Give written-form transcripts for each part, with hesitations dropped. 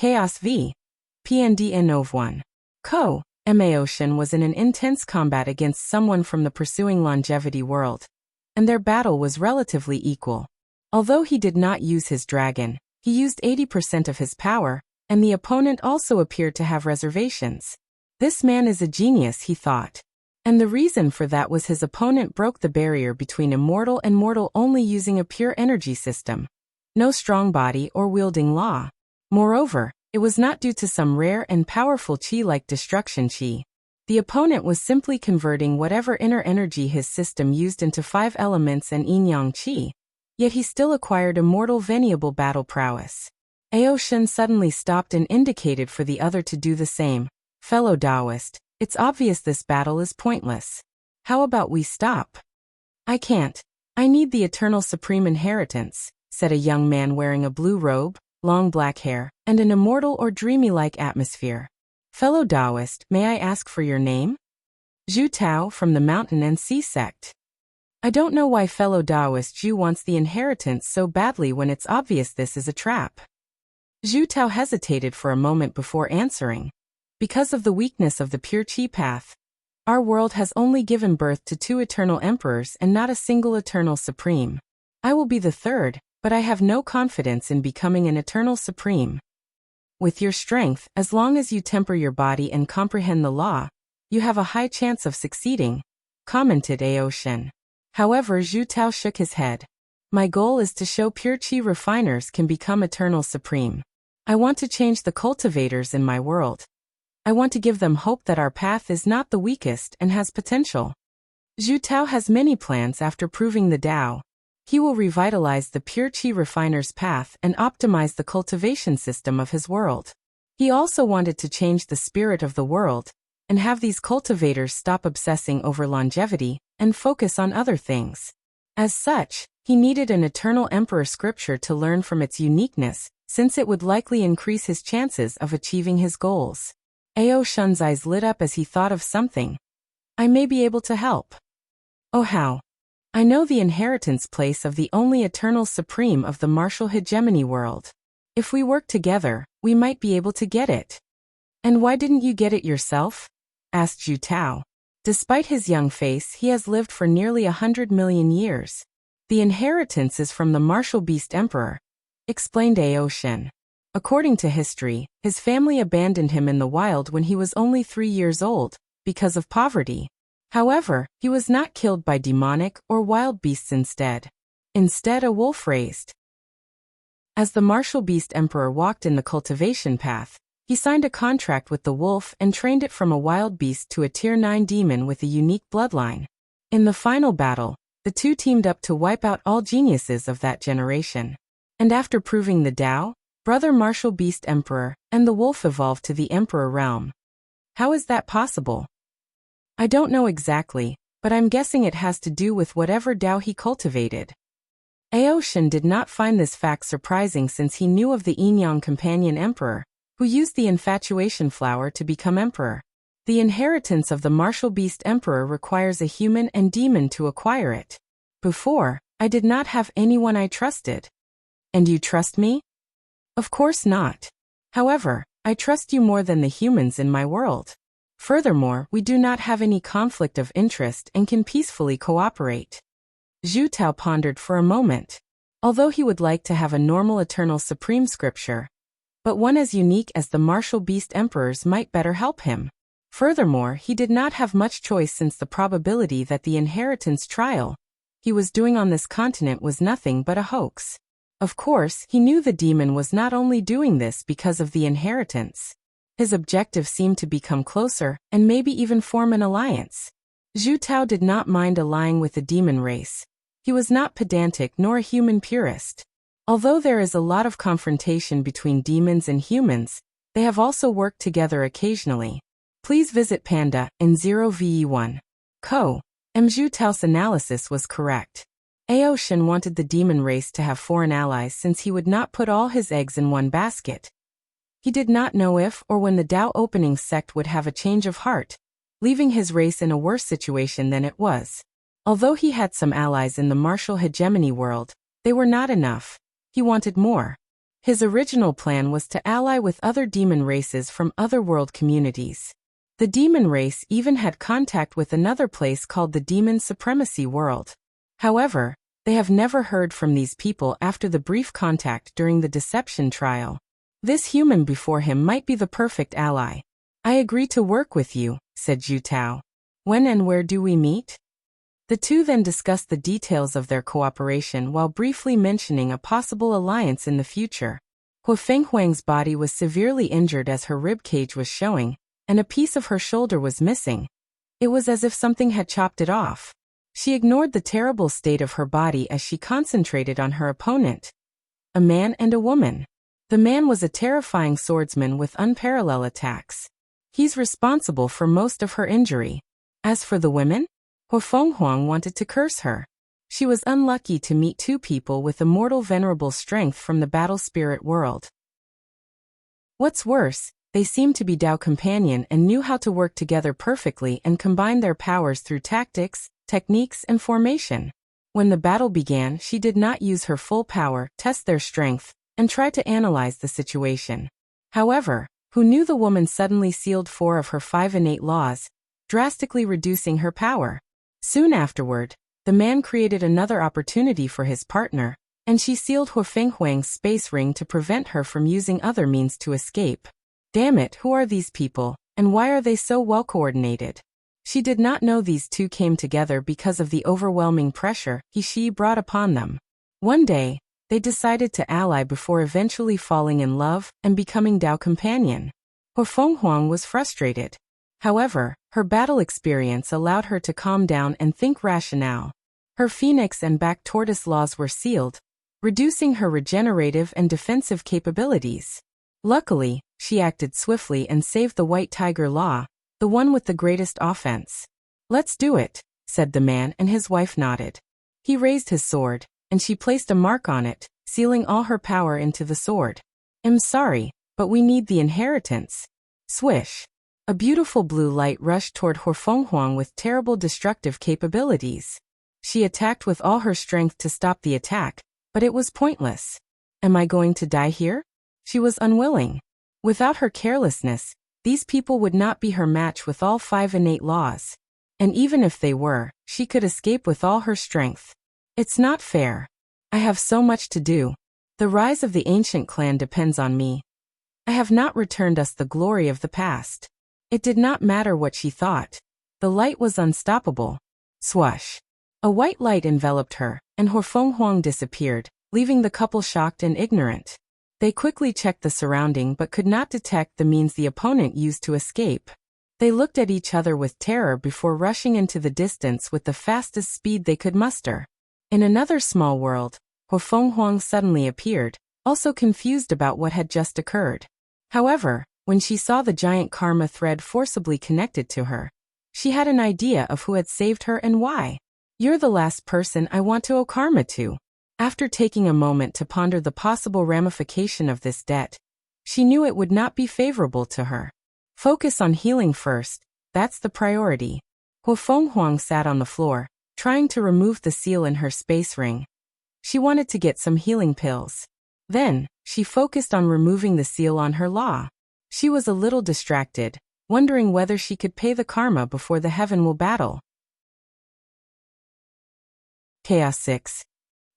Chaos v. PND 1. Co. Audiobook was in an intense combat against someone from the pursuing longevity world, and their battle was relatively equal. Although he did not use his dragon, he used 80% of his power, and the opponent also appeared to have reservations. This man is a genius, he thought. And the reason for that was his opponent broke the barrier between immortal and mortal only using a pure energy system. No strong body or wielding law. Moreover, it was not due to some rare and powerful chi like destruction chi. The opponent was simply converting whatever inner energy his system used into 5 elements and yin-yang chi. Yet he still acquired immortal venerable battle prowess. Audiobook suddenly stopped and indicated for the other to do the same. Fellow Taoist, it's obvious this battle is pointless. How about we stop? I can't. I need the eternal supreme inheritance, said a young man wearing a blue robe, long black hair, and an immortal or dreamy-like atmosphere. Fellow Taoist, may I ask for your name? Zhu Tao from the Mountain and Sea Sect. I don't know why fellow Taoist Zhu wants the inheritance so badly when it's obvious this is a trap. Zhu Tao hesitated for a moment before answering. Because of the weakness of the pure chi path, our world has only given birth to 2 eternal emperors and not a single eternal supreme. I will be the third, but I have no confidence in becoming an eternal supreme. With your strength, as long as you temper your body and comprehend the law, you have a high chance of succeeding, commented Audiobook. However, Zhu Tao shook his head. My goal is to show pure chi refiners can become eternal supreme. I want to change the cultivators in my world. I want to give them hope that our path is not the weakest and has potential. Zhu Tao has many plans after proving the Tao. He will revitalize the pure chi refiner's path and optimize the cultivation system of his world. He also wanted to change the spirit of the world and have these cultivators stop obsessing over longevity and focus on other things. As such, he needed an eternal emperor scripture to learn from its uniqueness, since it would likely increase his chances of achieving his goals. Audiobook's eyes lit up as he thought of something. I may be able to help. Oh how? I know the inheritance place of the only eternal supreme of the martial hegemony world. If we work together, we might be able to get it. And why didn't you get it yourself? Asked Zhu Tao. Despite his young face, he has lived for nearly 100 million years. The inheritance is from the martial beast emperor, explained Audiobook. According to history, his family abandoned him in the wild when he was only 3 years old, because of poverty. However, he was not killed by demonic or wild beasts instead. Instead, a wolf raised. As the martial beast emperor walked in the cultivation path, he signed a contract with the wolf and trained it from a wild beast to a tier 9 demon with a unique bloodline. In the final battle, the two teamed up to wipe out all geniuses of that generation. And after proving the Tao, brother martial beast emperor and the wolf evolved to the emperor realm. How is that possible? I don't know exactly, but I'm guessing it has to do with whatever Tao he cultivated. Audiobook did not find this fact surprising since he knew of the yin-yang companion emperor, who used the infatuation flower to become emperor. The inheritance of the martial beast emperor requires a human and demon to acquire it. Before, I did not have anyone I trusted. And you trust me? Of course not. However, I trust you more than the humans in my world. Furthermore, we do not have any conflict of interest and can peacefully cooperate. Zhu Tao pondered for a moment. Although he would like to have a normal eternal supreme scripture, but one as unique as the martial beast emperors might better help him. Furthermore, he did not have much choice since the probability that the inheritance trial he was doing on this continent was nothing but a hoax. Of course, he knew the demon was not only doing this because of the inheritance. His objective seemed to become closer and maybe even form an alliance. Zhu Tao did not mind allying with the demon race. He was not pedantic nor a human purist. Although there is a lot of confrontation between demons and humans, they have also worked together occasionally. Please visit Panda in 0ve1. Co. Zhu Tao's analysis was correct. Audiobook wanted the demon race to have foreign allies since he would not put all his eggs in one basket. He did not know if or when the Tao opening sect would have a change of heart, leaving his race in a worse situation than it was. Although he had some allies in the martial hegemony world, they were not enough. He wanted more. His original plan was to ally with other demon races from other world communities. The demon race even had contact with another place called the Demon Supremacy World. However, they have never heard from these people after the brief contact during the deception trial. This human before him might be the perfect ally. I agree to work with you, said Zhu Tao. When and where do we meet? The two then discussed the details of their cooperation while briefly mentioning a possible alliance in the future. Hu Fenghuang's body was severely injured as her rib cage was showing, and a piece of her shoulder was missing. It was as if something had chopped it off. She ignored the terrible state of her body as she concentrated on her opponent. A man and a woman. The man was a terrifying swordsman with unparalleled attacks. He's responsible for most of her injury. As for the women, Hu Fenghuang wanted to curse her. She was unlucky to meet two people with immortal venerable strength from the battle spirit world. What's worse, they seemed to be Dao companion and knew how to work together perfectly and combine their powers through tactics, techniques, and formation. When the battle began, she did not use her full power, test their strength, and try to analyze the situation. However, Hu knew the woman suddenly sealed 4 of her 5 innate laws, drastically reducing her power. Soon afterward, the man created another opportunity for his partner, and she sealed Hu Fenghuang's space ring to prevent her from using other means to escape. Damn it, who are these people, and why are they so well coordinated? She did not know these two came together because of the overwhelming pressure she brought upon them. One day, they decided to ally before eventually falling in love and becoming Dao companion. Hu Fenghuang was frustrated. However, her battle experience allowed her to calm down and think rationale. Her phoenix and back tortoise laws were sealed, reducing her regenerative and defensive capabilities. Luckily, she acted swiftly and saved the white tiger law, the one with the greatest offense. Let's do it, said the man, and his wife nodded. He raised his sword, and she placed a mark on it, sealing all her power into the sword. I'm sorry, but we need the inheritance. Swish. A beautiful blue light rushed toward Hu Fenghuang with terrible destructive capabilities. She attacked with all her strength to stop the attack, but it was pointless. Am I going to die here? She was unwilling. Without her carelessness, these people would not be her match with all 5 innate laws. And even if they were, she could escape with all her strength. It's not fair. I have so much to do. The rise of the ancient clan depends on me. I have not returned us the glory of the past. It did not matter what she thought. The light was unstoppable. Swash. A white light enveloped her, and Hu Fenghuang disappeared, leaving the couple shocked and ignorant. They quickly checked the surrounding but could not detect the means the opponent used to escape. They looked at each other with terror before rushing into the distance with the fastest speed they could muster. In another small world, Hu Fenghuang suddenly appeared, also confused about what had just occurred. However, when she saw the giant karma thread forcibly connected to her, she had an idea of who had saved her and why. You're the last person I want to owe karma to. After taking a moment to ponder the possible ramification of this debt, she knew it would not be favorable to her. Focus on healing first, that's the priority. Hu Fenghuang sat on the floor, trying to remove the seal in her space ring. She wanted to get some healing pills. Then, she focused on removing the seal on her law. She was a little distracted, wondering whether she could pay the karma before the heaven will battle. Chaos 6.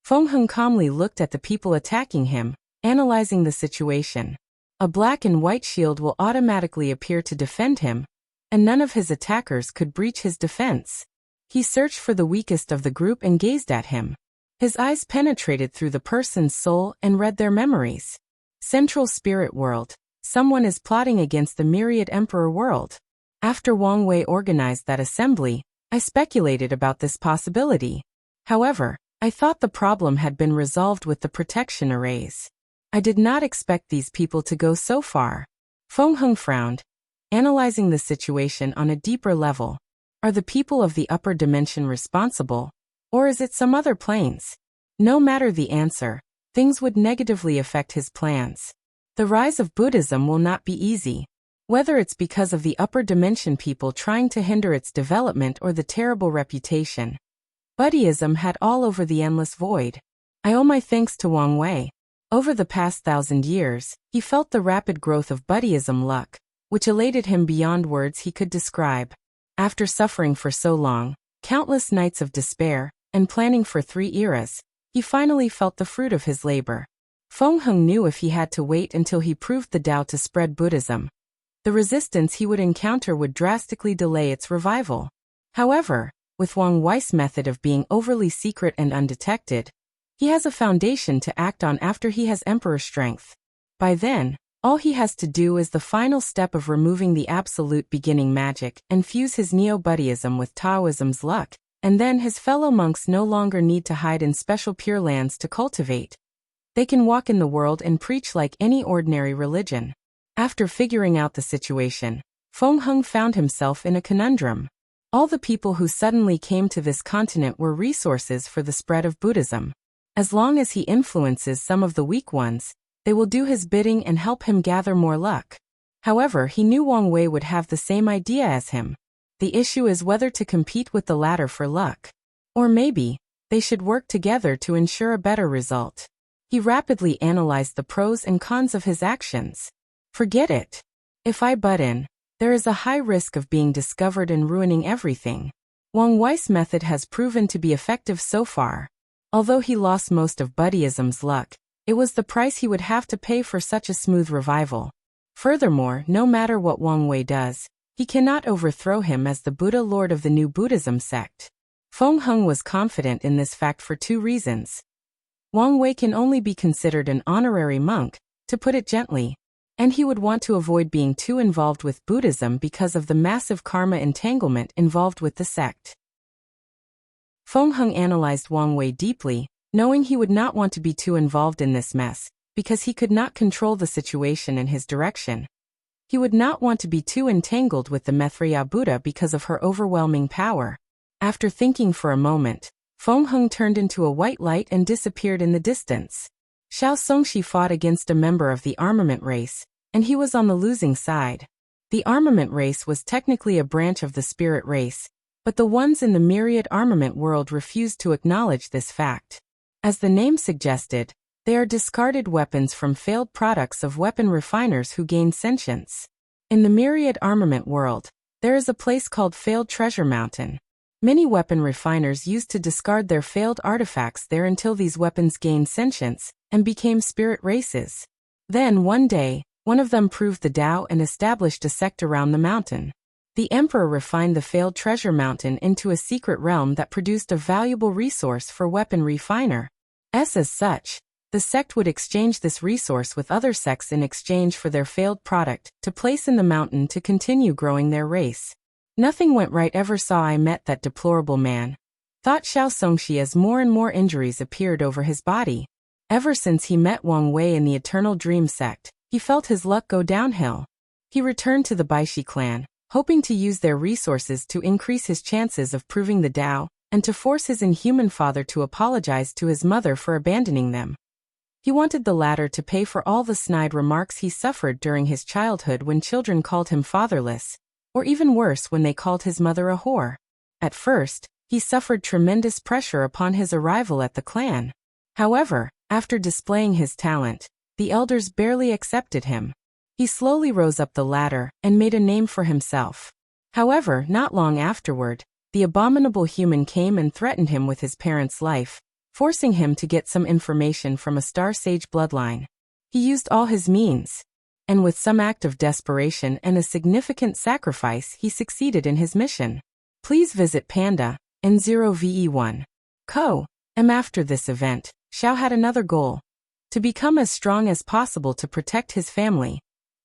Feng calmly looked at the people attacking him, analyzing the situation. A black and white shield will automatically appear to defend him, and none of his attackers could breach his defense. He searched for the weakest of the group and gazed at him. His eyes penetrated through the person's soul and read their memories. Central Spirit World. Someone is plotting against the Myriad Emperor world. After Wang Wei organized that assembly, I speculated about this possibility. However, I thought the problem had been resolved with the protection arrays. I did not expect these people to go so far. Feng frowned, analyzing the situation on a deeper level. Are the people of the upper dimension responsible, or is it some other planes? No matter the answer, things would negatively affect his plans. The rise of Buddhism will not be easy. Whether it's because of the upper dimension people trying to hinder its development or the terrible reputation, Buddhism had all over the endless void. I owe my thanks to Wang Wei. Over the past 1,000 years, he felt the rapid growth of Buddhism luck, which elated him beyond words he could describe. After suffering for so long, countless nights of despair, and planning for 3 eras, he finally felt the fruit of his labor. Feng Heng knew if he had to wait until he proved the Tao to spread Buddhism, the resistance he would encounter would drastically delay its revival. However, with Wang Wei's method of being overly secret and undetected, he has a foundation to act on after he has emperor strength. By then, all he has to do is the final step of removing the absolute beginning magic and fuse his Neo-Buddhism with Taoism's luck, and then his fellow monks no longer need to hide in special pure lands to cultivate. They can walk in the world and preach like any ordinary religion. After figuring out the situation, Feng Heng found himself in a conundrum. All the people who suddenly came to this continent were resources for the spread of Buddhism. As long as he influences some of the weak ones, they will do his bidding and help him gather more luck. However, he knew Wang Wei would have the same idea as him. The issue is whether to compete with the latter for luck. Or maybe, they should work together to ensure a better result. He rapidly analyzed the pros and cons of his actions. Forget it. If I butt in, there is a high risk of being discovered and ruining everything. Wang Wei's method has proven to be effective so far. Although he lost most of Buddhism's luck, it was the price he would have to pay for such a smooth revival. Furthermore, no matter what Wang Wei does, he cannot overthrow him as the Buddha Lord of the new Buddhism sect. Feng Heng was confident in this fact for 2 reasons. Wang Wei can only be considered an honorary monk, to put it gently, and he would want to avoid being too involved with Buddhism because of the massive karma entanglement involved with the sect. Feng Heng analyzed Wang Wei deeply, knowing he would not want to be too involved in this mess, because he could not control the situation in his direction. He would not want to be too entangled with the Maitreya Buddha because of her overwhelming power. After thinking for a moment, Feng Heng turned into a white light and disappeared in the distance. Xiao Songxi fought against a member of the armament race, and he was on the losing side. The armament race was technically a branch of the spirit race, but the ones in the myriad armament world refused to acknowledge this fact. As the name suggested, they are discarded weapons from failed products of weapon refiners who gain sentience. In the myriad armament world, there is a place called Failed Treasure Mountain. Many weapon refiners used to discard their failed artifacts there until these weapons gained sentience and became spirit races. Then, one day, one of them proved the Tao and established a sect around the mountain. The emperor refined the Failed Treasure Mountain into a secret realm that produced a valuable resource for weapon refiner. As such, the sect would exchange this resource with other sects in exchange for their failed product to place in the mountain to continue growing their race. Nothing went right ever saw I met that deplorable man, thought Xiao Songxi as more and more injuries appeared over his body. Ever since he met Wang Wei in the Eternal Dream sect, he felt his luck go downhill. He returned to the Baishi clan, hoping to use their resources to increase his chances of proving the Tao, and to force his inhuman father to apologize to his mother for abandoning them. He wanted the latter to pay for all the snide remarks he suffered during his childhood when children called him fatherless, or even worse when they called his mother a whore. At first, he suffered tremendous pressure upon his arrival at the clan. However, after displaying his talent, the elders barely accepted him. He slowly rose up the ladder and made a name for himself. However, not long afterward, the abominable human came and threatened him with his parents' life, forcing him to get some information from a Star Sage bloodline. He used all his means, and with some act of desperation and a significant sacrifice, he succeeded in his mission. Please visit Panda, N0VE1. Co. After this event, Xiao had another goal: to become as strong as possible to protect his family.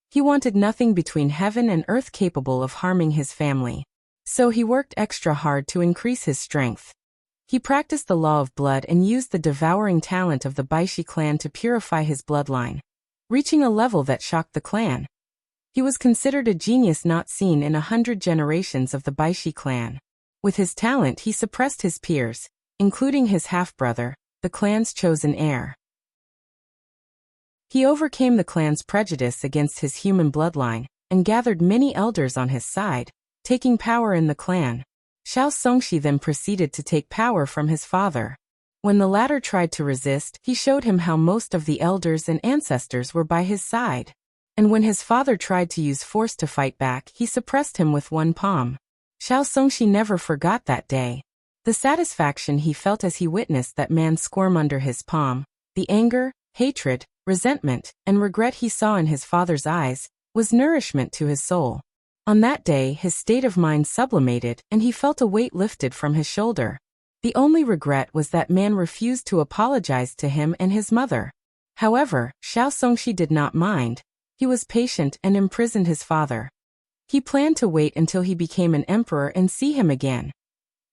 He wanted nothing between heaven and earth capable of harming his family. So he worked extra hard to increase his strength. He practiced the law of blood and used the devouring talent of the Baishi clan to purify his bloodline, reaching a level that shocked the clan. He was considered a genius not seen in 100 generations of the Baishi clan. With his talent he suppressed his peers, including his half-brother, the clan's chosen heir. He overcame the clan's prejudice against his human bloodline, and gathered many elders on his side, taking power in the clan. Xiao Songxi then proceeded to take power from his father. When the latter tried to resist, he showed him how most of the elders and ancestors were by his side. And when his father tried to use force to fight back, he suppressed him with one palm. Xiao Songxi never forgot that day. The satisfaction he felt as he witnessed that man squirm under his palm, the anger, hatred, resentment, and regret he saw in his father's eyes, was nourishment to his soul. On that day, his state of mind sublimated, and he felt a weight lifted from his shoulder. The only regret was that man refused to apologize to him and his mother. However, Xiao Songxi did not mind. He was patient and imprisoned his father. He planned to wait until he became an emperor and see him again.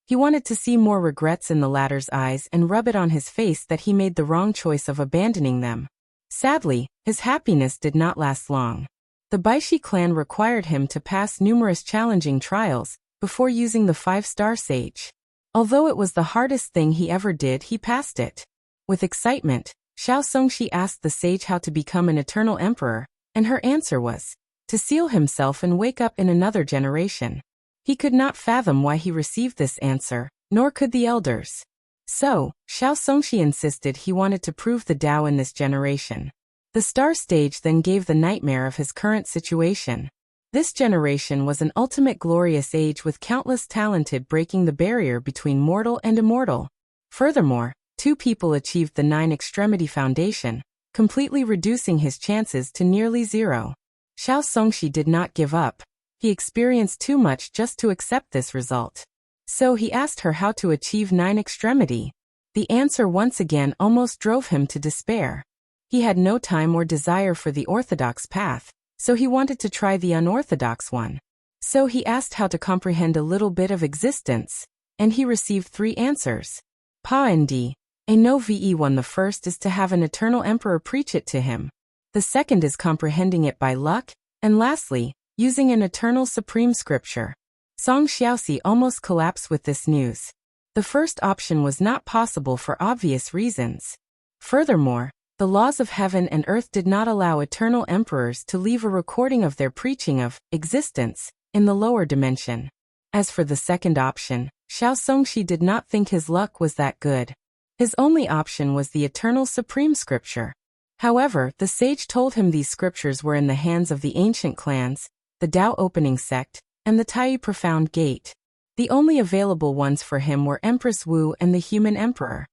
He wanted to see more regrets in the latter's eyes and rub it on his face that he made the wrong choice of abandoning them. Sadly, his happiness did not last long. The Baishi clan required him to pass numerous challenging trials before using the 5-star sage. Although it was the hardest thing he ever did, he passed it. With excitement, Xiao Songxi asked the sage how to become an eternal emperor, and her answer was, to seal himself and wake up in another generation. He could not fathom why he received this answer, nor could the elders. So, Xiao Songxi insisted he wanted to prove the Tao in this generation. The star stage then gave the nightmare of his current situation. This generation was an ultimate glorious age with countless talented breaking the barrier between mortal and immortal. Furthermore, 2 people achieved the 9-extremity foundation, completely reducing his chances to nearly zero. Xiao Songxi did not give up. He experienced too much just to accept this result. So he asked her how to achieve 9-extremity. The answer once again almost drove him to despair. He had no time or desire for the orthodox path, so he wanted to try the unorthodox one. So he asked how to comprehend a little bit of existence, and he received 3 answers. Pa and a no ve1. The first is to have an eternal emperor preach it to him. The second is comprehending it by luck, and lastly, using an eternal supreme scripture. Song Xiaoxi almost collapsed with this news. The first option was not possible for obvious reasons. Furthermore, the laws of heaven and earth did not allow eternal emperors to leave a recording of their preaching of existence in the lower dimension. As for the second option, Xiao Songxi did not think his luck was that good. His only option was the eternal supreme scripture. However, the sage told him these scriptures were in the hands of the ancient clans, the Tao opening sect, and the Tai profound gate. The only available ones for him were Empress Wu and the human emperor.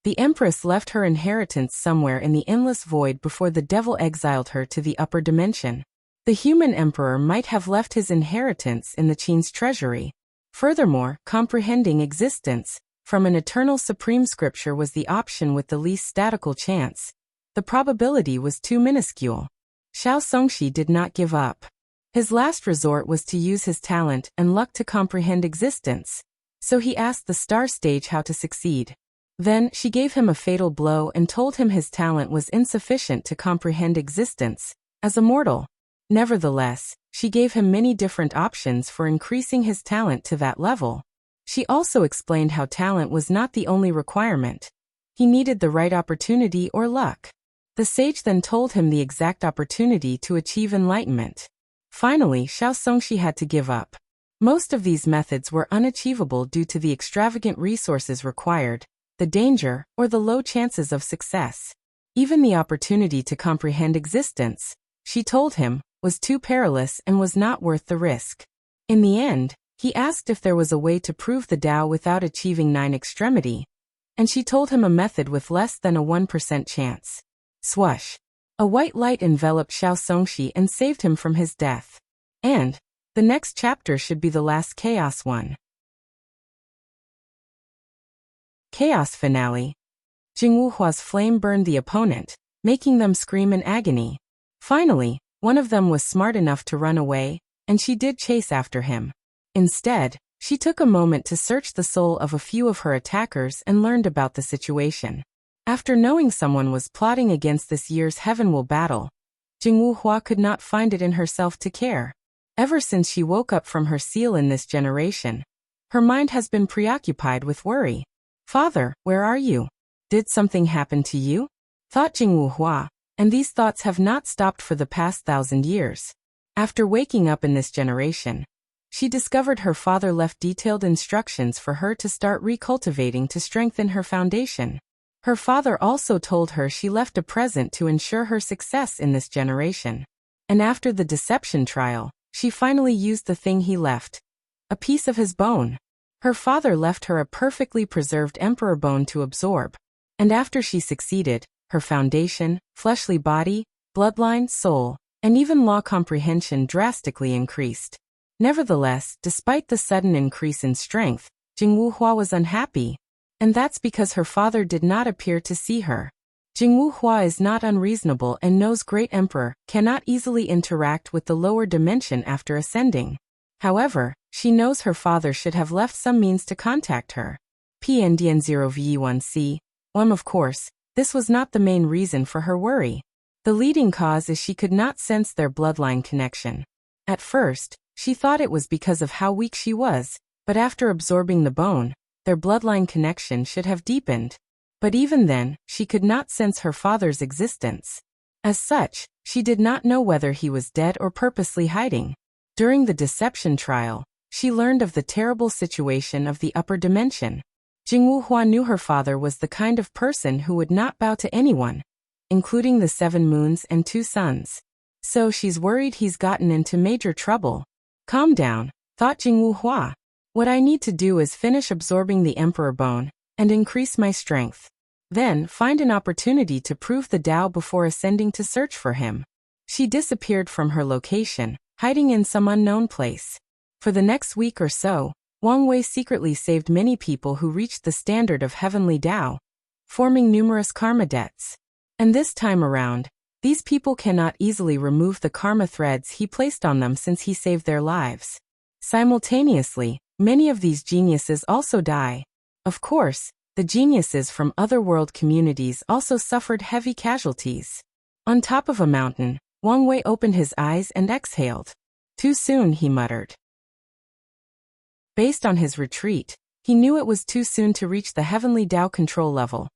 The empress left her inheritance somewhere in the endless void before the devil exiled her to the upper dimension. The human emperor might have left his inheritance in the Qin's treasury. Furthermore, comprehending existence from an eternal supreme scripture was the option with the least statistical chance. The probability was too minuscule. Xiao Songxi did not give up. His last resort was to use his talent and luck to comprehend existence. So he asked the star stage how to succeed. Then she gave him a fatal blow and told him his talent was insufficient to comprehend existence as a mortal. Nevertheless, she gave him many different options for increasing his talent to that level. She also explained how talent was not the only requirement. He needed the right opportunity or luck. The sage then told him the exact opportunity to achieve enlightenment. Finally, Xiao Songxi had to give up. Most of these methods were unachievable due to the extravagant resources required, the danger, or the low chances of success. Even the opportunity to comprehend existence, she told him, was too perilous and was not worth the risk. In the end, he asked if there was a way to prove the Tao without achieving 9-extremity, and she told him a method with less than a 1% chance. Swoosh! A white light enveloped Xiao Songxi and saved him from his death. And the next chapter should be the last chaos one. Chaos finale. Jingwuhua's flame burned the opponent, making them scream in agony. Finally, one of them was smart enough to run away, and she did chase after him. Instead, she took a moment to search the soul of a few of her attackers and learned about the situation. After knowing someone was plotting against this year's Heavenwell battle, Jingwuhua could not find it in herself to care. Ever since she woke up from her seal in this generation, her mind has been preoccupied with worry. Father, where are you? Did something happen to you? Thought Jingwuhua, and these thoughts have not stopped for the past 1,000 years. After waking up in this generation, She discovered her father left detailed instructions for her to start recultivating to strengthen her foundation. Her father also told her she left a present to ensure her success in this generation. And after the deception trial, she finally used the thing he left. A piece of his bone. Her father left her a perfectly preserved emperor bone to absorb. And after she succeeded, her foundation, fleshly body, bloodline, soul, and even law comprehension drastically increased. Nevertheless, despite the sudden increase in strength, Jingwu Hua was unhappy. And that's because her father did not appear to see her. Jingwu Hua is not unreasonable and knows Great Emperor cannot easily interact with the lower dimension after ascending. However, she knows her father should have left some means to contact her. PNDN0VE1C. Of course, this was not the main reason for her worry. The leading cause is she could not sense their bloodline connection. At first, she thought it was because of how weak she was, but after absorbing the bone, their bloodline connection should have deepened. But even then, she could not sense her father's existence. As such, she did not know whether he was dead or purposely hiding. During the deception trial, she learned of the terrible situation of the upper dimension. Jingwu Hua knew her father was the kind of person who would not bow to anyone, including the 7 moons and 2 suns. So she's worried he's gotten into major trouble. Calm down, thought Jingwu Hua. What I need to do is finish absorbing the emperor bone and increase my strength. Then find an opportunity to prove the Tao before ascending to search for him. She disappeared from her location, hiding in some unknown place. For the next week or so, Wang Wei secretly saved many people who reached the standard of heavenly Tao, forming numerous karma debts. And this time around, these people cannot easily remove the karma threads he placed on them since he saved their lives. Simultaneously, many of these geniuses also die. Of course, the geniuses from other world communities also suffered heavy casualties. On top of a mountain, Wang Wei opened his eyes and exhaled. Too soon, he muttered. Based on his retreat, he knew it was too soon to reach the heavenly Tao control level.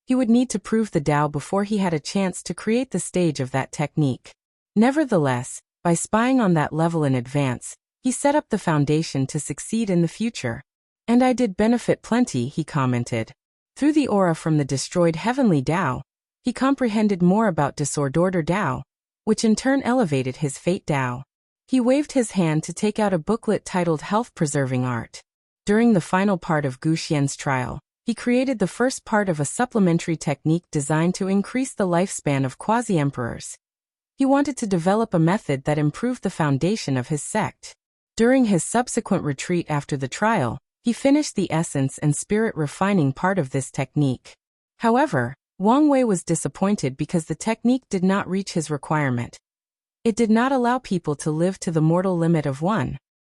He would need to prove the Tao before he had a chance to create the stage of that technique. Nevertheless, by spying on that level in advance, he set up the foundation to succeed in the future. And I did benefit plenty, he commented. Through the aura from the destroyed heavenly Tao, he comprehended more about disordered Tao, which in turn elevated his fate Tao. He waved his hand to take out a booklet titled Health Preserving Art. During the final part of Gu Xian's trial, he created the first part of a supplementary technique designed to increase the lifespan of quasi-emperors. He wanted to develop a method that improved the foundation of his sect. During his subsequent retreat after the trial, he finished the essence and spirit refining part of this technique. However, Wang Wei was disappointed because the technique did not reach his requirement. It did not allow people to live to the mortal limit of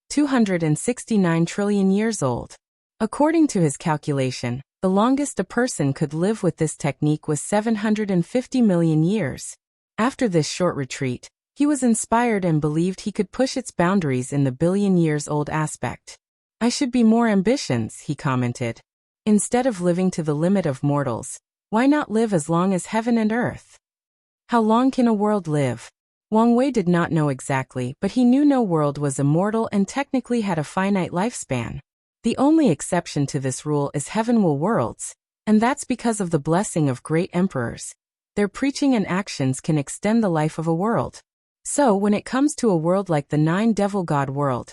269 trillion years old. According to his calculation, the longest a person could live with this technique was 750 million years. After this short retreat, he was inspired and believed he could push its boundaries in the billion-years-old aspect. I should be more ambitious, he commented. Instead of living to the limit of mortals, why not live as long as heaven and earth? How long can a world live? Wang Wei did not know exactly, but he knew no world was immortal and technically had a finite lifespan. The only exception to this rule is heavenward worlds, and that's because of the blessing of great emperors. Their preaching and actions can extend the life of a world. So when it comes to a world like the 9 Devil God world,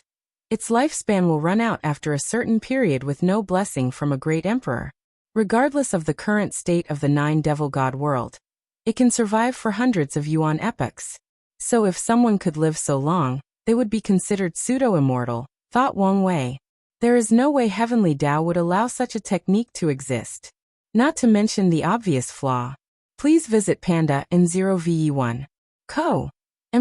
its lifespan will run out after a certain period with no blessing from a great emperor. Regardless of the current state of the 9 Devil God world, it can survive for hundreds of yuan epochs. So if someone could live so long, they would be considered pseudo-immortal, thought Wang Wei. There is no way heavenly Tao would allow such a technique to exist. Not to mention the obvious flaw. Please visit Panda in 0VE1. Co.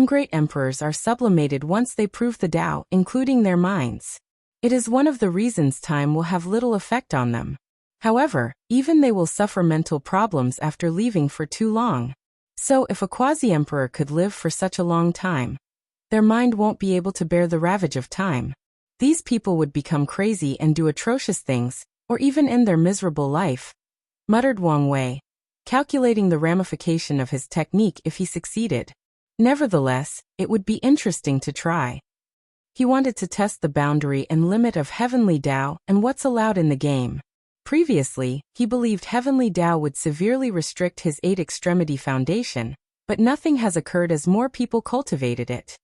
Great emperors are sublimated once they prove the Tao, including their minds. It is one of the reasons time will have little effect on them. However, even they will suffer mental problems after leaving for too long. So if a quasi-emperor could live for such a long time, their mind won't be able to bear the ravage of time. These people would become crazy and do atrocious things, or even end their miserable life, muttered Wang Wei, calculating the ramification of his technique if he succeeded. Nevertheless, it would be interesting to try. He wanted to test the boundary and limit of Heavenly Tao and what's allowed in the game. Previously, he believed Heavenly Tao would severely restrict his 8-extremity foundation, but nothing has occurred as more people cultivated it.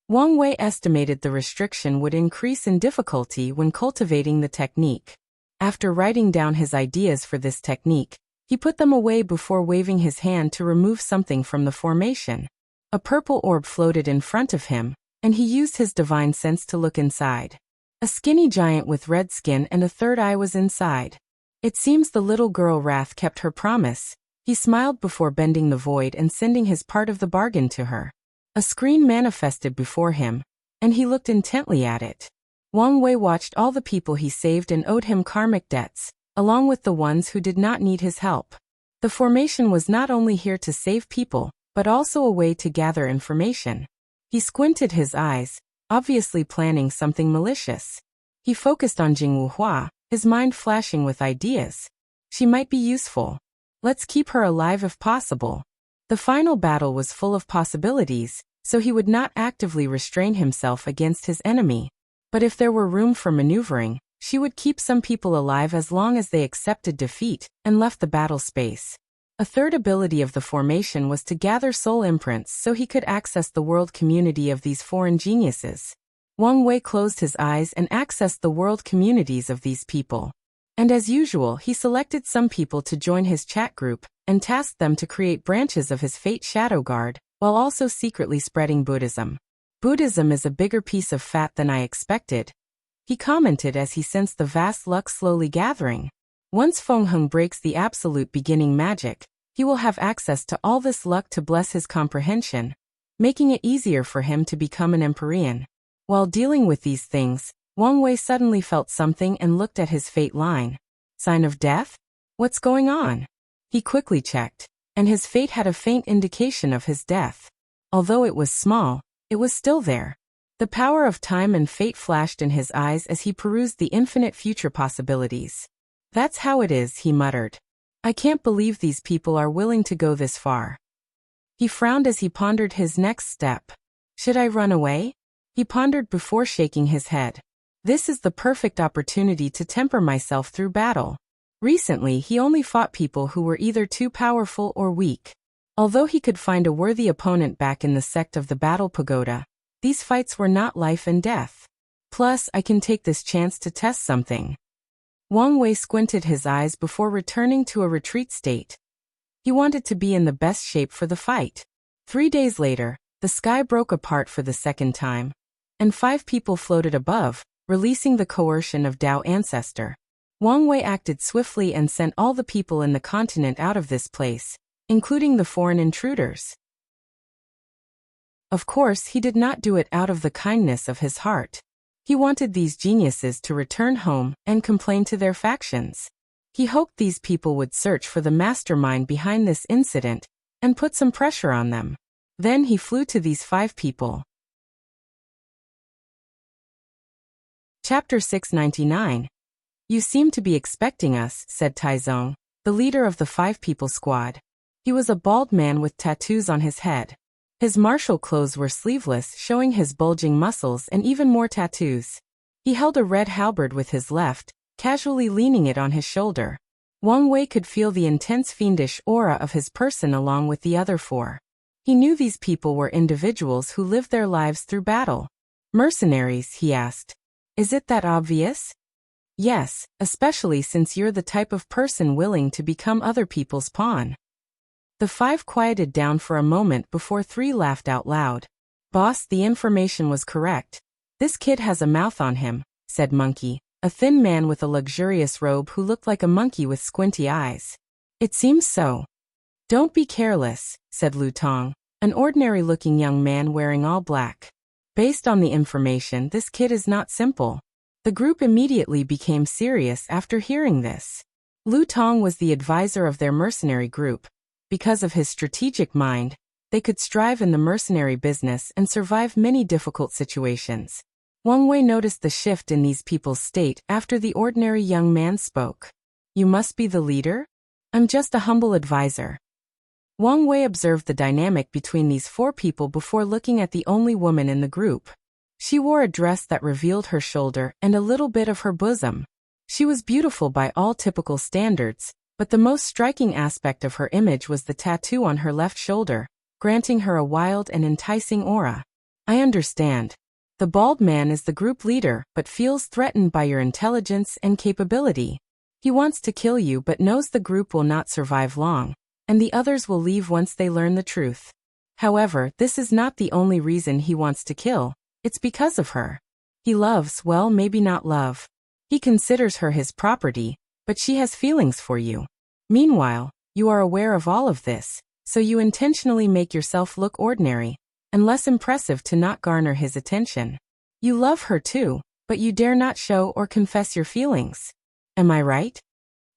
Wang Wei estimated the restriction would increase in difficulty when cultivating the technique. After writing down his ideas for this technique, he put them away before waving his hand to remove something from the formation. A purple orb floated in front of him, and he used his divine sense to look inside. A skinny giant with red skin and a third eye was inside. It seems the little girl Wrath kept her promise. He smiled before bending the void and sending his part of the bargain to her. A screen manifested before him, and he looked intently at it. Wang Wei watched all the people he saved and owed him karmic debts, along with the ones who did not need his help. The formation was not only here to save people, but also a way to gather information. He squinted his eyes, obviously planning something malicious. He focused on Jingwu Hua, his mind flashing with ideas. She might be useful. Let's keep her alive if possible. The final battle was full of possibilities, so he would not actively restrain himself against his enemy. But if there were room for maneuvering, she would keep some people alive as long as they accepted defeat and left the battle space. A third ability of the formation was to gather soul imprints so he could access the world community of these foreign geniuses. Wang Wei closed his eyes and accessed the world communities of these people. And as usual, he selected some people to join his chat group and tasked them to create branches of his Fate Shadow Guard, while also secretly spreading Buddhism. Buddhism is a bigger piece of fat than I expected, he commented as he sensed the vast luck slowly gathering. Once Feng Heng breaks the absolute beginning magic, he will have access to all this luck to bless his comprehension, making it easier for him to become an Empyrean. While dealing with these things, Wang Wei suddenly felt something and looked at his fate line. Sign of death? What's going on? He quickly checked, and his fate had a faint indication of his death. Although it was small, it was still there. The power of time and fate flashed in his eyes as he perused the infinite future possibilities. That's how it is, he muttered. I can't believe these people are willing to go this far. He frowned as he pondered his next step. Should I run away? He pondered before shaking his head. This is the perfect opportunity to temper myself through battle. Recently, he only fought people who were either too powerful or weak. Although he could find a worthy opponent back in the sect of the Battle Pagoda, these fights were not life and death. Plus, I can take this chance to test something. Wang Wei squinted his eyes before returning to a retreat state. He wanted to be in the best shape for the fight. 3 days later, the sky broke apart for the second time, and 5 people floated above, releasing the coercion of Tao Ancestor. Wang Wei acted swiftly and sent all the people in the continent out of this place, including the foreign intruders. Of course, he did not do it out of the kindness of his heart. He wanted these geniuses to return home and complain to their factions. He hoped these people would search for the mastermind behind this incident and put some pressure on them. Then he flew to these 5 people. Chapter 699. You seem to be expecting us, said Taizong, the leader of the 5 people squad. He was a bald man with tattoos on his head. His martial clothes were sleeveless, showing his bulging muscles and even more tattoos. He held a red halberd with his left, casually leaning it on his shoulder. Wang Wei could feel the intense fiendish aura of his person along with the other 4. He knew these people were individuals who lived their lives through battle. Mercenaries, he asked. Is it that obvious? Yes, especially since you're the type of person willing to become other people's pawn. The 5 quieted down for a moment before 3 laughed out loud. Boss, the information was correct. This kid has a mouth on him, said Monkey, a thin man with a luxurious robe who looked like a monkey with squinty eyes. It seems so. Don't be careless, said Lu Tong, an ordinary-looking young man wearing all black. Based on the information, this kid is not simple. The group immediately became serious after hearing this. Lu Tong was the advisor of their mercenary group. Because of his strategic mind, they could strive in the mercenary business and survive many difficult situations. Wang Wei noticed the shift in these people's state after the ordinary young man spoke. You must be the leader? I'm just a humble advisor. Wang Wei observed the dynamic between these four people before looking at the only woman in the group. She wore a dress that revealed her shoulder and a little bit of her bosom. She was beautiful by all typical standards, but the most striking aspect of her image was the tattoo on her left shoulder, granting her a wild and enticing aura. I understand. The bald man is the group leader but feels threatened by your intelligence and capability. He wants to kill you but knows the group will not survive long, and the others will leave once they learn the truth. However, this is not the only reason he wants to kill. It's because of her. He loves, well, maybe not love. He considers her his property, but she has feelings for you. Meanwhile, you are aware of all of this, so you intentionally make yourself look ordinary and less impressive to not garner his attention. You love her too, but you dare not show or confess your feelings. Am I right?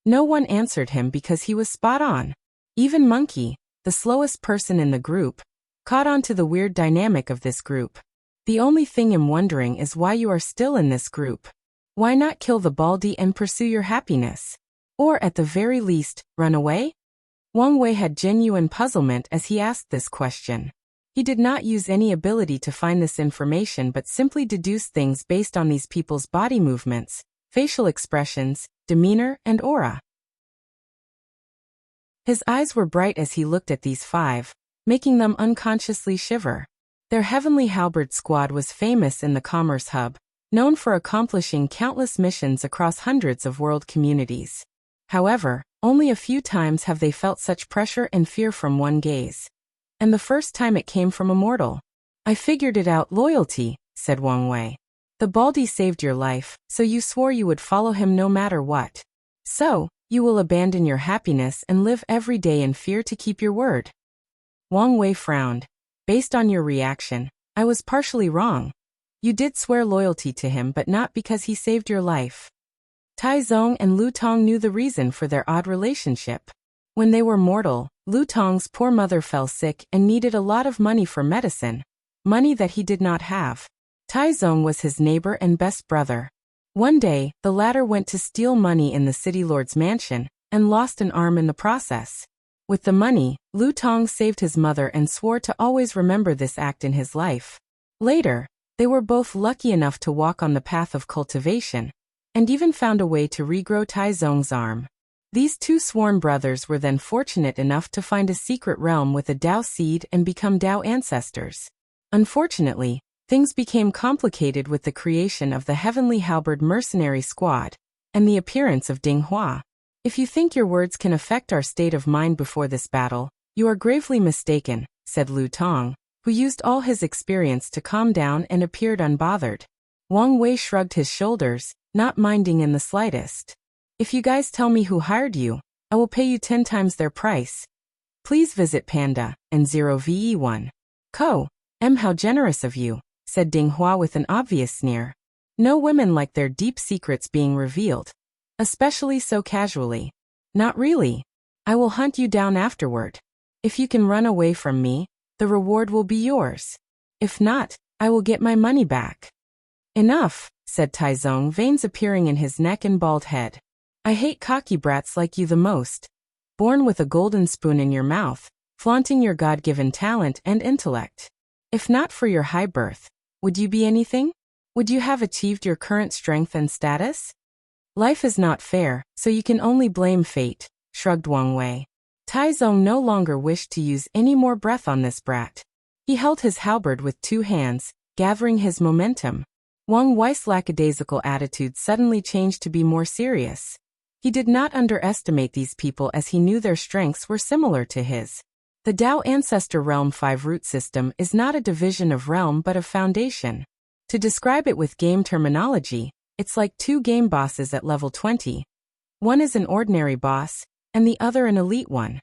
No one answered him because he was spot on. Even Monkey, the slowest person in the group, caught on to the weird dynamic of this group. The only thing I'm wondering is why you are still in this group. Why not kill the baldy and pursue your happiness? Or at the very least, run away? Wang Wei had genuine puzzlement as he asked this question. He did not use any ability to find this information but simply deduced things based on these people's body movements, facial expressions, demeanor, and aura. His eyes were bright as he looked at these five, making them unconsciously shiver. Their Heavenly Halberd squad was famous in the Commerce Hub, known for accomplishing countless missions across hundreds of world communities. However, only a few times have they felt such pressure and fear from one gaze. And the first time it came from a mortal. I figured it out, loyalty, said Wang Wei. The baldy saved your life, so you swore you would follow him no matter what. So, you will abandon your happiness and live every day in fear to keep your word. Wang Wei frowned. Based on your reaction, I was partially wrong. You did swear loyalty to him but not because he saved your life. Tai Zong and Lu Tong knew the reason for their odd relationship. When they were mortal, Lu Tong's poor mother fell sick and needed a lot of money for medicine, money that he did not have. Tai Zong was his neighbor and best brother. One day, the latter went to steal money in the city lord's mansion, and lost an arm in the process. With the money, Lu Tong saved his mother and swore to always remember this act in his life. Later, they were both lucky enough to walk on the path of cultivation, and even found a way to regrow Tai Zong's arm. These two sworn brothers were then fortunate enough to find a secret realm with a Dao seed and become Dao ancestors. Unfortunately, things became complicated with the creation of the Heavenly Halberd mercenary squad, and the appearance of Ding Hua. If you think your words can affect our state of mind before this battle, you are gravely mistaken, said Lu Tong, who used all his experience to calm down and appeared unbothered. Wang Wei shrugged his shoulders, not minding in the slightest. If you guys tell me who hired you, I will pay you 10 times their price. Please visit Panda and 0ve1. How generous of you, said Ding Hua with an obvious sneer. No women like their deep secrets being revealed. Especially so casually. Not really. I will hunt you down afterward. If you can run away from me, the reward will be yours. If not, I will get my money back. Enough, said Tai Zong, veins appearing in his neck and bald head. I hate cocky brats like you the most. Born with a golden spoon in your mouth, flaunting your God-given talent and intellect. If not for your high birth, would you be anything? Would you have achieved your current strength and status? Life is not fair, so you can only blame fate, shrugged Wang Wei. Tai Zong no longer wished to use any more breath on this brat. He held his halberd with 2 hands, gathering his momentum. Wang Wei's lackadaisical attitude suddenly changed to be more serious. He did not underestimate these people as he knew their strengths were similar to his. The Dao Ancestor Realm 5 root system is not a division of realm but a foundation. To describe it with game terminology, it's like 2 game bosses at level 20. One is an ordinary boss, and the other an elite one.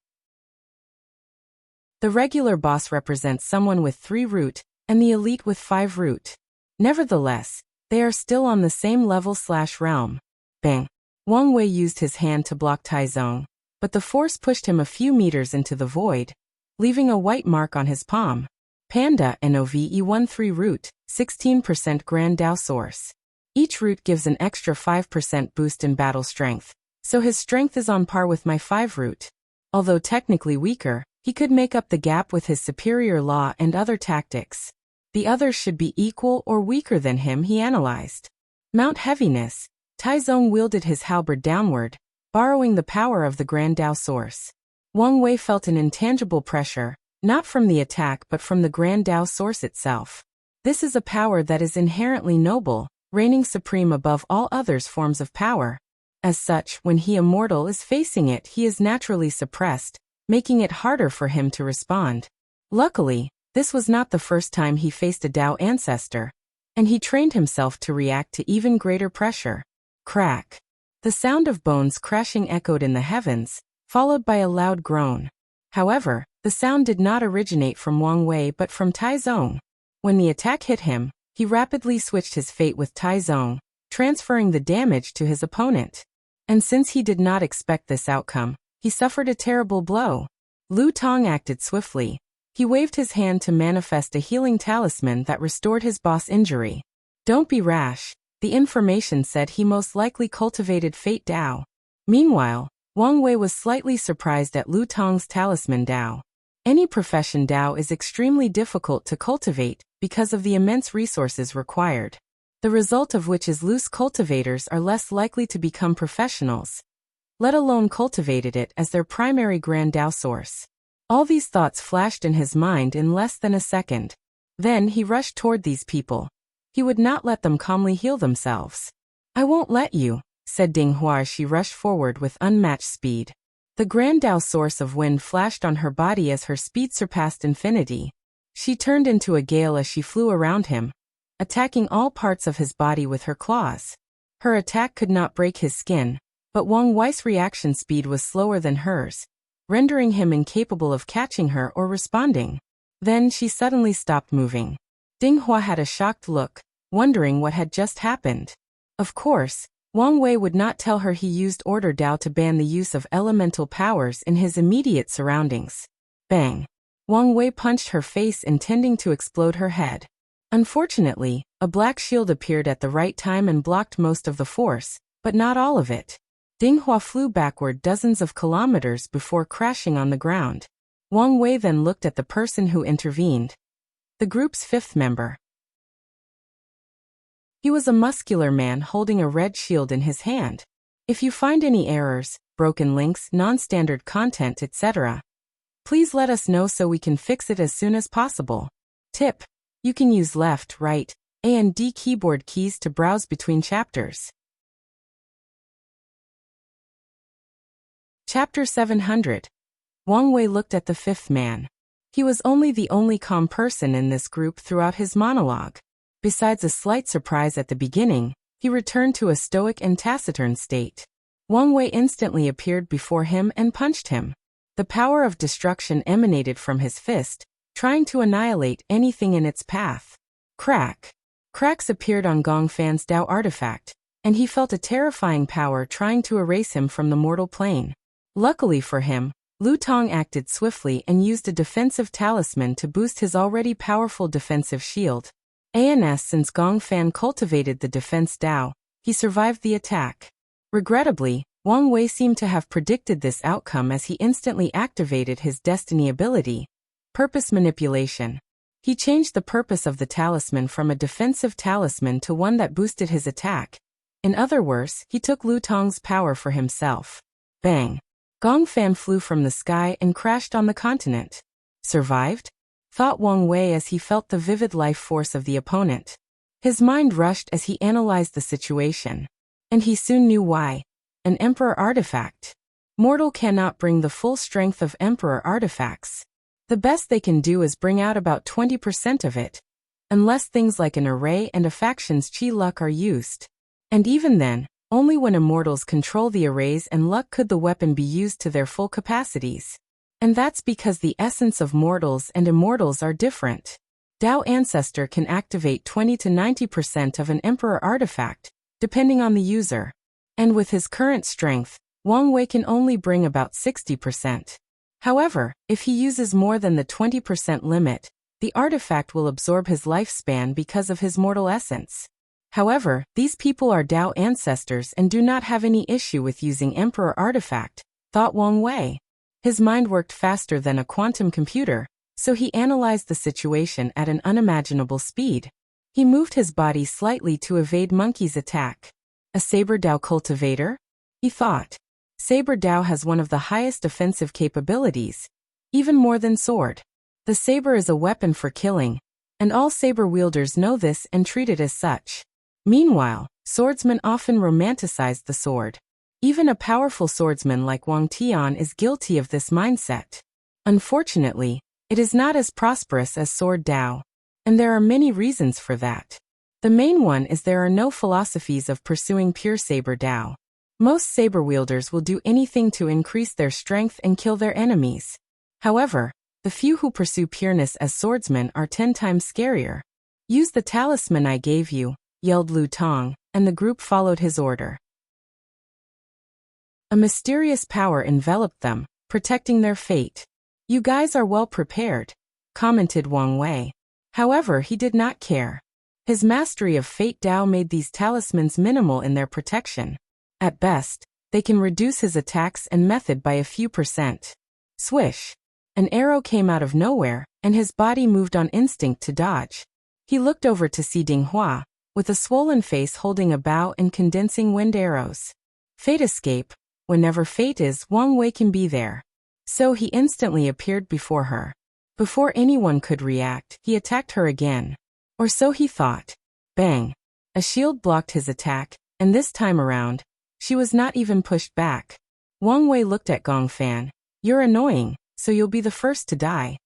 The regular boss represents someone with 3 root, and the elite with 5 root. Nevertheless, they are still on the same level/realm. Bang! Wang Wei used his hand to block Tai Zong, but the force pushed him a few meters into the void, leaving a white mark on his palm. Panda NOVE13 root, 16% Grand Dao Source. Each root gives an extra 5% boost in battle strength, so his strength is on par with my 5 root. Although technically weaker, He could make up the gap with his superior law and other tactics. The others should be equal or weaker than him, he analyzed. Mount Heaviness, Taizong wielded his halberd downward, borrowing the power of the Grand Tao source. Wang Wei felt an intangible pressure, not from the attack but from the Grand Tao source itself. This is a power that is inherently noble, reigning supreme above all others forms of power. As such, when he immortal is facing it, he is naturally suppressed, making it harder for him to respond. Luckily, this was not the first time he faced a Tao ancestor, and he trained himself to react to even greater pressure. Crack. The sound of bones crashing echoed in the heavens, followed by a loud groan. However, the sound did not originate from Wang Wei but from Taizong. When the attack hit him, he rapidly switched his fate with Taizong, transferring the damage to his opponent. And since he did not expect this outcome, he suffered a terrible blow. Lu Tong acted swiftly. He waved his hand to manifest a healing talisman that restored his boss injury. Don't be rash. The information said he most likely cultivated Fate Dao. Meanwhile, Wang Wei was slightly surprised at Lu Tong's talisman Dao. Any profession Dao is extremely difficult to cultivate because of the immense resources required. The result of which is loose cultivators are less likely to become professionals, let alone cultivated it as their primary Grand Tao source. All these thoughts flashed in his mind in less than a second. Then he rushed toward these people. He would not let them calmly heal themselves. I won't let you, said Ding Hua as she rushed forward with unmatched speed. The Grand Tao source of wind flashed on her body as her speed surpassed infinity. She turned into a gale as she flew around him, attacking all parts of his body with her claws. Her attack could not break his skin, but Wang Wei's reaction speed was slower than hers, rendering him incapable of catching her or responding. Then she suddenly stopped moving. Ding Hua had a shocked look, wondering what had just happened. Of course, Wang Wei would not tell her he used Order Dao to ban the use of elemental powers in his immediate surroundings. Bang! Wang Wei punched her face, intending to explode her head. Unfortunately, a black shield appeared at the right time and blocked most of the force, but not all of it. Ding Hua flew backward dozens of kilometers before crashing on the ground. Wang Wei then looked at the person who intervened. The group's fifth member. He was a muscular man holding a red shield in his hand. If you find any errors, broken links, non-standard content, etc., please let us know so we can fix it as soon as possible. Tip: you can use left, right, A and D keyboard keys to browse between chapters. Chapter 700. Wang Wei looked at the fifth man. He was the only calm person in this group throughout his monologue. Besides a slight surprise at the beginning, he returned to a stoic and taciturn state. Wang Wei instantly appeared before him and punched him. The power of destruction emanated from his fist, trying to annihilate anything in its path. Crack! Cracks appeared on Gong Fan's Dao artifact, and he felt a terrifying power trying to erase him from the mortal plane. Luckily for him, Lu Tong acted swiftly and used a defensive talisman to boost his already powerful defensive shield. Since Gong Fan cultivated the defense Dao, he survived the attack. Regrettably, Wang Wei seemed to have predicted this outcome as he instantly activated his destiny ability, Purpose Manipulation. He changed the purpose of the talisman from a defensive talisman to one that boosted his attack. In other words, he took Lu Tong's power for himself. Bang! Gong Fan flew from the sky and crashed on the continent. Survived? Thought Wang Wei as he felt the vivid life force of the opponent. His mind rushed as he analyzed the situation. And he soon knew why. An Emperor artifact. Mortal cannot bring the full strength of Emperor artifacts. The best they can do is bring out about 20% of it, unless things like an array and a faction's chi luck are used. And even then, only when immortals control the arrays and luck could the weapon be used to their full capacities. And that's because the essence of mortals and immortals are different. Dao Ancestor can activate 20 to 90% of an Emperor artifact, depending on the user. And with his current strength, Wang Wei can only bring about 60%. However, if he uses more than the 20% limit, the artifact will absorb his lifespan because of his mortal essence. However, these people are Dao ancestors and do not have any issue with using Emperor artifact, thought Wang Wei. His mind worked faster than a quantum computer, so he analyzed the situation at an unimaginable speed. He moved his body slightly to evade Monkey's attack. A Saber Dao cultivator? He thought. Saber Dao has one of the highest offensive capabilities, even more than sword. The saber is a weapon for killing, and all saber wielders know this and treat it as such. Meanwhile, swordsmen often romanticize the sword. Even a powerful swordsman like Wang Tian is guilty of this mindset. Unfortunately, it is not as prosperous as sword Dao, and there are many reasons for that. The main one is there are no philosophies of pursuing pure saber Dao. Most saber wielders will do anything to increase their strength and kill their enemies. However, the few who pursue pureness as swordsmen are 10 times scarier. Use the talisman I gave you, yelled Lu Tong, and the group followed his order. A mysterious power enveloped them, protecting their fate. You guys are well prepared, commented Wang Wei. However, he did not care. His mastery of Fate Dao made these talismans minimal in their protection. At best, they can reduce his attacks and method by a few %. Swish! An arrow came out of nowhere, and his body moved on instinct to dodge. He looked over to see Ding Hua, with a swollen face holding a bow and condensing wind arrows. Fate escape. Whenever fate is, Wang Wei can be there. So he instantly appeared before her. Before anyone could react, he attacked her again. Or so he thought. Bang! A shield blocked his attack, and this time around, she was not even pushed back. Wang Wei looked at Gong Fan. You're annoying, so you'll be the first to die.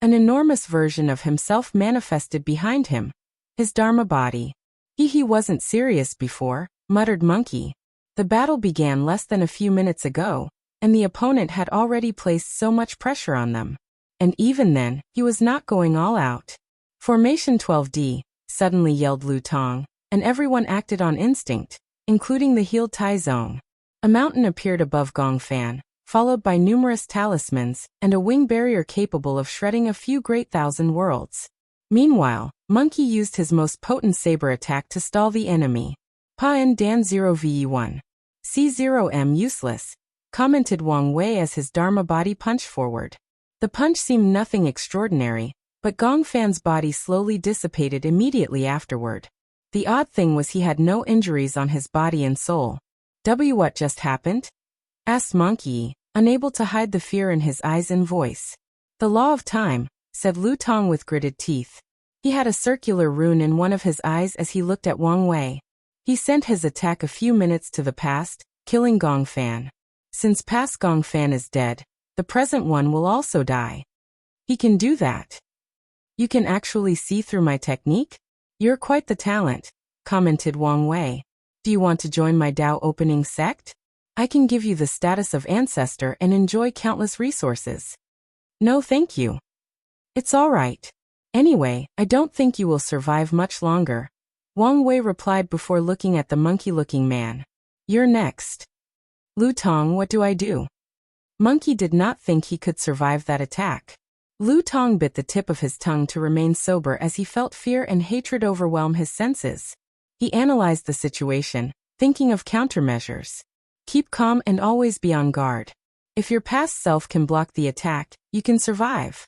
An enormous version of himself manifested behind him. His Dharma body. He wasn't serious before, muttered Monkey. The battle began less than a few minutes ago, and the opponent had already placed so much pressure on them. And even then, he was not going all out. Formation 12D, suddenly yelled Lu Tong, and everyone acted on instinct, including the healed Tai Zong. A mountain appeared above Gong Fan, followed by numerous talismans, and a wing barrier capable of shredding a few great thousand worlds. Meanwhile, Monkey used his most potent saber attack to stall the enemy. Pa-en Dan 0ve1. C0M useless, commented Wang Wei as his Dharma body punched forward. The punch seemed nothing extraordinary, but Gong Fan's body slowly dissipated immediately afterward. The odd thing was he had no injuries on his body and soul. What just happened? Asked Monkey, unable to hide the fear in his eyes and voice. The law of time, said Lu Tong with gritted teeth. He had a circular rune in one of his eyes as he looked at Wang Wei. He sent his attack a few minutes to the past, killing Gong Fan. Since past Gong Fan is dead, the present one will also die. He can do that. You can actually see through my technique? You're quite the talent, commented Wang Wei. Do you want to join my Dao opening sect? I can give you the status of ancestor and enjoy countless resources. No thank you. It's all right. Anyway, I don't think you will survive much longer. Wang Wei replied before looking at the monkey-looking man. You're next. Lu Tong, what do I do? Monkey did not think he could survive that attack. Lu Tong bit the tip of his tongue to remain sober as he felt fear and hatred overwhelm his senses. He analyzed the situation, thinking of countermeasures. Keep calm and always be on guard. If your past self can block the attack, you can survive.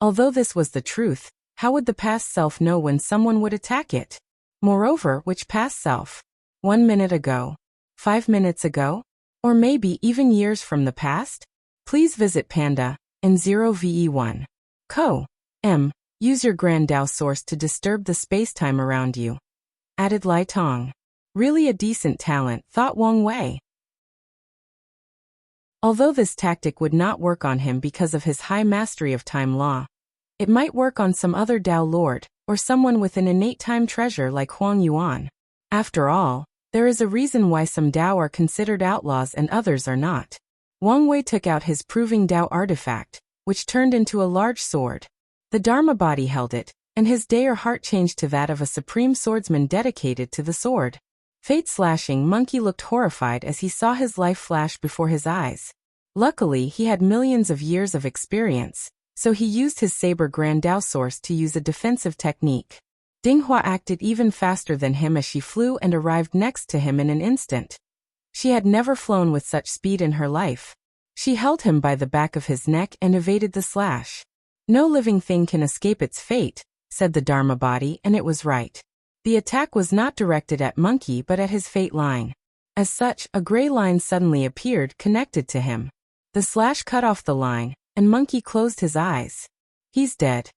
Although this was the truth, how would the past self know when someone would attack it? Moreover, which past self? 1 minute ago? 5 minutes ago? Or maybe even years from the past? Please visit Panda, and 0ve1. Use your Grand Dao source to disturb the space-time around you. Added Lai Tong. Really a decent talent, thought Wang Wei. Although this tactic would not work on him because of his high mastery of time law, it might work on some other Dao Lord, or someone with an innate time treasure like Huang Yuan. After all, there is a reason why some Dao are considered outlaws and others are not. Wang Wei took out his proving Dao artifact, which turned into a large sword. The Dharma body held it, and his Daer heart changed to that of a supreme swordsman dedicated to the sword. Fate-slashing Monkey looked horrified as he saw his life flash before his eyes. Luckily, he had millions of years of experience, so he used his saber Grand Dao source to use a defensive technique. Ding Hua acted even faster than him as she flew and arrived next to him in an instant. She had never flown with such speed in her life. She held him by the back of his neck and evaded the slash. "No living thing can escape its fate," said the Dharma body, and it was right. The attack was not directed at Monkey but at his fate line. As such, a gray line suddenly appeared connected to him. The slash cut off the line, and Monkey closed his eyes. "He's dead?"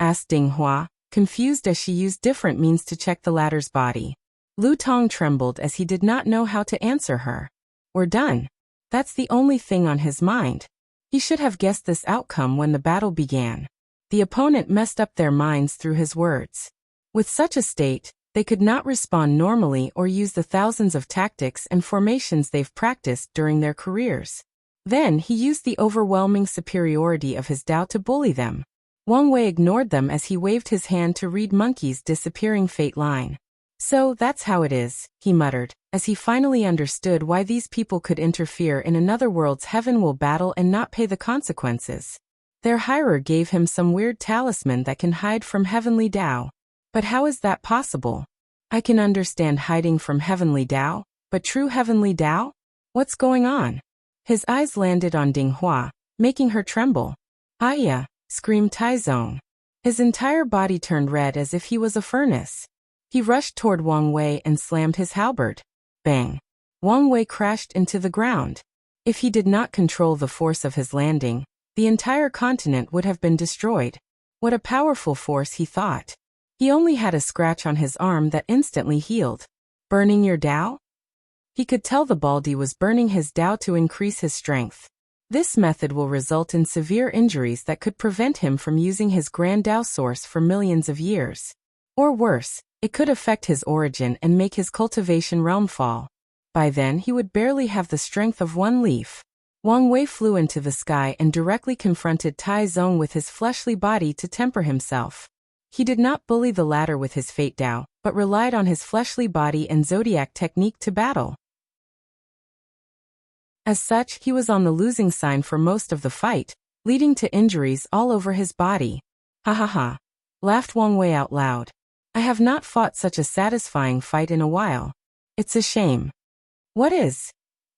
asked Ding Hua, confused as she used different means to check the latter's body. Lu Tong trembled as he did not know how to answer her. "We're done." That's the only thing on his mind. He should have guessed this outcome when the battle began. The opponent messed up their minds through his words. With such a state, they could not respond normally or use the thousands of tactics and formations they've practiced during their careers. Then he used the overwhelming superiority of his Tao to bully them. Wang Wei ignored them as he waved his hand to read Monkey's disappearing fate line. "So that's how it is," he muttered, as he finally understood why these people could interfere in another world's heaven-will battle and not pay the consequences. Their hirer gave him some weird talisman that can hide from heavenly Tao. But how is that possible? I can understand hiding from heavenly Tao, but true heavenly Tao? What's going on? His eyes landed on Ding Hua, making her tremble. "Aya!" screamed Taizong. His entire body turned red as if he was a furnace. He rushed toward Wang Wei and slammed his halberd. Bang! Wang Wei crashed into the ground. If he did not control the force of his landing, the entire continent would have been destroyed. What a powerful force, he thought. He only had a scratch on his arm that instantly healed. Burning your Tao? He could tell the Baldy was burning his Tao to increase his strength. This method will result in severe injuries that could prevent him from using his Grand Tao source for millions of years. Or worse, it could affect his origin and make his cultivation realm fall. By then he would barely have the strength of one leaf. Wang Wei flew into the sky and directly confronted Tai Zong with his fleshly body to temper himself. He did not bully the latter with his fate Tao, but relied on his fleshly body and zodiac technique to battle. As such, he was on the losing sign for most of the fight, leading to injuries all over his body. "Ha ha ha," laughed Wang Wei out loud. "I have not fought such a satisfying fight in a while. It's a shame." "What is?"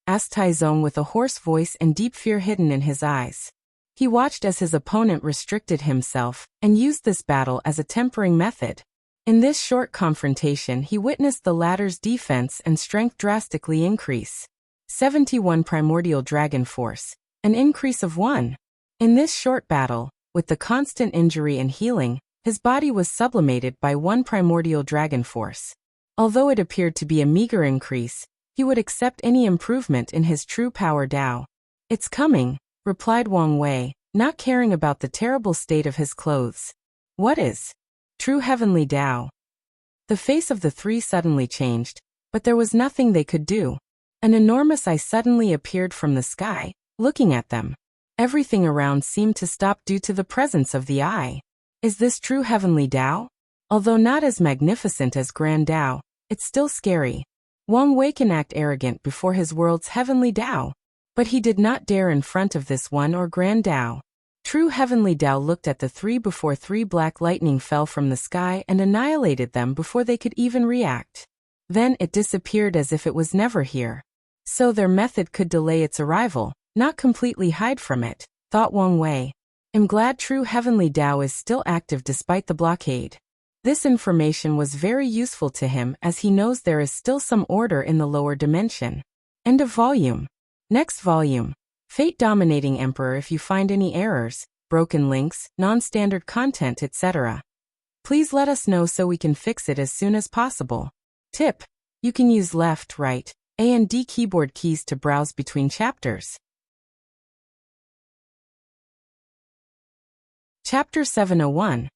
asked Taizong with a hoarse voice and deep fear hidden in his eyes. He watched as his opponent restricted himself and used this battle as a tempering method. In this short confrontation, he witnessed the latter's defense and strength drastically increase. 71 primordial dragon force, an increase of 1. In this short battle, with the constant injury and healing, his body was sublimated by 1 primordial dragon force. Although it appeared to be a meager increase, he would accept any improvement in his true power Tao. "It's coming," replied Wang Wei, not caring about the terrible state of his clothes. "What is true heavenly Tao?" The face of the three suddenly changed, but there was nothing they could do. An enormous eye suddenly appeared from the sky, looking at them. Everything around seemed to stop due to the presence of the eye. Is this true heavenly Tao? Although not as magnificent as Grand Tao, it's still scary. Wang Wei can act arrogant before his world's heavenly Tao, but he did not dare in front of this one or Grand Tao. True heavenly Tao looked at the three before 3 black lightning fell from the sky and annihilated them before they could even react. Then it disappeared as if it was never here. So their method could delay its arrival, not completely hide from it, thought Wang Wei. I'm glad true heavenly Tao is still active despite the blockade. This information was very useful to him as he knows there is still some order in the lower dimension. End of volume. Next volume. Fate Dominating Emperor. If you find any errors, broken links, non-standard content, etc., please let us know so we can fix it as soon as possible. Tip: you can use left, right, A and D keyboard keys to browse between chapters. Chapter 701.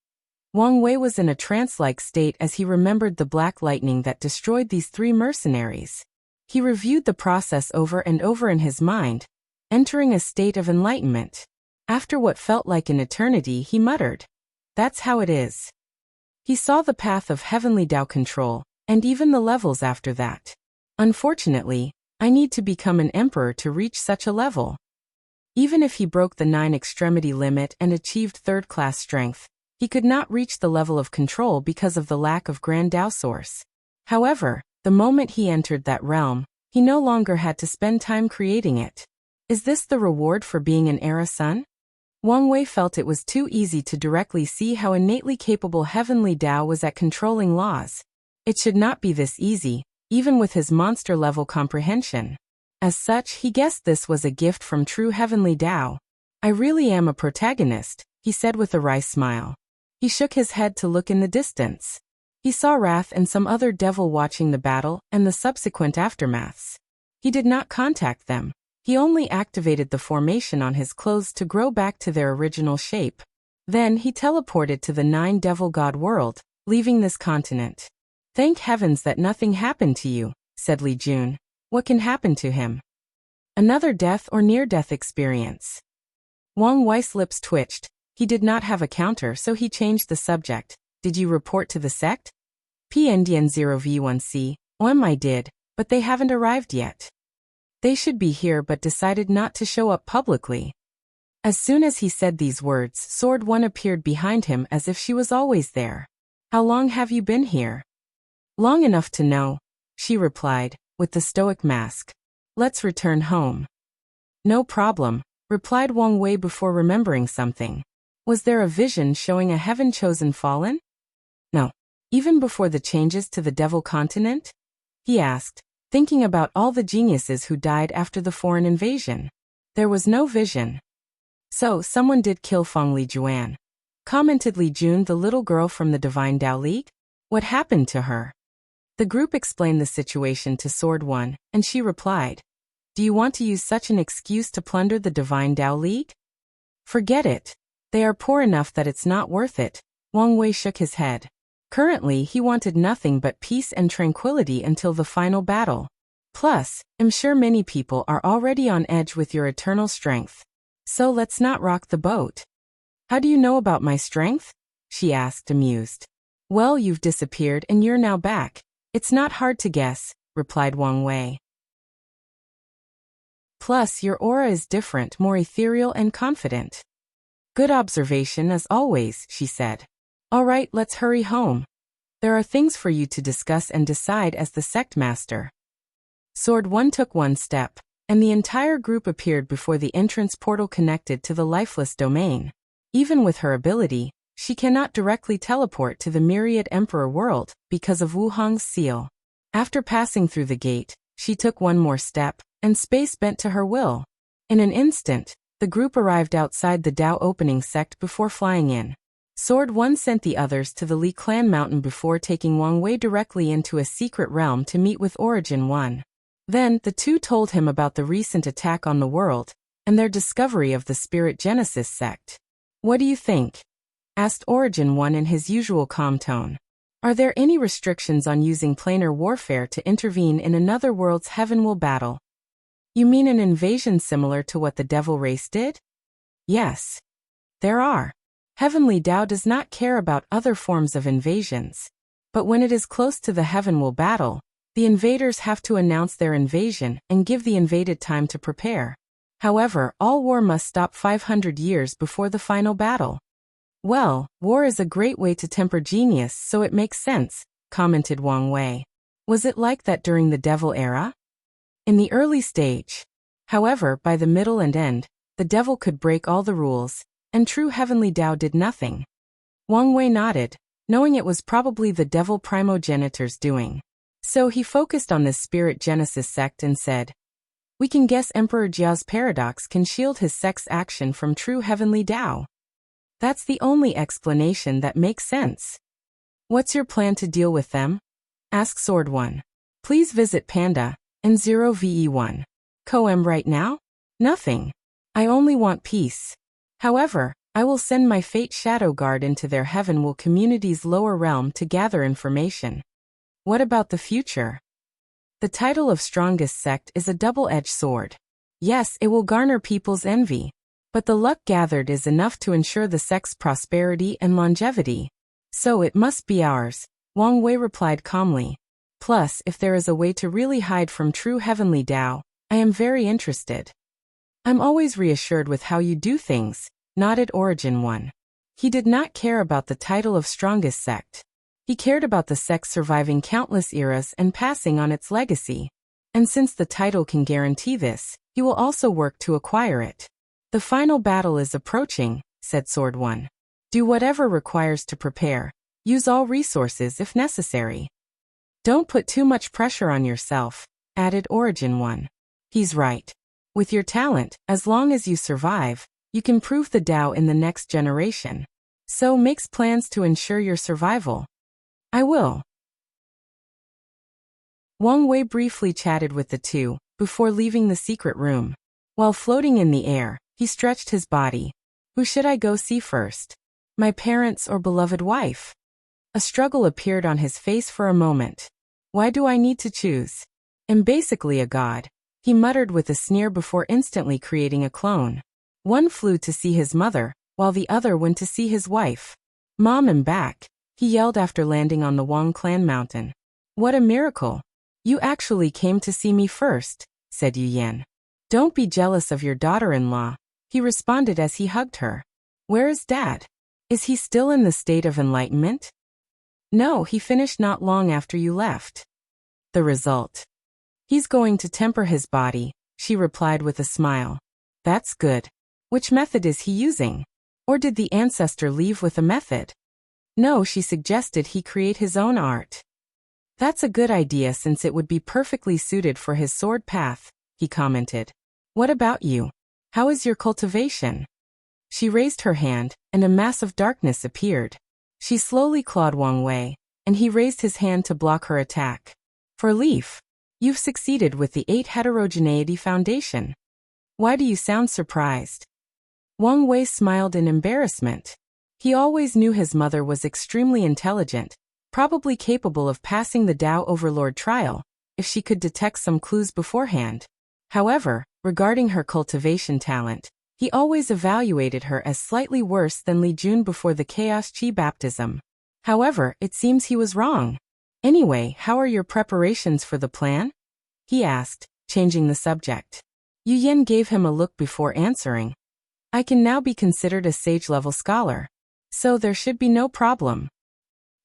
Wang Wei was in a trance-like state as he remembered the black lightning that destroyed these 3 mercenaries. He reviewed the process over and over in his mind, entering a state of enlightenment. After what felt like an eternity, he muttered, "That's how it is." He saw the path of heavenly Tao control, and even the levels after that. Unfortunately, I need to become an emperor to reach such a level. Even if he broke the 9 extremity limit and achieved 3rd-class strength, he could not reach the level of control because of the lack of Grand Tao source. However, the moment he entered that realm, he no longer had to spend time creating it. Is this the reward for being an era son? Wang Wei felt it was too easy to directly see how innately capable Heavenly Tao was at controlling laws. It should not be this easy, even with his monster-level comprehension. As such, he guessed this was a gift from true Heavenly Tao. I really am a protagonist, he said with a wry smile. He shook his head to look in the distance. He saw Wrath and some other devil watching the battle and the subsequent aftermaths. He did not contact them. He only activated the formation on his clothes to grow back to their original shape. Then he teleported to the 9 Devil God world, leaving this continent. Thank heavens that nothing happened to you, said Li Jun. What can happen to him? Another death or near-death experience. Wang Wei's lips twitched. He did not have a counter, so he changed the subject. Did you report to the sect? PNDN0V1C, I did, but they haven't arrived yet. They should be here but decided not to show up publicly. As soon as he said these words, Sword One appeared behind him as if she was always there. How long have you been here? Long enough to know, she replied, with the stoic mask. Let's return home. No problem, replied Wang Wei before remembering something. Was there a vision showing a heaven-chosen fallen? No. Even before the changes to the Devil Continent? He asked, thinking about all the geniuses who died after the foreign invasion. There was no vision. So, someone did kill Feng Li Juan. Commented Li Jun, the little girl from the Divine Tao League? What happened to her? The group explained the situation to Sword One, and she replied, do you want to use such an excuse to plunder the Divine Tao League? Forget it. They are poor enough that it's not worth it. Wang Wei shook his head. Currently, he wanted nothing but peace and tranquility until the final battle. Plus, I'm sure many people are already on edge with your eternal strength. So let's not rock the boat. How do you know about my strength? She asked, amused. Well, you've disappeared and you're now back. It's not hard to guess, replied Wang Wei. Plus, your aura is different, more ethereal and confident. Good observation as always, she said. All right, let's hurry home. There are things for you to discuss and decide as the sect master. Sword One took one step, and the entire group appeared before the entrance portal connected to the lifeless domain. Even with her ability, she cannot directly teleport to the Myriad Emperor world because of Wu Hong's seal. After passing through the gate, she took one more step, and space bent to her will. In an instant, the group arrived outside the Dao opening sect before flying in. Sword One sent the others to the Li Clan mountain before taking Wang Wei directly into a secret realm to meet with Origin One. Then, the two told him about the recent attack on the world, and their discovery of the Spirit Genesis sect. What do you think? Asked Origin One in his usual calm tone. Are there any restrictions on using planar warfare to intervene in another world's heaven will battle? You mean an invasion similar to what the devil race did? Yes. There are. Heavenly Tao does not care about other forms of invasions. But when it is close to the heaven will battle, the invaders have to announce their invasion and give the invaded time to prepare. However, all war must stop 500 years before the final battle. Well, war is a great way to temper genius, so it makes sense, commented Wang Wei. Was it like that during the Devil era? In the early stage. However, by the middle and end, the devil could break all the rules, and true Heavenly Tao did nothing. Wang Wei nodded, knowing it was probably the devil primogenitor's doing. So he focused on this Spirit Genesis sect and said, we can guess Emperor Jia's paradox can shield his sect's action from true Heavenly Tao. That's the only explanation that makes sense. What's your plan to deal with them? Asked Sword One. Please visit Panda, and 0VE1. Co-em right now? Nothing. I only want peace. However, I will send my Fate Shadow Guard into their Heaven Will community's lower realm to gather information. What about the future? The title of strongest sect is a double-edged sword. Yes, it will garner people's envy. But the luck gathered is enough to ensure the sect's prosperity and longevity. So it must be ours, Wang Wei replied calmly. Plus, if there is a way to really hide from true Heavenly Tao, I am very interested. I'm always reassured with how you do things, nodded Origin One. He did not care about the title of strongest sect. He cared about the sect surviving countless eras and passing on its legacy. And since the title can guarantee this, he will also work to acquire it. The final battle is approaching, said Sword One. Do whatever requires to prepare. Use all resources if necessary. Don't put too much pressure on yourself, added Origin One. He's right. With your talent, as long as you survive, you can prove the Tao in the next generation. So makes plans to ensure your survival. I will. Wang Wei briefly chatted with the two, before leaving the secret room. While floating in the air, he stretched his body. Who should I go see first? My parents or beloved wife? A struggle appeared on his face for a moment. Why do I need to choose? I'm basically a god, he muttered with a sneer before instantly creating a clone. One flew to see his mother, while the other went to see his wife. Mom, I'm back, he yelled after landing on the Wang clan mountain. What a miracle! You actually came to see me first, said Yu Yan. Don't be jealous of your daughter-in-law, he responded as he hugged her. Where is Dad? Is he still in the state of enlightenment? No, he finished not long after you left. The result? He's going to temper his body, she replied with a smile. That's good. Which method is he using? Or did the ancestor leave with a method? No, she suggested he create his own art. That's a good idea since it would be perfectly suited for his sword path, he commented. What about you? How is your cultivation? She raised her hand, and a mass of darkness appeared. She slowly clawed Wang Wei, and he raised his hand to block her attack. For Leaf, you've succeeded with the 8 Heterogeneity Foundation. Why do you sound surprised? Wang Wei smiled in embarrassment. He always knew his mother was extremely intelligent, probably capable of passing the Tao Overlord trial, if she could detect some clues beforehand. However, regarding her cultivation talent, he always evaluated her as slightly worse than Li Jun before the Chaos Chi baptism. However, it seems he was wrong. Anyway, how are your preparations for the plan? He asked, changing the subject. Yu Yan gave him a look before answering. I can now be considered a sage-level scholar, so there should be no problem.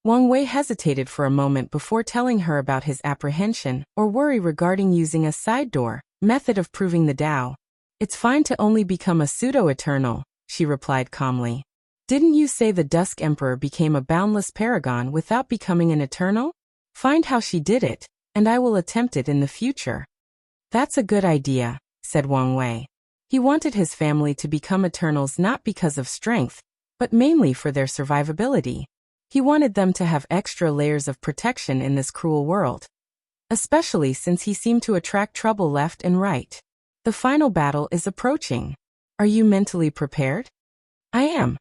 Wang Wei hesitated for a moment before telling her about his apprehension or worry regarding using a side door method of proving the Tao. It's fine to only become a pseudo-eternal, she replied calmly. Didn't you say the Dusk Emperor became a boundless paragon without becoming an eternal? Find how she did it, and I will attempt it in the future. That's a good idea, said Wang Wei. He wanted his family to become eternals not because of strength, but mainly for their survivability. He wanted them to have extra layers of protection in this cruel world. Especially since he seemed to attract trouble left and right. The final battle is approaching. Are you mentally prepared? I am.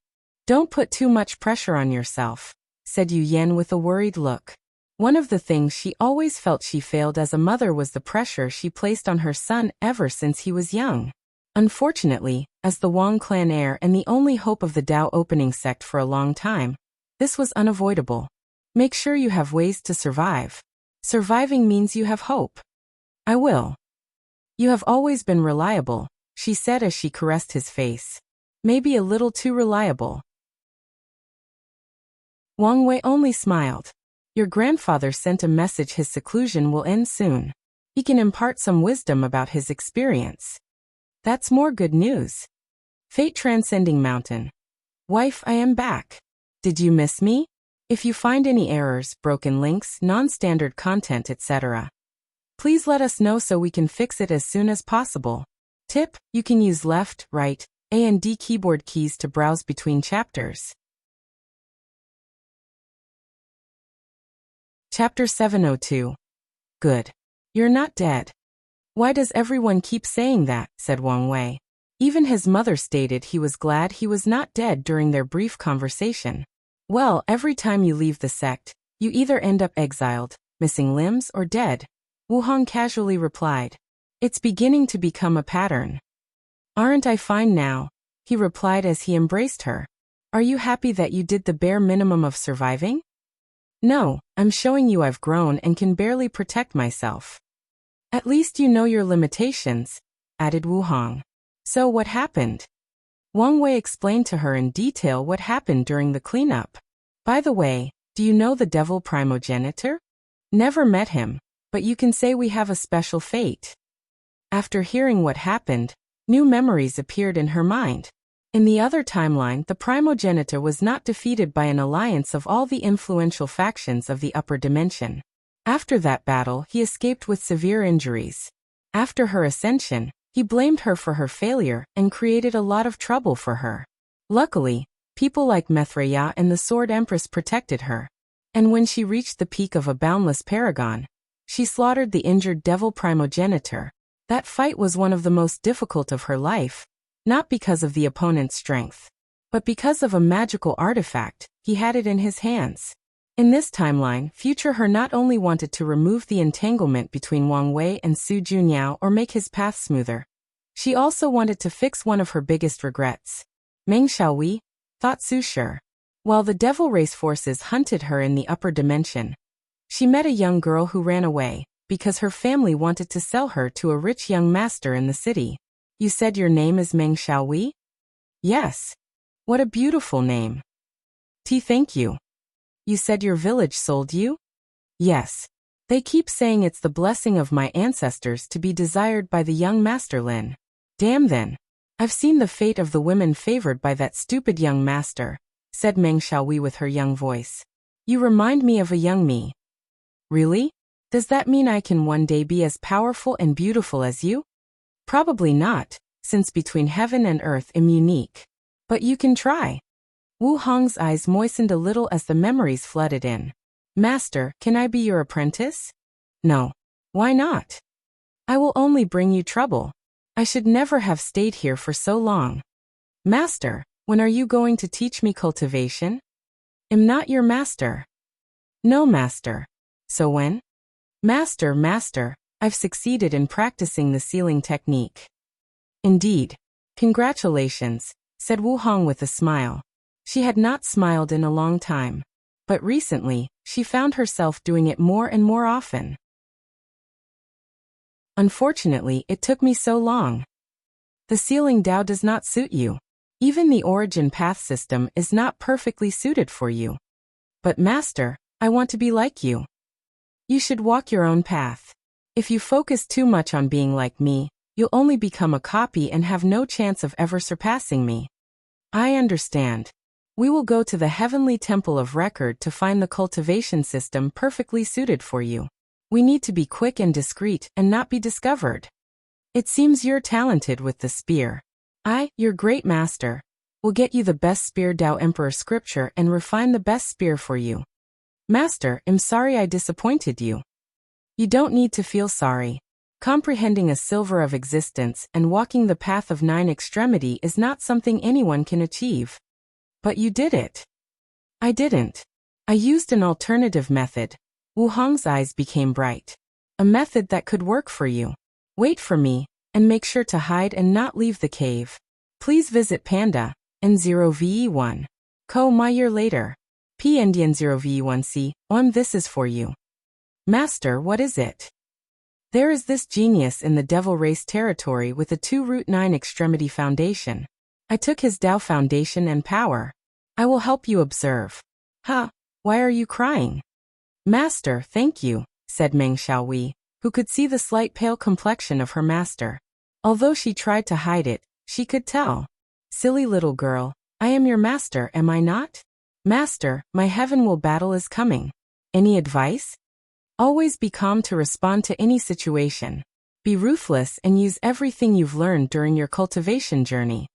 Don't put too much pressure on yourself, said Yu Yan with a worried look. One of the things she always felt she failed as a mother was the pressure she placed on her son ever since he was young. Unfortunately, as the Wang clan heir and the only hope of the Tao opening sect for a long time, this was unavoidable. Make sure you have ways to survive. Surviving means you have hope. I will. You have always been reliable, she said as she caressed his face. Maybe a little too reliable. Wang Wei only smiled. Your grandfather sent a message his seclusion will end soon. He can impart some wisdom about his experience. That's more good news. Fate transcending mountain. Wife, I am back. Did you miss me? If you find any errors, broken links, non-standard content, etc., please let us know so we can fix it as soon as possible. Tip, you can use left, right, A and D keyboard keys to browse between chapters. Chapter 702. Good. You're not dead. Why does everyone keep saying that, said Wang Wei. Even his mother stated he was glad he was not dead during their brief conversation. Well, every time you leave the sect, you either end up exiled, missing limbs, or dead, Wu Hong casually replied. It's beginning to become a pattern. Aren't I fine now? He replied as he embraced her. Are you happy that you did the bare minimum of surviving? No, I'm showing you I've grown and can barely protect myself. At least you know your limitations, added Wu Hong. So what happened? Wang Wei explained to her in detail what happened during the cleanup. By the way, do you know the devil primogenitor? Never met him, but you can say we have a special fate. After hearing what happened, new memories appeared in her mind. In the other timeline, the primogenitor was not defeated by an alliance of all the influential factions of the upper dimension. After that battle, he escaped with severe injuries. After her ascension, he blamed her for her failure and created a lot of trouble for her. Luckily, people like Mithreya and the Sword Empress protected her. And when she reached the peak of a boundless paragon, she slaughtered the injured devil primogenitor. That fight was one of the most difficult of her life, not because of the opponent's strength, but because of a magical artifact. He had it in his hands. In this timeline, future her not only wanted to remove the entanglement between Wang Wei and Su Junyao or make his path smoother, she also wanted to fix one of her biggest regrets. Meng Xiaowei, thought Su Shi. While the devil race forces hunted her in the upper dimension, she met a young girl who ran away because her family wanted to sell her to a rich young master in the city. You said your name is Meng Xiaowei? Yes. What a beautiful name. Thank you. You said your village sold you? Yes. They keep saying it's the blessing of my ancestors to be desired by the young master Lin. Damn then. I've seen the fate of the women favored by that stupid young master, said Meng Xiaowei with her young voice. You remind me of a young me. Really? Does that mean I can one day be as powerful and beautiful as you? Probably not, since between heaven and earth am unique. But you can try. Wu Hong's eyes moistened a little as the memories flooded in. Master, can I be your apprentice? No. Why not? I will only bring you trouble. I should never have stayed here for so long. Master, when are you going to teach me cultivation? Am not your master. No, master. So when? Master, I've succeeded in practicing the sealing technique. Indeed. Congratulations, said Wu Hong with a smile. She had not smiled in a long time. But recently, she found herself doing it more and more often. Unfortunately, it took me so long. The sealing Tao does not suit you. Even the origin path system is not perfectly suited for you. But master, I want to be like you. You should walk your own path. If you focus too much on being like me, you'll only become a copy and have no chance of ever surpassing me. I understand. We will go to the heavenly temple of record to find the cultivation system perfectly suited for you. We need to be quick and discreet and not be discovered. It seems you're talented with the spear. Your great master, will get you the best spear Tao Emperor scripture and refine the best spear for you. Master, I'm sorry I disappointed you. You don't need to feel sorry. Comprehending a silver of existence and walking the path of 9 extremity is not something anyone can achieve. But you did it. I didn't. I used an alternative method. Wu Hong's eyes became bright. A method that could work for you. Wait for me, and make sure to hide and not leave the cave. Please visit Panda, N0VE1. My year later. P Indian 0VE1C, this is for you. Master, what is it? There is this genius in the Devil Race territory with a 2-root 9 extremity foundation. I took his Tao foundation and power. I will help you observe. Why are you crying? Master, thank you, said Meng Xiaowei, who could see the slight pale complexion of her master. Although she tried to hide it, she could tell. Silly little girl, I am your master, am I not? Master, my heaven will battle is coming. Any advice? Always be calm to respond to any situation. Be ruthless and use everything you've learned during your cultivation journey.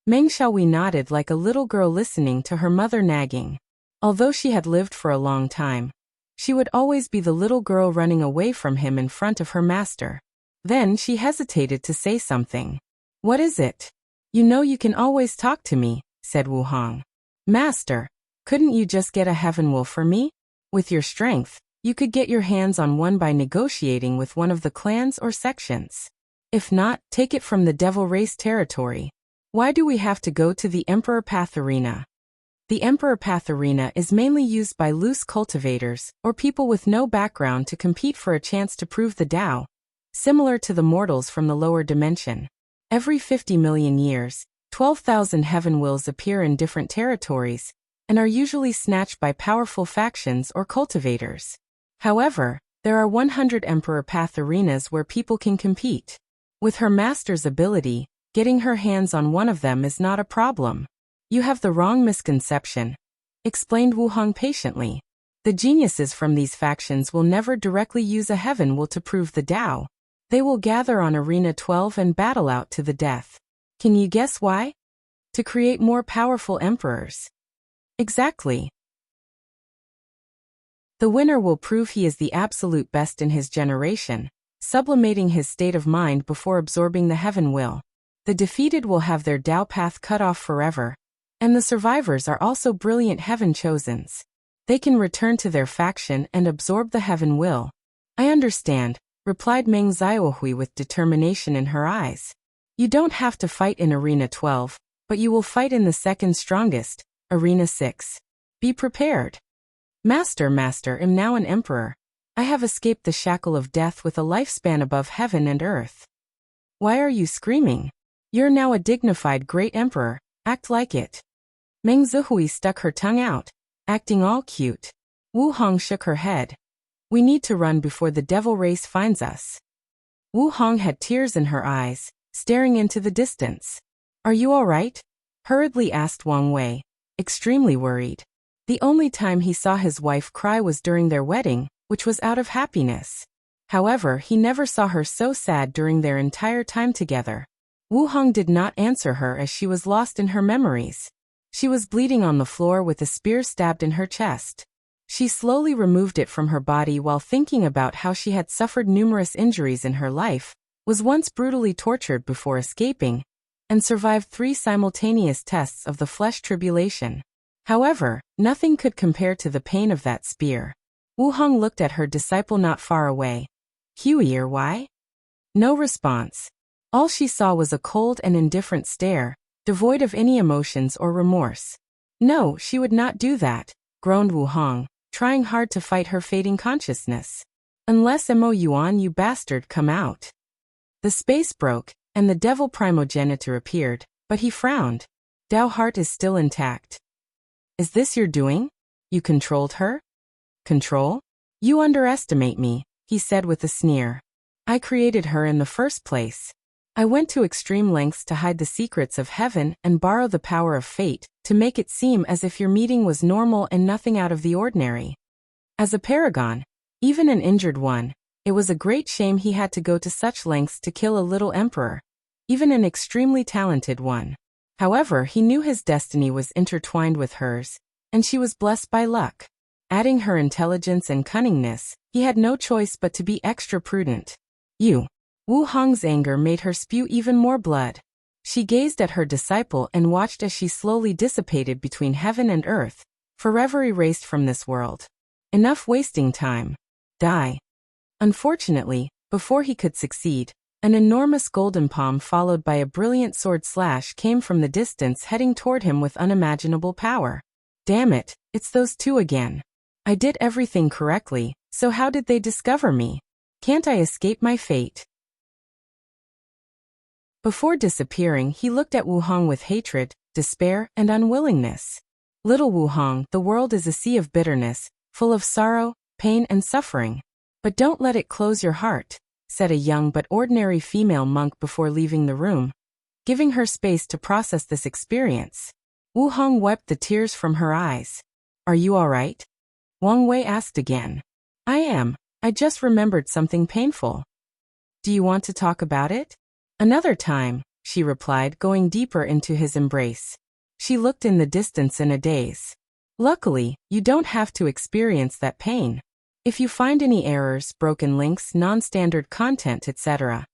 Meng Xiaowei nodded like a little girl listening to her mother nagging. Although she had lived for a long time, she would always be the little girl running away from him in front of her master. Then she hesitated to say something. What is it? You know you can always talk to me, said Wu Hong. Master, couldn't you just get a heaven will for me? With your strength, you could get your hands on one by negotiating with one of the clans or sections. If not, take it from the Devil Race territory. Why do we have to go to the Emperor Path Arena? The Emperor Path Arena is mainly used by loose cultivators or people with no background to compete for a chance to prove the Tao, similar to the mortals from the lower dimension. Every 50 million years, 12,000 heaven wills appear in different territories, and are usually snatched by powerful factions or cultivators. However, there are 100 Emperor Path arenas where people can compete. With her master's ability, getting her hands on one of them is not a problem. You have the wrong misconception, explained Wu Hong patiently. The geniuses from these factions will never directly use a heaven will to prove the Tao. They will gather on Arena 12 and battle out to the death. Can you guess why? To create more powerful emperors. Exactly. The winner will prove he is the absolute best in his generation, sublimating his state of mind before absorbing the heaven will. The defeated will have their Tao path cut off forever, and the survivors are also brilliant heaven chosens. They can return to their faction and absorb the heaven will. I understand, replied Meng Xiaohui with determination in her eyes. You don't have to fight in Arena 12, but you will fight in the second strongest, Arena 6. Be prepared. Master, am now an emperor. I have escaped the shackle of death with a lifespan above heaven and earth. Why are you screaming? You're now a dignified great emperor, act like it. Meng Zihui stuck her tongue out, acting all cute. Wu Hong shook her head. We need to run before the devil race finds us. Wu Hong had tears in her eyes, staring into the distance. Are you all right? Hurriedly asked Wang Wei, extremely worried. The only time he saw his wife cry was during their wedding, which was out of happiness. However, he never saw her so sad during their entire time together. Wu Hong did not answer her as she was lost in her memories. She was bleeding on the floor with a spear stabbed in her chest. She slowly removed it from her body while thinking about how she had suffered numerous injuries in her life, was once brutally tortured before escaping, and survived 3 simultaneous tests of the flesh tribulation. However, nothing could compare to the pain of that spear. Wu Hong looked at her disciple not far away. Huey or why? No response. All she saw was a cold and indifferent stare, devoid of any emotions or remorse. No, she would not do that, groaned Wu Hong, trying hard to fight her fading consciousness. Unless Mo Yuan, you bastard, come out. The space broke, and the devil primogenitor appeared, but he frowned. Dao heart is still intact. Is this your doing? You controlled her? Control? You underestimate me, he said with a sneer. I created her in the first place. I went to extreme lengths to hide the secrets of heaven and borrow the power of fate, to make it seem as if your meeting was normal and nothing out of the ordinary. As a paragon, even an injured one, it was a great shame he had to go to such lengths to kill a little emperor, even an extremely talented one. However, he knew his destiny was intertwined with hers, and she was blessed by luck. Adding her intelligence and cunningness, he had no choice but to be extra prudent. You. Wu Hong's anger made her spew even more blood. She gazed at her disciple and watched as she slowly dissipated between heaven and earth, forever erased from this world. Enough wasting time. Die. Unfortunately, before he could succeed, an enormous golden palm followed by a brilliant sword slash came from the distance heading toward him with unimaginable power. Damn it, it's those two again. I did everything correctly, so how did they discover me? Can't I escape my fate? Before disappearing, he looked at Wu Hong with hatred, despair, and unwillingness. Little Wu Hong, the world is a sea of bitterness, full of sorrow, pain, and suffering. But don't let it close your heart, said a young but ordinary female monk before leaving the room, giving her space to process this experience. Wu Hong wiped the tears from her eyes. Are you all right? Wang Wei asked again. I am. I just remembered something painful. Do you want to talk about it? Another time, she replied, going deeper into his embrace. She looked in the distance in a daze. Luckily, you don't have to experience that pain. If you find any errors, broken links, non-standard content, etc.,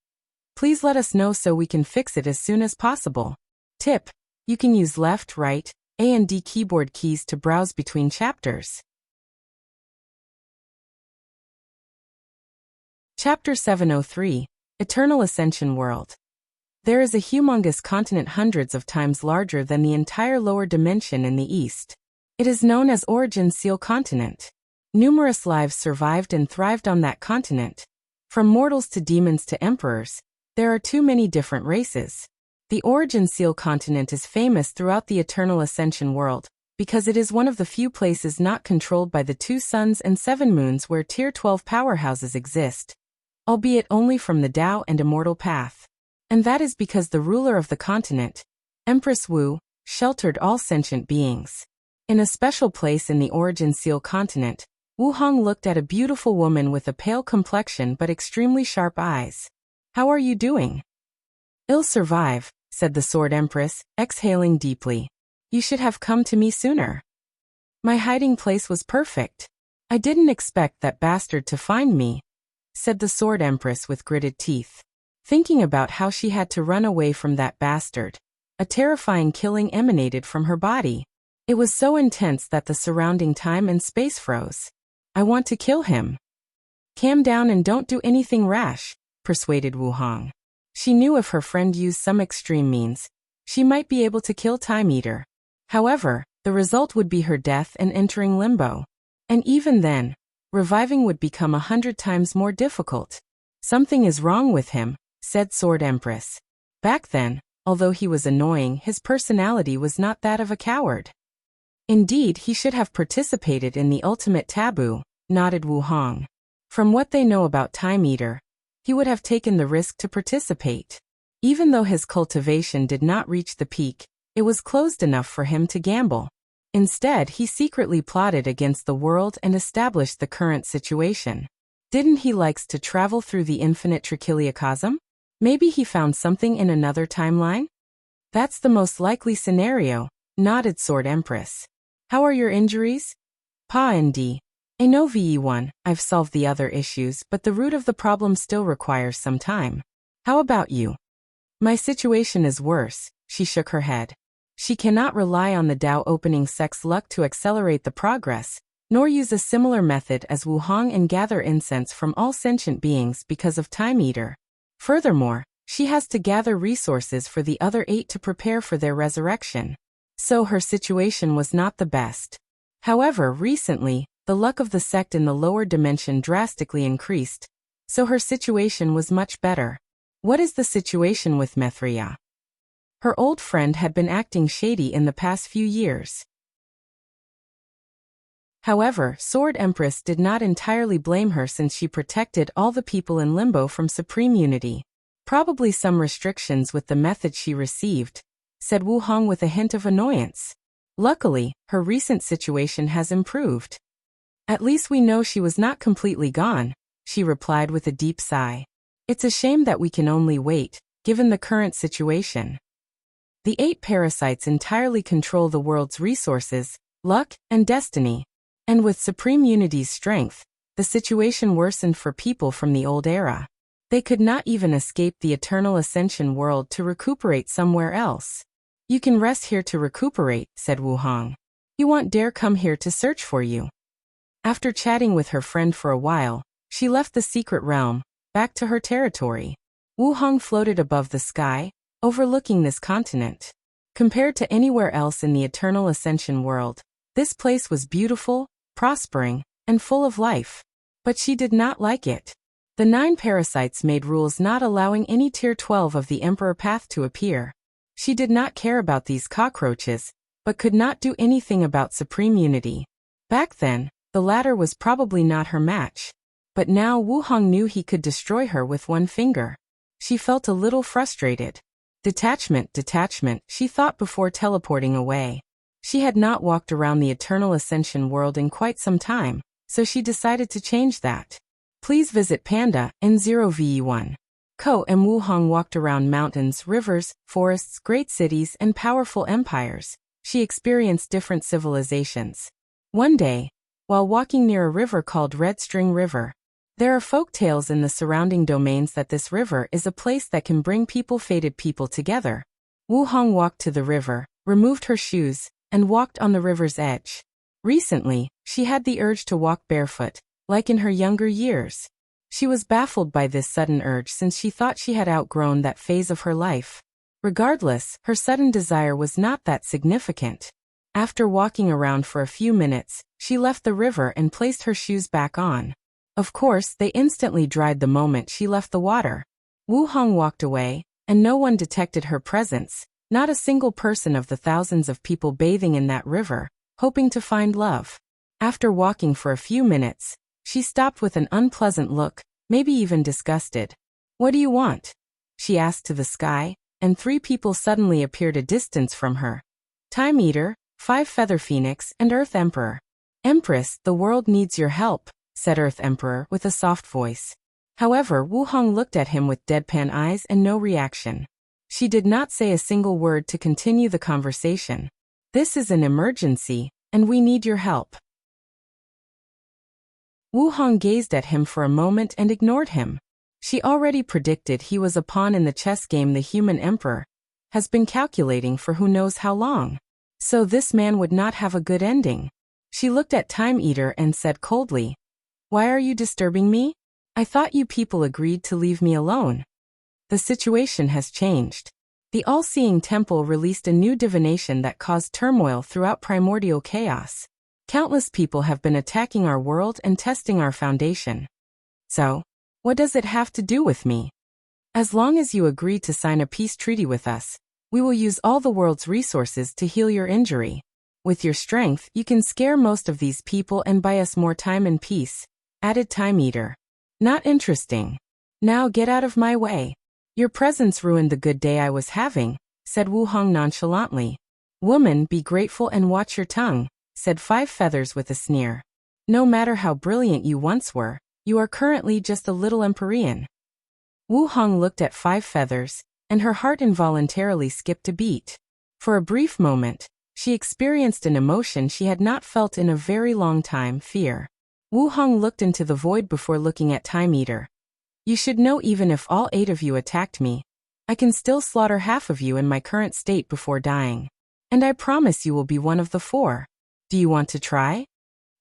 please let us know so we can fix it as soon as possible. Tip: you can use left, right, A and D keyboard keys to browse between chapters. Chapter 703, Eternal Ascension World. There is a humongous continent hundreds of times larger than the entire lower dimension in the east. It is known as Origin Seal Continent. Numerous lives survived and thrived on that continent. From mortals to demons to emperors, there are too many different races. The Origin Seal Continent is famous throughout the Eternal Ascension world, because it is one of the few places not controlled by the 2 suns and 7 moons where Tier 12 powerhouses exist, albeit only from the Tao and Immortal Path. And that is because the ruler of the continent, Empress Wu, sheltered all sentient beings. In a special place in the Origin Seal continent, Wu Hong looked at a beautiful woman with a pale complexion but extremely sharp eyes. "How are you doing?" "I'll survive," said the Sword Empress, exhaling deeply. "You should have come to me sooner. My hiding place was perfect. I didn't expect that bastard to find me," said the Sword Empress with gritted teeth. Thinking about how she had to run away from that bastard, a terrifying killing emanated from her body. It was so intense that the surrounding time and space froze. "I want to kill him." "Calm down and don't do anything rash," persuaded Wu Hong. She knew if her friend used some extreme means, she might be able to kill Time Eater. However, the result would be her death and entering limbo. And even then, reviving would become 100 times more difficult. "Something is wrong with him," said Sword Empress. Back then, although he was annoying, his personality was not that of a coward. "Indeed, he should have participated in the ultimate taboo," nodded Wu Hong. "From what they know about Time Eater, he would have taken the risk to participate. Even though his cultivation did not reach the peak, it was closed enough for him to gamble. Instead, he secretly plotted against the world and established the current situation. Didn't he likes to travel through the infinite trichiliocosm? Maybe he found something in another timeline?" "That's the most likely scenario," nodded Sword Empress. "How are your injuries?" "Pa and D. I know VE1, I've solved the other issues, but the root of the problem still requires some time. How about you?" "My situation is worse," she shook her head. She cannot rely on the Tao opening sex luck to accelerate the progress, nor use a similar method as Wu Hong and gather incense from all sentient beings because of Time Eater. Furthermore, she has to gather resources for the other 8 to prepare for their resurrection. So her situation was not the best. However, recently, the luck of the sect in the lower dimension drastically increased, so her situation was much better. What is the situation with Methria? Her old friend had been acting shady in the past few years. However, Sword Empress did not entirely blame her since she protected all the people in Limbo from supreme unity. Probably some restrictions with the method she received, said Wu Hong with a hint of annoyance. Luckily, her recent situation has improved. "At least we know she was not completely gone," she replied with a deep sigh. "It's a shame that we can only wait, given the current situation. The 8 parasites entirely control the world's resources, luck, and destiny. And with Supreme Unity's strength, the situation worsened for people from the old era. They could not even escape the Eternal Ascension world to recuperate somewhere else." "You can rest here to recuperate," said Wu Hong. "You won't dare come here to search for you." After chatting with her friend for a while, she left the secret realm, back to her territory. Wu Hong floated above the sky, overlooking this continent. Compared to anywhere else in the Eternal Ascension world, this place was beautiful, prospering, and full of life. But she did not like it. The 9 parasites made rules not allowing any Tier 12 of the Emperor path to appear. She did not care about these cockroaches, but could not do anything about Supreme Unity. Back then, the latter was probably not her match. But now Wu Hong knew he could destroy her with one finger. She felt a little frustrated. Detachment, she thought before teleporting away. She had not walked around the Eternal Ascension world in quite some time, so she decided to change that. Please visit Panda, N0VE1. Ko and Wu Hong walked around mountains, rivers, forests, great cities, and powerful empires. She experienced different civilizations. One day, while walking near a river called Red String River, there are folk tales in the surrounding domains that this river is a place that can bring fated people together. Wu Hong walked to the river, removed her shoes, and walked on the river's edge. Recently, she had the urge to walk barefoot, like in her younger years. She was baffled by this sudden urge since she thought she had outgrown that phase of her life. Regardless, her sudden desire was not that significant. After walking around for a few minutes, she left the river and placed her shoes back on. Of course, they instantly dried the moment she left the water. Wu Hong walked away, and no one detected her presence, not a single person of the thousands of people bathing in that river, hoping to find love. After walking for a few minutes, she stopped with an unpleasant look, maybe even disgusted. "What do you want?" she asked to the sky, and 3 people suddenly appeared a distance from her. Time Eater, 5 Feather Phoenix, and Earth Emperor. Empress, the world needs your help, said Earth Emperor with a soft voice. However, Wu Hong looked at him with deadpan eyes and no reaction. She did not say a single word to continue the conversation. This is an emergency, and we need your help. Wu Hong gazed at him for a moment and ignored him. She already predicted he was a pawn in the chess game the human emperor has been calculating for who knows how long. So this man would not have a good ending. She looked at Time Eater and said coldly, "Why are you disturbing me? I thought you people agreed to leave me alone." The situation has changed. The all-seeing temple released a new divination that caused turmoil throughout primordial chaos. Countless people have been attacking our world and testing our foundation. So, what does it have to do with me? As long as you agree to sign a peace treaty with us, we will use all the world's resources to heal your injury. With your strength, you can scare most of these people and buy us more time and peace, added Time Eater. Not interesting. Now get out of my way. Your presence ruined the good day I was having, said Wu Hong nonchalantly. Woman, be grateful and watch your tongue, said 5 Feathers with a sneer. No matter how brilliant you once were, you are currently just a little Empyrean. Wu Hong looked at 5 Feathers, and her heart involuntarily skipped a beat. For a brief moment, she experienced an emotion she had not felt in a very long time, fear. Wu Hong looked into the void before looking at Time Eater. You should know even if all 8 of you attacked me, I can still slaughter half of you in my current state before dying. And I promise you will be one of the 4. Do you want to try?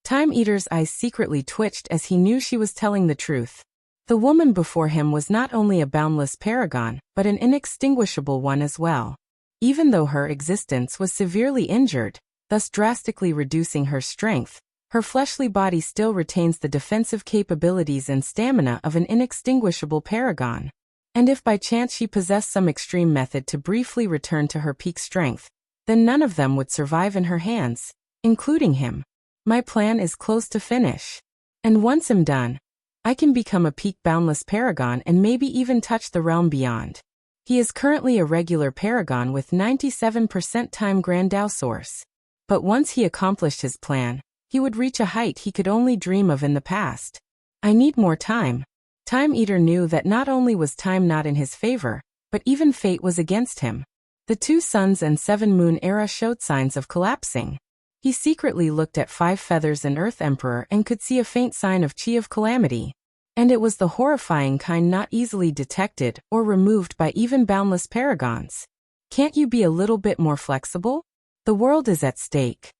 Time Eater's eyes secretly twitched as he knew she was telling the truth. The woman before him was not only a boundless paragon, but an inextinguishable one as well. Even though her existence was severely injured, thus drastically reducing her strength, her fleshly body still retains the defensive capabilities and stamina of an inextinguishable paragon. And if by chance she possessed some extreme method to briefly return to her peak strength, then none of them would survive in her hands, including him. My plan is close to finish. And once I'm done, I can become a peak boundless paragon and maybe even touch the realm beyond. He is currently a regular paragon with 97% time Grandao source. But once he accomplished his plan, he would reach a height he could only dream of in the past. I need more time. Time Eater knew that not only was time not in his favor, but even fate was against him. The 2 suns and 7 moon era showed signs of collapsing. He secretly looked at 5 Feathers and Earth Emperor and could see a faint sign of chi of calamity. And it was the horrifying kind not easily detected or removed by even boundless paragons. Can't you be a little bit more flexible? The world is at stake.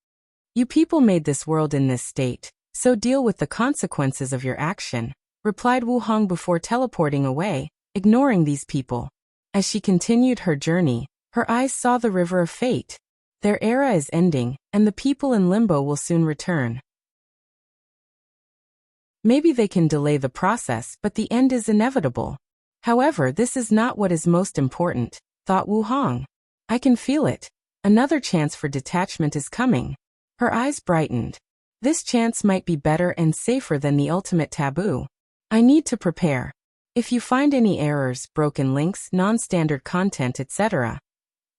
You people made this world in this state, so deal with the consequences of your action, replied Wu Hong before teleporting away, ignoring these people. As she continued her journey, her eyes saw the river of fate. Their era is ending, and the people in limbo will soon return. Maybe they can delay the process, but the end is inevitable. However, this is not what is most important, thought Wu Hong. I can feel it. Another chance for detachment is coming. Her eyes brightened. This chance might be better and safer than the ultimate taboo. I need to prepare. If you find any errors, broken links, non-standard content, etc.,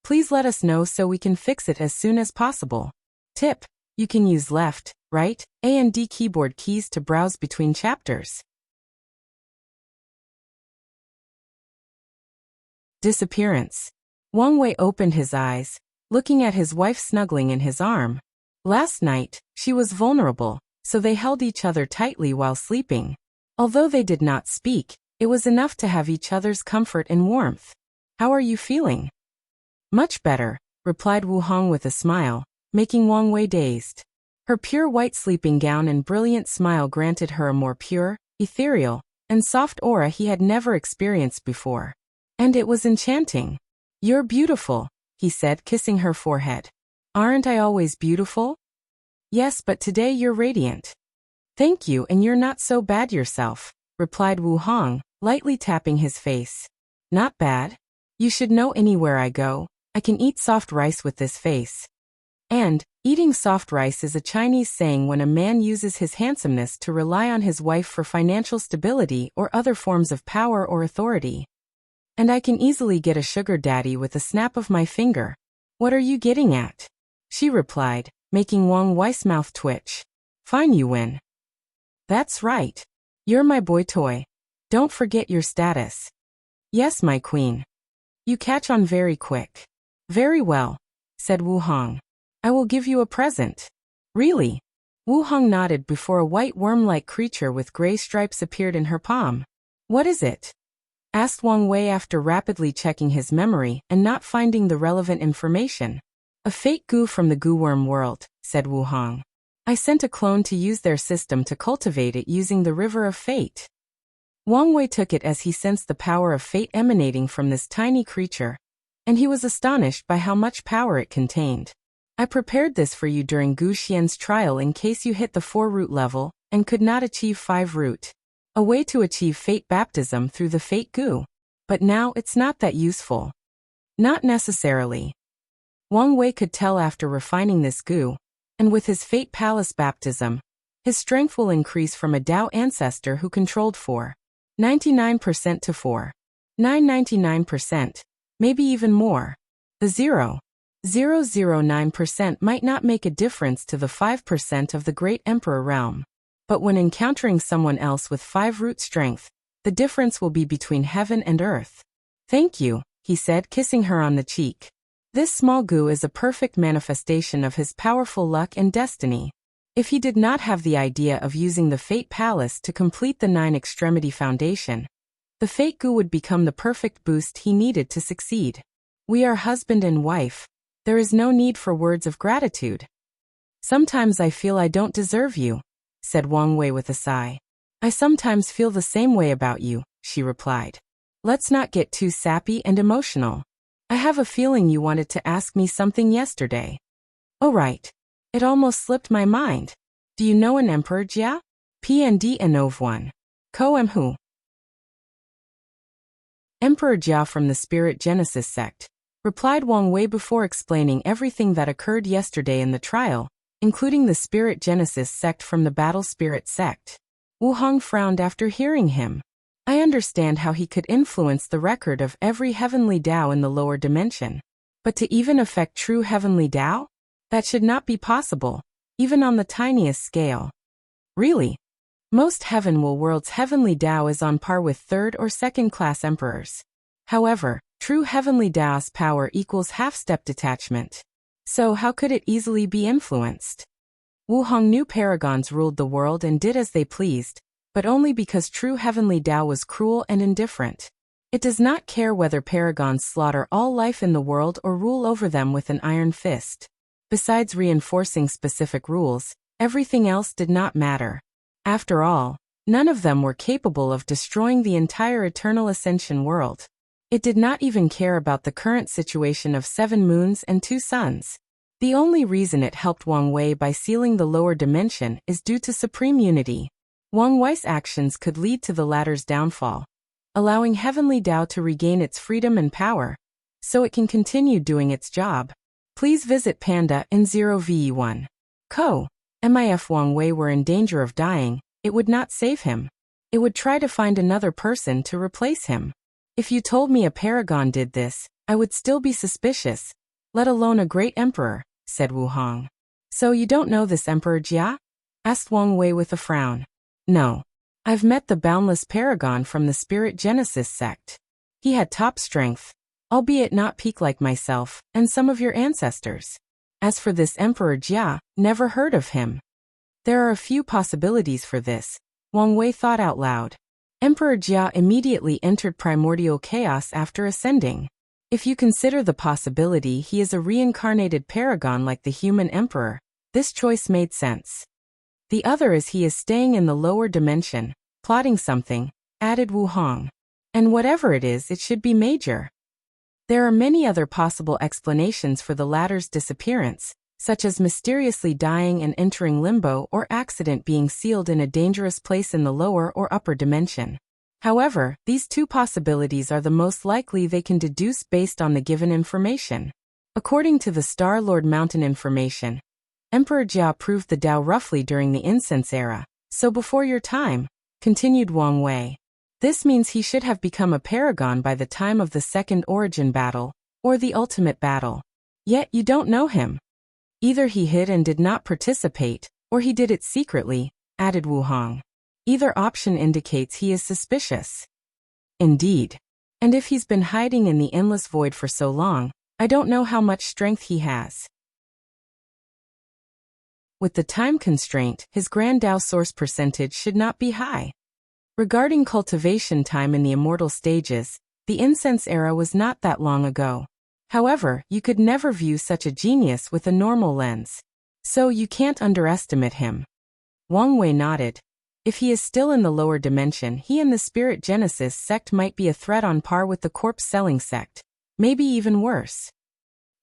please let us know so we can fix it as soon as possible. Tip: you can use left, right, A and D keyboard keys to browse between chapters. Disappearance. Wang Wei opened his eyes, looking at his wife snuggling in his arm. Last night, she was vulnerable, so they held each other tightly while sleeping. Although they did not speak, it was enough to have each other's comfort and warmth. How are you feeling? Much better, replied Wu Hong with a smile, making Wang Wei dazed. Her pure white sleeping gown and brilliant smile granted her a more pure, ethereal, and soft aura he had never experienced before. And it was enchanting. You're beautiful, he said, kissing her forehead. Aren't I always beautiful? Yes, but today you're radiant. Thank you, and you're not so bad yourself, replied Wu Hong, lightly tapping his face. Not bad. You should know anywhere I go, I can eat soft rice with this face. And, eating soft rice is a Chinese saying when a man uses his handsomeness to rely on his wife for financial stability or other forms of power or authority. And I can easily get a sugar daddy with a snap of my finger. What are you getting at? She replied, making Wang Wei's mouth twitch. Fine, you win. That's right. You're my boy toy. Don't forget your status. Yes, my queen. You catch on very quick. Very well, said Wu Hong. I will give you a present. Really? Wu Hong nodded before a white worm-like creature with gray stripes appeared in her palm. What is it? Asked Wang Wei after rapidly checking his memory and not finding the relevant information. A fake goo from the goo worm world, said Wu Hong. I sent a clone to use their system to cultivate it using the river of fate. Wang Wei took it as he sensed the power of fate emanating from this tiny creature, and he was astonished by how much power it contained. I prepared this for you during Gu Xian's trial in case you hit the 4 root level and could not achieve 5 root. A way to achieve fate baptism through the fate goo. But now it's not that useful. Not necessarily. Wang Wei could tell after refining this goo, and with his fate palace baptism, his strength will increase from a Dao ancestor who controlled 4.99% to 4.999%, maybe even more. The 0.009% might not make a difference to the 5% of the Great Emperor realm. But when encountering someone else with 5 root strength, the difference will be between heaven and earth. Thank you, he said, kissing her on the cheek. This small goo is a perfect manifestation of his powerful luck and destiny. If he did not have the idea of using the Fate Palace to complete the 9 Extremity Foundation, the Fate Goo would become the perfect boost he needed to succeed. We are husband and wife. There is no need for words of gratitude. Sometimes I feel I don't deserve you, said Wang Wei with a sigh. I sometimes feel the same way about you, she replied. Let's not get too sappy and emotional. I have a feeling you wanted to ask me something yesterday. Oh right. It almost slipped my mind. Do you know an Emperor Jia? PND 1. Ko Hu. Emperor Jia from the Spirit Genesis sect, replied Wang Wei before explaining everything that occurred yesterday in the trial, including the Spirit Genesis sect from the Battle Spirit sect. Wu Hong frowned after hearing him. I understand how he could influence the record of every heavenly Dao in the lower dimension. But to even affect true heavenly Dao? That should not be possible, even on the tiniest scale. Really? Most heavenly worlds' heavenly Dao is on par with 3rd or 2nd class emperors. However, true heavenly Dao's power equals half-step detachment. So how could it easily be influenced? Wu Hong knew paragons ruled the world and did as they pleased, but only because true heavenly Dao was cruel and indifferent. It does not care whether paragons slaughter all life in the world or rule over them with an iron fist. Besides reinforcing specific rules, everything else did not matter. After all, none of them were capable of destroying the entire Eternal Ascension world. It did not even care about the current situation of 7 moons and 2 suns. The only reason it helped Wang Wei by sealing the lower dimension is due to supreme unity. Wang Wei's actions could lead to the latter's downfall, allowing heavenly Dao to regain its freedom and power, so it can continue doing its job. Please visit Panda in 0ve1. Ko. If Wang Wei were in danger of dying, it would not save him. It would try to find another person to replace him. If you told me a paragon did this, I would still be suspicious, let alone a great emperor, said Wu Hong. So you don't know this Emperor Jia? Asked Wang Wei with a frown. No. I've met the boundless paragon from the Spirit Genesis sect. He had top strength, albeit not peak like myself, and some of your ancestors. As for this Emperor Jia, never heard of him. There are a few possibilities for this, Wang Wei thought out loud. Emperor Jia immediately entered primordial chaos after ascending. If you consider the possibility he is a reincarnated paragon like the human emperor, this choice made sense. The other is he is staying in the lower dimension, plotting something, added Wu Hong. And whatever it is, it should be major. There are many other possible explanations for the latter's disappearance, such as mysteriously dying and entering limbo or accident being sealed in a dangerous place in the lower or upper dimension. However, these 2 possibilities are the most likely they can deduce based on the given information. According to the Star Lord Mountain information, Emperor Jia proved the Dao roughly during the Incense era, so before your time, continued Wang Wei. This means he should have become a paragon by the time of the second origin battle, or the ultimate battle. Yet you don't know him. Either he hid and did not participate, or he did it secretly, added Wu Hong. Either option indicates he is suspicious. Indeed. And if he's been hiding in the endless void for so long, I don't know how much strength he has. With the time constraint, his Grand Dao source percentage should not be high. Regarding cultivation time in the immortal stages, the incense era was not that long ago. However, you could never view such a genius with a normal lens. So you can't underestimate him. Wang Wei nodded. If he is still in the lower dimension, he and the Spirit Genesis sect might be a threat on par with the corpse-selling sect. Maybe even worse.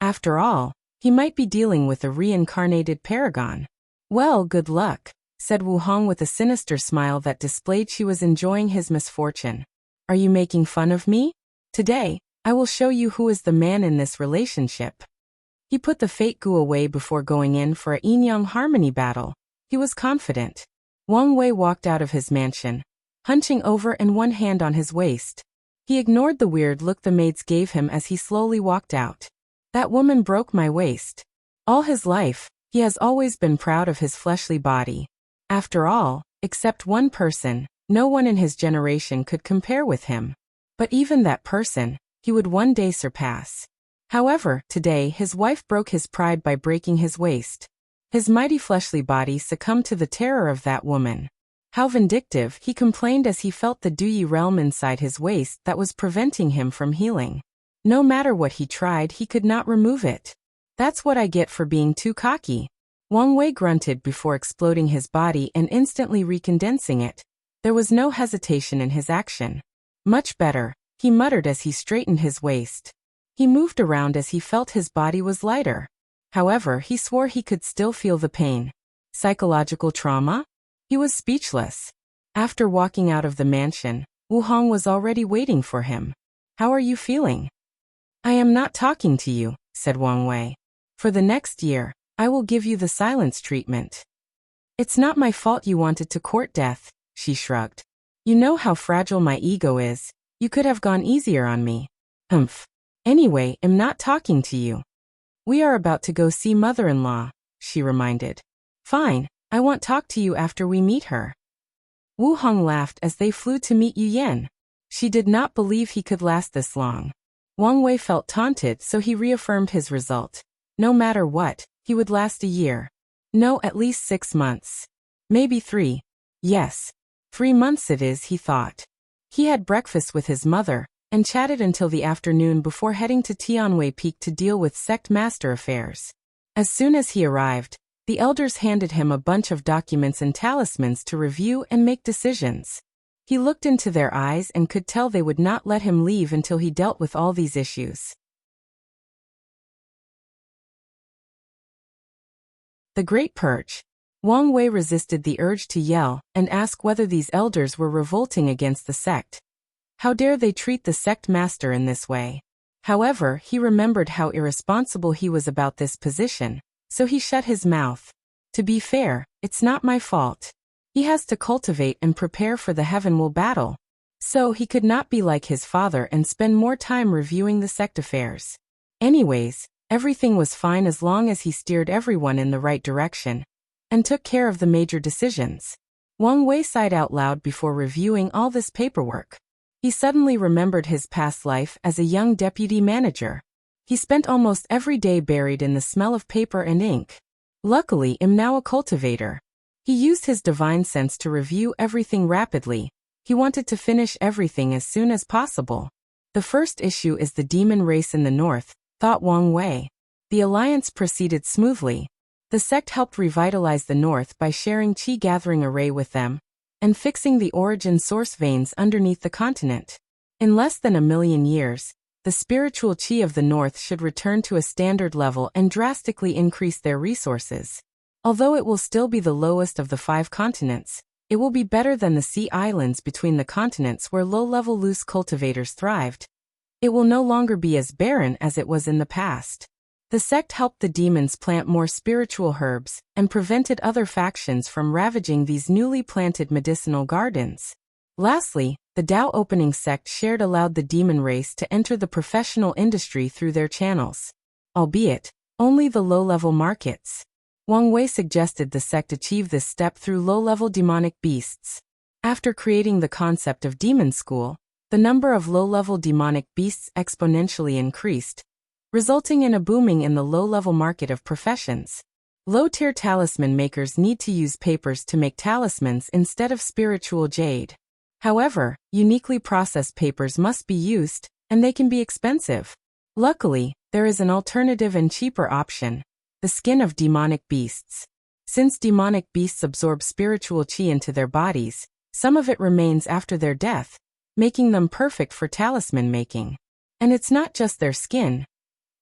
After all, he might be dealing with a reincarnated paragon. Well, good luck, said Wu Hong with a sinister smile that displayed she was enjoying his misfortune. Are you making fun of me? Today, I will show you who is the man in this relationship. He put the fate goo away before going in for a yin-yang harmony battle. He was confident. Wang Wei walked out of his mansion, hunching over and one hand on his waist. He ignored the weird look the maids gave him as he slowly walked out. That woman broke my waist. All his life, he has always been proud of his fleshly body. After all, except one person, no one in his generation could compare with him. But even that person, he would one day surpass. However, today his wife broke his pride by breaking his waist. His mighty fleshly body succumbed to the terror of that woman. How vindictive, he complained as he felt the Duyi realm inside his waist that was preventing him from healing. No matter what he tried, he could not remove it. That's what I get for being too cocky. Wang Wei grunted before exploding his body and instantly recondensing it. There was no hesitation in his action. Much better, he muttered as he straightened his waist. He moved around as he felt his body was lighter. However, he swore he could still feel the pain. Psychological trauma? He was speechless. After walking out of the mansion, Wu Hong was already waiting for him. How are you feeling? I am not talking to you, said Wang Wei. For the next year, I will give you the silence treatment. It's not my fault you wanted to court death, she shrugged. You know how fragile my ego is. You could have gone easier on me. Anyway, I'm not talking to you. We are about to go see mother-in-law, she reminded. Fine, I won't talk to you after we meet her. Wu Hong laughed as they flew to meet Yu Yan. She did not believe he could last this long. Wang Wei felt taunted, so he reaffirmed his result. No matter what, he would last a year. No, at least 6 months. Maybe 3. Yes. 3 months it is, he thought. He had breakfast with his mother, and chatted until the afternoon before heading to Tianwei Peak to deal with sect master affairs. As soon as he arrived, the elders handed him a bunch of documents and talismans to review and make decisions. He looked into their eyes and could tell they would not let him leave until he dealt with all these issues. The Great Purge. Wang Wei resisted the urge to yell and ask whether these elders were revolting against the sect. How dare they treat the sect master in this way? However, he remembered how irresponsible he was about this position, so he shut his mouth. To be fair, it's not my fault. He has to cultivate and prepare for the Heavenwell battle. So he could not be like his father and spend more time reviewing the sect affairs. Anyways, everything was fine as long as he steered everyone in the right direction and took care of the major decisions. Wang Wei sighed out loud before reviewing all this paperwork. He suddenly remembered his past life as a young deputy manager. He spent almost every day buried in the smell of paper and ink. Luckily, I'm now a cultivator. He used his divine sense to review everything rapidly. He wanted to finish everything as soon as possible. The first issue is the demon race in the north, thought Wang Wei. The alliance proceeded smoothly. The sect helped revitalize the north by sharing Qi gathering array with them and fixing the origin source veins underneath the continent. In less than 1,000,000 years, the spiritual Qi of the north should return to a standard level and drastically increase their resources. Although it will still be the lowest of the 5 continents, it will be better than the sea islands between the continents where low-level loose cultivators thrived. It will no longer be as barren as it was in the past. The sect helped the demons plant more spiritual herbs and prevented other factions from ravaging these newly planted medicinal gardens. Lastly, the Tao opening sect shared allowed the demon race to enter the professional industry through their channels. Albeit, only the low-level markets. Wang Wei suggested the sect achieve this step through low-level demonic beasts. After creating the concept of demon school, the number of low-level demonic beasts exponentially increased, resulting in a booming in the low-level market of professions. Low-tier talisman makers need to use papers to make talismans instead of spiritual jade. However, uniquely processed papers must be used, and they can be expensive. Luckily, there is an alternative and cheaper option: the skin of demonic beasts. Since demonic beasts absorb spiritual chi into their bodies, some of it remains after their death, making them perfect for talisman making. And it's not just their skin.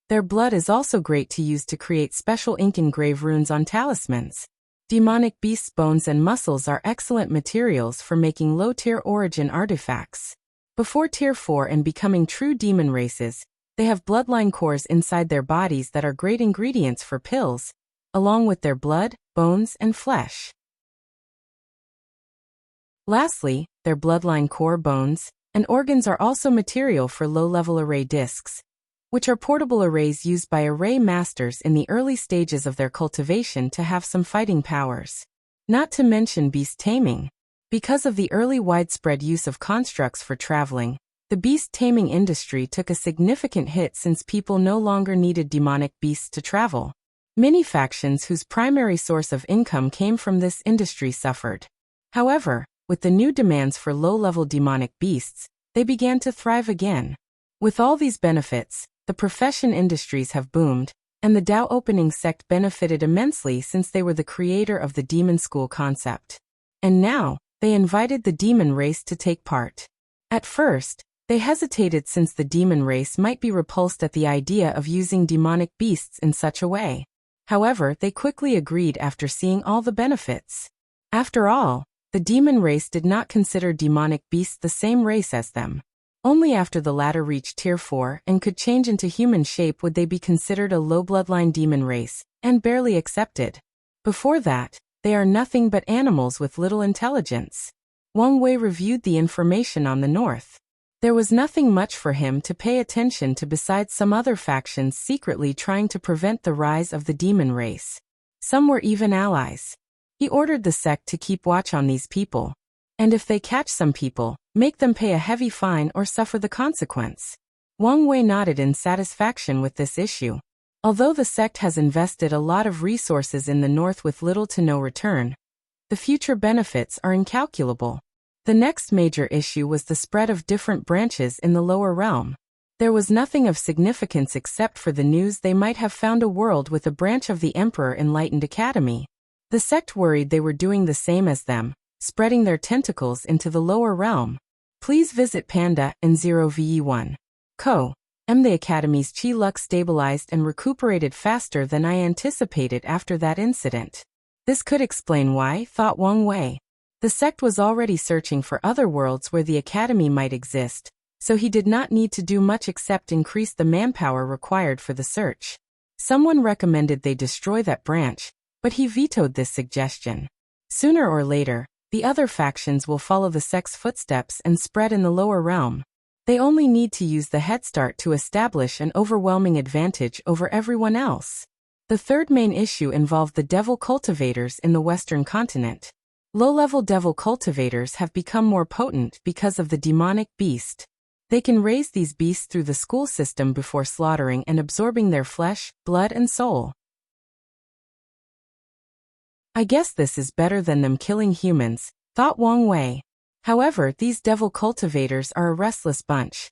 Their blood is also great to use to create special ink engrave runes on talismans. Demonic beasts' bones and muscles are excellent materials for making low-tier origin artifacts. Before Tier 4 and becoming true demon races, they have bloodline cores inside their bodies that are great ingredients for pills, along with their blood, bones, and flesh. Lastly, their bloodline core, bones, and organs are also material for low-level array discs, which are portable arrays used by array masters in the early stages of their cultivation to have some fighting powers. Not to mention beast taming. Because of the early widespread use of constructs for traveling, the beast taming industry took a significant hit since people no longer needed demonic beasts to travel. Many factions whose primary source of income came from this industry suffered. However, with the new demands for low-level demonic beasts, they began to thrive again. With all these benefits, the profession industries have boomed, and the Tao opening sect benefited immensely since they were the creator of the demon school concept. And now, they invited the demon race to take part. At first, they hesitated since the demon race might be repulsed at the idea of using demonic beasts in such a way. However, they quickly agreed after seeing all the benefits. After all, the demon race did not consider demonic beasts the same race as them. Only after the latter reached Tier 4 and could change into human shape would they be considered a low-bloodline demon race, and barely accepted. Before that, they are nothing but animals with little intelligence. Wang Wei reviewed the information on the north. There was nothing much for him to pay attention to besides some other factions secretly trying to prevent the rise of the demon race. Some were even allies. He ordered the sect to keep watch on these people. And if they catch some people, make them pay a heavy fine or suffer the consequence. Wang Wei nodded in satisfaction with this issue. Although the sect has invested a lot of resources in the north with little to no return, the future benefits are incalculable. The next major issue was the spread of different branches in the lower realm. There was nothing of significance except for the news they might have found a world with a branch of the Emperor Enlightened Academy. The sect worried they were doing the same as them, spreading their tentacles into the lower realm. Please visit Panda and 0ve1. Co. The Academy's Chi luck stabilized and recuperated faster than I anticipated after that incident. This could explain why, thought Wang Wei. The sect was already searching for other worlds where the Academy might exist, so he did not need to do much except increase the manpower required for the search. Someone recommended they destroy that branch, but he vetoed this suggestion. Sooner or later, the other factions will follow the sect's footsteps and spread in the lower realm. They only need to use the head start to establish an overwhelming advantage over everyone else. The third main issue involved the devil cultivators in the Western continent. Low-level devil cultivators have become more potent because of the demonic beast. They can raise these beasts through the school system before slaughtering and absorbing their flesh, blood, and soul. I guess this is better than them killing humans, thought Wang Wei. However, these devil cultivators are a restless bunch.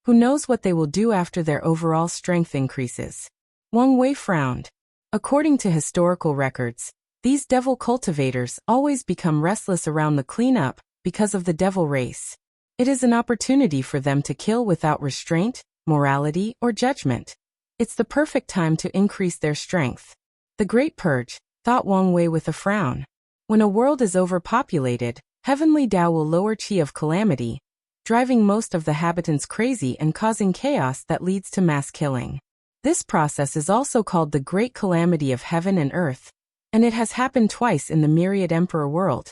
Who knows what they will do after their overall strength increases? Wang Wei frowned. According to historical records, these devil cultivators always become restless around the cleanup because of the devil race. It is an opportunity for them to kill without restraint, morality, or judgment. It's the perfect time to increase their strength. The Great Purge, thought Wang Wei with a frown. When a world is overpopulated, heavenly Tao will lower chi of calamity, driving most of the habitants crazy and causing chaos that leads to mass killing. This process is also called the Great Calamity of Heaven and Earth, and it has happened twice in the Myriad Emperor world,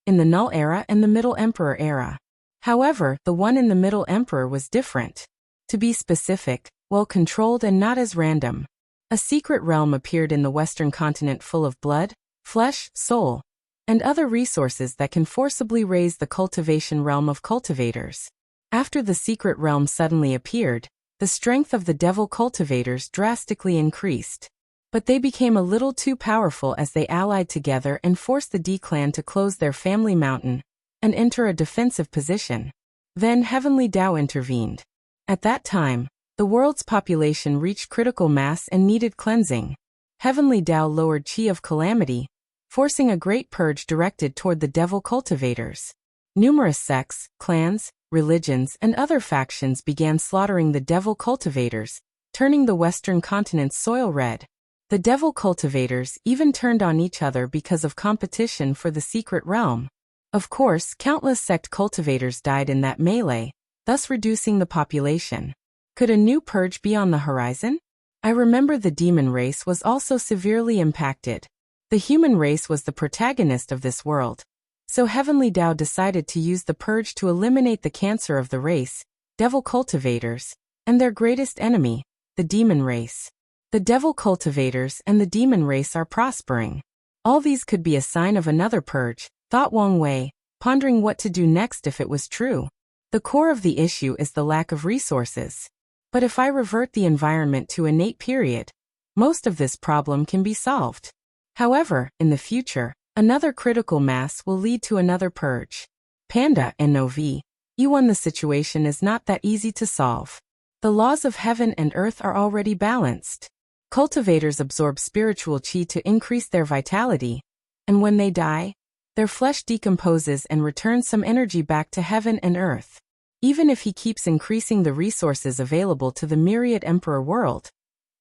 in the Null Era and the Middle Emperor Era. However, the one in the middle emperor was different. To be specific, well-controlled and not as random. A secret realm appeared in the western continent full of blood, flesh, soul, and other resources that can forcibly raise the cultivation realm of cultivators. After the secret realm suddenly appeared, the strength of the devil cultivators drastically increased. But they became a little too powerful as they allied together and forced the D clan to close their family mountain and enter a defensive position. Then Heavenly Tao intervened. At that time, the world's population reached critical mass and needed cleansing. Heavenly Tao lowered Chi of Calamity, forcing a great purge directed toward the devil cultivators. Numerous sects, clans, religions, and other factions began slaughtering the devil cultivators, turning the western continent's soil red. The devil cultivators even turned on each other because of competition for the secret realm. Of course, countless sect cultivators died in that melee, thus reducing the population. Could a new purge be on the horizon? I remember the demon race was also severely impacted. The human race was the protagonist of this world. So Heavenly Tao decided to use the purge to eliminate the cancer of the race, devil cultivators, and their greatest enemy, the demon race. The devil cultivators and the demon race are prospering. All these could be a sign of another purge, thought Wang Wei, pondering what to do next if it was true. The core of the issue is the lack of resources. But if I revert the environment to innate period, most of this problem can be solved. However, in the future, another critical mass will lead to another purge. Panda and Novi. E1 The situation is not that easy to solve. The laws of heaven and earth are already balanced. Cultivators absorb spiritual chi to increase their vitality, and when they die, their flesh decomposes and returns some energy back to heaven and earth. Even if he keeps increasing the resources available to the myriad emperor world,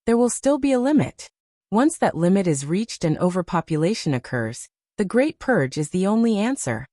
there will still be a limit. Once that limit is reached and overpopulation occurs, the Great Purge is the only answer.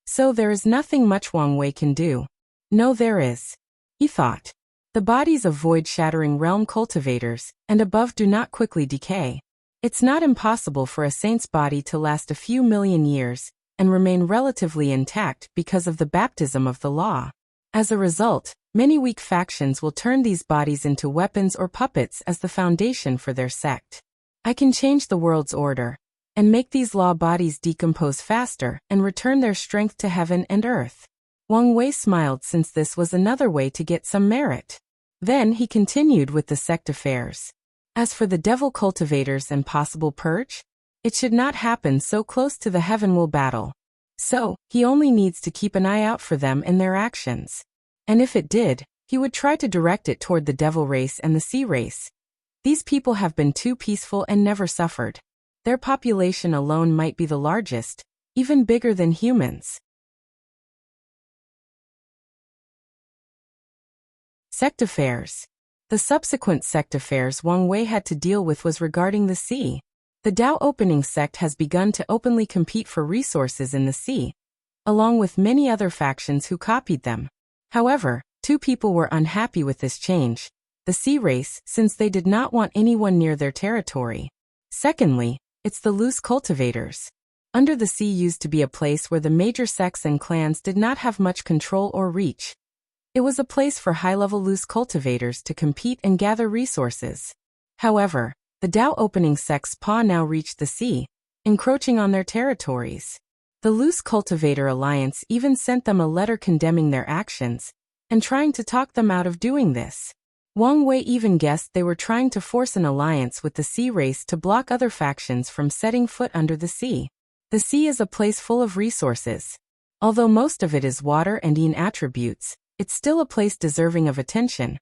So there is nothing much Wang Wei can do. No, there is. He thought. The bodies of void-shattering realm cultivators and above do not quickly decay. It's not impossible for a saint's body to last a few million years and remain relatively intact because of the baptism of the law. As a result, many weak factions will turn these bodies into weapons or puppets as the foundation for their sect. I can change the world's order and make these law bodies decompose faster and return their strength to heaven and earth. Wang Wei smiled since this was another way to get some merit. Then he continued with the sect affairs. As for the devil cultivators and possible purge, it should not happen so close to the heavenward battle. So, he only needs to keep an eye out for them and their actions. And if it did, he would try to direct it toward the devil race and the sea race. These people have been too peaceful and never suffered. Their population alone might be the largest, even bigger than humans. Sect affairs. The subsequent sect affairs Wang Wei had to deal with was regarding the sea. The Tao Opening sect has begun to openly compete for resources in the sea, along with many other factions who copied them. However, two people were unhappy with this change. The sea race, since they did not want anyone near their territory. Secondly, it's the loose cultivators. Under the sea used to be a place where the major sects and clans did not have much control or reach. It was a place for high-level loose cultivators to compete and gather resources. However, the Tao Opening sect's paw now reached the sea, encroaching on their territories. The Loose Cultivator Alliance even sent them a letter condemning their actions and trying to talk them out of doing this. Wang Wei even guessed they were trying to force an alliance with the sea race to block other factions from setting foot under the sea. The sea is a place full of resources. Although most of it is water and yin attributes, it's still a place deserving of attention,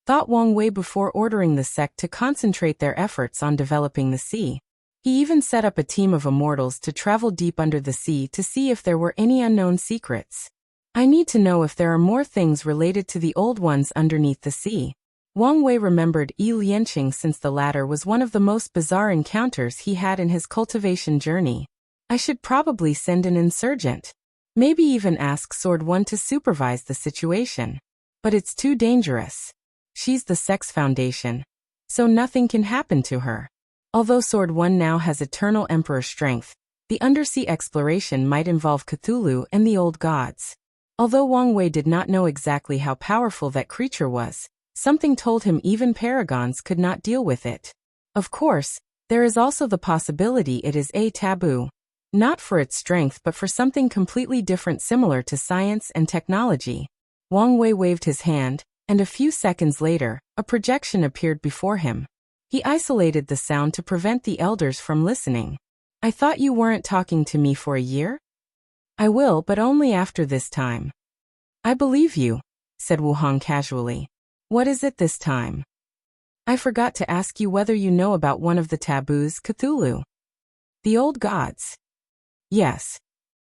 thought Wang Wei before ordering the sect to concentrate their efforts on developing the sea. He even set up a team of immortals to travel deep under the sea to see if there were any unknown secrets. I need to know if there are more things related to the old ones underneath the sea. Wang Wei remembered Yi Lianqing since the latter was one of the most bizarre encounters he had in his cultivation journey. I should probably send an insurgent. Maybe even ask Sword One to supervise the situation. But it's too dangerous. She's the Sex Foundation, so nothing can happen to her. Although Sword One now has eternal Emperor strength, The undersea exploration might involve Cthulhu and the old gods. Although Wang Wei did not know exactly how powerful that creature was, something told him even paragons could not deal with it. Of course, there is also the possibility it is a taboo. Not for its strength but for something completely different similar to science and technology. Wang Wei waved his hand, and a few seconds later, a projection appeared before him. He isolated the sound to prevent the elders from listening. I thought you weren't talking to me for a year? I will, but only after this time. I believe you, said Wu Hong casually. What is it this time? I forgot to ask you whether you know about one of the taboos, Cthulhu. The old gods. Yes.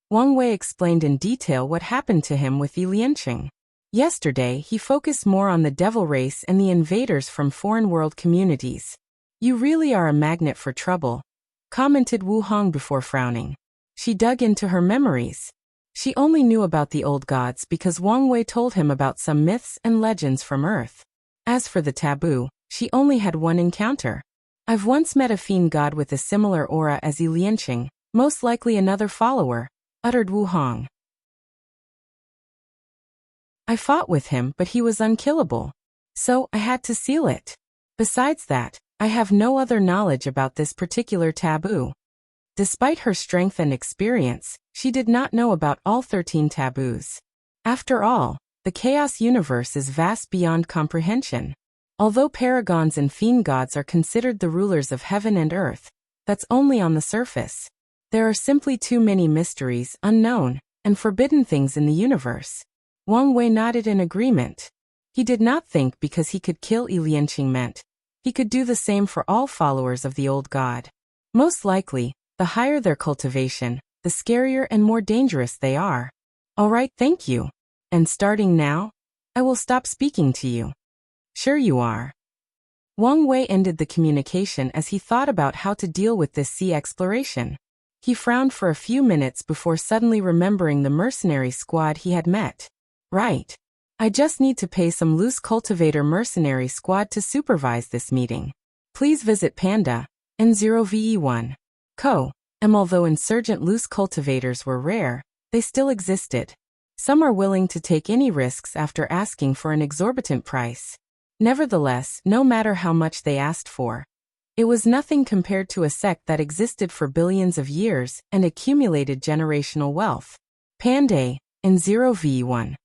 Wang Wei explained in detail what happened to him with Yi Lianqing. Yesterday, he focused more on the devil race and the invaders from foreign world communities. You really are a magnet for trouble, commented Wu Hong before frowning. She dug into her memories. She only knew about the old gods because Wang Wei told him about some myths and legends from Earth. As for the taboo, she only had one encounter. I've once met a fiend god with a similar aura as Yi Lianqing, most likely another follower, uttered Wu Hong. I fought with him, but he was unkillable. So, I had to seal it. Besides that, I have no other knowledge about this particular taboo. Despite her strength and experience, she did not know about all 13 taboos. After all, the chaos universe is vast beyond comprehension. Although paragons and fiend gods are considered the rulers of heaven and earth, that's only on the surface. There are simply too many mysteries, unknown, and forbidden things in the universe. Wang Wei nodded in agreement. He did not think because he could kill Yi Lianqing meant he could do the same for all followers of the old god. Most likely, the higher their cultivation, the scarier and more dangerous they are. All right, thank you. And starting now, I will stop speaking to you. Sure you are. Wang Wei ended the communication as he thought about how to deal with this sea exploration. He frowned for a few minutes before suddenly remembering the mercenary squad he had met. Right. I just need to pay some loose cultivator mercenary squad to supervise this meeting. Please visit Panda, N0VE1. Co. Although insurgent loose cultivators were rare, they still existed. Some are willing to take any risks after asking for an exorbitant price. Nevertheless, no matter how much they asked for, it was nothing compared to a sect that existed for billions of years and accumulated generational wealth. Panda, N0VE1.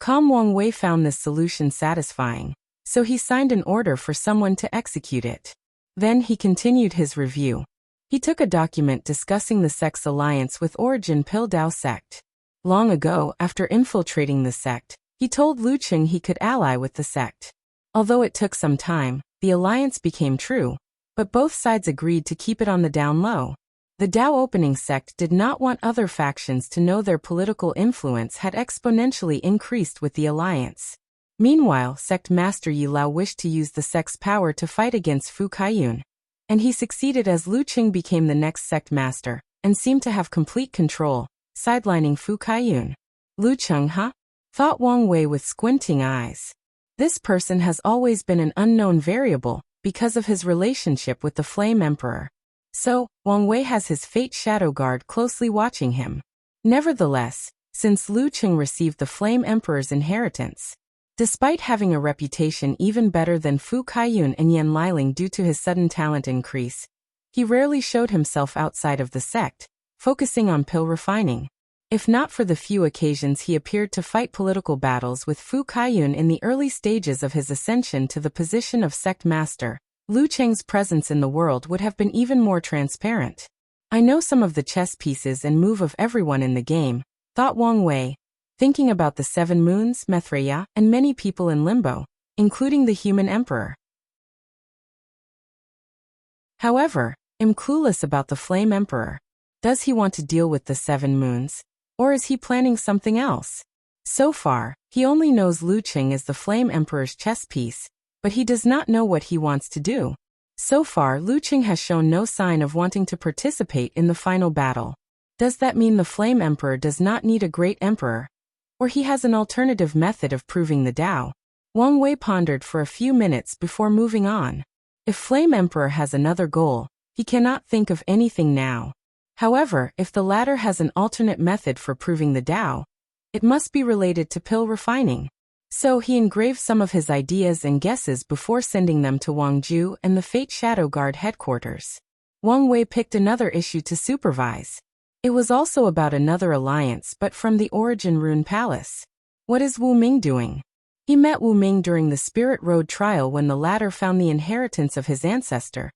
Wang Wei found this solution satisfying, so he signed an order for someone to execute it. Then he continued his review. He took a document discussing the sect's alliance with Origin Pildao sect. Long ago, after infiltrating the sect, he told Lu Qing he could ally with the sect. Although it took some time, the alliance became true, but both sides agreed to keep it on the down low. The Dao Opening sect did not want other factions to know their political influence had exponentially increased with the alliance. Meanwhile, sect master Yi Lao wished to use the sect's power to fight against Fu Kaiyun, and he succeeded as Lu Qing became the next sect master, and seemed to have complete control, sidelining Fu Kaiyun. Lu Qing, huh? Thought Wang Wei with squinting eyes. This person has always been an unknown variable, because of his relationship with the Flame Emperor. So, Wang Wei has his Fate Shadow Guard closely watching him. Nevertheless, since Lu Qing received the Flame Emperor's inheritance, despite having a reputation even better than Fu Kaiyun and Yan Liling due to his sudden talent increase, he rarely showed himself outside of the sect, focusing on pill refining. If not for the few occasions he appeared to fight political battles with Fu Kaiyun in the early stages of his ascension to the position of sect master, Lu Qing's presence in the world would have been even more transparent. I know some of the chess pieces and move of everyone in the game, thought Wang Wei, thinking about the 7 moons, Maitreya, and many people in limbo, including the human emperor. However, I'm clueless about the Flame Emperor. Does he want to deal with the 7 moons? Or is he planning something else? So far, he only knows Lu Qing is the Flame Emperor's chess piece, but he does not know what he wants to do. So far, Lu Qing has shown no sign of wanting to participate in the final battle. Does that mean the Flame Emperor does not need a great emperor? Or he has an alternative method of proving the Tao? Wang Wei pondered for a few minutes before moving on. If Flame Emperor has another goal, he cannot think of anything now. However, if the latter has an alternate method for proving the Tao, it must be related to pill refining. So he engraved some of his ideas and guesses before sending them to Wang Ju and the Fate Shadow Guard headquarters. Wang Wei picked another issue to supervise. It was also about another alliance but from the Origin Rune Palace. What is Wu Ming doing? He met Wu Ming during the Spirit Road trial when the latter found the inheritance of his ancestor,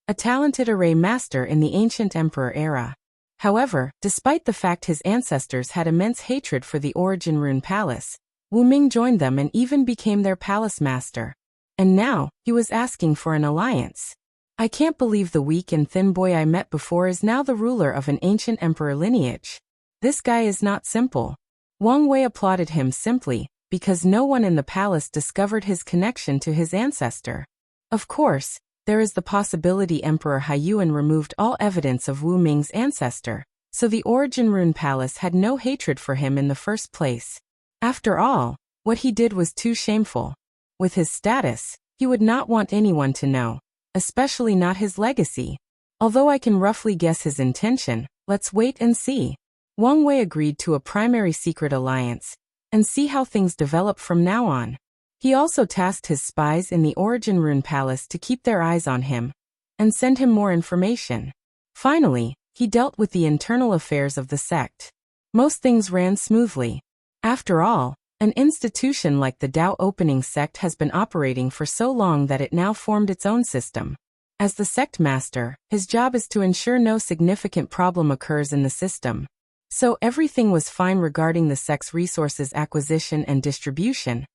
a talented array master in the ancient emperor era. However, despite the fact his ancestors had immense hatred for the Origin Rune Palace, Wu Ming joined them and even became their palace master. And now, he was asking for an alliance. I can't believe the weak and thin boy I met before is now the ruler of an ancient emperor lineage. This guy is not simple. Wang Wei applauded him simply because no one in the palace discovered his connection to his ancestor. Of course, there is the possibility Emperor Haiyuan removed all evidence of Wu Ming's ancestor, so the Origin Rune Palace had no hatred for him in the first place. After all, what he did was too shameful. With his status, he would not want anyone to know, especially not his legacy. Although I can roughly guess his intention, let's wait and see. Wang Wei agreed to a primary secret alliance, and see how things develop from now on. He also tasked his spies in the Origin Rune Palace to keep their eyes on him, and send him more information. Finally, he dealt with the internal affairs of the sect. Most things ran smoothly. After all, an institution like the Tao Opening Sect has been operating for so long that it now formed its own system. As the sect master, his job is to ensure no significant problem occurs in the system. So everything was fine regarding the sect's resources acquisition and distribution,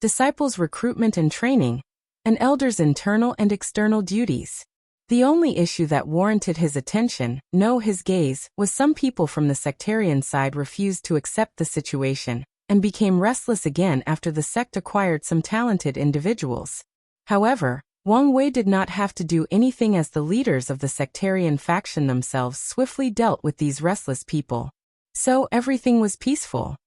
disciples' recruitment and training, and elders' internal and external duties. The only issue that warranted his attention, no his gaze, was some people from the sectarian side refused to accept the situation, and became restless again after the sect acquired some talented individuals. However, Wang Wei did not have to do anything as the leaders of the sectarian faction themselves swiftly dealt with these restless people. So everything was peaceful.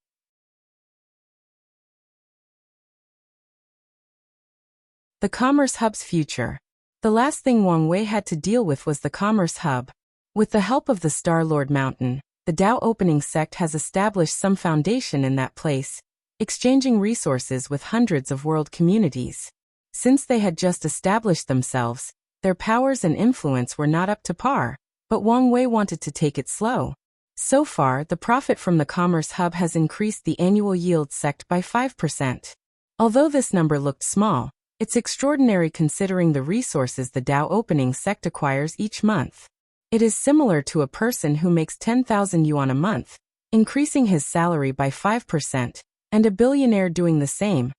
The Commerce Hub's future. The last thing Wang Wei had to deal with was the Commerce Hub. With the help of the Star-Lord Mountain, the Tao Opening Sect has established some foundation in that place, exchanging resources with hundreds of world communities. Since they had just established themselves, their powers and influence were not up to par, but Wang Wei wanted to take it slow. So far, the profit from the Commerce Hub has increased the annual yield sect by 5%. Although this number looked small, it's extraordinary considering the resources the Tao Opening Sect acquires each month. It is similar to a person who makes 10,000 yuan a month, increasing his salary by 5%, and a billionaire doing the same.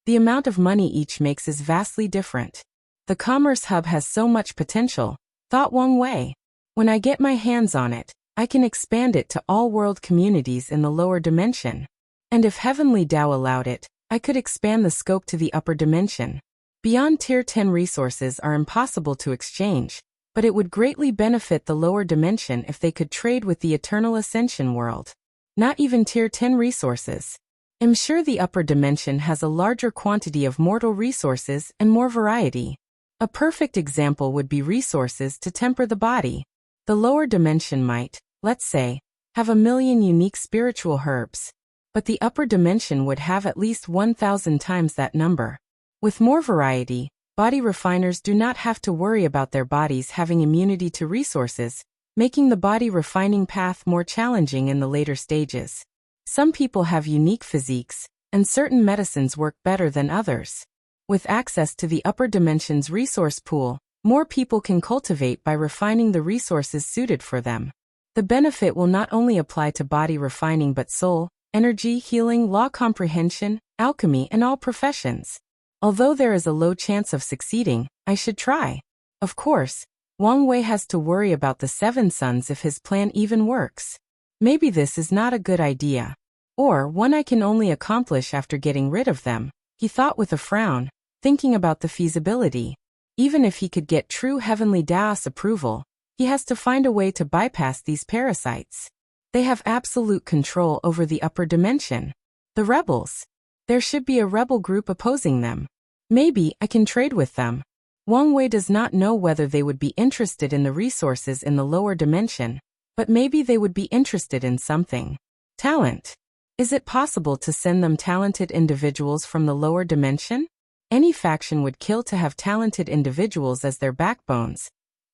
The amount of money each makes is vastly different. The Commerce Hub has so much potential, thought Wang Wei. When I get my hands on it, I can expand it to all world communities in the lower dimension. And if Heavenly Tao allowed it, I could expand the scope to the upper dimension. Beyond Tier 10 resources are impossible to exchange, but it would greatly benefit the lower dimension if they could trade with the Eternal Ascension world. Not even Tier 10 resources. I'm sure the upper dimension has a larger quantity of mortal resources and more variety. A perfect example would be resources to temper the body. The lower dimension might, let's say, have 1,000,000 unique spiritual herbs, but the upper dimension would have at least 1,000 times that number. With more variety, body refiners do not have to worry about their bodies having immunity to resources, making the body refining path more challenging in the later stages. Some people have unique physiques, and certain medicines work better than others. With access to the upper dimension's resource pool, more people can cultivate by refining the resources suited for them. The benefit will not only apply to body refining but soul, energy, healing, law comprehension, alchemy, and all professions. Although there is a low chance of succeeding, I should try. Of course, Wang Wei has to worry about the 7 sons if his plan even works. Maybe this is not a good idea. Or one I can only accomplish after getting rid of them, he thought with a frown, thinking about the feasibility. Even if he could get true Heavenly Tao's approval, he has to find a way to bypass these parasites. They have absolute control over the upper dimension. The rebels. There should be a rebel group opposing them. Maybe I can trade with them. Wang Wei does not know whether they would be interested in the resources in the lower dimension. But maybe they would be interested in something. Talent. Is it possible to send them talented individuals from the lower dimension? Any faction would kill to have talented individuals as their backbones.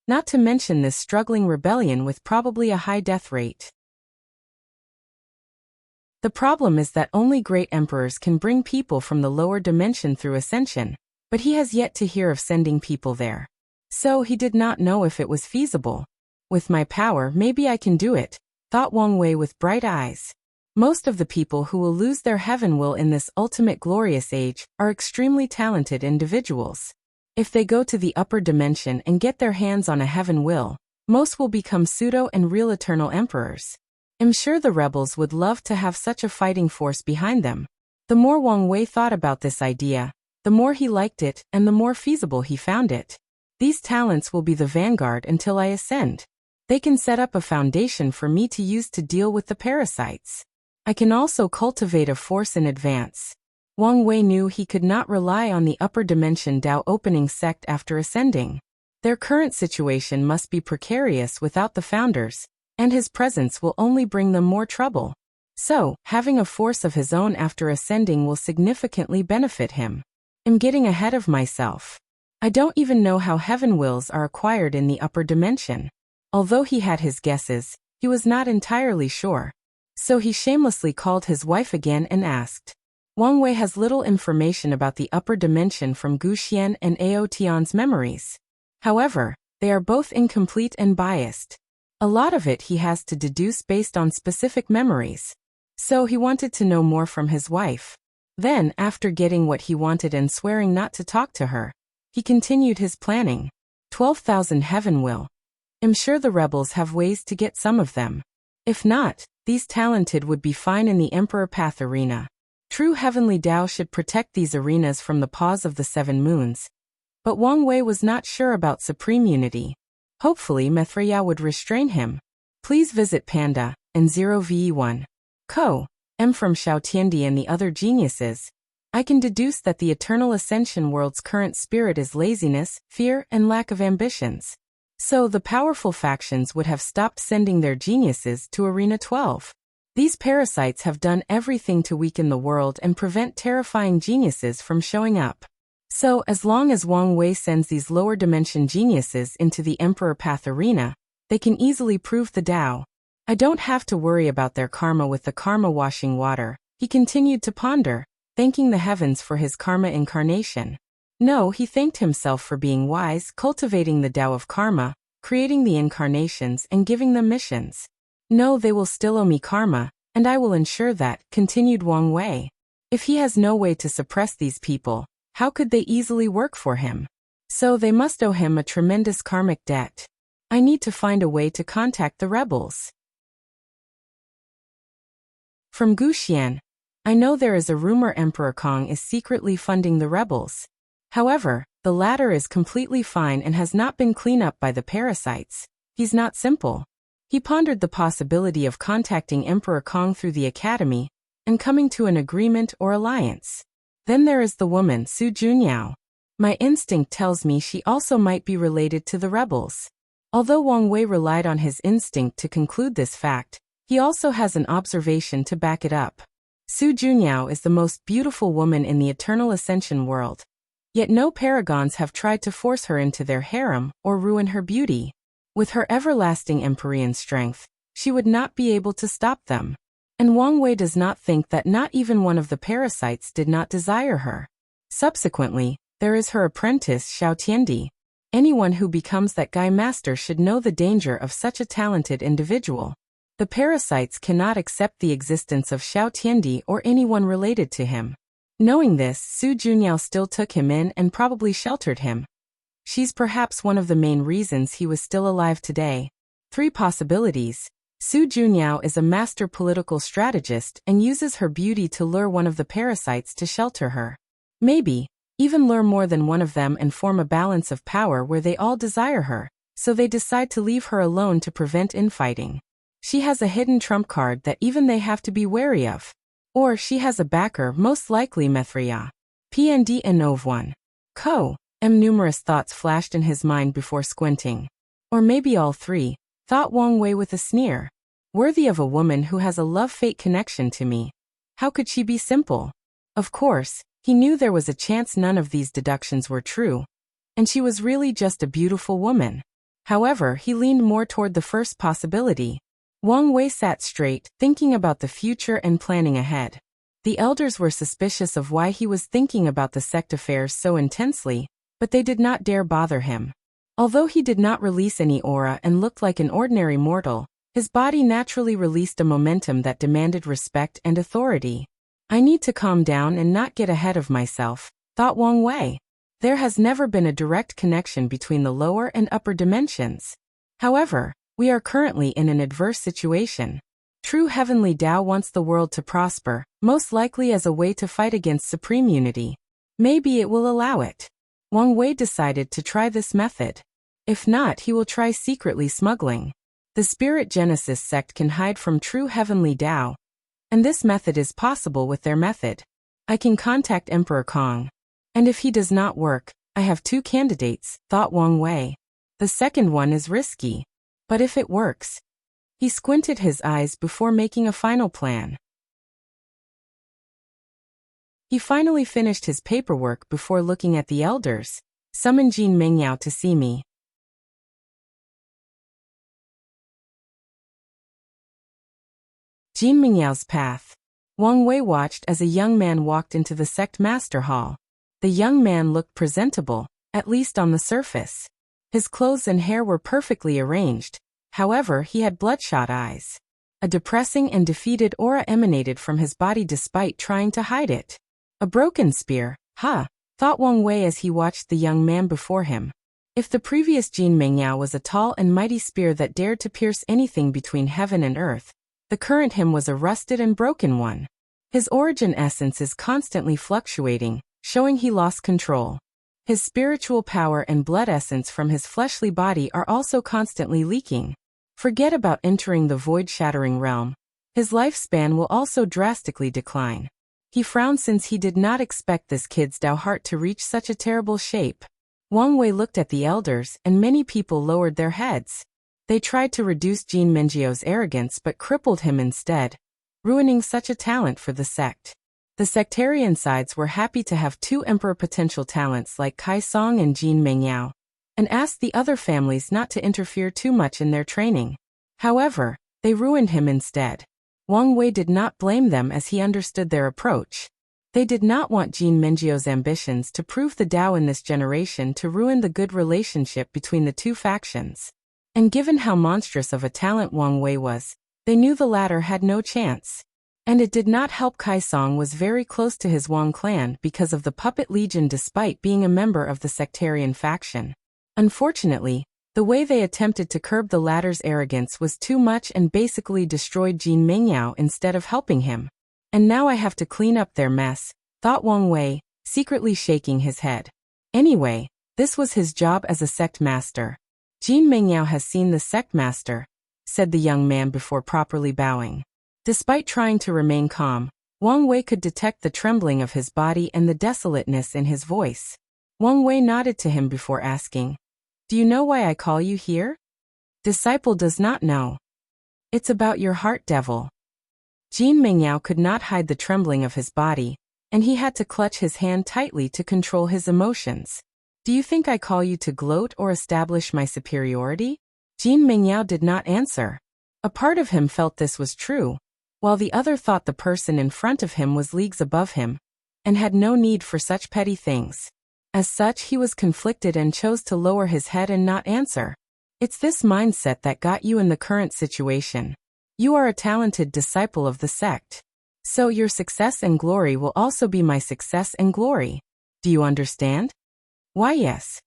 Not to mention this struggling rebellion with probably a high death rate. The problem is that only great emperors can bring people from the lower dimension through ascension, but he has yet to hear of sending people there. So he did not know if it was feasible. With my power, maybe I can do it, thought Wang Wei with bright eyes. Most of the people who will lose their heaven will in this ultimate glorious age are extremely talented individuals. If they go to the upper dimension and get their hands on a heaven will, most will become pseudo and real eternal emperors. I'm sure the rebels would love to have such a fighting force behind them. The more Wang Wei thought about this idea, the more he liked it and the more feasible he found it. These talents will be the vanguard until I ascend. They can set up a foundation for me to use to deal with the parasites. I can also cultivate a force in advance. Wang Wei knew he could not rely on the upper dimension Dao opening sect after ascending. Their current situation must be precarious without the founders, and his presence will only bring them more trouble. So, having a force of his own after ascending will significantly benefit him. I'm getting ahead of myself. I don't even know how heaven wills are acquired in the upper dimension. Although he had his guesses, he was not entirely sure. So he shamelessly called his wife again and asked. Wang Wei has little information about the upper dimension from Gu Xian and Ao Tian's memories. However, they are both incomplete and biased. A lot of it he has to deduce based on specific memories. So he wanted to know more from his wife. Then, after getting what he wanted and swearing not to talk to her, he continued his planning. 12,000 heaven will. I'm sure the rebels have ways to get some of them. If not, these talented would be fine in the Emperor Path arena. True heavenly Tao should protect these arenas from the paws of the seven moons. But Wang Wei was not sure about supreme unity. Hopefully Mithriya would restrain him. Please visit Panda, and 0ve1. Co. M from Xiao Tiandi and the other geniuses. I can deduce that the Eternal Ascension world's current spirit is laziness, fear, and lack of ambitions. So the powerful factions would have stopped sending their geniuses to Arena 12. These parasites have done everything to weaken the world and prevent terrifying geniuses from showing up. So as long as Wang Wei sends these lower dimension geniuses into the Emperor Path arena, they can easily prove the Tao. I don't have to worry about their karma with the karma washing water, he continued to ponder, thanking the heavens for his karma incarnation. No, he thanked himself for being wise, cultivating the Tao of karma, creating the incarnations and giving them missions. No, they will still owe me karma, and I will ensure that, continued Wang Wei. If he has no way to suppress these people, how could they easily work for him? So they must owe him a tremendous karmic debt. I need to find a way to contact the rebels. From Gu Xian, I know there is a rumor Emperor Kong is secretly funding the rebels. However, the latter is completely fine and has not been cleaned up by the parasites. He's not simple. He pondered the possibility of contacting Emperor Kong through the academy and coming to an agreement or alliance. Then there is the woman Su Junyao. My instinct tells me she also might be related to the rebels. Although Wang Wei relied on his instinct to conclude this fact, he also has an observation to back it up. Su Junyao is the most beautiful woman in the Eternal Ascension world. Yet no paragons have tried to force her into their harem or ruin her beauty. With her everlasting Empyrean strength, she would not be able to stop them. And Wang Wei does not think that not even one of the parasites did not desire her. Subsequently, there is her apprentice Xiao Tiandi. Anyone who becomes that Gai master should know the danger of such a talented individual. The parasites cannot accept the existence of Xiao Tiandi or anyone related to him. Knowing this, Su Junyao still took him in and probably sheltered him. She's perhaps one of the main reasons he was still alive today. 3 possibilities. Su Junyao is a master political strategist and uses her beauty to lure one of the parasites to shelter her. Maybe, even lure more than one of them and form a balance of power where they all desire her, so they decide to leave her alone to prevent infighting. She has a hidden trump card that even they have to be wary of. Or she has a backer, most likely Mithriya. PND Inov1. Co. M. Numerous thoughts flashed in his mind before squinting. Or maybe all 3, thought Wang Wei with a sneer. Worthy of a woman who has a love-fate connection to me. How could she be simple? Of course, he knew there was a chance none of these deductions were true, and she was really just a beautiful woman. However, he leaned more toward the first possibility. Wang Wei sat straight, thinking about the future and planning ahead. The elders were suspicious of why he was thinking about the sect affairs so intensely, but they did not dare bother him. Although he did not release any aura and looked like an ordinary mortal, his body naturally released a momentum that demanded respect and authority. I need to calm down and not get ahead of myself, thought Wang Wei. There has never been a direct connection between the lower and upper dimensions. However, we are currently in an adverse situation. True heavenly Tao wants the world to prosper, most likely as a way to fight against supreme unity. Maybe it will allow it. Wang Wei decided to try this method. If not, he will try secretly smuggling. The Spirit Genesis sect can hide from true heavenly Tao, and this method is possible with their method. I can contact Emperor Kong. And if he does not work, I have two candidates, thought Wang Wei. The second one is risky. But if it works... He squinted his eyes before making a final plan. He finally finished his paperwork before looking at the elders. Summon Jin Mengyao to see me. Jin Mengyao's path. Wang Wei watched as a young man walked into the sect master hall. The young man looked presentable, at least on the surface. His clothes and hair were perfectly arranged. However, he had bloodshot eyes. A depressing and defeated aura emanated from his body despite trying to hide it. A broken spear, thought Wang Wei as he watched the young man before him. If the previous Jin Mengyao was a tall and mighty spear that dared to pierce anything between heaven and earth, the current him was a rusted and broken one. His origin essence is constantly fluctuating, showing he lost control. His spiritual power and blood essence from his fleshly body are also constantly leaking. Forget about entering the void-shattering realm. His lifespan will also drastically decline. He frowned since he did not expect this kid's Tao heart to reach such a terrible shape. Wang Wei looked at the elders and many people lowered their heads. They tried to reduce Jin Mengyao arrogance but crippled him instead, ruining such a talent for the sect. The sectarian sides were happy to have two emperor potential talents like Kai Song and Jin Mengyao, and asked the other families not to interfere too much in their training. However, they ruined him instead. Wang Wei did not blame them as he understood their approach. They did not want Jin Mengyao's ambitions to prove the Tao in this generation to ruin the good relationship between the two factions. And given how monstrous of a talent Wang Wei was, they knew the latter had no chance. And it did not help Kai Song was very close to his Wang clan because of the Puppet Legion despite being a member of the sectarian faction. Unfortunately, the way they attempted to curb the latter's arrogance was too much and basically destroyed Jin Mengyao instead of helping him. And now I have to clean up their mess, thought Wang Wei, secretly shaking his head. Anyway, this was his job as a sect master. Jin Mengyao has seen the sect master, said the young man before properly bowing. Despite trying to remain calm, Wang Wei could detect the trembling of his body and the desolateness in his voice. Wang Wei nodded to him before asking, "Do you know why I call you here?" Disciple does not know. It's about your heart, devil. Jin Mengyao could not hide the trembling of his body, and he had to clutch his hand tightly to control his emotions. Do you think I call you to gloat or establish my superiority? Jin Mengyao did not answer. A part of him felt this was true, while the other thought the person in front of him was leagues above him, and had no need for such petty things. As such, he was conflicted and chose to lower his head and not answer. It's this mindset that got you in the current situation. You are a talented disciple of the sect. So your success and glory will also be my success and glory. Do you understand? Why, yes.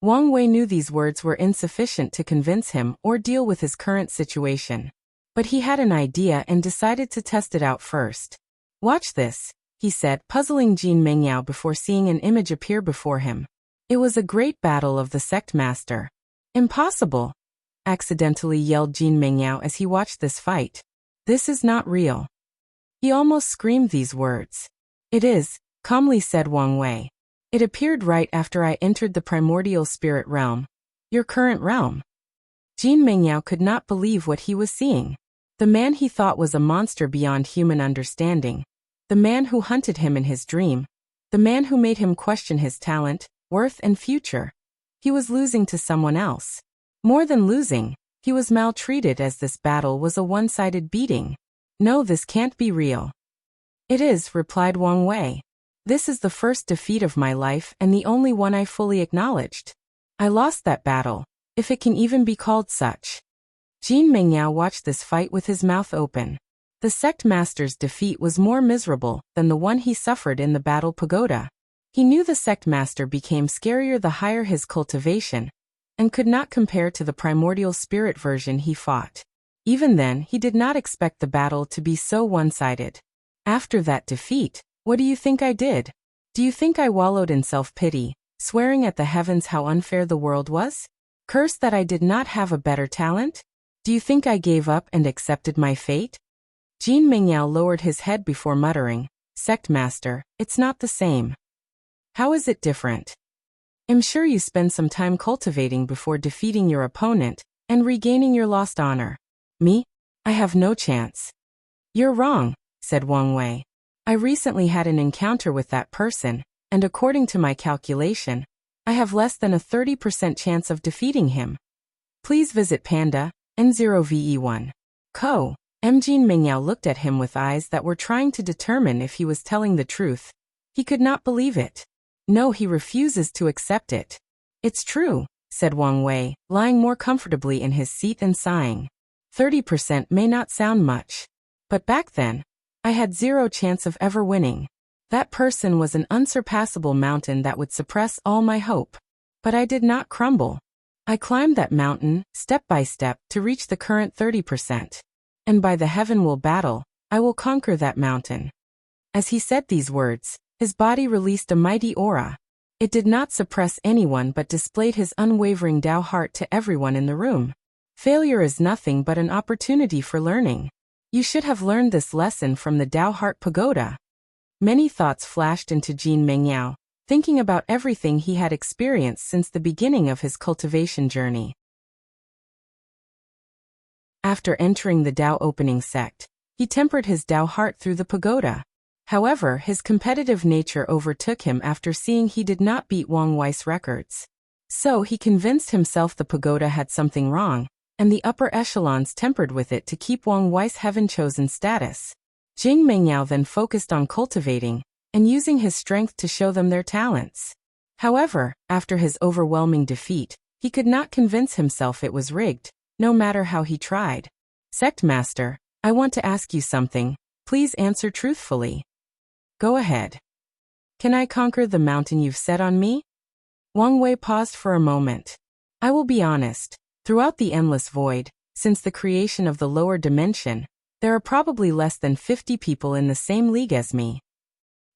Wang Wei knew these words were insufficient to convince him or deal with his current situation. But he had an idea and decided to test it out first. Watch this, he said, puzzling Jin Mengyao before seeing an image appear before him. It was a great battle of the sect master. Impossible! Accidentally yelled Jin Mengyao as he watched this fight. This is not real. He almost screamed these words. It is, calmly said Wang Wei. It appeared right after I entered the primordial spirit realm. Your current realm. Jin Mengyao could not believe what he was seeing. The man he thought was a monster beyond human understanding. The man who hunted him in his dream. The man who made him question his talent, worth and future. He was losing to someone else. More than losing, he was maltreated as this battle was a one-sided beating. No, this can't be real. It is, replied Wang Wei. This is the first defeat of my life and the only one I fully acknowledged. I lost that battle, if it can even be called such. Jin Mengyao watched this fight with his mouth open. The sect master's defeat was more miserable than the one he suffered in the battle pagoda. He knew the sect master became scarier the higher his cultivation, and could not compare to the primordial spirit version he fought. Even then, he did not expect the battle to be so one-sided. After that defeat, what do you think I did? Do you think I wallowed in self-pity, swearing at the heavens how unfair the world was? Cursed that I did not have a better talent? Do you think I gave up and accepted my fate? Jin Mengyao lowered his head before muttering, Sect Master, it's not the same. How is it different? I'm sure you spend some time cultivating before defeating your opponent and regaining your lost honor. Me? I have no chance. You're wrong, said Wang Wei. I recently had an encounter with that person, and according to my calculation, I have less than a 30% chance of defeating him. Please visit Panda, N0VE1. Co. Jin Mengyao looked at him with eyes that were trying to determine if he was telling the truth. He could not believe it. No, he refuses to accept it. It's true, said Wang Wei, lying more comfortably in his seat and sighing. 30% may not sound much. But back then, I had zero chance of ever winning. That person was an unsurpassable mountain that would suppress all my hope. But I did not crumble. I climbed that mountain, step by step, to reach the current 30%. And by the heaven will battle, I will conquer that mountain. As he said these words, his body released a mighty aura. It did not suppress anyone but displayed his unwavering Tao heart to everyone in the room. Failure is nothing but an opportunity for learning. You should have learned this lesson from the Tao Heart Pagoda. Many thoughts flashed into Jin Mengyao, thinking about everything he had experienced since the beginning of his cultivation journey. After entering the Tao opening sect, he tempered his Tao heart through the pagoda. However, his competitive nature overtook him after seeing he did not beat Wang Wei's records. So he convinced himself the pagoda had something wrong, and the upper echelons tempered with it to keep Wang Wei's heaven-chosen status. Jin Mengyao then focused on cultivating and using his strength to show them their talents. However, after his overwhelming defeat, he could not convince himself it was rigged, no matter how he tried. Sect Master, I want to ask you something. Please answer truthfully. Go ahead. Can I conquer the mountain you've set on me? Wang Wei paused for a moment. I will be honest. Throughout the endless void, since the creation of the lower dimension, there are probably less than 50 people in the same league as me.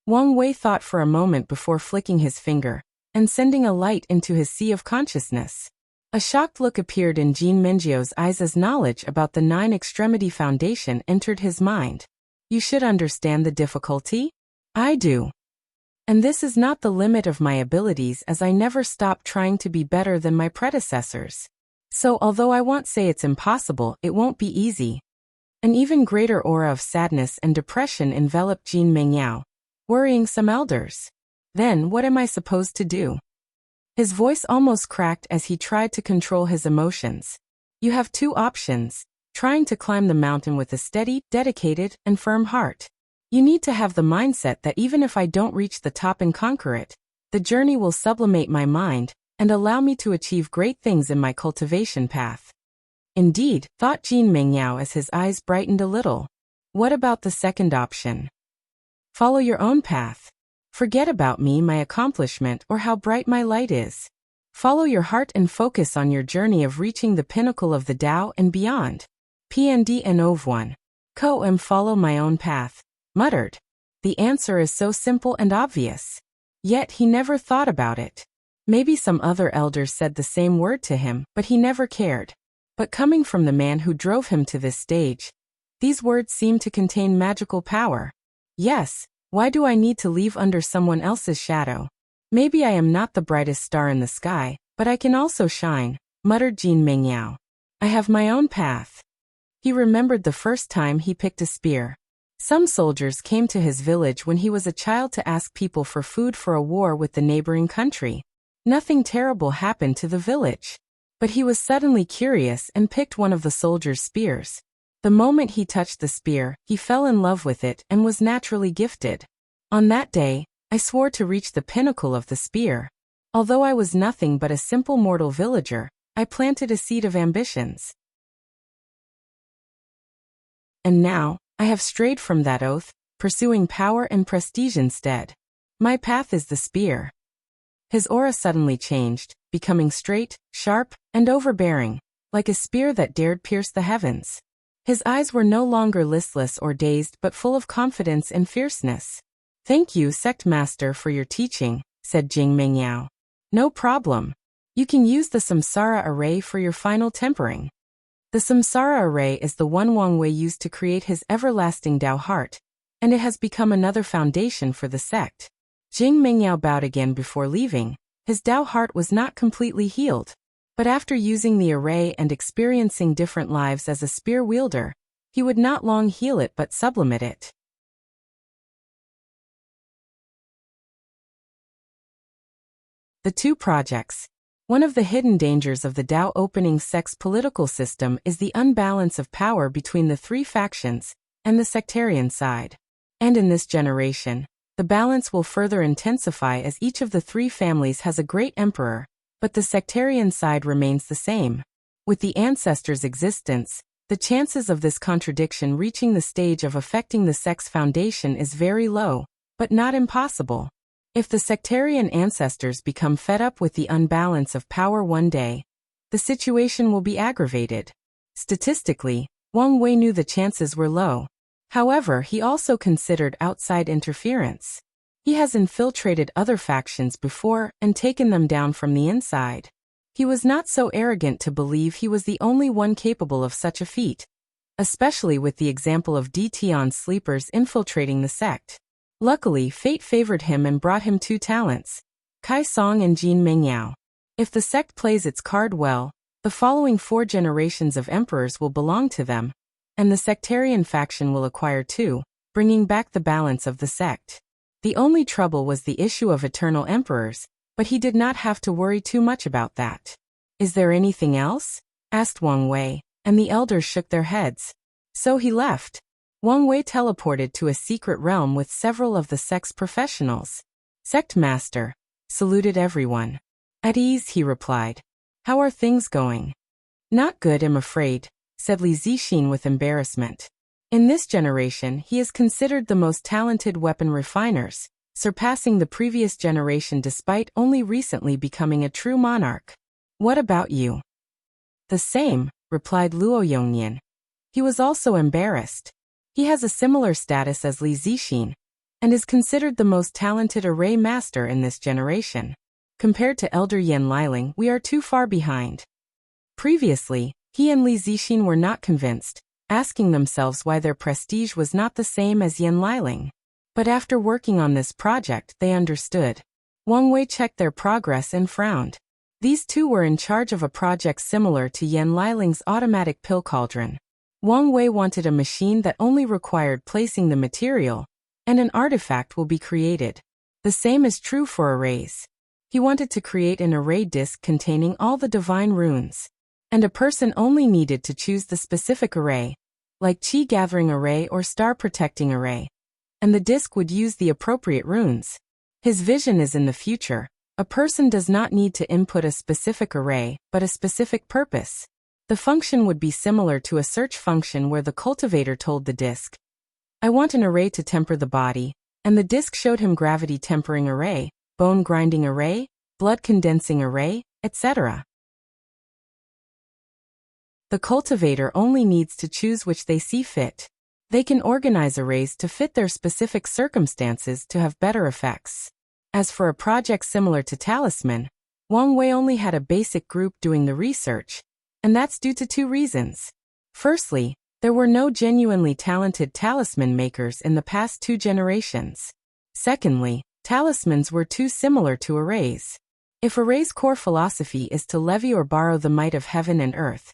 Wang Wei thought for a moment before flicking his finger and sending a light into his sea of consciousness. A shocked look appeared in Jin Mengyao eyes as knowledge about the Nine Extremity Foundation entered his mind. You should understand the difficulty? I do. And this is not the limit of my abilities, as I never stop trying to be better than my predecessors. So although I won't say it's impossible, it won't be easy. An even greater aura of sadness and depression enveloped Jin Mengyao, worrying some elders. Then what am I supposed to do? His voice almost cracked as he tried to control his emotions. You have two options: trying to climb the mountain with a steady, dedicated, and firm heart. You need to have the mindset that even if I don't reach the top and conquer it, the journey will sublimate my mind and allow me to achieve great things in my cultivation path. Indeed, thought Jin Mengyao as his eyes brightened a little. What about the second option? Follow your own path. Forget about me, my accomplishment, or how bright my light is. Follow your heart and focus on your journey of reaching the pinnacle of the Tao and beyond. PND Co. Follow my own path, muttered. The answer is so simple and obvious. Yet he never thought about it. Maybe some other elders said the same word to him, but he never cared. But coming from the man who drove him to this stage, these words seemed to contain magical power. Yes, why do I need to leave under someone else's shadow? Maybe I am not the brightest star in the sky, But I can also shine, muttered Jin Mingyao. I have my own path. He remembered the first time he picked a spear. Some soldiers came to his village when he was a child to ask people for food for a war with the neighboring country. Nothing terrible happened to the village. But he was suddenly curious and picked one of the soldiers' spears. The moment he touched the spear, he fell in love with it and was naturally gifted. On that day, I swore to reach the pinnacle of the spear. Although I was nothing but a simple mortal villager, I planted a seed of ambitions. And now, I have strayed from that oath, pursuing power and prestige instead. My path is the spear. His aura suddenly changed, becoming straight, sharp, and overbearing, like a spear that dared pierce the heavens. His eyes were no longer listless or dazed but full of confidence and fierceness. Thank you, Sect Master, for your teaching, said Jing Mingyao. No problem. You can use the Samsara array for your final tempering. The Samsara array is the one Wang Wei used to create his everlasting Tao heart, and it has become another foundation for the sect. Jing Mingyao bowed again before leaving. His Tao heart was not completely healed, but after using the array and experiencing different lives as a spear wielder, he would not long heal it but sublimate it. The two projects. One of the hidden dangers of the Tao opening sect's political system is the unbalance of power between the three factions and the sectarian side. And in this generation, the balance will further intensify as each of the three families has a great emperor, but the sectarian side remains the same. With the ancestors' existence, the chances of this contradiction reaching the stage of affecting the sect's foundation is very low, but not impossible. If the sectarian ancestors become fed up with the unbalance of power one day, the situation will be aggravated. Statistically, Wang Wei knew the chances were low. However, he also considered outside interference. He has infiltrated other factions before and taken them down from the inside. He was not so arrogant to believe he was the only one capable of such a feat, especially with the example of Tian sleepers infiltrating the sect. Luckily, fate favored him and brought him two talents, Kai Song and Jin Mingyao. If the sect plays its card well, the following 4 generations of emperors will belong to them, and the sectarian faction will acquire 2, bringing back the balance of the sect. The only trouble was the issue of eternal emperors, but he did not have to worry too much about that. Is there anything else? Asked Wang Wei, and the elders shook their heads. So he left. Wang Wei teleported to a secret realm with several of the sect's professionals. Sect Master saluted everyone. At ease, he replied. How are things going? Not good, I'm afraid, said Li Zixin with embarrassment. In this generation, he is considered the most talented weapon refiners, surpassing the previous generation despite only recently becoming a true monarch. What about you? The same, replied Luo Yongnian. He was also embarrassed. He has a similar status as Li Zixin, and is considered the most talented array master in this generation. Compared to Elder Yan Liling, we are too far behind. Previously, he and Li Zixin were not convinced, asking themselves why their prestige was not the same as Yan Liling. But after working on this project, they understood. Wang Wei checked their progress and frowned. These two were in charge of a project similar to Yan Liling's automatic pill cauldron. Wang Wei wanted a machine that only required placing the material, and an artifact will be created. The same is true for arrays. He wanted to create an array disk containing all the divine runes, and a person only needed to choose the specific array, like Qi Gathering Array or Star Protecting Array, and the disk would use the appropriate runes. His vision is in the future. A person does not need to input a specific array, but a specific purpose. The function would be similar to a search function where the cultivator told the disk, I want an array to temper the body, and the disk showed him gravity tempering array, bone grinding array, blood condensing array, etc. The cultivator only needs to choose which they see fit. They can organize arrays to fit their specific circumstances to have better effects. As for a project similar to Talisman, Wang Wei only had a basic group doing the research, and that's due to 2 reasons. Firstly, there were no genuinely talented talisman makers in the past 2 generations. Secondly, talismans were too similar to arrays. If Array's core philosophy is to levy or borrow the might of heaven and earth,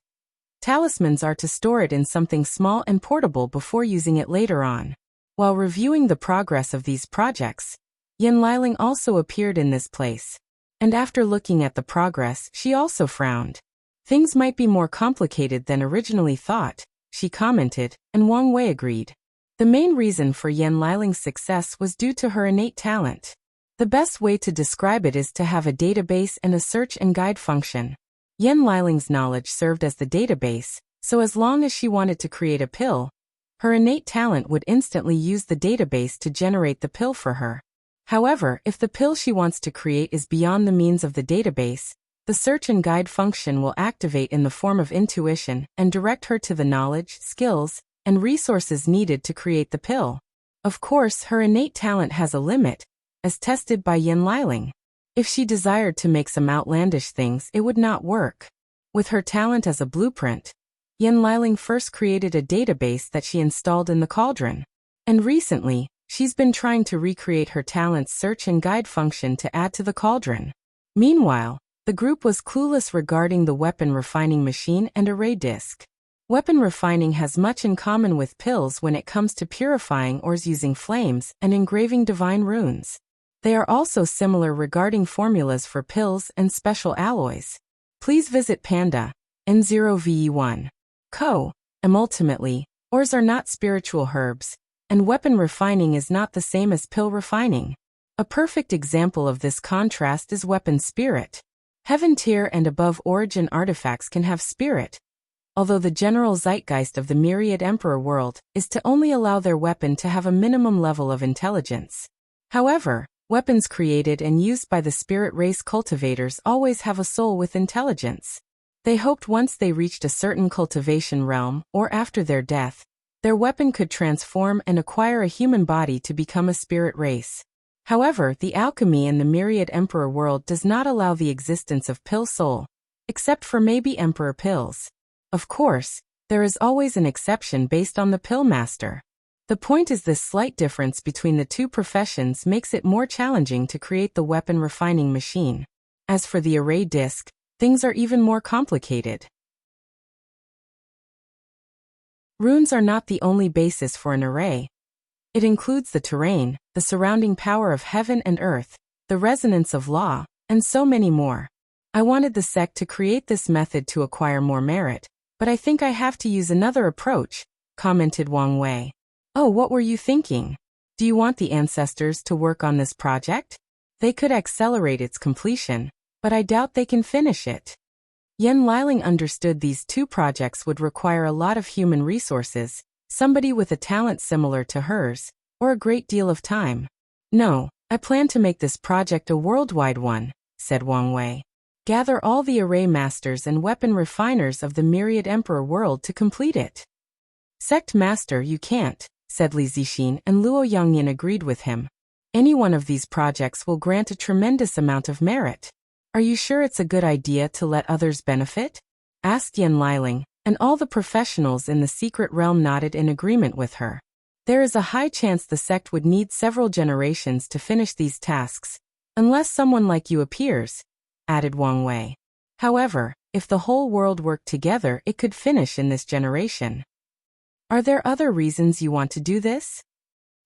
talismans are to store it in something small and portable before using it later on. While reviewing the progress of these projects, Yin Liling also appeared in this place. And after looking at the progress, she also frowned. Things might be more complicated than originally thought, she commented, and Wang Wei agreed. The main reason for Yin Liling's success was due to her innate talent. The best way to describe it is to have a database and a search and guide function. Yin Liling's knowledge served as the database, so as long as she wanted to create a pill, her innate talent would instantly use the database to generate the pill for her. However, if the pill she wants to create is beyond the means of the database, the search and guide function will activate in the form of intuition and direct her to the knowledge, skills, and resources needed to create the pill. Of course, her innate talent has a limit, as tested by Yin Liling. If she desired to make some outlandish things, it would not work. With her talent as a blueprint, Yin Liling first created a database that she installed in the cauldron. And recently, she's been trying to recreate her talent's search and guide function to add to the cauldron. Meanwhile, the group was clueless regarding the weapon refining machine and array disk. Weapon refining has much in common with pills when it comes to purifying ores using flames and engraving divine runes. They are also similar regarding formulas for pills and special alloys. Please visit Panda, N0VE1. Co. Ultimately, ores are not spiritual herbs, and weapon refining is not the same as pill refining. A perfect example of this contrast is weapon spirit. Heaven tier and above origin artifacts can have spirit, although the general zeitgeist of the myriad emperor world is to only allow their weapon to have a minimum level of intelligence. However, weapons created and used by the spirit race cultivators always have a soul with intelligence. They hoped once they reached a certain cultivation realm, or after their death, their weapon could transform and acquire a human body to become a spirit race. However, the alchemy in the myriad emperor world does not allow the existence of pill soul, except for maybe emperor pills. Of course, there is always an exception based on the pill master. The point is this slight difference between the two professions makes it more challenging to create the weapon refining machine. As for the array disk, things are even more complicated. Runes are not the only basis for an array. It includes the terrain, the surrounding power of heaven and earth, the resonance of law, and so many more. I wanted the sect to create this method to acquire more merit, but I think I have to use another approach, commented Wang Wei. Oh, what were you thinking? Do you want the ancestors to work on this project? They could accelerate its completion, but I doubt they can finish it. Yin Liling understood these two projects would require a lot of human resources, somebody with a talent similar to hers, or a great deal of time. No, I plan to make this project a worldwide one, said Wang Wei. Gather all the array masters and weapon refiners of the myriad emperor world to complete it. Sect master, you can't, said Li Zixin, and Luo Yangyin agreed with him. Any one of these projects will grant a tremendous amount of merit. Are you sure it's a good idea to let others benefit? Asked Yin Liling, and all the professionals in the secret realm nodded in agreement with her. There is a high chance the sect would need several generations to finish these tasks, unless someone like you appears, added Wang Wei. However, if the whole world worked together, it could finish in this generation. Are there other reasons you want to do this?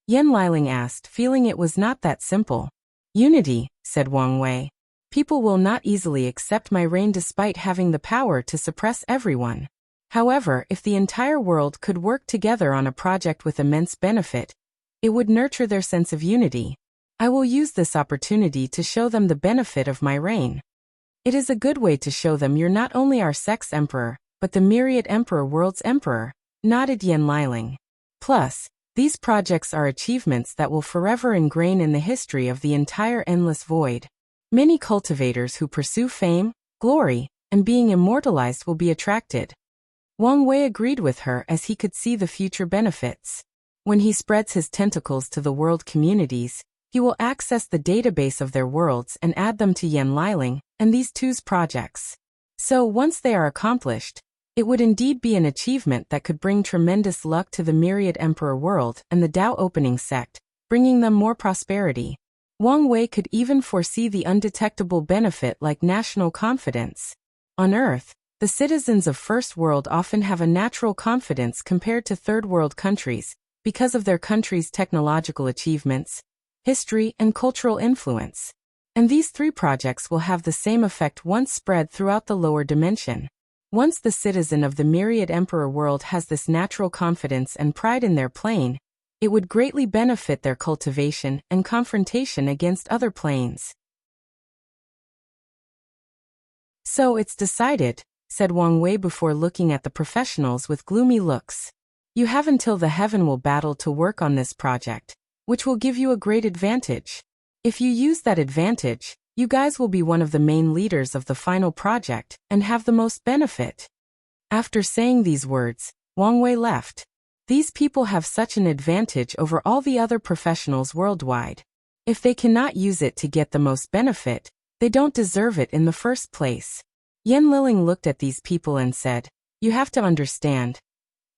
Yin Liling asked, feeling it was not that simple. Unity, said Wang Wei. People will not easily accept my reign despite having the power to suppress everyone. However, if the entire world could work together on a project with immense benefit, it would nurture their sense of unity. I will use this opportunity to show them the benefit of my reign. It is a good way to show them you're not only our sect's emperor, but the myriad emperor world's emperor, nodded Yin Liling. Plus, these projects are achievements that will forever ingrain in the history of the entire endless void. Many cultivators who pursue fame, glory, and being immortalized will be attracted. Wang Wei agreed with her as he could see the future benefits. When he spreads his tentacles to the world communities, he will access the database of their worlds and add them to Yin Liling and these two's projects. So once they are accomplished, it would indeed be an achievement that could bring tremendous luck to the myriad emperor world and the Tao opening sect, bringing them more prosperity. Wang Wei could even foresee the undetectable benefit like national confidence. On Earth, the citizens of First World often have a natural confidence compared to Third World countries because of their country's technological achievements, history, and cultural influence. And these three projects will have the same effect once spread throughout the lower dimension. Once the citizen of the myriad emperor world has this natural confidence and pride in their plane, it would greatly benefit their cultivation and confrontation against other planes. So it's decided, said Wang Wei before looking at the professionals with gloomy looks. You have until the heaven will battle to work on this project, which will give you a great advantage. If you use that advantage, you guys will be one of the main leaders of the final project and have the most benefit. After saying these words, Wang Wei left. These people have such an advantage over all the other professionals worldwide. If they cannot use it to get the most benefit, they don't deserve it in the first place. Yan Liling looked at these people and said, You have to understand.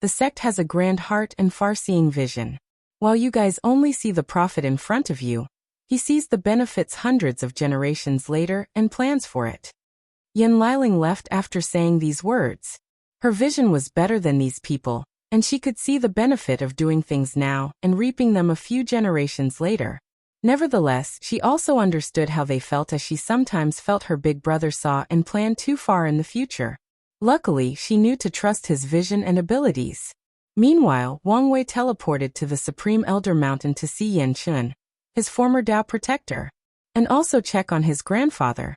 The sect has a grand heart and far-seeing vision. While you guys only see the profit in front of you, he sees the benefits hundreds of generations later and plans for it. Yan Liling left after saying these words. Her vision was better than these people, and she could see the benefit of doing things now and reaping them a few generations later. Nevertheless, she also understood how they felt as she sometimes felt her big brother saw and planned too far in the future. Luckily, she knew to trust his vision and abilities. Meanwhile, Wang Wei teleported to the Supreme Elder Mountain to see Yan Chun, his former Dao protector, and also check on his grandfather.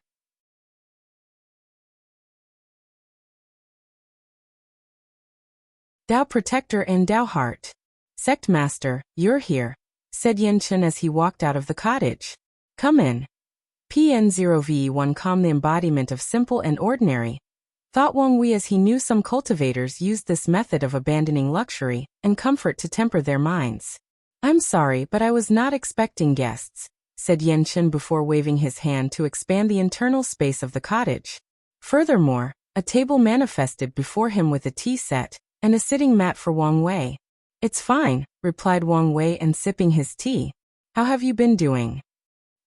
Dao Protector and Dao Heart. Sect Master, you're here, said Yan Chun as he walked out of the cottage. Come in. PN0V1 calm, the embodiment of simple and ordinary, thought Wang Wei as he knew some cultivators used this method of abandoning luxury and comfort to temper their minds. I'm sorry, but I was not expecting guests, said Yan Chun before waving his hand to expand the internal space of the cottage. Furthermore, a table manifested before him with a tea set and a sitting mat for Wang Wei. It's fine, replied Wang Wei and sipping his tea. How have you been doing?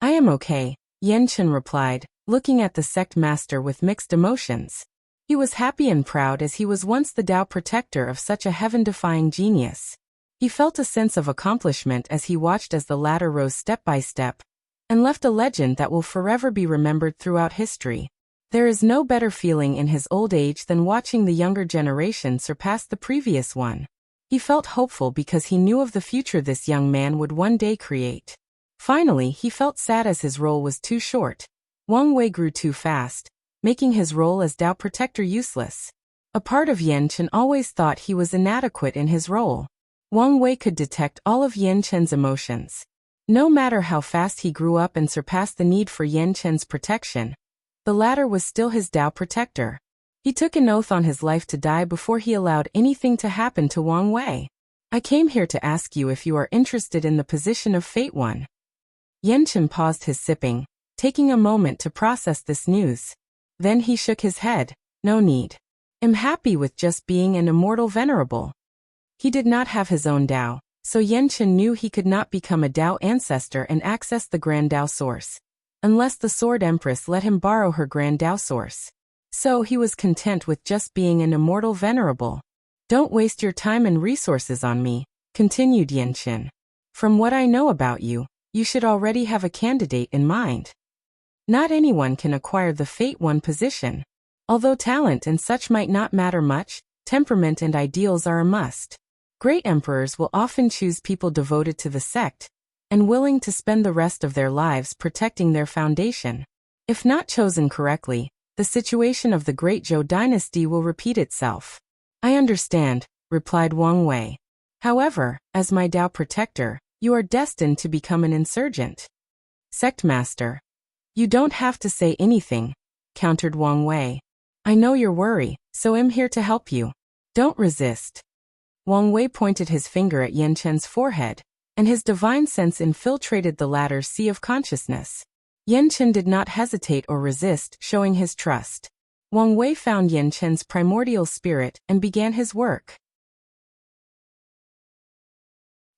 I am okay, Yan Chun replied, looking at the sect master with mixed emotions. He was happy and proud as he was once the Dao protector of such a heaven-defying genius. He felt a sense of accomplishment as he watched as the latter rose step by step and left a legend that will forever be remembered throughout history. There is no better feeling in his old age than watching the younger generation surpass the previous one. He felt hopeful because he knew of the future this young man would one day create. Finally, he felt sad as his role was too short. Wang Wei grew too fast, making his role as Dao protector useless. A part of Yan Chun always thought he was inadequate in his role. Wang Wei could detect all of Yan Chun's emotions. No matter how fast he grew up and surpassed the need for Yan Chun's protection, the latter was still his Dao protector. He took an oath on his life to die before he allowed anything to happen to Wang Wei. I came here to ask you if you are interested in the position of Fate One. Yan Chun paused his sipping, taking a moment to process this news. Then he shook his head. No need. I'm happy with just being an immortal venerable. He did not have his own Dao, so Yan Chun knew he could not become a Dao ancestor and access the Grand Dao Source, unless the Sword Empress let him borrow her Grand Dao Source. So he was content with just being an immortal venerable. Don't waste your time and resources on me, continued Yan Chun. From what I know about you, you should already have a candidate in mind. Not anyone can acquire the Fate One position. Although talent and such might not matter much, temperament and ideals are a must. Great emperors will often choose people devoted to the sect and willing to spend the rest of their lives protecting their foundation. If not chosen correctly, the situation of the Great Zhou dynasty will repeat itself. I understand, replied Wang Wei. However, as my Dao protector, you are destined to become an insurgent. Sect Master. You don't have to say anything, countered Wang Wei. I know your worry, so I'm here to help you. Don't resist. Wang Wei pointed his finger at Yan Chun's forehead, and his divine sense infiltrated the latter's sea of consciousness. Yan Chun did not hesitate or resist, showing his trust. Wang Wei found Yan Chun's primordial spirit and began his work.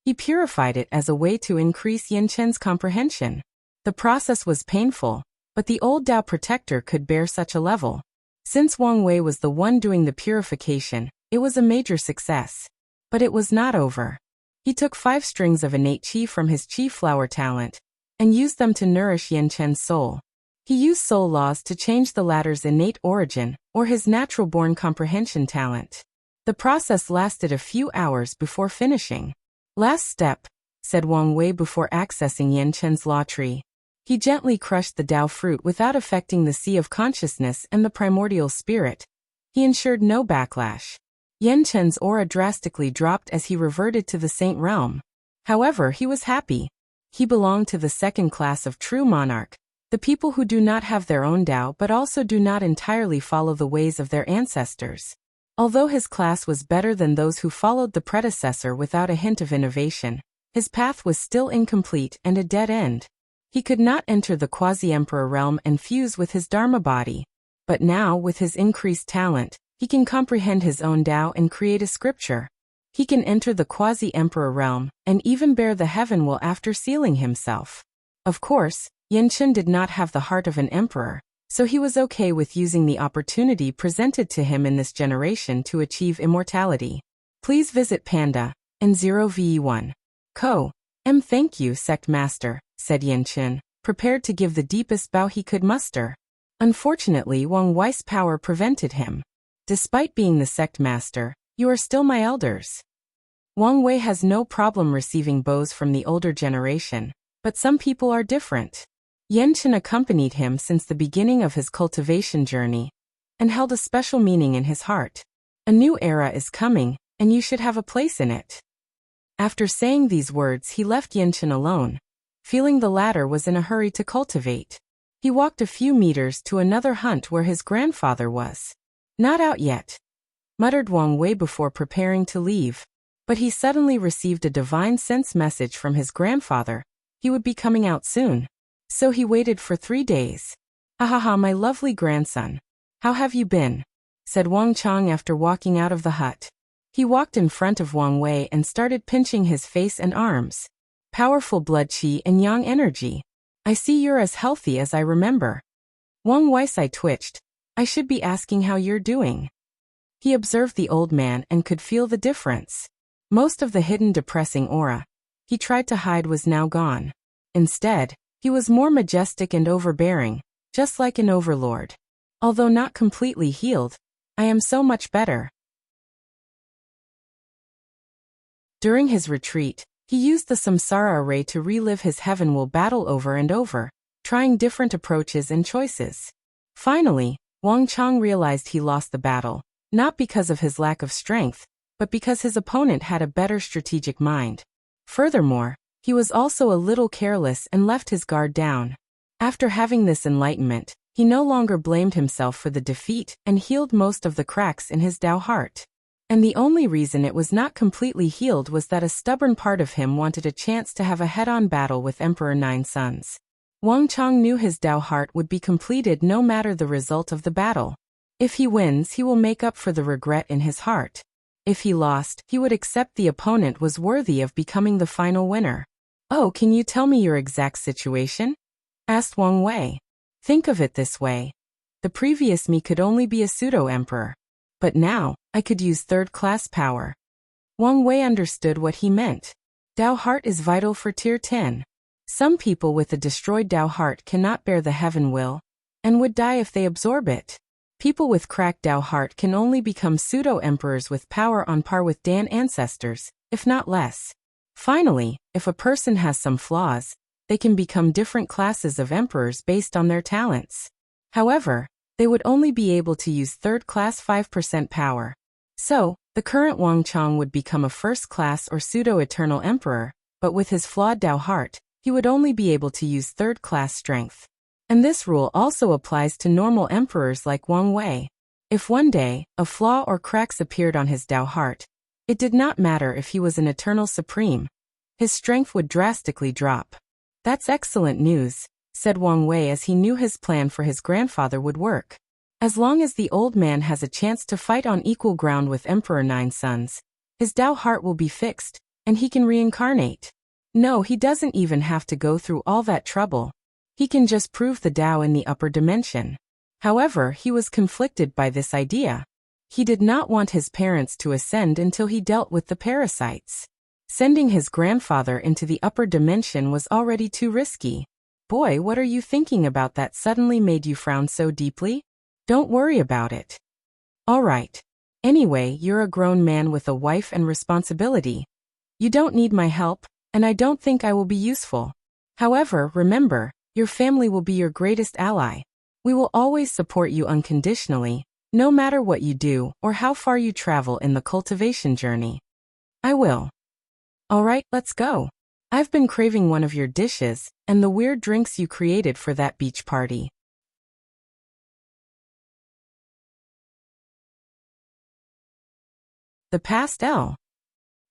He purified it as a way to increase Yan Chun's comprehension. The process was painful, but the old Tao protector could bear such a level. Since Wang Wei was the one doing the purification, it was a major success. But it was not over. He took 5 strings of innate qi from his qi flower talent and used them to nourish Yan Chen's soul. He used soul laws to change the latter's innate origin, or his natural-born comprehension talent. The process lasted a few hours before finishing. Last step, said Wang Wei before accessing Yan Chen's law tree. He gently crushed the Tao fruit without affecting the sea of consciousness and the primordial spirit. He ensured no backlash. Yan Chen's aura drastically dropped as he reverted to the saint realm. However, he was happy. He belonged to the second class of true monarch, the people who do not have their own Tao but also do not entirely follow the ways of their ancestors. Although his class was better than those who followed the predecessor without a hint of innovation, his path was still incomplete and a dead end. He could not enter the quasi-emperor realm and fuse with his Dharma body. But now, with his increased talent, he can comprehend his own Tao and create a scripture. He can enter the quasi-emperor realm and even bear the heaven will after sealing himself. Of course, Yan Chen did not have the heart of an emperor, so he was okay with using the opportunity presented to him in this generation to achieve immortality. Please visit Panda and 0ve1. Co. Thank you, Sect Master, said Yan Chen, prepared to give the deepest bow he could muster. Unfortunately, Wang Wei's power prevented him. Despite being the sect master, you are still my elders. Wang Wei has no problem receiving bows from the older generation, but some people are different. Yan Chen accompanied him since the beginning of his cultivation journey and held a special meaning in his heart. A new era is coming, and you should have a place in it. After saying these words, he left Yan Chen alone, feeling the latter was in a hurry to cultivate. He walked a few meters to another hut where his grandfather was. Not out yet, muttered Wang Wei before preparing to leave. But he suddenly received a divine sense message from his grandfather. He would be coming out soon. So he waited for 3 days. "Ha, my lovely grandson. How have you been?" said Wang Chang after walking out of the hut. He walked in front of Wang Wei and started pinching his face and arms. Powerful blood qi and yang energy. "I see you're as healthy as I remember." Wang Wei's eye twitched. "I should be asking how you're doing." He observed the old man and could feel the difference. Most of the hidden depressing aura he tried to hide was now gone. Instead, he was more majestic and overbearing, just like an overlord. "Although not completely healed, I am so much better." During his retreat, he used the samsara array to relive his heavenward battle over and over, trying different approaches and choices. Finally, Wang Chang realized he lost the battle, not because of his lack of strength, but because his opponent had a better strategic mind. Furthermore, he was also a little careless and left his guard down. After having this enlightenment, he no longer blamed himself for the defeat and healed most of the cracks in his Tao heart. And the only reason it was not completely healed was that a stubborn part of him wanted a chance to have a head-on battle with Emperor Nine Suns. Wang Chang knew his Tao heart would be completed no matter the result of the battle. If he wins, he will make up for the regret in his heart. If he lost, he would accept the opponent was worthy of becoming the final winner. "Oh, can you tell me your exact situation?" asked Wang Wei. "Think of it this way. The previous me could only be a pseudo-emperor. But now, I could use third-class power." Wang Wei understood what he meant. Tao heart is vital for Tier 10. Some people with a destroyed Tao heart cannot bear the heaven will, and would die if they absorb it. People with cracked Tao heart can only become pseudo-emperors with power on par with Dan ancestors, if not less. Finally, if a person has some flaws, they can become different classes of emperors based on their talents. However, they would only be able to use third-class 5% power. So, the current Wang Chang would become a first-class or pseudo-eternal emperor, but with his flawed Tao heart, he would only be able to use third-class strength. And this rule also applies to normal emperors like Wang Wei. If one day, a flaw or cracks appeared on his Tao heart, it did not matter if he was an eternal supreme. His strength would drastically drop. "That's excellent news," said Wang Wei as he knew his plan for his grandfather would work. As long as the old man has a chance to fight on equal ground with Emperor Nine Suns, his Tao heart will be fixed, and he can reincarnate. No, he doesn't even have to go through all that trouble. He can just prove the Tao in the upper dimension. However, he was conflicted by this idea. He did not want his parents to ascend until he dealt with the parasites. Sending his grandfather into the upper dimension was already too risky. Boy, what are you thinking about that suddenly made you frown so deeply? Don't worry about it. All right. Anyway, you're a grown man with a wife and responsibility. You don't need my help, and I don't think I will be useful. However, remember, your family will be your greatest ally. We will always support you unconditionally, no matter what you do or how far you travel in the cultivation journey. I will. All right, let's go. I've been craving one of your dishes and the weird drinks you created for that beach party. The past L.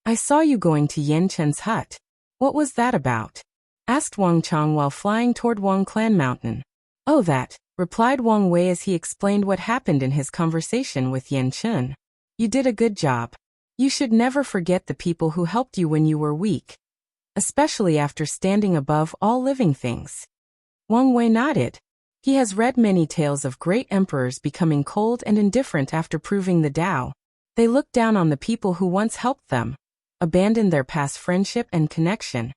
I saw you going to Yen Chen's hut. What was that about? Asked Wang Chang while flying toward Wang Clan Mountain. Oh, that, replied Wang Wei as he explained what happened in his conversation with Yen Chen. You did a good job. You should never forget the people who helped you when you were weak, especially after standing above all living things. Wang Wei nodded. He has read many tales of great emperors becoming cold and indifferent after proving the Tao. They looked down on the people who once helped them, abandoned their past friendship and connection,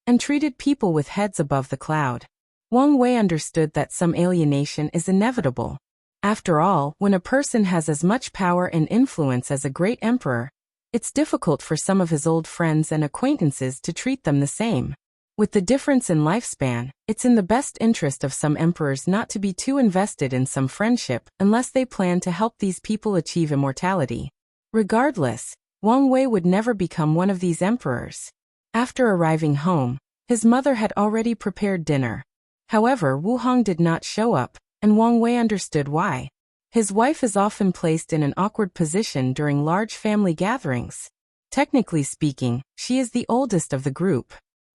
and treated people with heads above the cloud. Wang Wei understood that some alienation is inevitable. After all, when a person has as much power and influence as a great emperor, it's difficult for some of his old friends and acquaintances to treat them the same. With the difference in lifespan, it's in the best interest of some emperors not to be too invested in some friendship unless they plan to help these people achieve immortality. Regardless, Wang Wei would never become one of these emperors. After arriving home, his mother had already prepared dinner. However, Wu Hong did not show up, and Wang Wei understood why. His wife is often placed in an awkward position during large family gatherings. Technically speaking, she is the oldest of the group.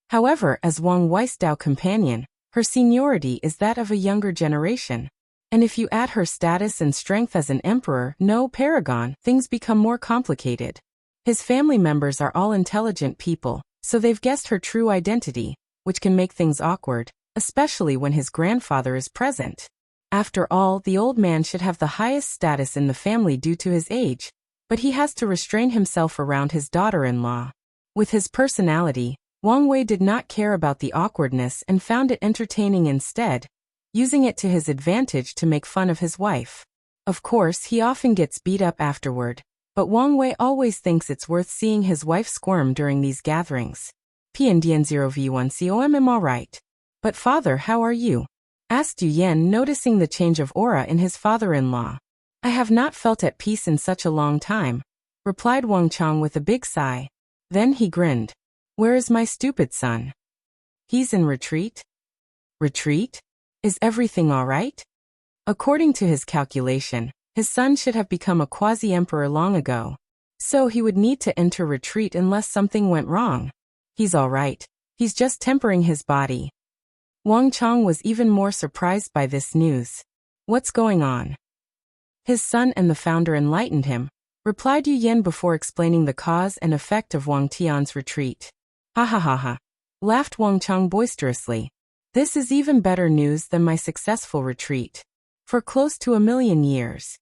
However, as Wang Wei's Tao companion, her seniority is that of a younger generation. And if you add her status and strength as an emperor, no paragon, things become more complicated. His family members are all intelligent people, so they've guessed her true identity, which can make things awkward, especially when his grandfather is present. After all, the old man should have the highest status in the family due to his age, but he has to restrain himself around his daughter-in-law. With his personality, Wang Wei did not care about the awkwardness and found it entertaining instead, using it to his advantage to make fun of his wife. Of course, he often gets beat up afterward, but Wang Wei always thinks it's worth seeing his wife squirm during these gatherings. PNDN 0V1COM alright. But father, how are you? Asked Yu Yen, noticing the change of aura in his father-in-law. I have not felt at peace in such a long time, replied Wang Chang with a big sigh. Then he grinned. Where is my stupid son? He's in retreat? Retreat? Is everything all right? According to his calculation, his son should have become a quasi-emperor long ago. So he would need to enter retreat unless something went wrong. He's all right. He's just tempering his body. Wang Chang was even more surprised by this news. What's going on? His son and the founder enlightened him, replied Yu Yen before explaining the cause and effect of Wang Tian's retreat. Ha ha ha ha, laughed Wang Chang boisterously. This is even better news than my successful retreat. For close to 1,000,000 years.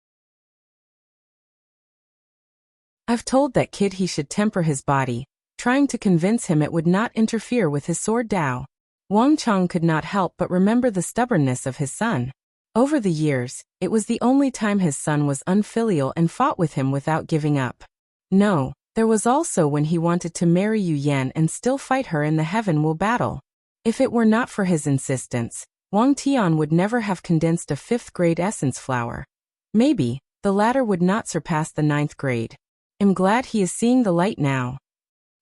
I've told that kid he should temper his body, trying to convince him it would not interfere with his sword Tao. Wang Chang could not help but remember the stubbornness of his son. Over the years, it was the only time his son was unfilial and fought with him without giving up. No, there was also when he wanted to marry Yu Yen and still fight her in the Heaven Will battle. If it were not for his insistence, Wang Tian would never have condensed a 5th grade essence flower. Maybe, the latter would not surpass the 9th grade. I'm glad he is seeing the light now.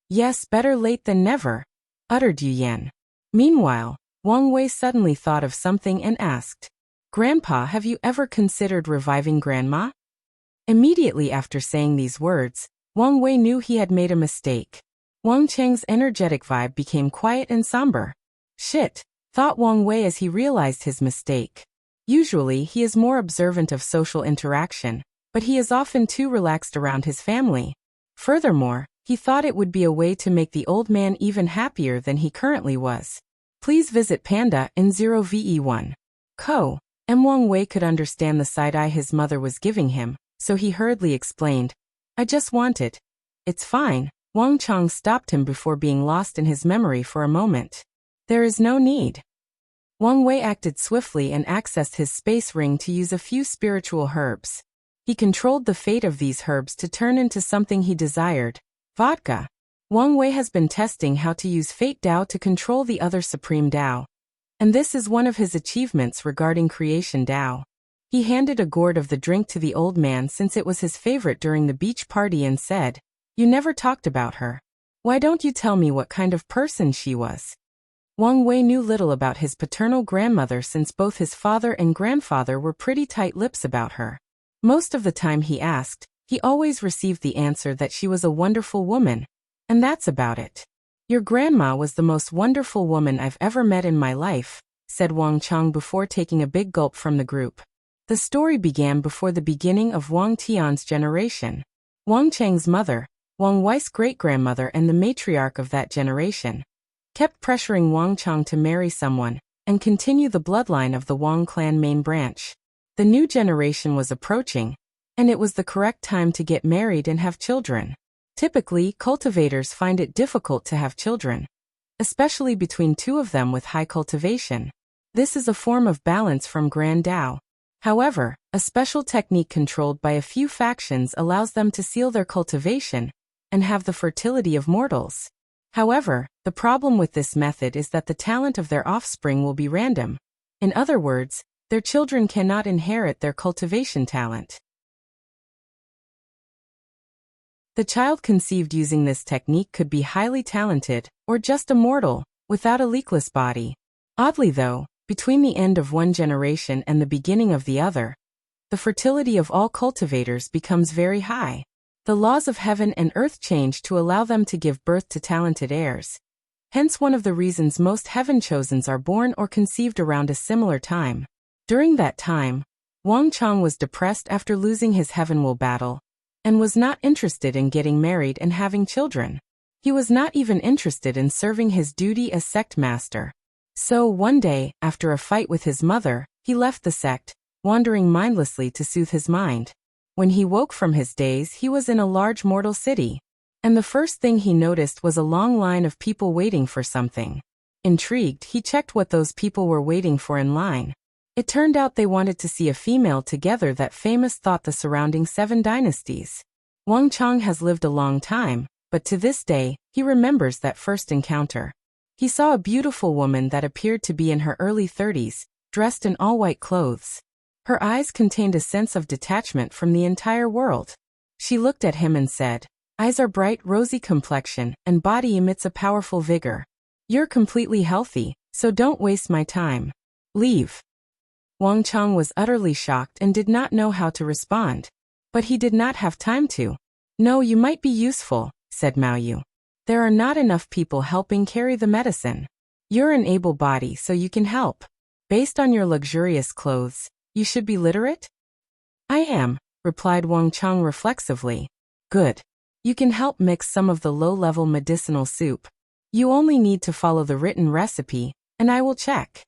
Yes, better late than never, uttered Yu Yen. Meanwhile, Wang Wei suddenly thought of something and asked, Grandpa, have you ever considered reviving Grandma? Immediately after saying these words, Wang Wei knew he had made a mistake. Wang Chang's energetic vibe became quiet and somber. Shit, thought Wang Wei as he realized his mistake. Usually, he is more observant of social interaction, but he is often too relaxed around his family. Furthermore, he thought it would be a way to make the old man even happier than he currently was. Please visit Panda in 0VE1. Co. Wang Wei could understand the side-eye his mother was giving him, so he hurriedly explained, I just want it. It's fine. Wang Chong stopped him before being lost in his memory for a moment. There is no need. Wang Wei acted swiftly and accessed his space ring to use a few spiritual herbs. He controlled the fate of these herbs to turn into something he desired, vodka. Wang Wei has been testing how to use Fate Dao to control the other Supreme Dao. And this is one of his achievements regarding Creation Dao. He handed a gourd of the drink to the old man since it was his favorite during the beach party and said, You never talked about her. Why don't you tell me what kind of person she was? Wang Wei knew little about his paternal grandmother since both his father and grandfather were pretty tight-lips about her. Most of the time he asked, he always received the answer that she was a wonderful woman. And that's about it. Your grandma was the most wonderful woman I've ever met in my life, said Wang Chong before taking a big gulp from the group. The story began before the beginning of Wang Tian's generation. Wang Cheng's mother, Wang Wei's great-grandmother and the matriarch of that generation, kept pressuring Wang Chong to marry someone and continue the bloodline of the Wang clan main branch. The new generation was approaching, and it was the correct time to get married and have children. Typically, cultivators find it difficult to have children, especially between two of them with high cultivation. This is a form of balance from Grand Dao. However, a special technique controlled by a few factions allows them to seal their cultivation and have the fertility of mortals. However, the problem with this method is that the talent of their offspring will be random. In other words, their children cannot inherit their cultivation talent. The child conceived using this technique could be highly talented, or just a mortal, without a leakless body. Oddly though, between the end of one generation and the beginning of the other, the fertility of all cultivators becomes very high. The laws of heaven and earth change to allow them to give birth to talented heirs. Hence one of the reasons most heaven-chosens are born or conceived around a similar time. During that time, Wang Chong was depressed after losing his Heavenwell battle, and was not interested in getting married and having children. He was not even interested in serving his duty as sect master. So one day, after a fight with his mother, he left the sect, wandering mindlessly to soothe his mind. When he woke from his daze, he was in a large mortal city. And the first thing he noticed was a long line of people waiting for something. Intrigued, he checked what those people were waiting for in line. It turned out they wanted to see a female together that famous thought the surrounding 7 dynasties. Wang Chong has lived a long time, but to this day, he remembers that first encounter. He saw a beautiful woman that appeared to be in her early 30s, dressed in all white clothes. Her eyes contained a sense of detachment from the entire world. She looked at him and said, Eyes are bright, rosy complexion, and body emits a powerful vigor. You're completely healthy, so don't waste my time. Leave. Wang Chong was utterly shocked and did not know how to respond. But he did not have time to. No, you might be useful, said Mao Yu. There are not enough people helping carry the medicine. You're an able body, so you can help. Based on your luxurious clothes, you should be literate? I am, replied Wang Chong reflexively. Good. You can help mix some of the low-level medicinal soup. You only need to follow the written recipe, and I will check.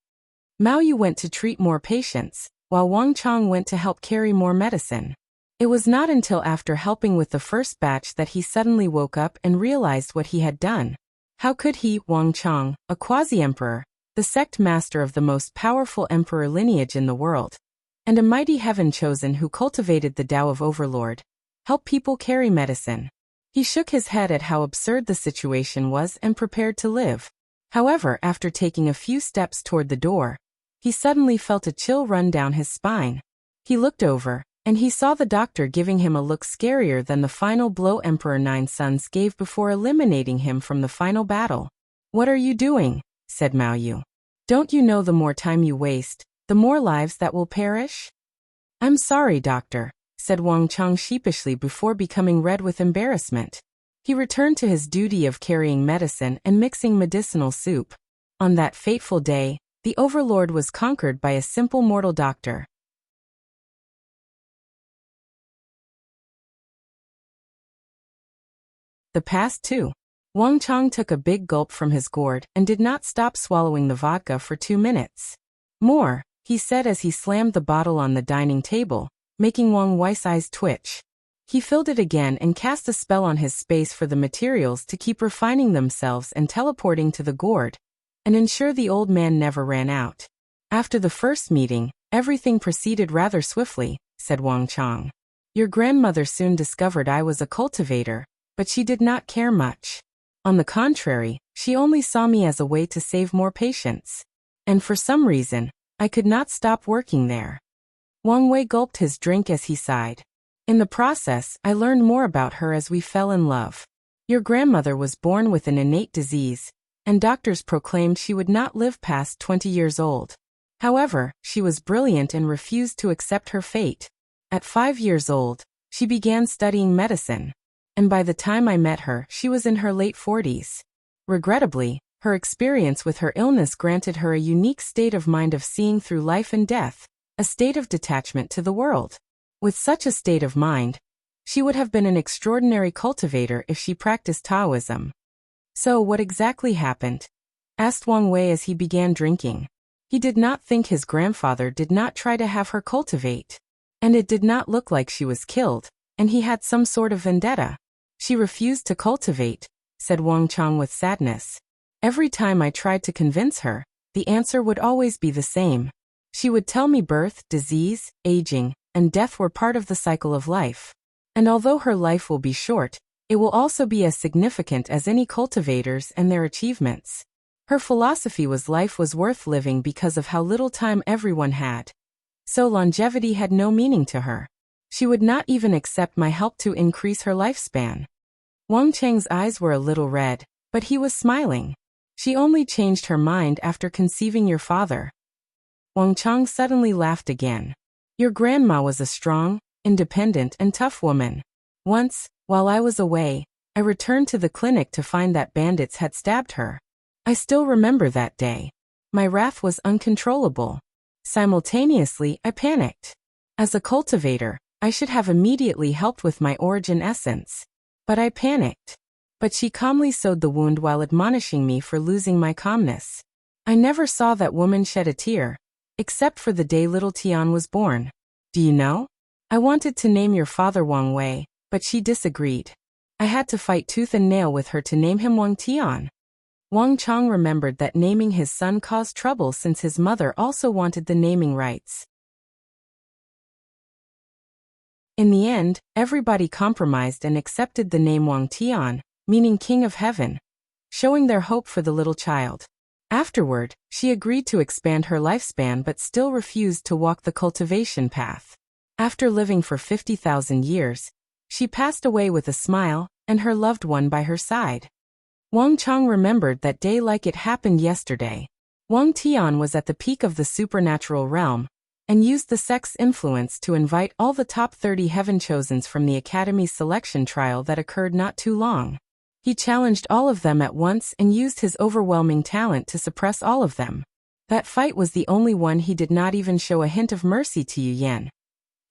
Mao Yu went to treat more patients, while Wang Chong went to help carry more medicine. It was not until after helping with the first batch that he suddenly woke up and realized what he had done. How could he, Wang Chong, a quasi-emperor, the sect master of the most powerful emperor lineage in the world, and a mighty heaven-chosen who cultivated the Tao of Overlord, help people carry medicine? He shook his head at how absurd the situation was and prepared to live. However, after taking a few steps toward the door, he suddenly felt a chill run down his spine. He looked over, and he saw the doctor giving him a look scarier than the final blow Emperor Nine Sons gave before eliminating him from the final battle. What are you doing? Said Mao Yu. Don't you know the more time you waste, the more lives that will perish? I'm sorry, doctor, said Wang Chong sheepishly before becoming red with embarrassment. He returned to his duty of carrying medicine and mixing medicinal soup. On that fateful day, the Overlord was conquered by a simple mortal doctor. The past too. Wang Chang took a big gulp from his gourd and did not stop swallowing the vodka for 2 minutes. More, he said as he slammed the bottle on the dining table, making Wang Wei's eyes twitch. He filled it again and cast a spell on his space for the materials to keep refining themselves and teleporting to the gourd, and ensure the old man never ran out. After the first meeting, everything proceeded rather swiftly, said Wang Chang. Your grandmother soon discovered I was a cultivator, but she did not care much. On the contrary, she only saw me as a way to save more patients. And for some reason, I could not stop working there. Wang Wei gulped his drink as he sighed. In the process, I learned more about her as we fell in love. Your grandmother was born with an innate disease, and doctors proclaimed she would not live past 20 years old. However, she was brilliant and refused to accept her fate. At 5 years old, she began studying medicine, and by the time I met her, she was in her late 40s. Regrettably, her experience with her illness granted her a unique state of mind of seeing through life and death, a state of detachment to the world. With such a state of mind, she would have been an extraordinary cultivator if she practiced Taoism. So what exactly happened? Asked Wang Wei as he began drinking. He did not think his grandfather did not try to have her cultivate. And it did not look like she was killed, and he had some sort of vendetta. She refused to cultivate, said Wang Chang with sadness. Every time I tried to convince her, the answer would always be the same. She would tell me birth, disease, aging, and death were part of the cycle of life. And although her life will be short, it will also be as significant as any cultivators and their achievements. Her philosophy was life was worth living because of how little time everyone had. So longevity had no meaning to her. She would not even accept my help to increase her lifespan. Wang Chang's eyes were a little red, but he was smiling. She only changed her mind after conceiving your father. Wang Chang suddenly laughed again. Your grandma was a strong, independent and tough woman. Once, while I was away, I returned to the clinic to find that bandits had stabbed her. I still remember that day. My wrath was uncontrollable. Simultaneously, I panicked. As a cultivator, I should have immediately helped with my origin essence. But I panicked. But she calmly sewed the wound while admonishing me for losing my calmness. I never saw that woman shed a tear, except for the day little Tian was born. Do you know? I wanted to name your father Wang Wei, but she disagreed. I had to fight tooth and nail with her to name him Wang Tian. Wang Chang remembered that naming his son caused trouble since his mother also wanted the naming rights. In the end, everybody compromised and accepted the name Wang Tian, meaning King of Heaven, showing their hope for the little child. Afterward, she agreed to expand her lifespan but still refused to walk the cultivation path. After living for 50,000 years, she passed away with a smile, and her loved one by her side. Wang Chang remembered that day like it happened yesterday. Wang Tian was at the peak of the supernatural realm, and used the sex influence to invite all the top 30 heaven-chosens from the Academy's selection trial that occurred not too long. He challenged all of them at once and used his overwhelming talent to suppress all of them. That fight was the only one he did not even show a hint of mercy to Yu Yan.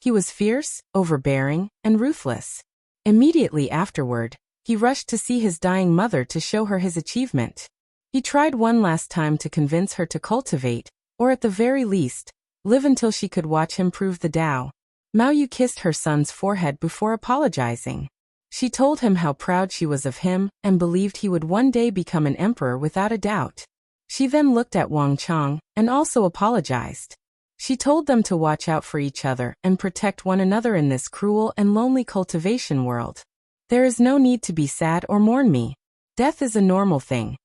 He was fierce, overbearing, and ruthless. Immediately afterward, he rushed to see his dying mother to show her his achievement. He tried one last time to convince her to cultivate, or at the very least, live until she could watch him prove the Tao. Mao Yu kissed her son's forehead before apologizing. She told him how proud she was of him and believed he would one day become an emperor without a doubt. She then looked at Wang Chang and also apologized. She told them to watch out for each other and protect one another in this cruel and lonely cultivation world. There is no need to be sad or mourn me. Death is a normal thing.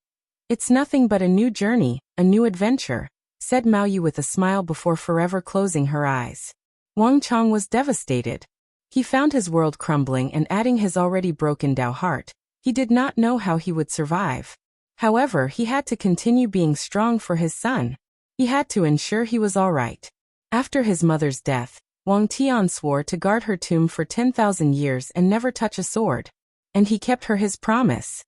It's nothing but a new journey, a new adventure, said Mao Yu with a smile before forever closing her eyes. Wang Chang was devastated. He found his world crumbling and adding his already broken Tao heart, he did not know how he would survive. However, he had to continue being strong for his son. He had to ensure he was all right. After his mother's death, Wang Tian swore to guard her tomb for 10,000 years and never touch a sword. And he kept her his promise.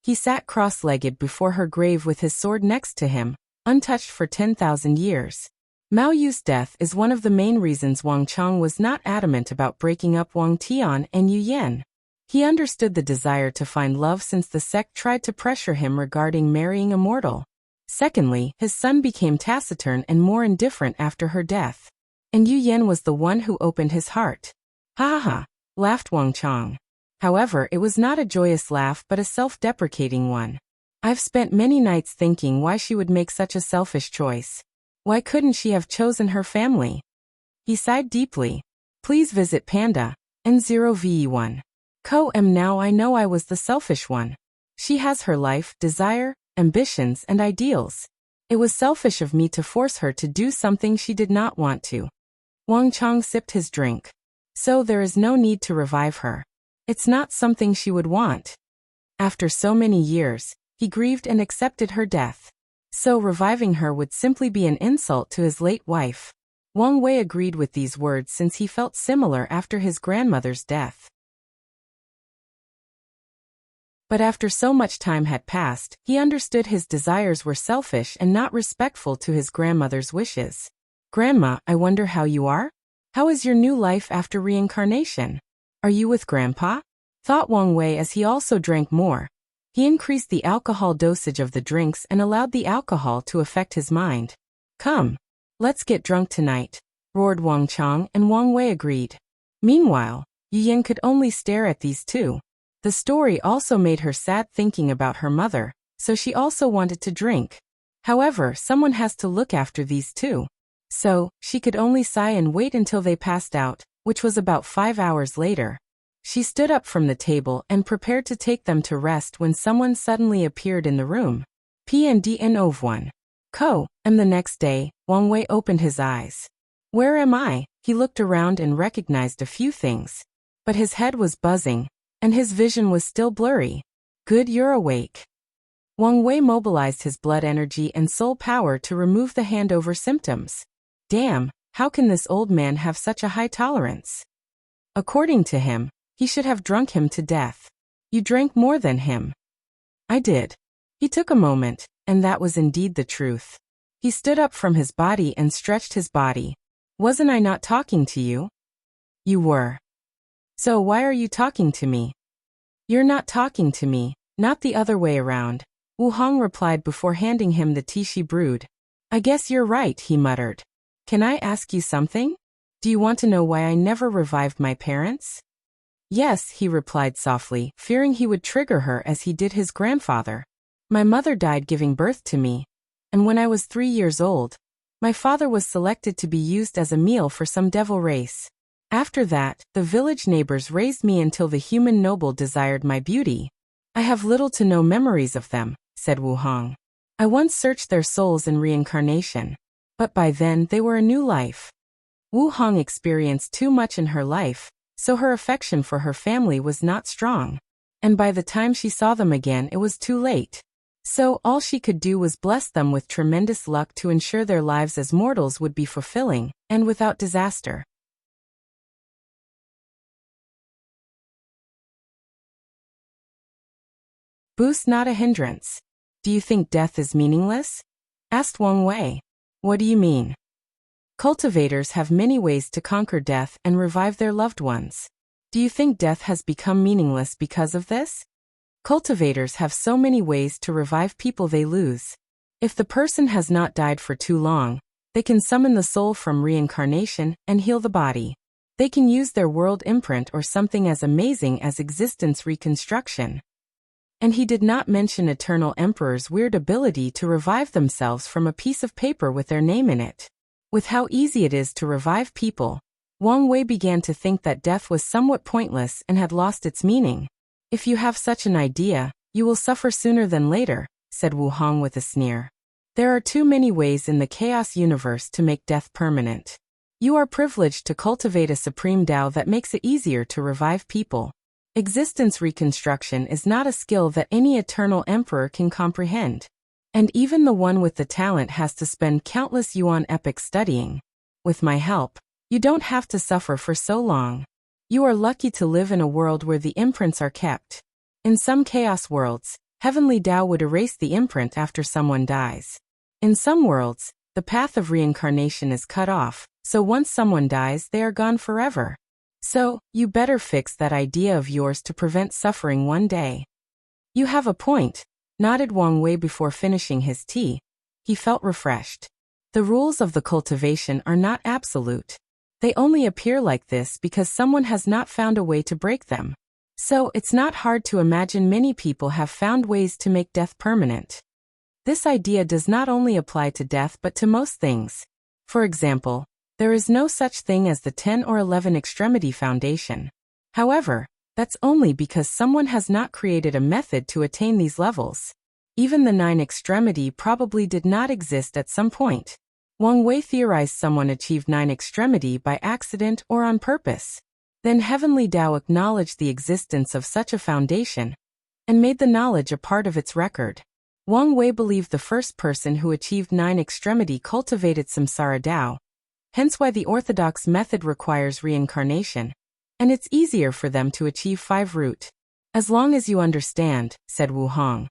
He sat cross-legged before her grave with his sword next to him, untouched for 10,000 years. Mao Yu's death is one of the main reasons Wang Chang was not adamant about breaking up Wang Tian and Yu Yan. He understood the desire to find love since the sect tried to pressure him regarding marrying a mortal. Secondly, his son became taciturn and more indifferent after her death. And Yu Yan was the one who opened his heart. Ha ha ha, laughed Wang Chang. However, it was not a joyous laugh but a self-deprecating one. I've spent many nights thinking why she would make such a selfish choice. Why couldn't she have chosen her family? He sighed deeply. Please visit Panda, N0VE1. Now I know I was the selfish one. She has her life, desire, ambitions, and ideals. It was selfish of me to force her to do something she did not want to. Wang Chang sipped his drink. So there is no need to revive her. It's not something she would want. After so many years, he grieved and accepted her death. So reviving her would simply be an insult to his late wife. Wang Wei agreed with these words since he felt similar after his grandmother's death. But after so much time had passed, he understood his desires were selfish and not respectful to his grandmother's wishes. Grandma, I wonder how you are? How is your new life after reincarnation? Are you with Grandpa? Thought Wang Wei as he also drank more. He increased the alcohol dosage of the drinks and allowed the alcohol to affect his mind. Come, let's get drunk tonight, roared Wang Chang, and Wang Wei agreed. Meanwhile, Yu Yan could only stare at these two. The story also made her sad thinking about her mother, so she also wanted to drink. However, someone has to look after these two. So, she could only sigh and wait until they passed out, which was about 5 hours later. She stood up from the table and prepared to take them to rest when someone suddenly appeared in the room. PNDN01. And the next day, Wang Wei opened his eyes. Where am I? He looked around and recognized a few things. But his head was buzzing, and his vision was still blurry. Good, you're awake. Wang Wei mobilized his blood energy and soul power to remove the handover symptoms. Damn, how can this old man have such a high tolerance? According to him, he should have drunk him to death. You drank more than him. I did. He took a moment, and that was indeed the truth. He stood up from his body and stretched his body. Wasn't I not talking to you? You were. So why are you talking to me? You're not talking to me, not the other way around, Wu Hong replied before handing him the tea she brewed. I guess you're right, he muttered. Can I ask you something? Do you want to know why I never revived my parents? Yes, he replied softly, fearing he would trigger her as he did his grandfather. My mother died giving birth to me, and when I was 3 years old, my father was selected to be used as a meal for some devil race. After that, the village neighbors raised me until the human noble desired my beauty. I have little to no memories of them, said Wu Hong. I once searched their souls in reincarnation, but by then they were a new life. Wu Hong experienced too much in her life, so her affection for her family was not strong. And by the time she saw them again it was too late. So all she could do was bless them with tremendous luck to ensure their lives as mortals would be fulfilling, and without disaster. Boost not a hindrance. Do you think death is meaningless? Asked Wang Wei. What do you mean? Cultivators have many ways to conquer death and revive their loved ones. Do you think death has become meaningless because of this? Cultivators have so many ways to revive people they lose. If the person has not died for too long, they can summon the soul from reincarnation and heal the body. They can use their world imprint or something as amazing as existence reconstruction. And he did not mention Eternal Emperor's weird ability to revive themselves from a piece of paper with their name in it. With how easy it is to revive people, Wang Wei began to think that death was somewhat pointless and had lost its meaning. If you have such an idea, you will suffer sooner than later, said Wu Hong with a sneer. There are too many ways in the chaos universe to make death permanent. You are privileged to cultivate a supreme Tao that makes it easier to revive people. Existence reconstruction is not a skill that any eternal emperor can comprehend. And even the one with the talent has to spend countless yuan epics studying. With my help, you don't have to suffer for so long. You are lucky to live in a world where the imprints are kept. In some chaos worlds, heavenly Tao would erase the imprint after someone dies. In some worlds, the path of reincarnation is cut off, so once someone dies they are gone forever. So, you better fix that idea of yours to prevent suffering one day. You have a point, nodded Wang Wei before finishing his tea. He felt refreshed. The rules of the cultivation are not absolute. They only appear like this because someone has not found a way to break them. So, it's not hard to imagine many people have found ways to make death permanent. This idea does not only apply to death but to most things. For example, there is no such thing as the 10 or 11 extremity foundation. However, that's only because someone has not created a method to attain these levels. Even the 9 extremity probably did not exist at some point. Wang Wei theorized someone achieved 9 extremity by accident or on purpose. Then Heavenly Tao acknowledged the existence of such a foundation and made the knowledge a part of its record. Wang Wei believed the first person who achieved 9 extremity cultivated samsara Tao, hence why the orthodox method requires reincarnation, and it's easier for them to achieve 5 root. As long as you understand, said Wu Hong.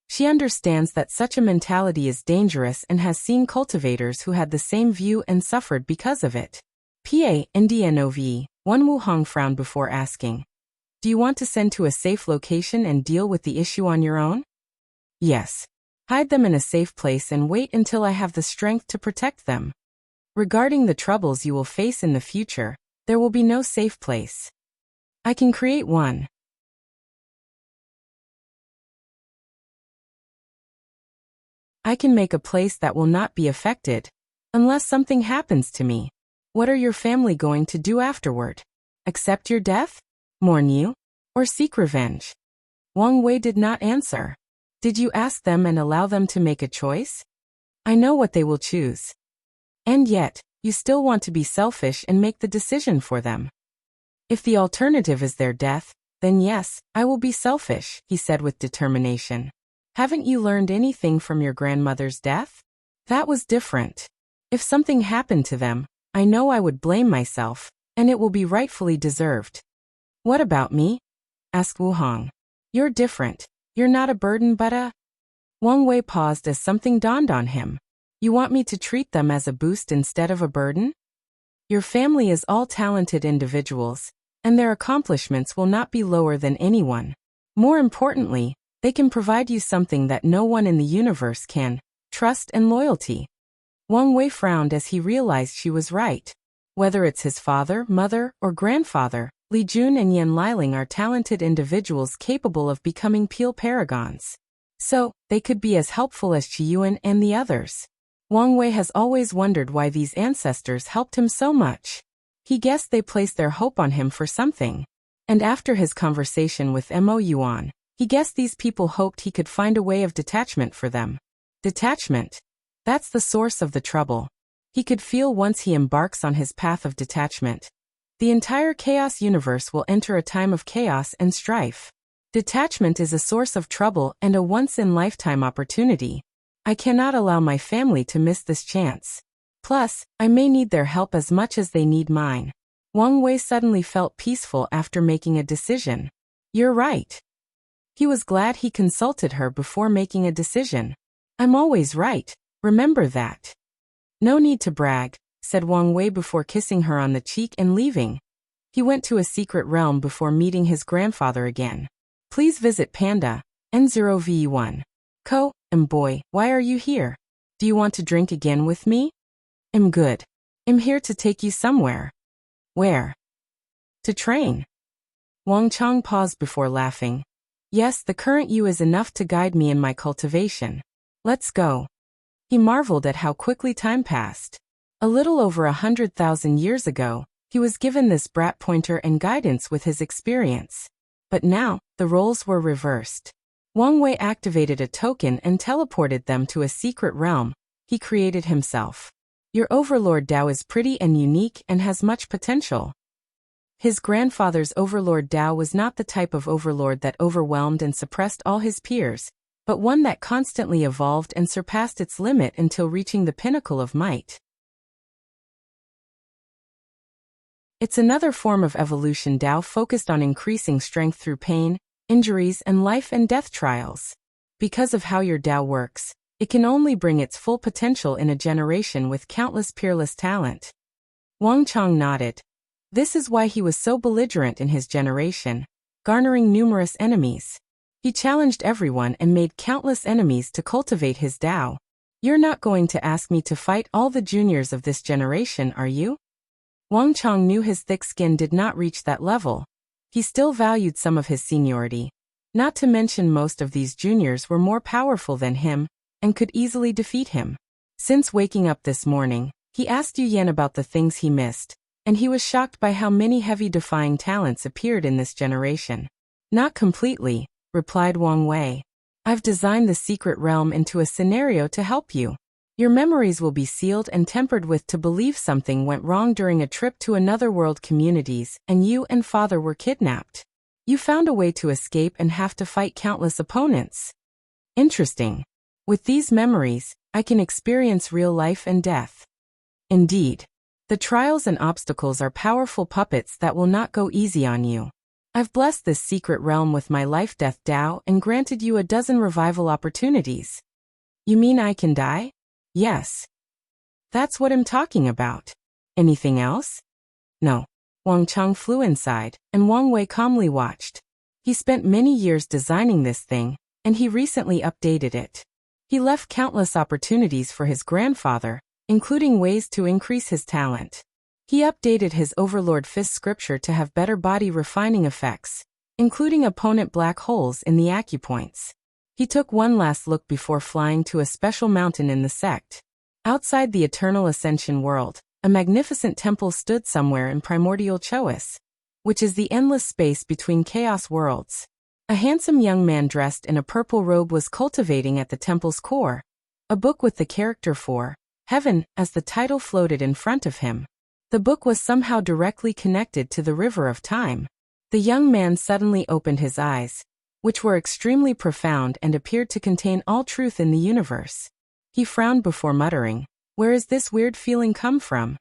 She understands that such a mentality is dangerous and has seen cultivators who had the same view and suffered because of it. PANDNOV, one Wu Hong frowned before asking. Do you want to send to a safe location and deal with the issue on your own? Yes. Hide them in a safe place and wait until I have the strength to protect them. Regarding the troubles you will face in the future, there will be no safe place. I can create one. I can make a place that will not be affected, unless something happens to me. What are your family going to do afterward? Accept your death? Mourn you? Or seek revenge? Wang Wei did not answer. Did you ask them and allow them to make a choice? I know what they will choose. And yet, you still want to be selfish and make the decision for them. If the alternative is their death, then yes, I will be selfish, he said with determination. Haven't you learned anything from your grandmother's death? That was different. If something happened to them, I know I would blame myself, and it will be rightfully deserved. What about me? Asked Wu Hong. You're different. You're not a burden but a... Wang Wei paused as something dawned on him. You want me to treat them as a boost instead of a burden? Your family is all talented individuals, and their accomplishments will not be lower than anyone. More importantly, they can provide you something that no one in the universe can, trust and loyalty. Wang Wei frowned as he realized she was right. Whether it's his father, mother, or grandfather, Li Jun and Yan Liling are talented individuals capable of becoming Peel paragons. So, they could be as helpful as Qiyuan and the others. Wang Wei has always wondered why these ancestors helped him so much. He guessed they placed their hope on him for something. And after his conversation with Mo Yuan, he guessed these people hoped he could find a way of detachment for them. Detachment. That's the source of the trouble. He could feel once he embarks on his path of detachment, the entire chaos universe will enter a time of chaos and strife. Detachment is a source of trouble and a once-in-lifetime opportunity. I cannot allow my family to miss this chance. Plus, I may need their help as much as they need mine. Wang Wei suddenly felt peaceful after making a decision. You're right. He was glad he consulted her before making a decision. I'm always right, remember that. No need to brag, said Wang Wei before kissing her on the cheek and leaving. He went to a secret realm before meeting his grandfather again. Please visit Panda, N0V1. Ko, boy, why are you here? Do you want to drink again with me? Good. I'm here to take you somewhere. Where? To train. Wang Chang paused before laughing. Yes, the current you is enough to guide me in my cultivation. Let's go. He marveled at how quickly time passed. A little over 100,000 years ago, he was given this brat pointer and guidance with his experience. But now, the roles were reversed. Wang Wei activated a token and teleported them to a secret realm he created himself. Your overlord Tao is pretty and unique and has much potential. His grandfather's overlord Tao was not the type of overlord that overwhelmed and suppressed all his peers, but one that constantly evolved and surpassed its limit until reaching the pinnacle of might. It's another form of evolution Tao focused on increasing strength through pain, injuries and life and death trials. Because of how your Tao works, it can only bring its full potential in a generation with countless peerless talent. Wang Chang nodded. This is why he was so belligerent in his generation, garnering numerous enemies. He challenged everyone and made countless enemies to cultivate his Tao. You're not going to ask me to fight all the juniors of this generation, are you? Wang Chong knew his thick skin did not reach that level. He still valued some of his seniority. Not to mention most of these juniors were more powerful than him and could easily defeat him. Since waking up this morning, he asked Yu Yan about the things he missed, and he was shocked by how many heavy defying talents appeared in this generation. Not completely, replied Wang Wei. I've designed the secret realm into a scenario to help you. Your memories will be sealed and tempered with to believe something went wrong during a trip to another world communities and you and father were kidnapped. You found a way to escape and have to fight countless opponents. Interesting. With these memories, I can experience real life and death. Indeed. The trials and obstacles are powerful puppets that will not go easy on you. I've blessed this secret realm with my life-death Tao and granted you a dozen revival opportunities. You mean I can die? Yes. That's what I'm talking about. Anything else? No. Wang Chong flew inside, and Wang Wei calmly watched. He spent many years designing this thing, and he recently updated it. He left countless opportunities for his grandfather, including ways to increase his talent. He updated his Overlord Fist scripture to have better body refining effects, including opponent black holes in the acupoints. He took one last look before flying to a special mountain in the sect. Outside the Eternal Ascension world, a magnificent temple stood somewhere in primordial Choas, which is the endless space between chaos worlds. A handsome young man dressed in a purple robe was cultivating at the temple's core. A book with the character for Heaven as the title floated in front of him. The book was somehow directly connected to the river of time. The young man suddenly opened his eyes, which were extremely profound and appeared to contain all truth in the universe. He frowned before muttering, "Where is this weird feeling come from?"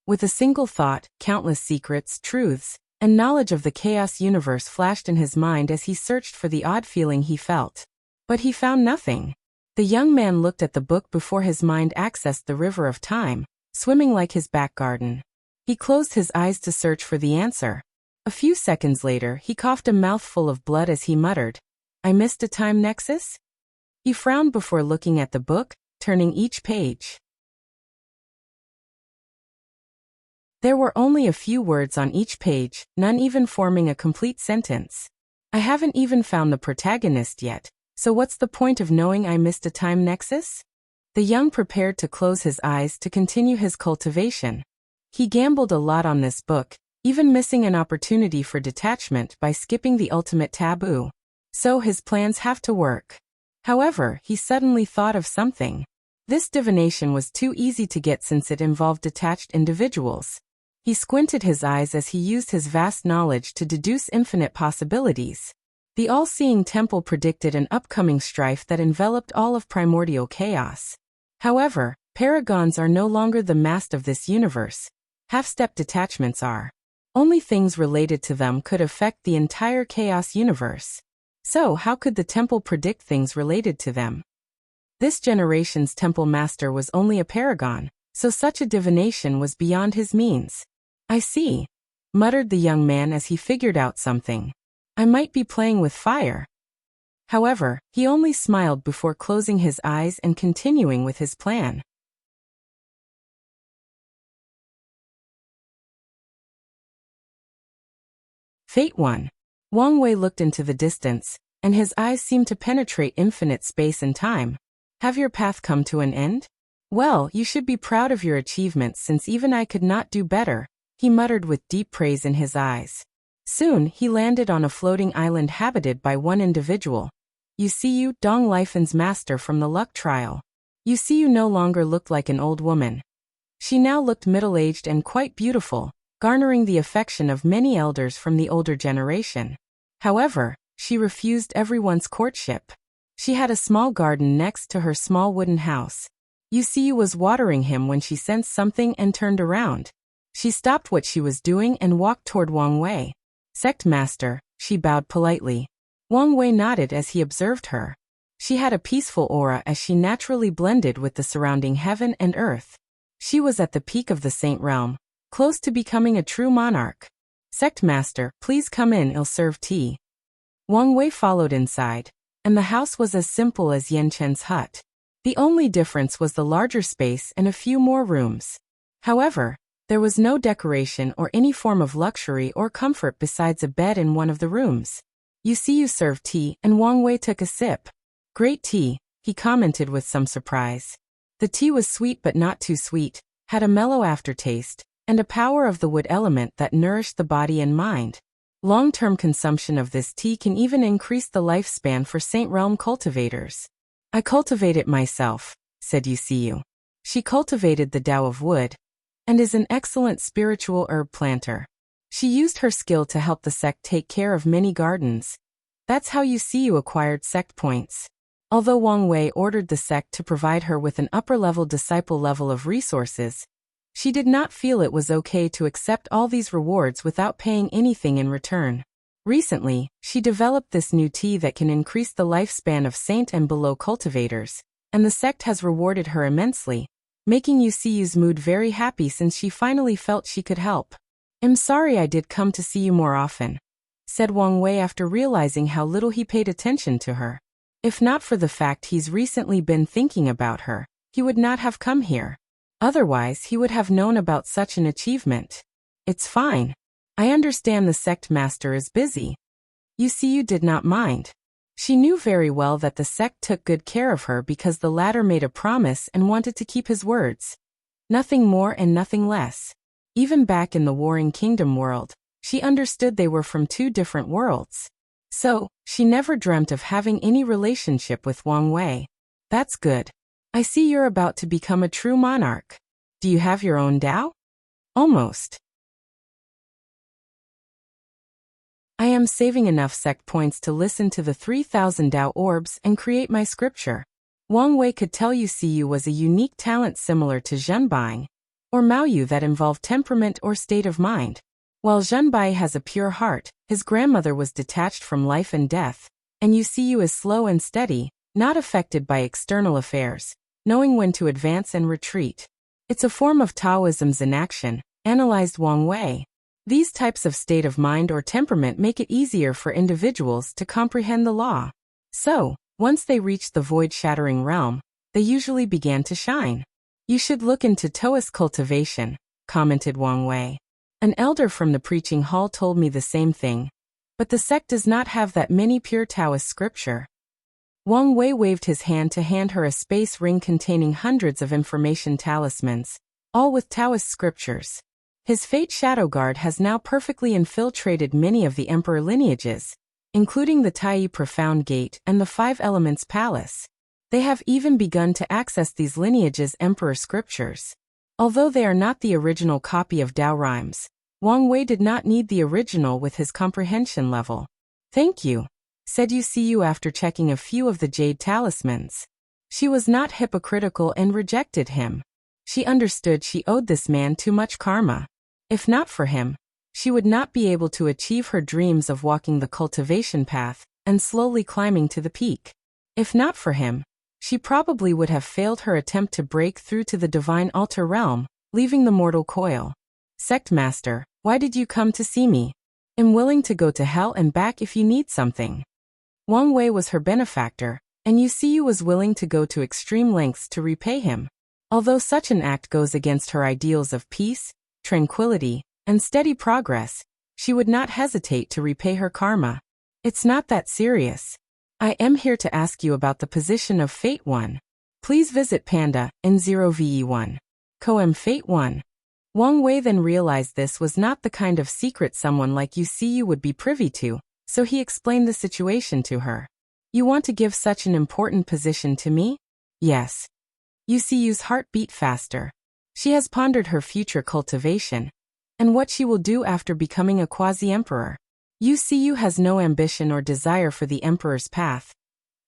With a single thought, countless secrets, truths, and knowledge of the chaos universe flashed in his mind as he searched for the odd feeling he felt. But he found nothing. The young man looked at the book before his mind accessed the river of time, swimming like his back garden. He closed his eyes to search for the answer. A few seconds later, he coughed a mouthful of blood as he muttered, "I missed a time nexus?" He frowned before looking at the book, turning each page. There were only a few words on each page, none even forming a complete sentence. I haven't even found the protagonist yet, so what's the point of knowing I missed a time nexus? The young prepared to close his eyes to continue his cultivation. He gambled a lot on this book, even missing an opportunity for detachment by skipping the ultimate taboo. So his plans have to work. However, he suddenly thought of something. This divination was too easy to get since it involved detached individuals. He squinted his eyes as he used his vast knowledge to deduce infinite possibilities. The all-seeing temple predicted an upcoming strife that enveloped all of primordial chaos. However, paragons are no longer the master of this universe. Half-step detachments are. Only things related to them could affect the entire chaos universe. So how could the temple predict things related to them? This generation's temple master was only a paragon, so such a divination was beyond his means. I see, muttered the young man as he figured out something. I might be playing with fire. However, he only smiled before closing his eyes and continuing with his plan. Fate 1. Wang Wei looked into the distance, and his eyes seemed to penetrate infinite space and time. Have your path come to an end? Well, you should be proud of your achievements since even I could not do better, he muttered with deep praise in his eyes. Soon, he landed on a floating island habited by one individual. You see you, Dong Lifen's master from the luck trial. You see you no longer looked like an old woman. She now looked middle-aged and quite beautiful, garnering the affection of many elders from the older generation. However, she refused everyone's courtship. She had a small garden next to her small wooden house. You see you was watering him when she sensed something and turned around. She stopped what she was doing and walked toward Wang Wei. Sect master, she bowed politely. Wang Wei nodded as he observed her. She had a peaceful aura as she naturally blended with the surrounding heaven and earth. She was at the peak of the saint realm, close to becoming a true monarch. Sect master, please come in, I'll serve tea. Wang Wei followed inside, and the house was as simple as Yan Chen's hut. The only difference was the larger space and a few more rooms. However, there was no decoration or any form of luxury or comfort besides a bed in one of the rooms. You served tea, and Wang Wei took a sip. Great tea, he commented with some surprise. The tea was sweet but not too sweet, had a mellow aftertaste, and a power of the wood element that nourished the body and mind. Long-term consumption of this tea can even increase the lifespan for Saint Realm cultivators. I cultivate it myself, said Yu. She cultivated the Tao of wood, and is an excellent spiritual herb planter. She used her skill to help the sect take care of many gardens. That's how Yu acquired sect points. Although Wang Wei ordered the sect to provide her with an upper-level disciple level of resources, she did not feel it was okay to accept all these rewards without paying anything in return. Recently, she developed this new tea that can increase the lifespan of saint and below cultivators, and the sect has rewarded her immensely, making Yu's mood very happy since she finally felt she could help. I'm sorry I did come to see you more often, said Wang Wei after realizing how little he paid attention to her. If not for the fact he's recently been thinking about her, he would not have come here. Otherwise, he would have known about such an achievement. It's fine. I understand the sect master is busy. Yu did not mind. She knew very well that the sect took good care of her because the latter made a promise and wanted to keep his words. Nothing more and nothing less. Even back in the Warring Kingdom world, she understood they were from two different worlds. So, she never dreamt of having any relationship with Wang Wei. That's good. I see you're about to become a true monarch. Do you have your own Tao? Almost. I am saving enough sect points to listen to the 3,000 Tao orbs and create my scripture. Wang Wei could tell Yu was a unique talent similar to Zhenbai, or Maoyu that involved temperament or state of mind. While Zhenbai has a pure heart, his grandmother was detached from life and death, and Yu is slow and steady, not affected by external affairs, knowing when to advance and retreat. It's a form of Taoism's in action, analyzed Wang Wei. These types of state of mind or temperament make it easier for individuals to comprehend the law. So, once they reached the void-shattering realm, they usually began to shine. You should look into Taoist cultivation, commented Wang Wei. An elder from the preaching hall told me the same thing, but the sect does not have that many pure Taoist scripture. Wang Wei waved his hand to hand her a space ring containing hundreds of information talismans, all with Taoist scriptures. His Fate Shadow Guard has now perfectly infiltrated many of the emperor lineages, including the Tai Profound Gate and the Five Elements Palace. They have even begun to access these lineages' emperor scriptures. Although they are not the original copy of Tao rhymes, Wang Wei did not need the original with his comprehension level. Thank you, said Yu after checking a few of the jade talismans. She was not hypocritical and rejected him. She understood she owed this man too much karma. If not for him, she would not be able to achieve her dreams of walking the cultivation path and slowly climbing to the peak. If not for him, she probably would have failed her attempt to break through to the divine altar realm, leaving the mortal coil. Sect master, why did you come to see me? I'm willing to go to hell and back if you need something. Wang Wei was her benefactor, and Yu was willing to go to extreme lengths to repay him. Although such an act goes against her ideals of peace, tranquility, and steady progress, she would not hesitate to repay her karma. It's not that serious. I am here to ask you about the position of Fate 1. Please visit Panda, N0VE1. Coem Fate 1. Wang Wei then realized this was not the kind of secret someone like Yu would be privy to, so he explained the situation to her. You want to give such an important position to me? Yes. Yu's heart beat faster. She has pondered her future cultivation, and what she will do after becoming a quasi-emperor. Yu has no ambition or desire for the emperor's path.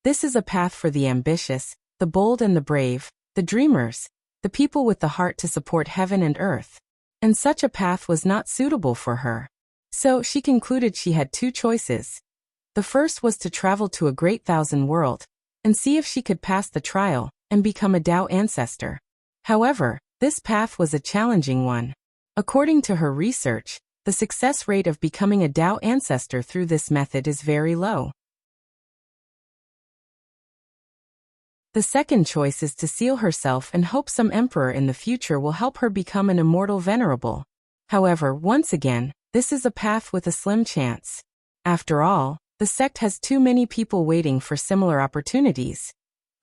This is a path for the ambitious, the bold and the brave, the dreamers, the people with the heart to support heaven and earth. And such a path was not suitable for her. So she concluded she had two choices. The first was to travel to a great thousand world, and see if she could pass the trial, and become a Tao ancestor. However, this path was a challenging one. According to her research, the success rate of becoming a Tao ancestor through this method is very low. The second choice is to seal herself and hope some emperor in the future will help her become an immortal venerable. However, once again, this is a path with a slim chance. After all, the sect has too many people waiting for similar opportunities.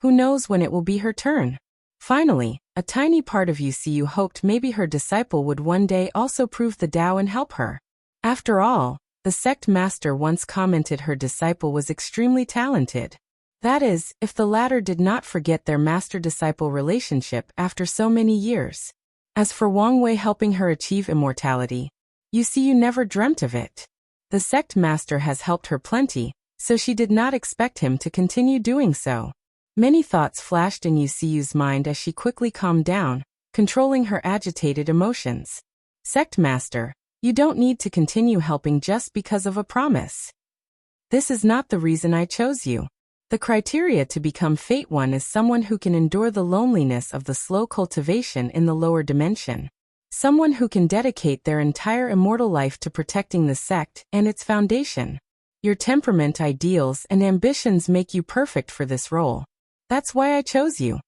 Who knows when it will be her turn? Finally, a tiny part of UCU hoped maybe her disciple would one day also prove the Tao and help her. After all, the sect master once commented her disciple was extremely talented. That is, if the latter did not forget their master-disciple relationship after so many years. As for Wang Wei helping her achieve immortality, UCU never dreamt of it. The sect master has helped her plenty, so she did not expect him to continue doing so. Many thoughts flashed in UCU's mind as she quickly calmed down, controlling her agitated emotions. Sect master, you don't need to continue helping just because of a promise. This is not the reason I chose you. The criteria to become Fate One is someone who can endure the loneliness of the slow cultivation in the lower dimension. Someone who can dedicate their entire immortal life to protecting the sect and its foundation. Your temperament, ideals, and ambitions make you perfect for this role. That's why I chose you.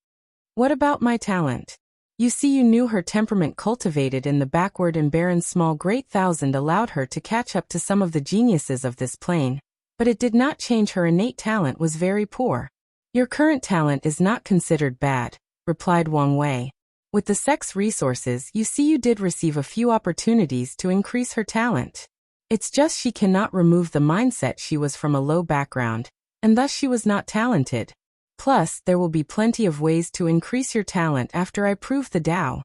What about my talent? UCU knew her temperament cultivated in the backward and barren small great thousand allowed her to catch up to some of the geniuses of this plane, but it did not change her innate talent was very poor. Your current talent is not considered bad, replied Wang Wei. With the sect's resources, UCU did receive a few opportunities to increase her talent. It's just she cannot remove the mindset she was from a low background, and thus she was not talented. Plus, there will be plenty of ways to increase your talent after I prove the Tao.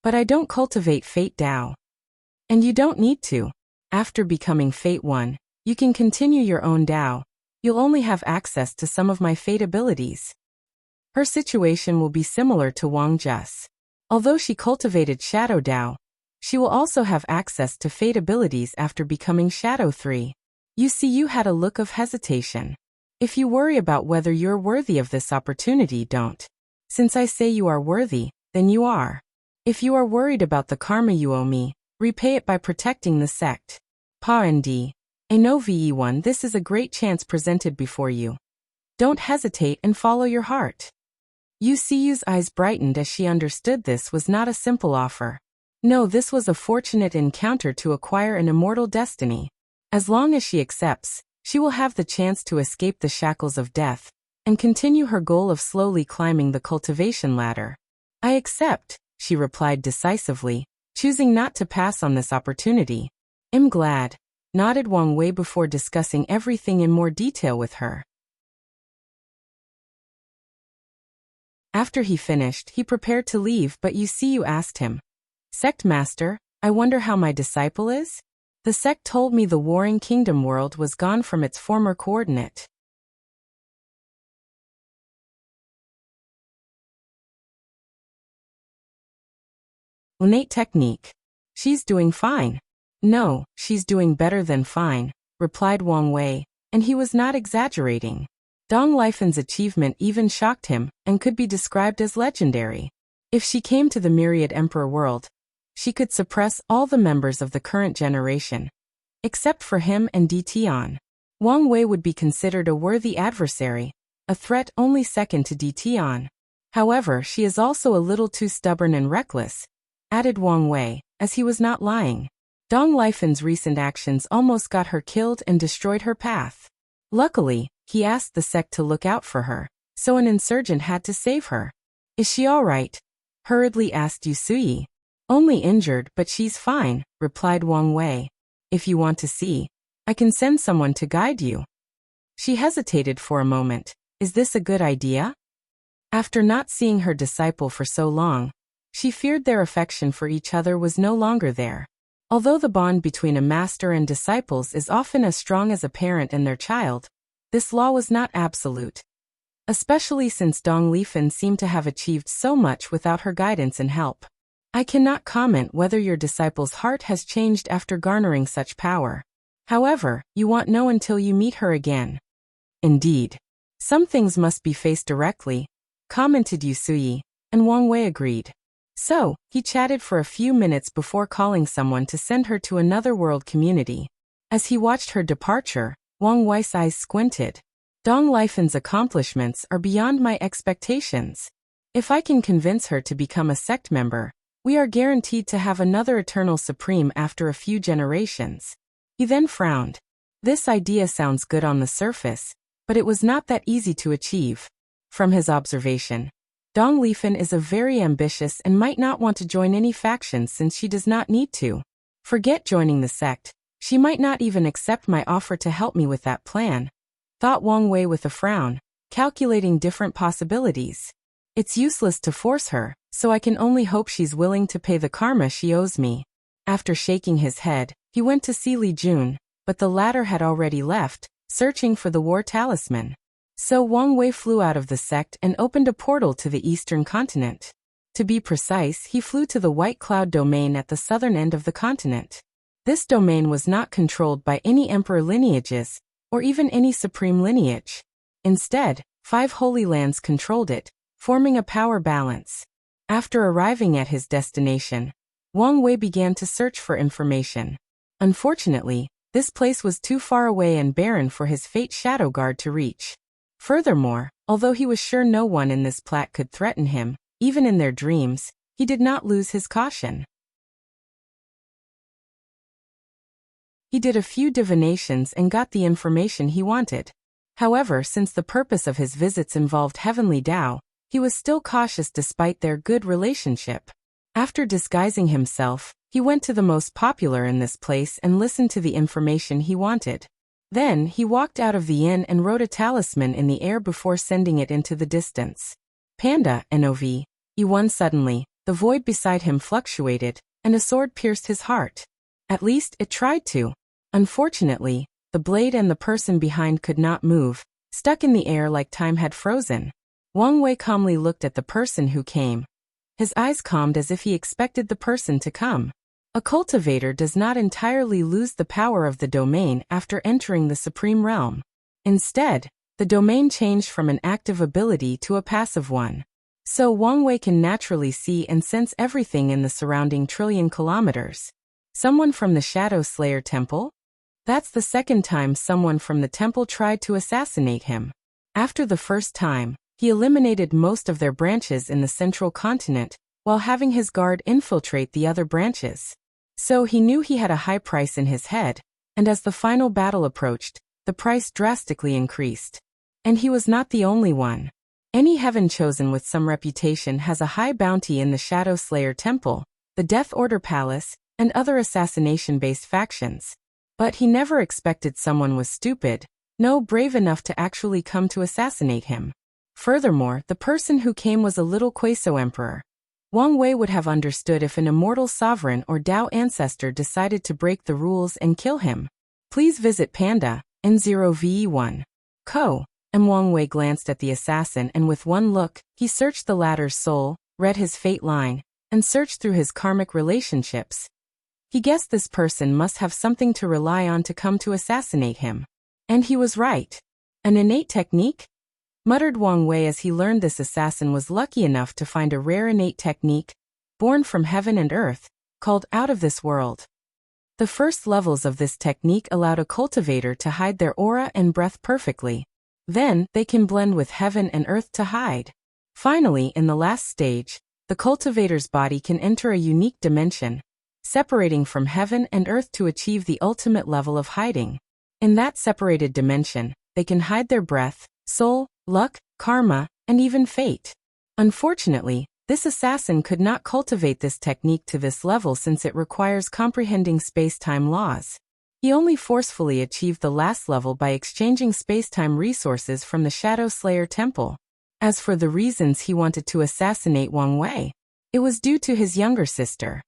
But I don't cultivate Fate Tao. And you don't need to. After becoming Fate One, you can continue your own Tao. You'll only have access to some of my Fate abilities. Her situation will be similar to Wang Jus. Although she cultivated Shadow Tao, she will also have access to Fate abilities after becoming Shadow 3. UCU had a look of hesitation. If you worry about whether you're worthy of this opportunity, don't. Since I say you are worthy, then you are. If you are worried about the karma you owe me, repay it by protecting the sect. Pa-nd. Ve1, this is a great chance presented before you. Don't hesitate and follow your heart. UCU's eyes brightened as she understood this was not a simple offer. No, this was a fortunate encounter to acquire an immortal destiny. As long as she accepts, she will have the chance to escape the shackles of death and continue her goal of slowly climbing the cultivation ladder. I accept, she replied decisively, choosing not to pass on this opportunity. I'm glad, nodded Wang Wei before discussing everything in more detail with her. After he finished, he prepared to leave, but UCU asked him, Sect Master, I wonder how my disciple is? The sect told me the Warring Kingdom world was gone from its former coordinate. Innate technique. She's doing fine. No, she's doing better than fine, replied Wang Wei, and he was not exaggerating. Dong Lifen's achievement even shocked him and could be described as legendary. If she came to the Myriad Emperor world, she could suppress all the members of the current generation, except for him and DTon. Wang Wei would be considered a worthy adversary, a threat only second to DTon. However, she is also a little too stubborn and reckless, added Wang Wei, as he was not lying. Dong Lifen's recent actions almost got her killed and destroyed her path. Luckily, he asked the sect to look out for her, so an insurgent had to save her. Is she all right? Hurriedly asked Yusui. Only injured, but she's fine, replied Wang Wei. If you want to see, I can send someone to guide you. She hesitated for a moment. Is this a good idea? After not seeing her disciple for so long, she feared their affection for each other was no longer there. Although the bond between a master and disciples is often as strong as a parent and their child, this law was not absolute. Especially since Dong Lifen seemed to have achieved so much without her guidance and help. I cannot comment whether your disciple's heart has changed after garnering such power. However, you won't know until you meet her again. Indeed. Some things must be faced directly, commented Yusui, and Wang Wei agreed. So, he chatted for a few minutes before calling someone to send her to another world community. As he watched her departure, Wang Wei's eyes squinted. Dong Lifen's accomplishments are beyond my expectations. If I can convince her to become a sect member, we are guaranteed to have another eternal supreme after a few generations. He then frowned. This idea sounds good on the surface, but it was not that easy to achieve. From his observation, Dong Lifen is a very ambitious and might not want to join any faction since she does not need to. Forget joining the sect, she might not even accept my offer to help me with that plan, thought Wang Wei with a frown, calculating different possibilities. It's useless to force her, so I can only hope she's willing to pay the karma she owes me. After shaking his head, he went to see Li Jun, but the latter had already left, searching for the war talisman. So Wang Wei flew out of the sect and opened a portal to the eastern continent. To be precise, he flew to the White Cloud domain at the southern end of the continent. This domain was not controlled by any emperor lineages, or even any supreme lineage. Instead, 5 holy lands controlled it, forming a power balance. After arriving at his destination, Wang Wei began to search for information. Unfortunately, this place was too far away and barren for his Fate Shadow Guard to reach. Furthermore, although he was sure no one in this plat could threaten him, even in their dreams, he did not lose his caution. He did a few divinations and got the information he wanted. However, since the purpose of his visits involved heavenly Tao, he was still cautious despite their good relationship. After disguising himself, he went to the most popular in this place and listened to the information he wanted. Then, he walked out of the inn and wrote a talisman in the air before sending it into the distance. Panda, NOV. E1 Suddenly, the void beside him fluctuated, and a sword pierced his heart. At least, it tried to. Unfortunately, the blade and the person behind could not move, stuck in the air like time had frozen. Wang Wei calmly looked at the person who came. His eyes calmed as if he expected the person to come. A cultivator does not entirely lose the power of the domain after entering the supreme realm. Instead, the domain changed from an active ability to a passive one. So Wang Wei can naturally see and sense everything in the surrounding trillion kilometers. Someone from the Shadow Slayer Temple? That's the second time someone from the temple tried to assassinate him. After the first time, he eliminated most of their branches in the central continent, while having his guard infiltrate the other branches. So he knew he had a high price in his head, and as the final battle approached, the price drastically increased. And he was not the only one. Any heaven chosen with some reputation has a high bounty in the Shadow Slayer Temple, the Death Order Palace, and other assassination-based factions. But he never expected someone was stupid, no brave enough to actually come to assassinate him. Furthermore, the person who came was a little Queso Emperor. Wang Wei would have understood if an immortal sovereign or Tao ancestor decided to break the rules and kill him. Please visit Panda, N0VE1. Co. And Wang Wei glanced at the assassin and with one look, he searched the latter's soul, read his fate line, and searched through his karmic relationships. He guessed this person must have something to rely on to come to assassinate him. And he was right. An innate technique? Muttered Wang Wei as he learned this assassin was lucky enough to find a rare innate technique, born from heaven and earth, called Out of This World. The first levels of this technique allowed a cultivator to hide their aura and breath perfectly. Then, they can blend with heaven and earth to hide. Finally, in the last stage, the cultivator's body can enter a unique dimension, separating from heaven and earth to achieve the ultimate level of hiding. In that separated dimension, they can hide their breath, soul, luck, karma, and even fate. Unfortunately, this assassin could not cultivate this technique to this level since it requires comprehending space-time laws. He only forcefully achieved the last level by exchanging space-time resources from the Shadow Slayer Temple. As for the reasons he wanted to assassinate Wang Wei, it was due to his younger sister.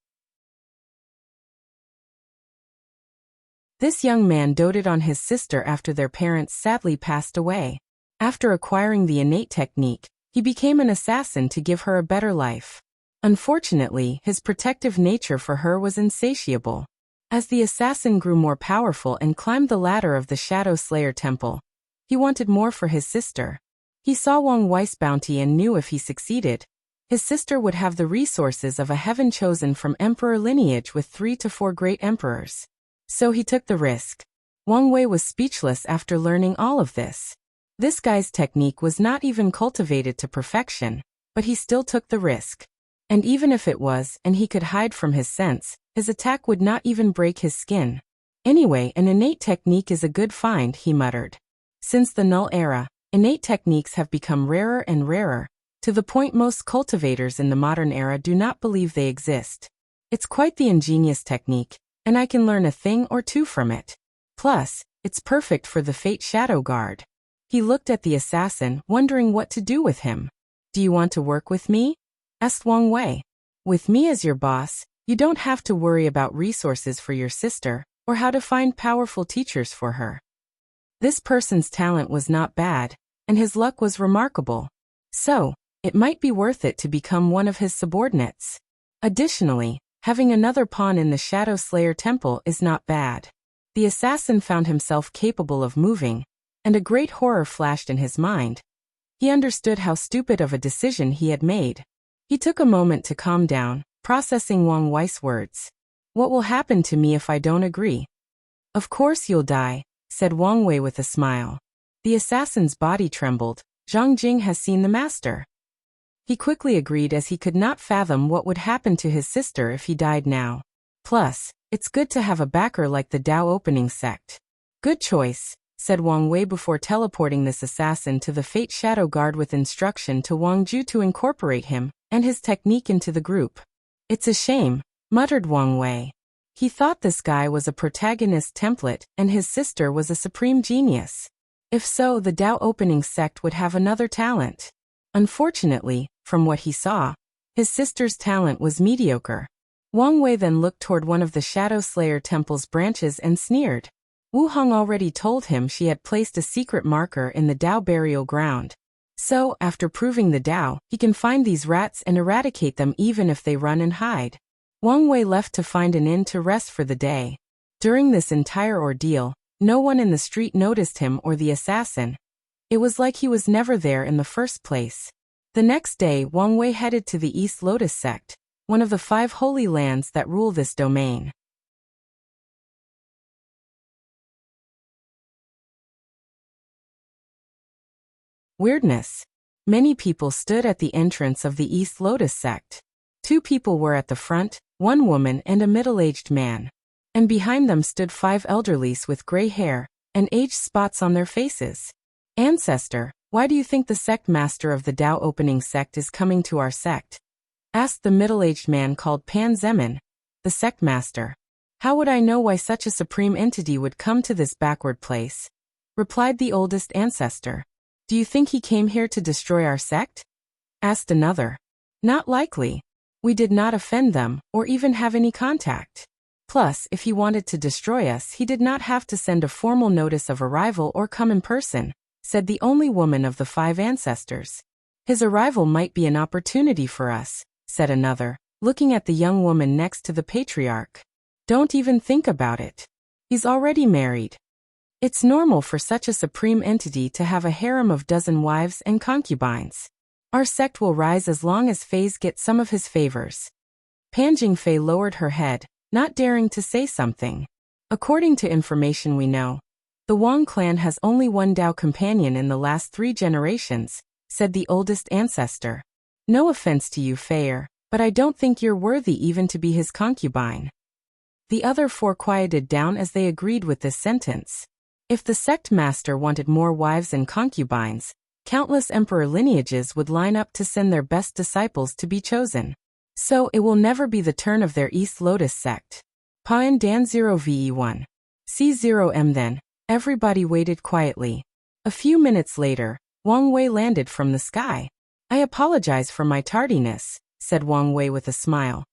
This young man doted on his sister after their parents sadly passed away. After acquiring the innate technique, he became an assassin to give her a better life. Unfortunately, his protective nature for her was insatiable. As the assassin grew more powerful and climbed the ladder of the Shadow Slayer Temple, he wanted more for his sister. He saw Wang Wei's bounty and knew if he succeeded, His sister would have the resources of a heaven chosen from emperor lineage with 3 to 4 great emperors. So he took the risk. Wang Wei was speechless after learning all of this. This guy's technique was not even cultivated to perfection, but he still took the risk. And even if it was, and he could hide from his sense, his attack would not even break his skin. Anyway, an innate technique is a good find, he muttered. Since the Null era, innate techniques have become rarer and rarer, to the point most cultivators in the modern era do not believe they exist. It's quite the ingenious technique, and I can learn a thing or two from it. Plus, it's perfect for the Fate Shadow Guard. He looked at the assassin, wondering what to do with him. Do you want to work with me? Asked Wang Wei. With me as your boss, you don't have to worry about resources for your sister, or how to find powerful teachers for her. This person's talent was not bad, and his luck was remarkable. So, it might be worth it to become one of his subordinates. Additionally, having another pawn in the Shadow Slayer Temple is not bad. The assassin found himself capable of moving, and a great horror flashed in his mind. He understood how stupid of a decision he had made. He took a moment to calm down, processing Wang Wei's words. What will happen to me if I don't agree? Of course you'll die, said Wang Wei with a smile. The assassin's body trembled. Zhang Jing has seen the master. He quickly agreed as he could not fathom what would happen to his sister if he died now. Plus, it's good to have a backer like the Dao opening sect. Good choice, said Wang Wei before teleporting this assassin to the Fate Shadow Guard with instruction to Wang Ju to incorporate him and his technique into the group. It's a shame, muttered Wang Wei. He thought this guy was a protagonist template and his sister was a supreme genius. If so, the Dao opening sect would have another talent. Unfortunately, from what he saw, his sister's talent was mediocre. Wang Wei then looked toward one of the Shadow Slayer Temple's branches and sneered. Wu Hong already told him she had placed a secret marker in the Dao burial ground. So, after proving the Dao, he can find these rats and eradicate them even if they run and hide. Wang Wei left to find an inn to rest for the day. During this entire ordeal, no one in the street noticed him or the assassin. It was like he was never there in the first place. The next day, Wang Wei headed to the East Lotus sect, one of the 5 holy lands that rule this domain. Weirdness. Many people stood at the entrance of the East Lotus sect. 2 people were at the front, 1 woman and a middle-aged man. And behind them stood 5 elderlies with gray hair and age spots on their faces. Ancestor, why do you think the sect master of the Dao opening sect is coming to our sect? Asked the middle-aged man called Pan Zemin, the sect master. How would I know why such a supreme entity would come to this backward place? Replied the oldest ancestor. Do you think he came here to destroy our sect? Asked another. Not likely. We did not offend them, or even have any contact. Plus, if he wanted to destroy us, he did not have to send a formal notice of arrival or come in person, said the only woman of the 5 ancestors. His arrival might be an opportunity for us, said another, looking at the young woman next to the patriarch. Don't even think about it. He's already married. It's normal for such a supreme entity to have a harem of dozen wives and concubines. Our sect will rise as long as Fei's get some of his favors. Pan Jingfei lowered her head, not daring to say something. According to information we know, the Wang clan has only 1 Dao companion in the last 3 generations, said the oldest ancestor. No offense to you, Feier, but I don't think you're worthy even to be his concubine. The other 4 quieted down as they agreed with this sentence. If the sect master wanted more wives and concubines, countless emperor lineages would line up to send their best disciples to be chosen. So it will never be the turn of their East Lotus sect. Paen Dan 0ve1. C0m then. Everybody waited quietly. A few minutes later, Wang Wei landed from the sky. I apologize for my tardiness, said Wang Wei with a smile.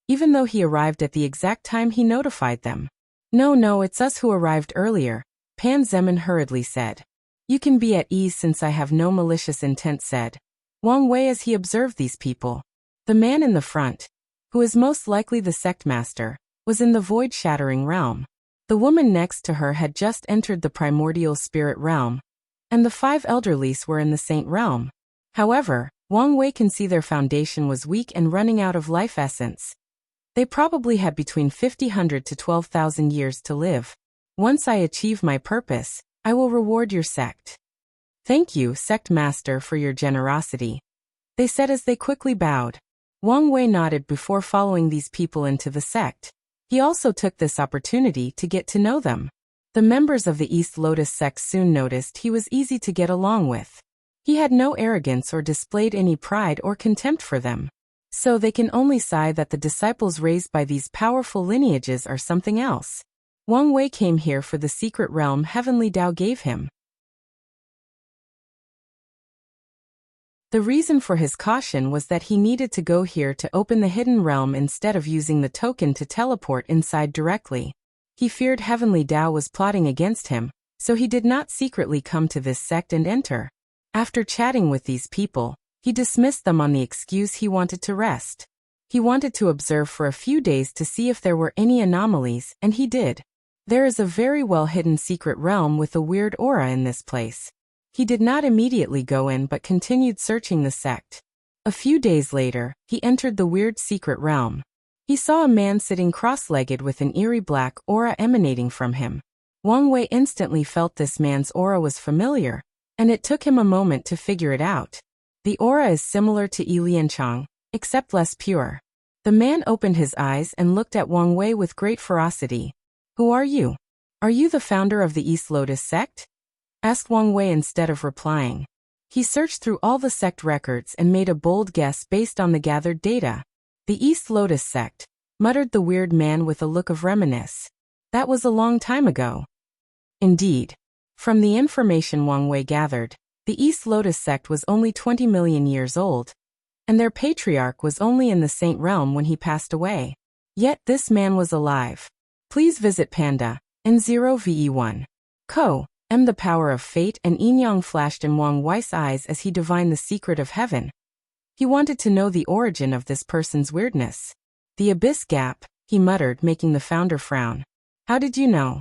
Even though he arrived at the exact time he notified them. No, it's us who arrived earlier, Pan Zemin hurriedly said. You can be at ease since I have no malicious intent, said Wang Wei as he observed these people. The man in the front, who is most likely the sect master, was in the void-shattering realm. The woman next to her had just entered the primordial spirit realm, and the 5 elderlies were in the saint realm. However, Wang Wei can see their foundation was weak and running out of life essence. They probably had between 50,000 to 12,000 years to live. Once I achieve my purpose, I will reward your sect. Thank you, sect master, for your generosity, they said as they quickly bowed. Wang Wei nodded before following these people into the sect. He also took this opportunity to get to know them. The members of the East Lotus sect soon noticed he was easy to get along with. He had no arrogance or displayed any pride or contempt for them. So they can only sigh that the disciples raised by these powerful lineages are something else. Wang Wei came here for the secret realm Heavenly Tao gave him. The reason for his caution was that he needed to go here to open the hidden realm instead of using the token to teleport inside directly. He feared Heavenly Tao was plotting against him, so he did not secretly come to this sect and enter. After chatting with these people, he dismissed them on the excuse he wanted to rest. He wanted to observe for a few days to see if there were any anomalies, and he did. There is a very well-hidden secret realm with a weird aura in this place. He did not immediately go in but continued searching the sect. A few days later, he entered the weird secret realm. He saw a man sitting cross-legged with an eerie black aura emanating from him. Wang Wei instantly felt this man's aura was familiar, and it took him a moment to figure it out. The aura is similar to Yi Lianchang, except less pure. The man opened his eyes and looked at Wang Wei with great ferocity. Who are you? Are you the founder of the East Lotus sect? Asked Wang Wei instead of replying. He searched through all the sect records and made a bold guess based on the gathered data. The East Lotus sect, muttered the weird man with a look of reminiscence. That was a long time ago. Indeed. From the information Wang Wei gathered, the East Lotus sect was only 20 million years old, and their patriarch was only in the Saint Realm when he passed away. Yet this man was alive. Please visit Panda, N0VE1. Co. The power of fate and yin yang flashed in Wang Wei's eyes as he divined the secret of heaven. He wanted to know the origin of this person's weirdness. The abyss gap, he muttered, making the founder frown. How did you know?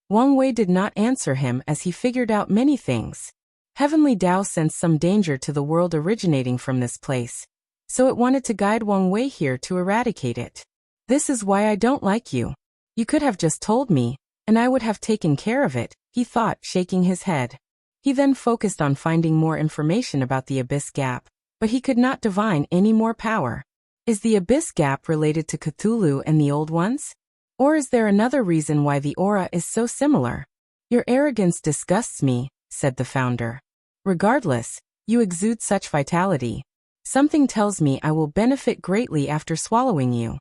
Wang Wei did not answer him as he figured out many things. Heavenly Tao sensed some danger to the world originating from this place, so it wanted to guide Wang Wei here to eradicate it. This is why I don't like you. You could have just told me, and I would have taken care of it, he thought, shaking his head. He then focused on finding more information about the Abyss Gap, but he could not divine any more power. Is the Abyss Gap related to Cthulhu and the Old Ones? Or is there another reason why the aura is so similar? Your arrogance disgusts me, said the founder. Regardless, you exude such vitality. Something tells me I will benefit greatly after swallowing you.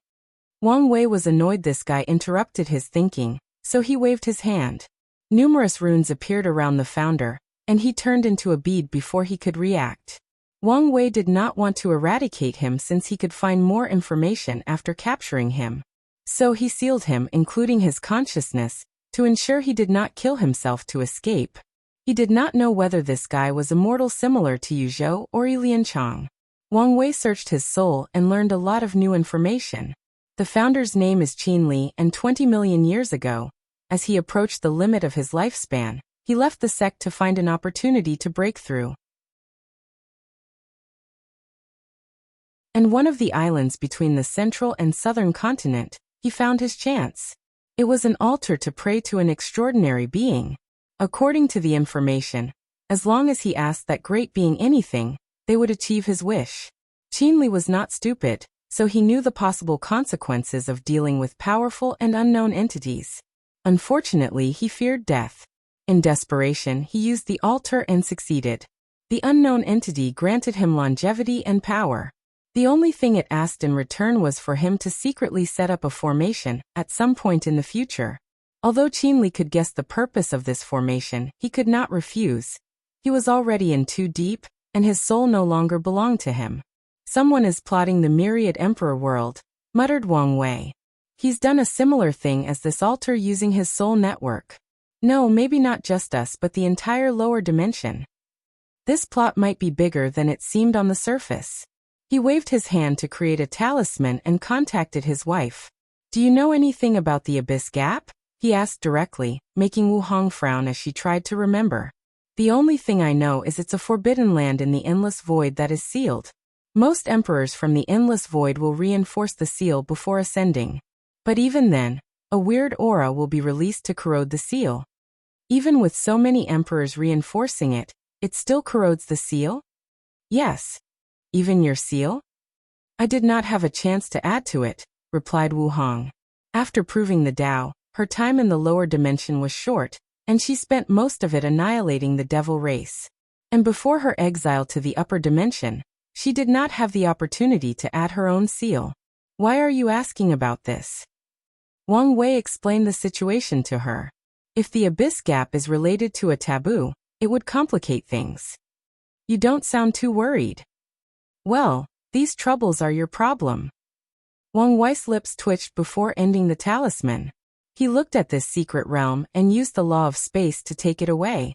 Wang Wei was annoyed this guy interrupted his thinking, so he waved his hand. Numerous runes appeared around the founder, and he turned into a bead before he could react. Wang Wei did not want to eradicate him since he could find more information after capturing him. So he sealed him, including his consciousness, to ensure he did not kill himself to escape. He did not know whether this guy was immortal similar to Yu Zhou or Yi Lianchang. Wang Wei searched his soul and learned a lot of new information. The founder's name is Qin Li, and 20 million years ago, as he approached the limit of his lifespan, he left the sect to find an opportunity to break through. And one of the islands between the central and southern continent, he found his chance. It was an altar to pray to an extraordinary being. According to the information, as long as he asked that great being anything, they would achieve his wish. Qin Li was not stupid, so he knew the possible consequences of dealing with powerful and unknown entities. Unfortunately, he feared death. In desperation, he used the altar and succeeded. The unknown entity granted him longevity and power. The only thing it asked in return was for him to secretly set up a formation at some point in the future. Although Qin Li could guess the purpose of this formation, he could not refuse. He was already in too deep, and his soul no longer belonged to him. Someone is plotting the myriad emperor world, muttered Wang Wei. He's done a similar thing as this altar using his soul network. No, maybe not just us but the entire lower dimension. This plot might be bigger than it seemed on the surface. He waved his hand to create a talisman and contacted his wife. Do you know anything about the Abyss Gap? He asked directly, making Wu Hong frown as she tried to remember. The only thing I know is it's a forbidden land in the endless void that is sealed. Most emperors from the endless void will reinforce the seal before ascending. But even then, a weird aura will be released to corrode the seal. Even with so many emperors reinforcing it, it still corrodes the seal? Yes. Even your seal? I did not have a chance to add to it, replied Wu Hong. After proving the Tao, her time in the lower dimension was short, and she spent most of it annihilating the devil race. And before her exile to the upper dimension, she did not have the opportunity to add her own seal. Why are you asking about this? Wang Wei explained the situation to her. If the abyss gap is related to a taboo, it would complicate things. You don't sound too worried. Well, these troubles are your problem. Wang Wei's lips twitched before ending the talisman. He looked at this secret realm and used the law of space to take it away.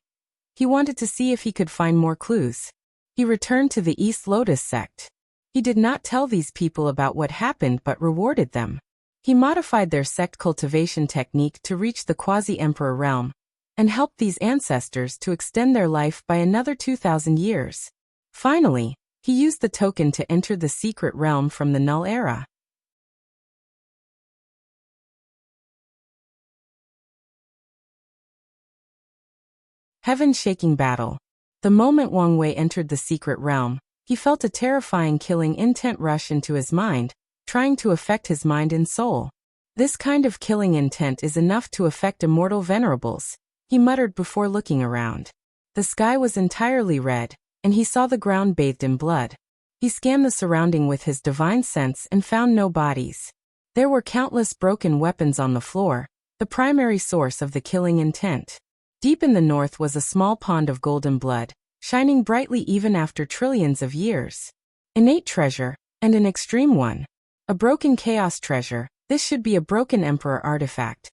He wanted to see if he could find more clues. He returned to the East Lotus sect. He did not tell these people about what happened but rewarded them. He modified their sect cultivation technique to reach the quasi-emperor realm, and helped these ancestors to extend their life by another 2,000 years. Finally, he used the token to enter the secret realm from the Null Era. Heaven-shaking battle. The moment Wang Wei entered the secret realm, he felt a terrifying killing intent rush into his mind, trying to affect his mind and soul. This kind of killing intent is enough to affect immortal venerables, he muttered before looking around. The sky was entirely red, and he saw the ground bathed in blood. He scanned the surrounding with his divine sense and found no bodies. There were countless broken weapons on the floor, the primary source of the killing intent. Deep in the north was a small pond of golden blood, shining brightly even after trillions of years. Innate treasure, and an extreme one. A broken chaos treasure, this should be a broken emperor artifact,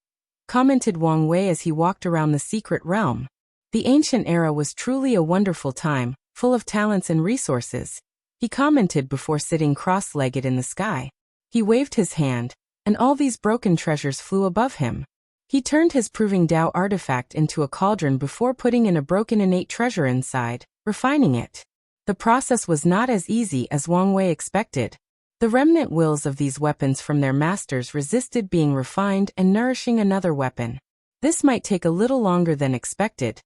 commented Wang Wei as he walked around the secret realm. The ancient era was truly a wonderful time, full of talents and resources, he commented before sitting cross-legged in the sky. He waved his hand, and all these broken treasures flew above him. He turned his proving Tao artifact into a cauldron before putting in a broken innate treasure inside, refining it. The process was not as easy as Wang Wei expected. The remnant wills of these weapons from their masters resisted being refined and nourishing another weapon. This might take a little longer than expected,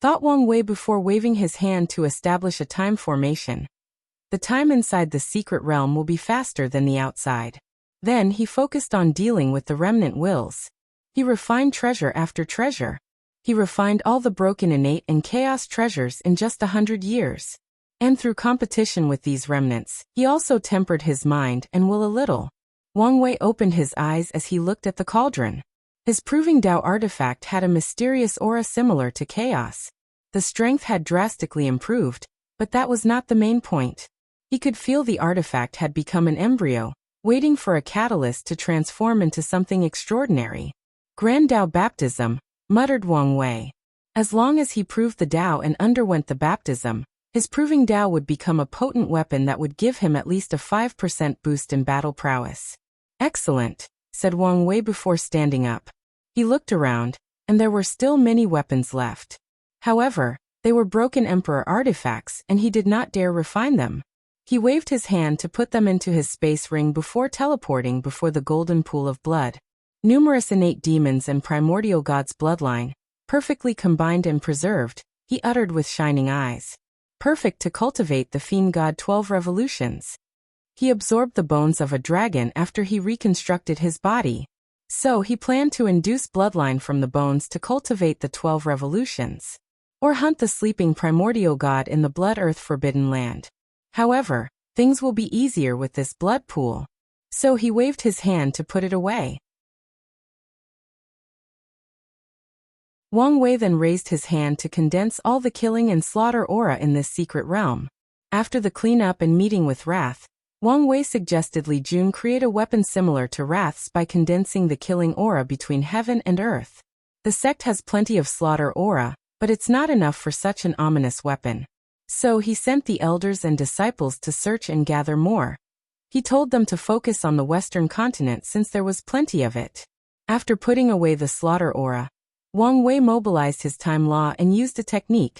thought Wang Wei before waving his hand to establish a time formation. The time inside the secret realm will be faster than the outside. Then he focused on dealing with the remnant wills. He refined treasure after treasure. He refined all the broken innate and chaos treasures in just 100 years. And through competition with these remnants, he also tempered his mind and will a little. Wang Wei opened his eyes as he looked at the cauldron. His proving Tao artifact had a mysterious aura similar to chaos. The strength had drastically improved, but that was not the main point. He could feel the artifact had become an embryo, waiting for a catalyst to transform into something extraordinary. Grand Tao baptism, muttered Wang Wei. As long as he proved the Tao and underwent the baptism, his proving Tao would become a potent weapon that would give him at least a 5% boost in battle prowess. Excellent, said Wang Wei before standing up. He looked around, and there were still many weapons left. However, they were broken emperor artifacts and he did not dare refine them. He waved his hand to put them into his space ring before teleporting before the golden pool of blood. Numerous innate demons and primordial gods' bloodline, perfectly combined and preserved, he uttered with shining eyes. Perfect to cultivate the fiend god 12 revolutions. He absorbed the bones of a dragon after he reconstructed his body. So he planned to induce bloodline from the bones to cultivate the 12 revolutions. Or hunt the sleeping primordial god in the blood earth forbidden land. However, things will be easier with this blood pool. So he waved his hand to put it away. Wang Wei then raised his hand to condense all the killing and slaughter aura in this secret realm. After the cleanup and meeting with Wrath, Wang Wei suggested Li Jun create a weapon similar to Wrath's by condensing the killing aura between heaven and earth. The sect has plenty of slaughter aura, but it's not enough for such an ominous weapon. So he sent the elders and disciples to search and gather more. He told them to focus on the western continent since there was plenty of it. After putting away the slaughter aura, Wang Wei mobilized his time law and used a technique,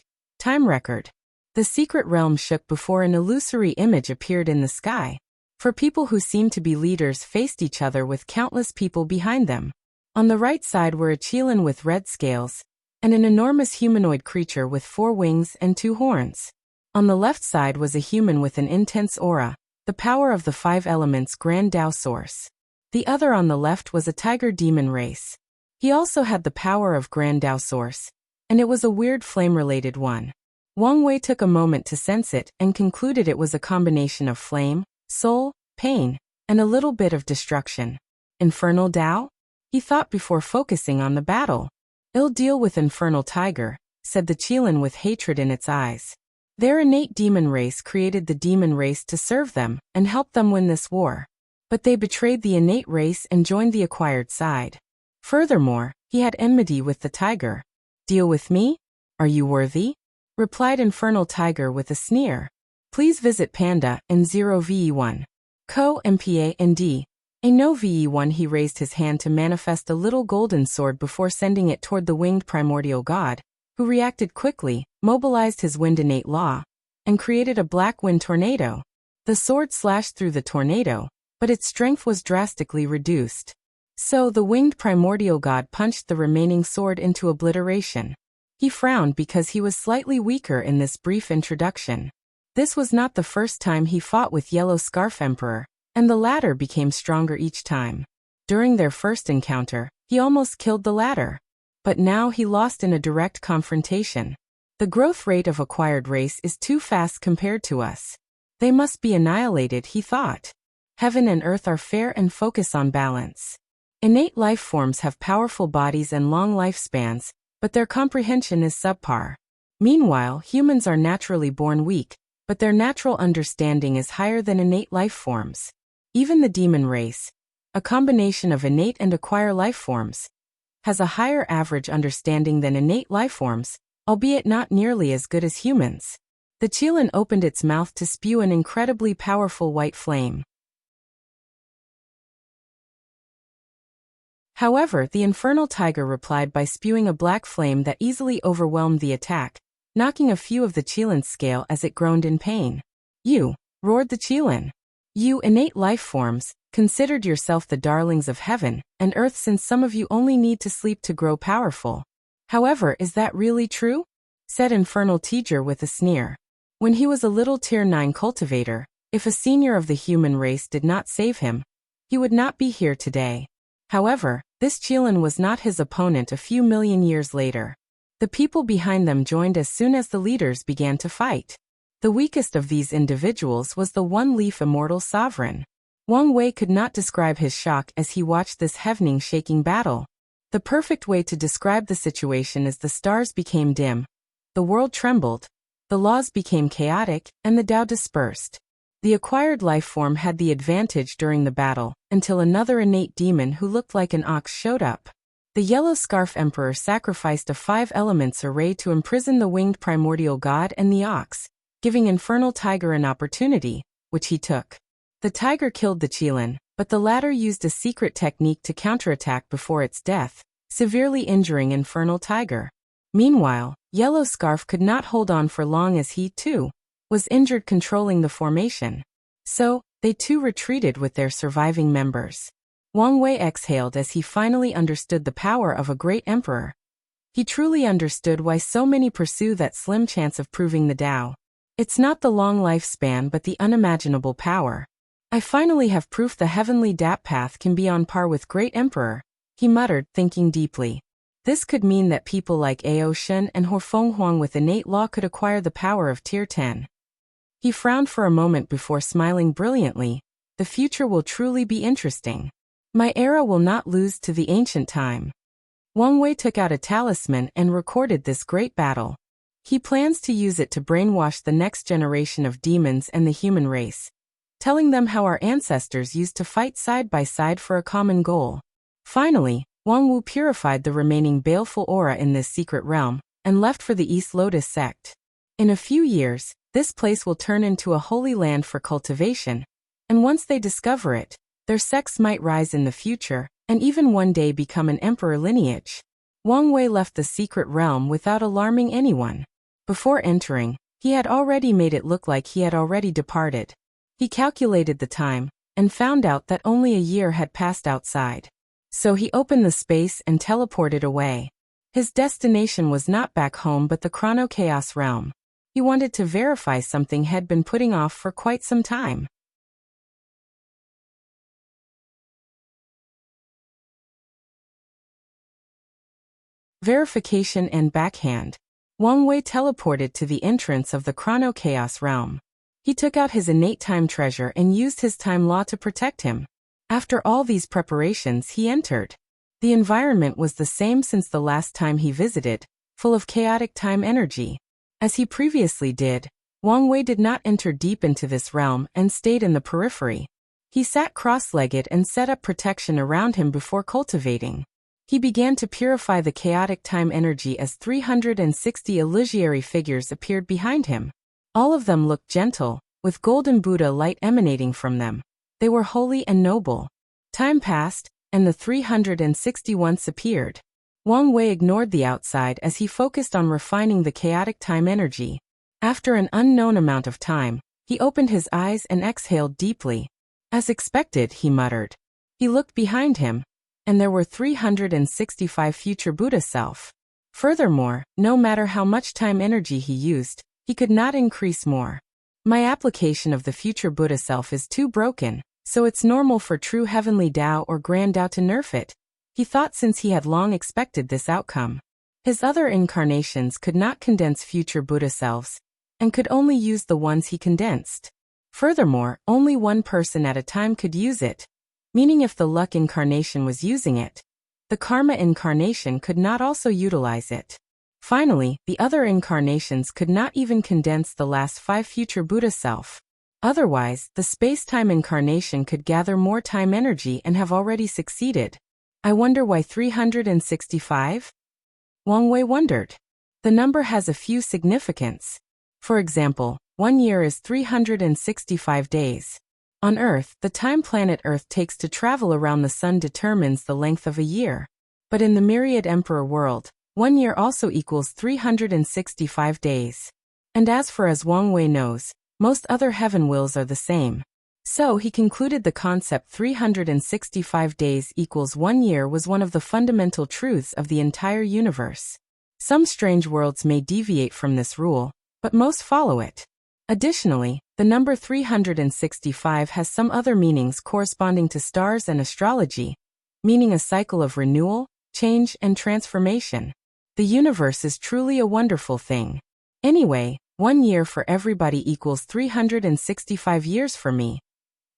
time record. The secret realm shook before an illusory image appeared in the sky. For people who seemed to be leaders faced each other with countless people behind them. On the right side were a Chelan with red scales, and an enormous humanoid creature with 4 wings and 2 horns. On the left side was a human with an intense aura, the power of the 5 elements Grand Tao Source. The other on the left was a tiger demon race. He also had the power of Grand Tao Source, and it was a weird flame-related one. Wang Wei took a moment to sense it and concluded it was a combination of flame, soul, pain, and a little bit of destruction. Infernal Tao? He thought before focusing on the battle. "Ill deal with Infernal Tiger," said the Chelan with hatred in its eyes. Their innate demon race created the demon race to serve them and help them win this war. But they betrayed the innate race and joined the acquired side. Furthermore, he had enmity with the tiger. "Deal with me? Are you worthy?" replied Infernal Tiger with a sneer. Please visit Panda in 0ve1. Co MPA and D. A no ve1. He raised his hand to manifest a little golden sword before sending it toward the winged primordial god, who reacted quickly, mobilized his wind innate law, and created a black wind tornado. The sword slashed through the tornado, but its strength was drastically reduced. So the winged primordial god punched the remaining sword into obliteration. He frowned because he was slightly weaker in this brief introduction. This was not the first time he fought with Yellow Scarf Emperor, and the latter became stronger each time. During their first encounter, he almost killed the latter. But now he lost in a direct confrontation. The growth rate of acquired race is too fast compared to us. They must be annihilated, he thought. Heaven and earth are fair and focus on balance. Innate life forms have powerful bodies and long lifespans, but their comprehension is subpar. Meanwhile, humans are naturally born weak, but their natural understanding is higher than innate life forms. Even the demon race, a combination of innate and acquired life forms, has a higher average understanding than innate life forms, albeit not nearly as good as humans. The Chelan opened its mouth to spew an incredibly powerful white flame. However, the Infernal Tiger replied by spewing a black flame that easily overwhelmed the attack, knocking a few of the Chelan's scale as it groaned in pain. "You!" roared the Chelan. "You innate life forms, considered yourself the darlings of heaven and earth since some of you only need to sleep to grow powerful. However, is that really true?" said Infernal Tiger with a sneer. When he was a little Tier 9 cultivator, if a senior of the human race did not save him, he would not be here today. However, this Chelan was not his opponent a few million years later. The people behind them joined as soon as the leaders began to fight. The weakest of these individuals was the one-leaf immortal sovereign. Wang Wei could not describe his shock as he watched this heaven-shaking battle. The perfect way to describe the situation is the stars became dim, the world trembled, the laws became chaotic, and the Tao dispersed. The acquired life form had the advantage during the battle, until another innate demon who looked like an ox showed up. The Yellow Scarf Emperor sacrificed a 5 elements array to imprison the winged primordial god and the ox, giving Infernal Tiger an opportunity, which he took. The tiger killed the Chelan, but the latter used a secret technique to counterattack before its death, severely injuring Infernal Tiger. Meanwhile, Yellow Scarf could not hold on for long as he, too, was injured controlling the formation. So, they too retreated with their surviving members. Wang Wei exhaled as he finally understood the power of a great emperor. He truly understood why so many pursue that slim chance of proving the Tao. It's not the long lifespan but the unimaginable power. "I finally have proof the heavenly Dap path can be on par with great emperor," he muttered, thinking deeply. This could mean that people like Ao Shen and Horfeng Huang with innate law could acquire the power of Tier 10. He frowned for a moment before smiling brilliantly. "The future will truly be interesting. My era will not lose to the ancient time." Wang Wei took out a talisman and recorded this great battle. He plans to use it to brainwash the next generation of demons and the human race, telling them how our ancestors used to fight side by side for a common goal. Finally, Wang Wu purified the remaining baleful aura in this secret realm, and left for the East Lotus sect. In a few years, this place will turn into a holy land for cultivation, and once they discover it, their sects might rise in the future, and even one day become an emperor lineage. Wang Wei left the secret realm without alarming anyone. Before entering, he had already made it look like he had already departed. He calculated the time, and found out that only a year had passed outside. So he opened the space and teleported away. His destination was not back home but the chrono-chaos realm. He wanted to verify something had been putting off for quite some time. Verification and backhand. Wang Wei teleported to the entrance of the chrono-chaos realm. He took out his innate time treasure and used his time law to protect him. After all these preparations, he entered. The environment was the same since the last time he visited, full of chaotic time energy. As he previously did, Wang Wei did not enter deep into this realm and stayed in the periphery. He sat cross-legged and set up protection around him before cultivating. He began to purify the chaotic time energy as 360 illusory figures appeared behind him. All of them looked gentle, with golden Buddha light emanating from them. They were holy and noble. Time passed, and the 361 appeared. Wang Wei ignored the outside as he focused on refining the chaotic time energy. After an unknown amount of time, he opened his eyes and exhaled deeply. As expected, he muttered. He looked behind him, and there were 365 future Buddha self. Furthermore, no matter how much time energy he used, he could not increase more. My application of the future Buddha self is too broken, so it's normal for true heavenly Tao or grand Tao to nerf it, he thought, since he had long expected this outcome. His other incarnations could not condense future Buddha selves, and could only use the ones he condensed. Furthermore, only one person at a time could use it, meaning if the luck incarnation was using it, the karma incarnation could not also utilize it. Finally, the other incarnations could not even condense the last 5 future Buddha self. Otherwise, the space-time incarnation could gather more time energy and have already succeeded. I wonder why 365? Wang Wei wondered. The number has a few significance. For example, 1 year is 365 days. On Earth, the time planet Earth takes to travel around the Sun determines the length of a year. But in the myriad emperor world, 1 year also equals 365 days. And as Wang Wei knows, most other heaven wills are the same. So he concluded the concept 365 days equals 1 year was one of the fundamental truths of the entire universe. Some strange worlds may deviate from this rule, but most follow it. Additionally, the number 365 has some other meanings corresponding to stars and astrology, meaning a cycle of renewal, change, and transformation. The universe is truly a wonderful thing. Anyway, 1 year for everybody equals 365 years for me.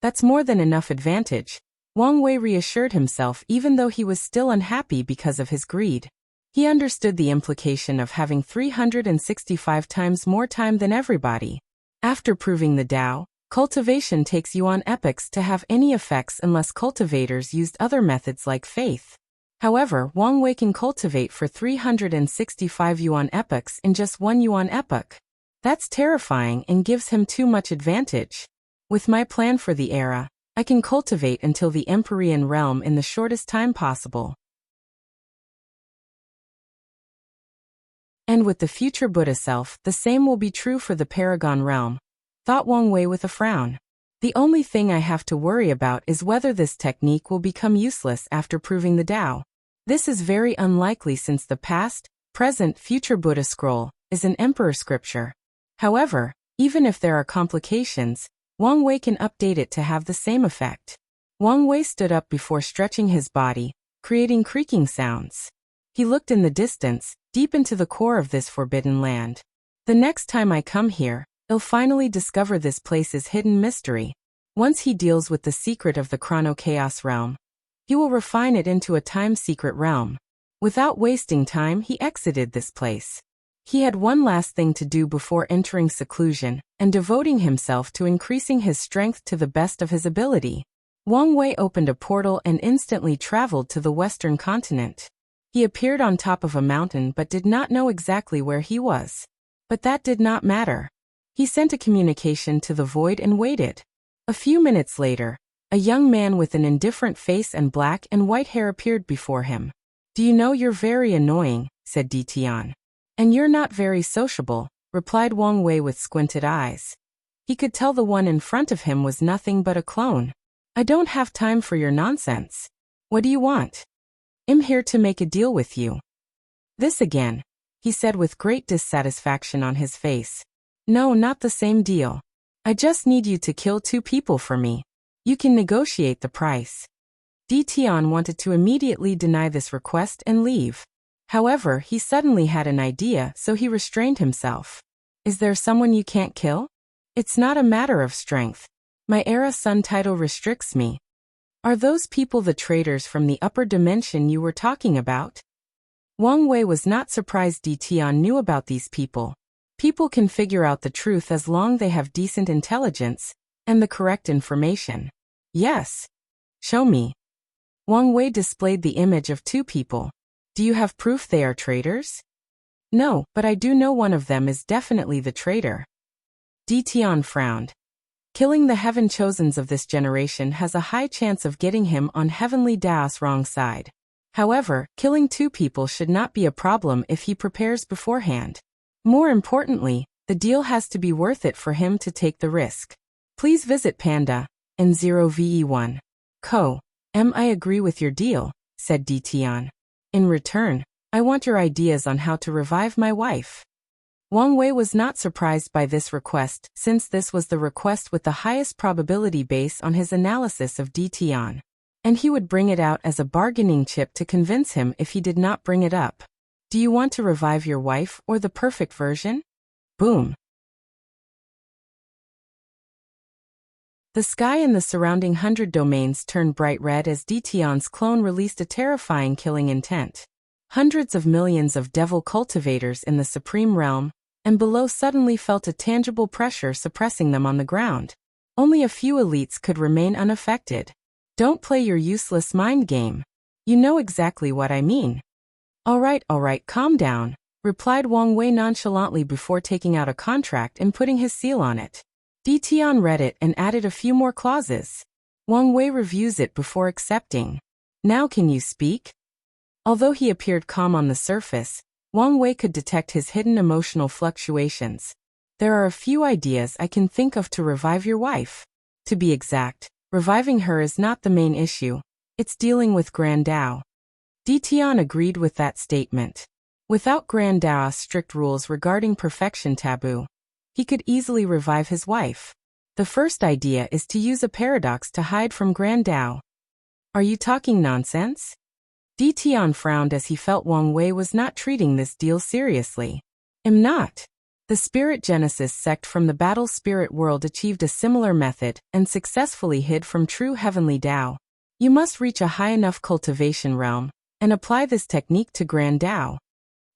That's more than enough advantage, Wang Wei reassured himself, even though he was still unhappy because of his greed. He understood the implication of having 365 times more time than everybody. After proving the Tao, cultivation takes yuan epochs to have any effects unless cultivators used other methods like faith. However, Wang Wei can cultivate for 365 yuan epochs in just 1 yuan epoch. That's terrifying and gives him too much advantage. With my plan for the era, I can cultivate until the Empyrean realm in the shortest time possible. And with the future Buddha self, the same will be true for the Paragon realm, thought Wang Wei with a frown. The only thing I have to worry about is whether this technique will become useless after proving the Tao. This is very unlikely since the past, present, future Buddha scroll is an emperor scripture. However, even if there are complications, Wang Wei can update it to have the same effect. Wang Wei stood up before stretching his body, creating creaking sounds. He looked in the distance, deep into the core of this forbidden land. The next time I come here, I'll finally discover this place's hidden mystery. Once he deals with the secret of the chrono-chaos realm, he will refine it into a time-secret realm. Without wasting time, he exited this place. He had one last thing to do before entering seclusion and devoting himself to increasing his strength to the best of his ability. Wang Wei opened a portal and instantly traveled to the western continent. He appeared on top of a mountain but did not know exactly where he was. But that did not matter. He sent a communication to the void and waited. A few minutes later, a young man with an indifferent face and black and white hair appeared before him. "Do you know you're very annoying," said Di Tian. "And you're not very sociable," replied Wang Wei with squinted eyes. He could tell the one in front of him was nothing but a clone. I don't have time for your nonsense. What do you want? I'm here to make a deal with you. This again, he said with great dissatisfaction on his face. No, not the same deal. I just need you to kill 2 people for me. You can negotiate the price. Di Tian wanted to immediately deny this request and leave. However, he suddenly had an idea, so he restrained himself. Is there someone you can't kill? It's not a matter of strength. My Era Sun title restricts me. Are those people the traitors from the upper dimension you were talking about? Wang Wei was not surprised Di Tian knew about these people. People can figure out the truth as long they have decent intelligence and the correct information. Yes. Show me. Wang Wei displayed the image of 2 people. Do you have proof they are traitors? No, but I do know one of them is definitely the traitor. Di Tian frowned. Killing the heaven chosens of this generation has a high chance of getting him on heavenly Dao's wrong side. However, killing 2 people should not be a problem if he prepares beforehand. More importantly, the deal has to be worth it for him to take the risk. Please visit Panda, N0VE1. Co. I agree with your deal, said Di Tian. In return, I want your ideas on how to revive my wife. Wang Wei was not surprised by this request, since this was the request with the highest probability based on his analysis of Di Tian. And he would bring it out as a bargaining chip to convince him if he did not bring it up. Do you want to revive your wife or the perfect version? Boom. The sky and the surrounding 100 domains turned bright red as Di Tian's clone released a terrifying killing intent. Hundreds of millions of devil cultivators in the Supreme Realm and below suddenly felt a tangible pressure suppressing them on the ground. Only a few elites could remain unaffected. Don't play your useless mind game. You know exactly what I mean. All right, calm down, replied Wang Wei nonchalantly before taking out a contract and putting his seal on it. Di Tian read it and added a few more clauses. Wang Wei reviews it before accepting. Now can you speak? Although he appeared calm on the surface, Wang Wei could detect his hidden emotional fluctuations. There are a few ideas I can think of to revive your wife. To be exact, reviving her is not the main issue. It's dealing with Grand Dao. Di Tian agreed with that statement. Without Grand Dao's strict rules regarding perfection taboo, he could easily revive his wife. The first idea is to use a paradox to hide from Grand Dao. Are you talking nonsense? Di Tian frowned as he felt Wang Wei was not treating this deal seriously. I'm not. The Spirit Genesis sect from the Battle Spirit world achieved a similar method and successfully hid from true heavenly Dao. You must reach a high enough cultivation realm and apply this technique to Grand Dao.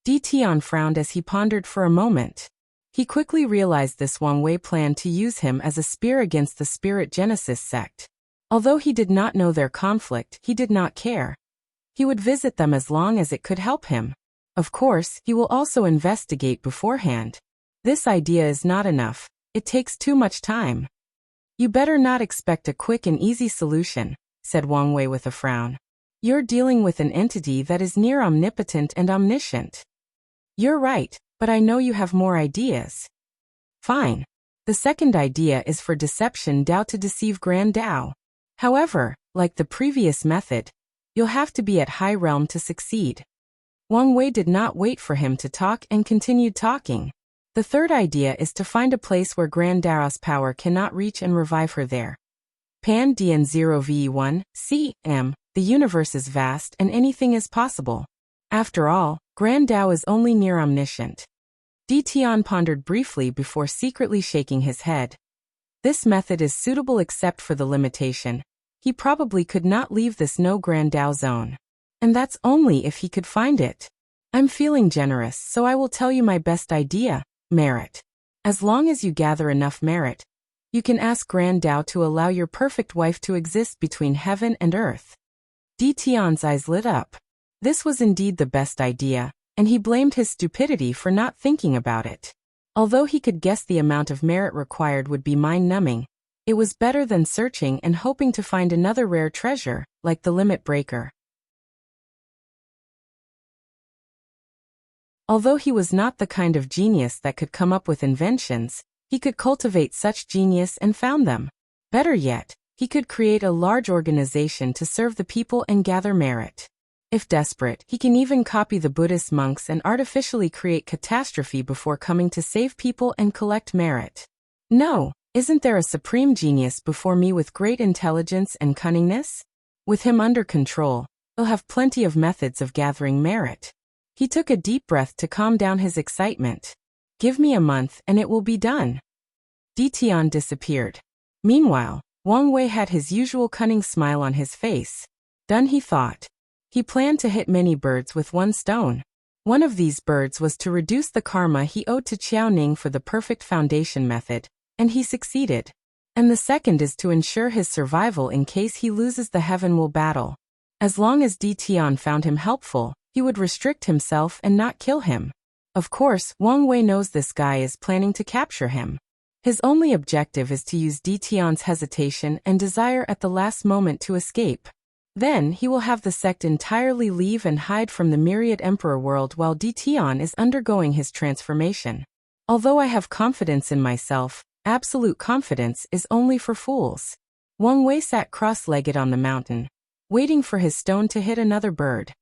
Di Tian frowned as he pondered for a moment. He quickly realized this Wang Wei planned to use him as a spear against the Spirit Genesis sect. Although he did not know their conflict, he did not care. He would visit them as long as it could help him. Of course, he will also investigate beforehand. This idea is not enough. It takes too much time. You better not expect a quick and easy solution, said Wang Wei with a frown. You're dealing with an entity that is near omnipotent and omniscient. You're right, but I know you have more ideas. Fine. The second idea is for deception Dao to deceive Grand Dao. However, like the previous method, you'll have to be at high realm to succeed. Wang Wei did not wait for him to talk and continued talking. The third idea is to find a place where Grand Dao's power cannot reach and revive her there. Pan DN0V1, CM, the universe is vast and anything is possible. After all, Grand Dao is only near omniscient. Di Tian pondered briefly before secretly shaking his head. This method is suitable except for the limitation. He probably could not leave this no Grand Dao zone. And that's only if he could find it. I'm feeling generous, so I will tell you my best idea, merit. As long as you gather enough merit, you can ask Grand Dao to allow your perfect wife to exist between heaven and earth. Di Tian's eyes lit up. This was indeed the best idea, and he blamed his stupidity for not thinking about it. Although he could guess the amount of merit required would be mind-numbing, it was better than searching and hoping to find another rare treasure, like the limit breaker. Although he was not the kind of genius that could come up with inventions, he could cultivate such genius and found them. Better yet, he could create a large organization to serve the people and gather merit. If desperate, he can even copy the Buddhist monks and artificially create catastrophe before coming to save people and collect merit. No, isn't there a supreme genius before me with great intelligence and cunningness? With him under control, he'll have plenty of methods of gathering merit. He took a deep breath to calm down his excitement. Give me a month and it will be done. Tian disappeared. Meanwhile, Wang Wei had his usual cunning smile on his face. Done, he thought. He planned to hit many birds with one stone. One of these birds was to reduce the karma he owed to Qiao Ning for the perfect foundation method, and he succeeded. And the second is to ensure his survival in case he loses the Heavenwell battle. As long as Tian found him helpful, he would restrict himself and not kill him. Of course, Wang Wei knows this guy is planning to capture him. His only objective is to use Tian's hesitation and desire at the last moment to escape. Then he will have the sect entirely leave and hide from the myriad emperor world while Tian is undergoing his transformation. Although I have confidence in myself, absolute confidence is only for fools. Wang Wei sat cross-legged on the mountain, waiting for his stone to hit another bird.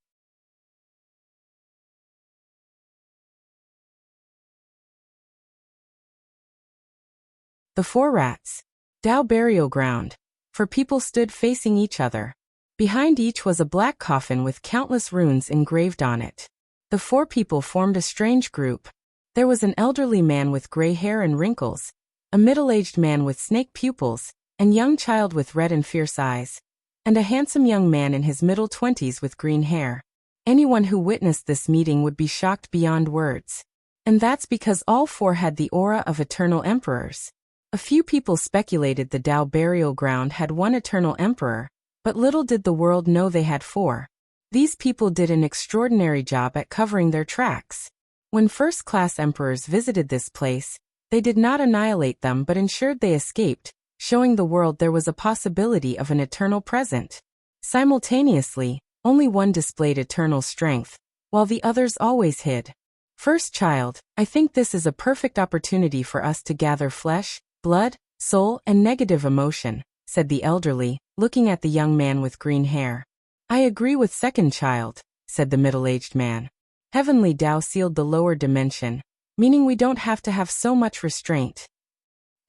The Four Rats. Dao burial ground. 4 people stood facing each other. Behind each was a black coffin with countless runes engraved on it. The 4 people formed a strange group. There was an elderly man with gray hair and wrinkles, a middle-aged man with snake pupils, and young child with red and fierce eyes, and a handsome young man in his middle 20s with green hair. Anyone who witnessed this meeting would be shocked beyond words. And that's because all 4 had the aura of eternal emperors. A few people speculated the Dao burial ground had 1 eternal emperor, but little did the world know they had 4. These people did an extraordinary job at covering their tracks. When first-class emperors visited this place, they did not annihilate them but ensured they escaped, showing the world there was a possibility of an eternal present. Simultaneously, only one displayed eternal strength, while the others always hid. First child, I think this is a perfect opportunity for us to gather flesh, blood, soul, and negative emotion, said the elderly, looking at the young man with green hair. I agree with second child, said the middle-aged man. Heavenly Dao sealed the lower dimension, meaning we don't have to have so much restraint.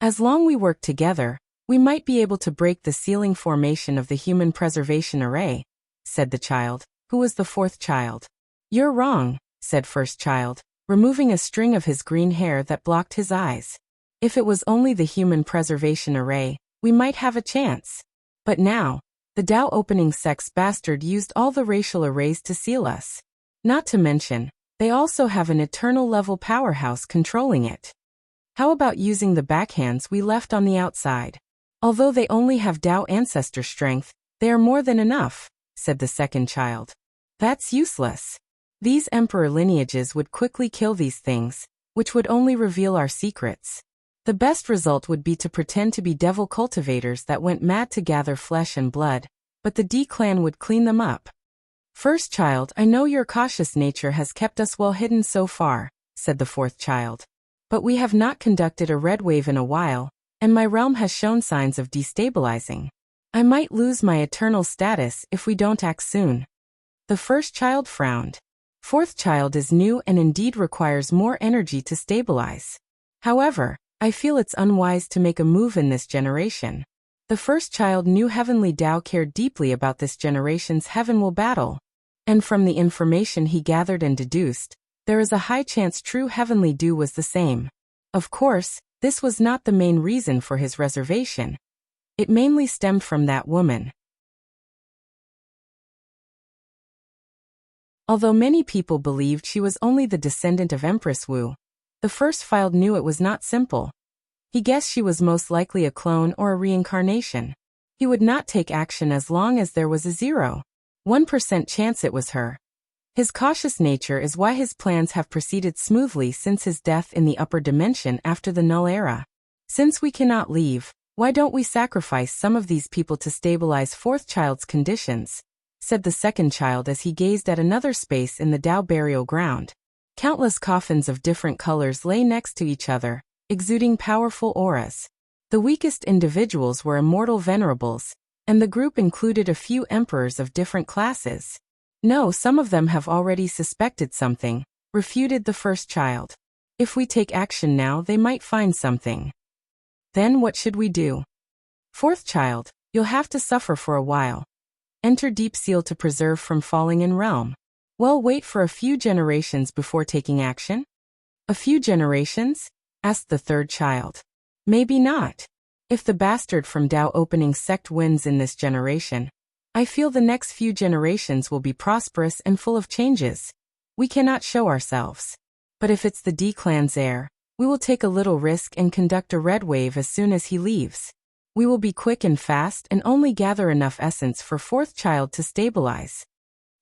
As long we work together, we might be able to break the sealing formation of the human preservation array, said the child, who was the 4th child. You're wrong, said first child, removing a string of his green hair that blocked his eyes. If it was only the human preservation array, we might have a chance. But now, the Dao opening sex bastard used all the racial arrays to seal us. Not to mention, they also have an eternal level powerhouse controlling it. How about using the backhands we left on the outside? Although they only have Dao ancestor strength, they are more than enough, said the second child. That's useless. These emperor lineages would quickly kill these things, which would only reveal our secrets. The best result would be to pretend to be devil cultivators that went mad to gather flesh and blood, but the D clan would clean them up. First child, I know your cautious nature has kept us well hidden so far, said the 4th child. But we have not conducted a red wave in a while, and my realm has shown signs of destabilizing. I might lose my eternal status if we don't act soon. The first child frowned. 4th child is new and indeed requires more energy to stabilize. However, I feel it's unwise to make a move in this generation. The first child knew Heavenly Dao cared deeply about this generation's Heavenwell battle. And from the information he gathered and deduced, there is a high chance true Heavenly Dao was the same. Of course, this was not the main reason for his reservation. It mainly stemmed from that woman. Although many people believed she was only the descendant of Empress Wu, the first child knew it was not simple. He guessed she was most likely a clone or a reincarnation. He would not take action as long as there was a 0.1% chance it was her. His cautious nature is why his plans have proceeded smoothly since his death in the upper dimension after the Null Era. Since we cannot leave, why don't we sacrifice some of these people to stabilize 4th child's conditions, said the second child as he gazed at another space in the Dao burial ground. Countless coffins of different colors lay next to each other, exuding powerful auras. The weakest individuals were immortal venerables, and the group included a few emperors of different classes. No, some of them have already suspected something, refuted the first child. If we take action now, they might find something. Then what should we do? Fourth child, you'll have to suffer for a while. Enter deep seal to preserve from falling in realm. Well, wait for a few generations before taking action? A few generations? Asked the third child. Maybe not. If the bastard from Tao opening sect wins in this generation, I feel the next few generations will be prosperous and full of changes. We cannot show ourselves. But if it's the D clan's heir, we will take a little risk and conduct a red wave as soon as he leaves. We will be quick and fast and only gather enough essence for fourth child to stabilize.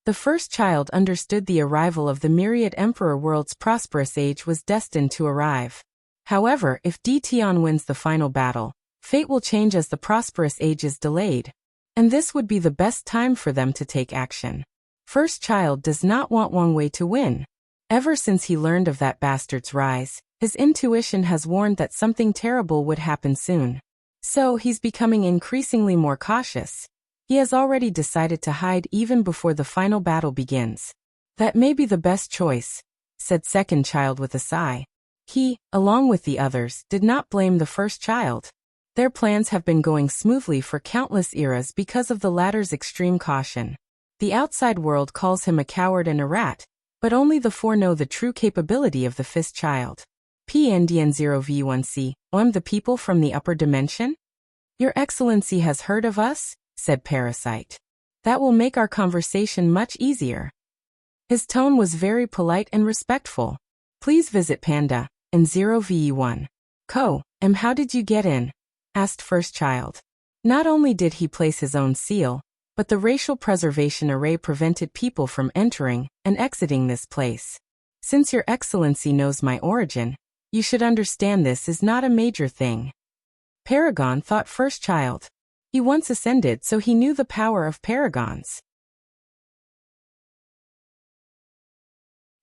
The first child understood the arrival of the myriad emperor world's prosperous age was destined to arrive. However, if D Tian wins the final battle, fate will change as the prosperous age is delayed. And this would be the best time for them to take action. First child does not want Wang Wei to win. Ever since he learned of that bastard's rise, his intuition has warned that something terrible would happen soon. So he's becoming increasingly more cautious. He has already decided to hide even before the final battle begins. That may be the best choice, said second child with a sigh. He, along with the others, did not blame the first child. Their plans have been going smoothly for countless eras because of the latter's extreme caution. The outside world calls him a coward and a rat, but only the four know the true capability of the fifth child. PNDN0V1C, I'm the people from the upper dimension? Your Excellency has heard of us? Said Parasite. That will make our conversation much easier. His tone was very polite and respectful. Please visit Panda, in 0VE1. How did you get in? Asked first child. Not only did he place his own seal, but the racial preservation array prevented people from entering and exiting this place. Since Your Excellency knows my origin, you should understand this is not a major thing. Paragon thought first child. He once ascended, so he knew the power of paragons.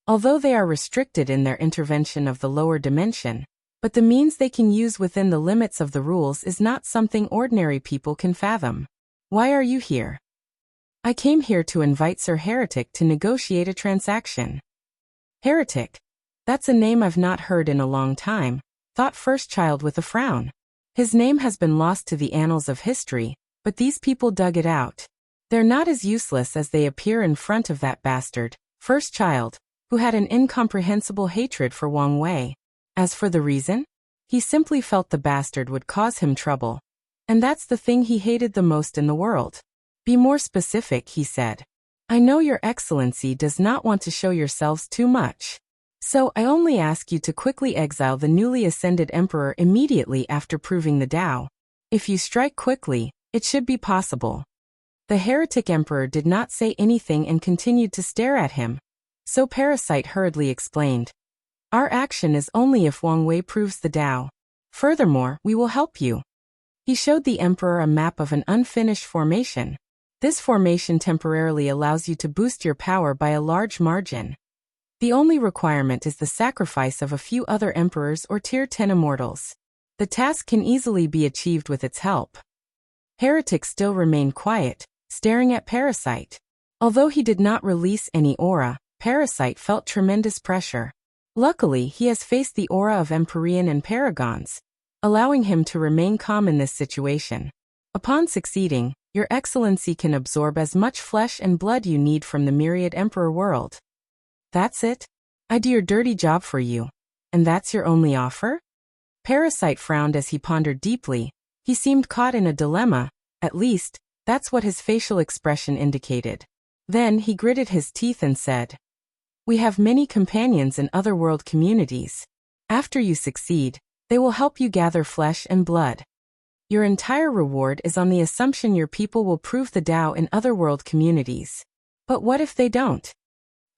Although they are restricted in their intervention of the lower dimension, but the means they can use within the limits of the rules is not something ordinary people can fathom. Why are you here? I came here to invite Sir Heretic to negotiate a transaction. Heretic? That's a name I've not heard in a long time, thought first child with a frown. His name has been lost to the annals of history, but these people dug it out. They're not as useless as they appear in front of that bastard, first child, who had an incomprehensible hatred for Wang Wei. As for the reason, he simply felt the bastard would cause him trouble. And that's the thing he hated the most in the world. Be more specific, he said. I know Your Excellency does not want to show yourselves too much. So I only ask you to quickly exile the newly ascended emperor immediately after proving the Tao. If you strike quickly, it should be possible. The heretic emperor did not say anything and continued to stare at him. So Parasite hurriedly explained. Our action is only if Wang Wei proves the Tao. Furthermore, we will help you. He showed the emperor a map of an unfinished formation. This formation temporarily allows you to boost your power by a large margin. The only requirement is the sacrifice of a few other emperors or tier 10 immortals. The task can easily be achieved with its help. Heretic still remained quiet, staring at Parasite. Although he did not release any aura, Parasite felt tremendous pressure. Luckily, he has faced the aura of Empyrean and Paragons, allowing him to remain calm in this situation. Upon succeeding, Your Excellency can absorb as much flesh and blood you need from the myriad emperor world. That's it? I do your dirty job for you. And that's your only offer? Parasite frowned as he pondered deeply. He seemed caught in a dilemma, at least, that's what his facial expression indicated. Then he gritted his teeth and said, We have many companions in otherworld communities. After you succeed, they will help you gather flesh and blood. Your entire reward is on the assumption your people will prove the Tao in otherworld communities. But what if they don't?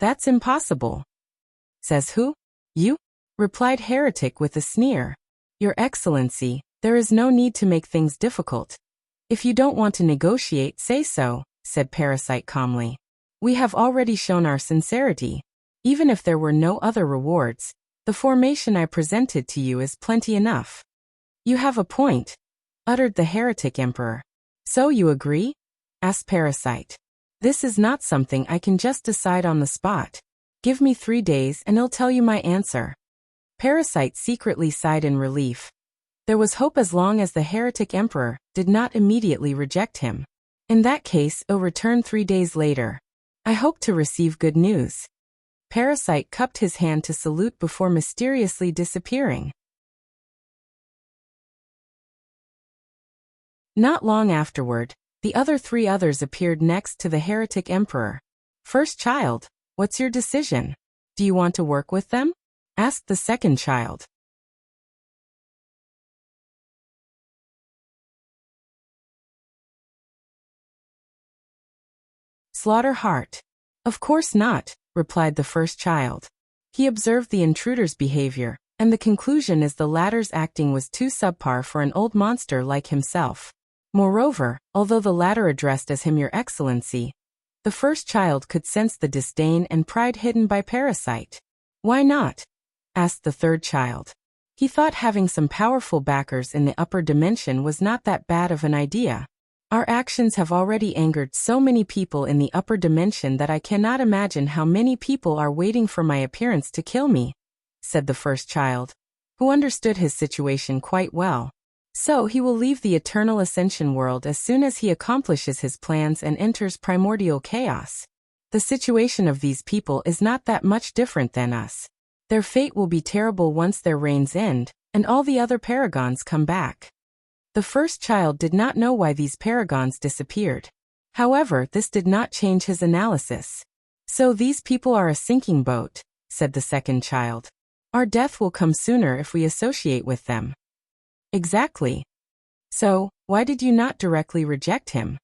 That's impossible. Says who? You? Replied Heretic with a sneer. Your Excellency, there is no need to make things difficult. If you don't want to negotiate, say so, said Parasite calmly. We have already shown our sincerity. Even if there were no other rewards, the formation I presented to you is plenty enough. You have a point, uttered the heretic emperor. So you agree? Asked Parasite. This is not something I can just decide on the spot. Give me 3 days and I'll tell you my answer. Parasite secretly sighed in relief. There was hope as long as the heretic emperor did not immediately reject him. In that case, I'll return 3 days later. I hope to receive good news. Parasite cupped his hand to salute before mysteriously disappearing. Not long afterward, the other 3 others appeared next to the heretic emperor. First child, what's your decision? Do you want to work with them? Asked the second child. Slaughter Heart. Of course not, replied the first child. He observed the intruder's behavior, and the conclusion is the latter's acting was too subpar for an old monster like himself. Moreover, although the latter addressed as him Your Excellency, the first child could sense the disdain and pride hidden by Parasite. Why not? Asked the third child. He thought having some powerful backers in the upper dimension was not that bad of an idea. Our actions have already angered so many people in the upper dimension that I cannot imagine how many people are waiting for my appearance to kill me, said the first child, who understood his situation quite well. So he will leave the eternal ascension world as soon as he accomplishes his plans and enters primordial chaos. The situation of these people is not that much different than us. Their fate will be terrible once their reigns end, and all the other paragons come back. The first child did not know why these paragons disappeared. However, this did not change his analysis. So these people are a sinking boat, said the second child. Our death will come sooner if we associate with them. Exactly. So, why did you not directly reject him?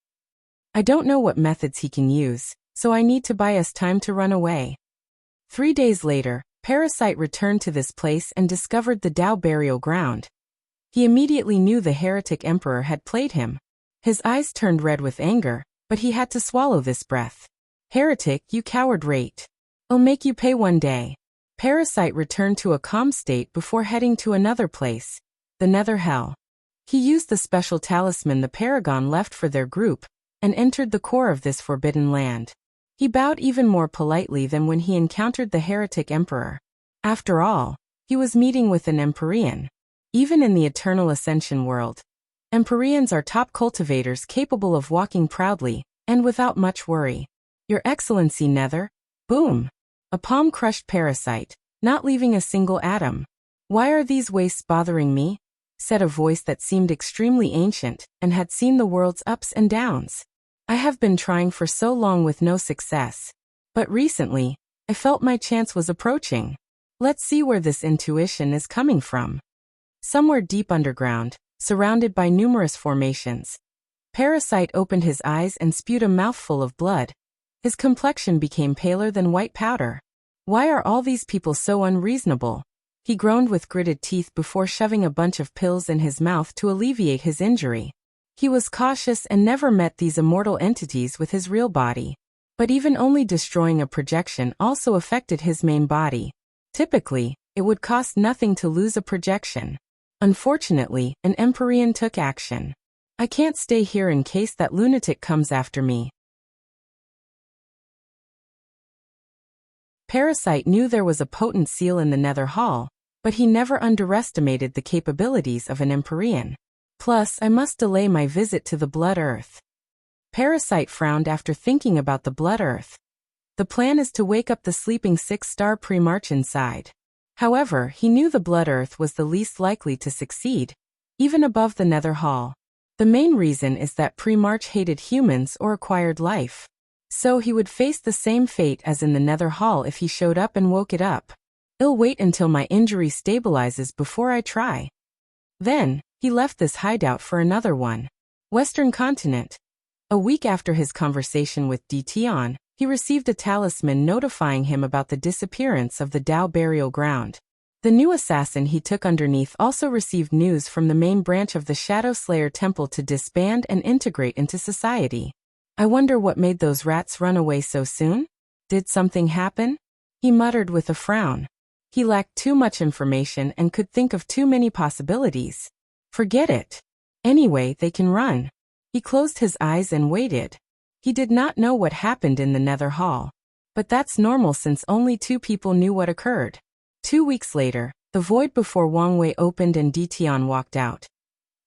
I don't know what methods he can use, so I need to buy us time to run away. 3 days later, Parasite returned to this place and discovered the Tao burial ground. He immediately knew the heretic emperor had played him. His eyes turned red with anger, but he had to swallow this breath. Heretic, you coward rat. I'll make you pay one day. Parasite returned to a calm state before heading to another place, the Nether Hell. He used the special talisman the Paragon left for their group, and entered the core of this forbidden land. He bowed even more politely than when he encountered the heretic emperor. After all, he was meeting with an Empyrean. Even in the eternal ascension world, Empyreans are top cultivators capable of walking proudly, and without much worry. Your Excellency Nether. Boom! A palm crushed Parasite, not leaving a single atom. Why are these wastes bothering me? Said a voice that seemed extremely ancient, and had seen the world's ups and downs. I have been trying for so long with no success. But recently, I felt my chance was approaching. Let's see where this intuition is coming from. Somewhere deep underground, surrounded by numerous formations, Parasite opened his eyes and spewed a mouthful of blood. His complexion became paler than white powder. Why are all these people so unreasonable? He groaned with gritted teeth before shoving a bunch of pills in his mouth to alleviate his injury. He was cautious and never met these immortal entities with his real body. But even only destroying a projection also affected his main body. Typically, it would cost nothing to lose a projection. Unfortunately, an Empyrean took action. I can't stay here in case that lunatic comes after me. Parasite knew there was a potent seal in the Nether Hall, but he never underestimated the capabilities of an Empyrean. Plus, I must delay my visit to the Blood Earth. Parasite frowned after thinking about the Blood Earth. The plan is to wake up the sleeping 6-star Primarch inside. However, he knew the Blood Earth was the least likely to succeed, even above the Nether Hall. The main reason is that Primarch hated humans or acquired life. So he would face the same fate as in the Nether Hall if he showed up and woke it up. I'll wait until my injury stabilizes before I try. Then, he left this hideout for another one. Western Continent. A week after his conversation with Tion, he received a talisman notifying him about the disappearance of the Tao burial ground. The new assassin he took underneath also received news from the main branch of the Shadow Slayer Temple to disband and integrate into society. I wonder what made those rats run away so soon? Did something happen? he muttered with a frown. He lacked too much information and could think of too many possibilities. Forget it. Anyway, they can run. He closed his eyes and waited. He did not know what happened in the nether hall. But that's normal since only 2 people knew what occurred. 2 weeks later, the void before Wang Wei opened and Tian walked out.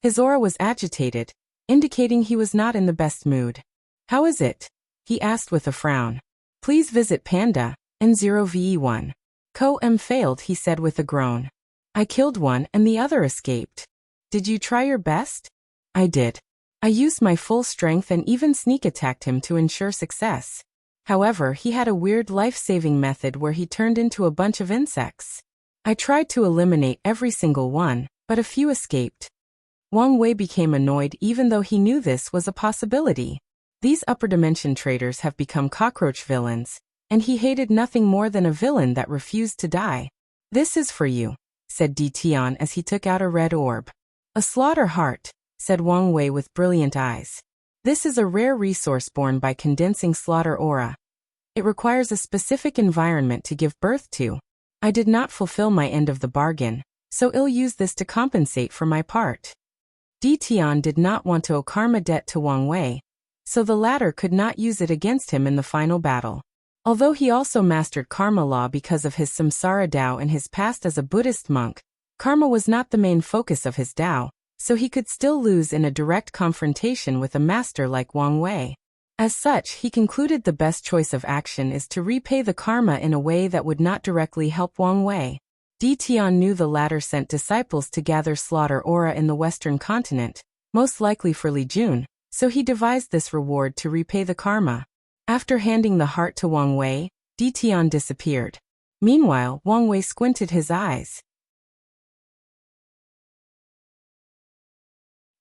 His aura was agitated, indicating he was not in the best mood. How is it? He asked with a frown. Please visit Panda, N0VE1. Co-M failed, he said with a groan. I killed one and the other escaped. Did you try your best? I did. I used my full strength and even sneak attacked him to ensure success. However, he had a weird life-saving method where he turned into a bunch of insects. I tried to eliminate every single one, but a few escaped. Wang Wei became annoyed even though he knew this was a possibility. These upper dimension traders have become cockroach villains, and he hated nothing more than a villain that refused to die. This is for you, said Tian as he took out a red orb. A slaughter heart, said Wang Wei with brilliant eyes. This is a rare resource born by condensing slaughter aura. It requires a specific environment to give birth to. I did not fulfill my end of the bargain, so I'll use this to compensate for my part. Tian did not want to owe karma debt to Wang Wei, so the latter could not use it against him in the final battle. Although he also mastered karma law because of his samsara Dao and his past as a Buddhist monk, karma was not the main focus of his Dao, so he could still lose in a direct confrontation with a master like Wang Wei. As such, he concluded the best choice of action is to repay the karma in a way that would not directly help Wang Wei. Tian knew the latter sent disciples to gather slaughter aura in the western continent, most likely for Li Jun, so he devised this reward to repay the karma. After handing the heart to Wang Wei, Tian disappeared. Meanwhile, Wang Wei squinted his eyes.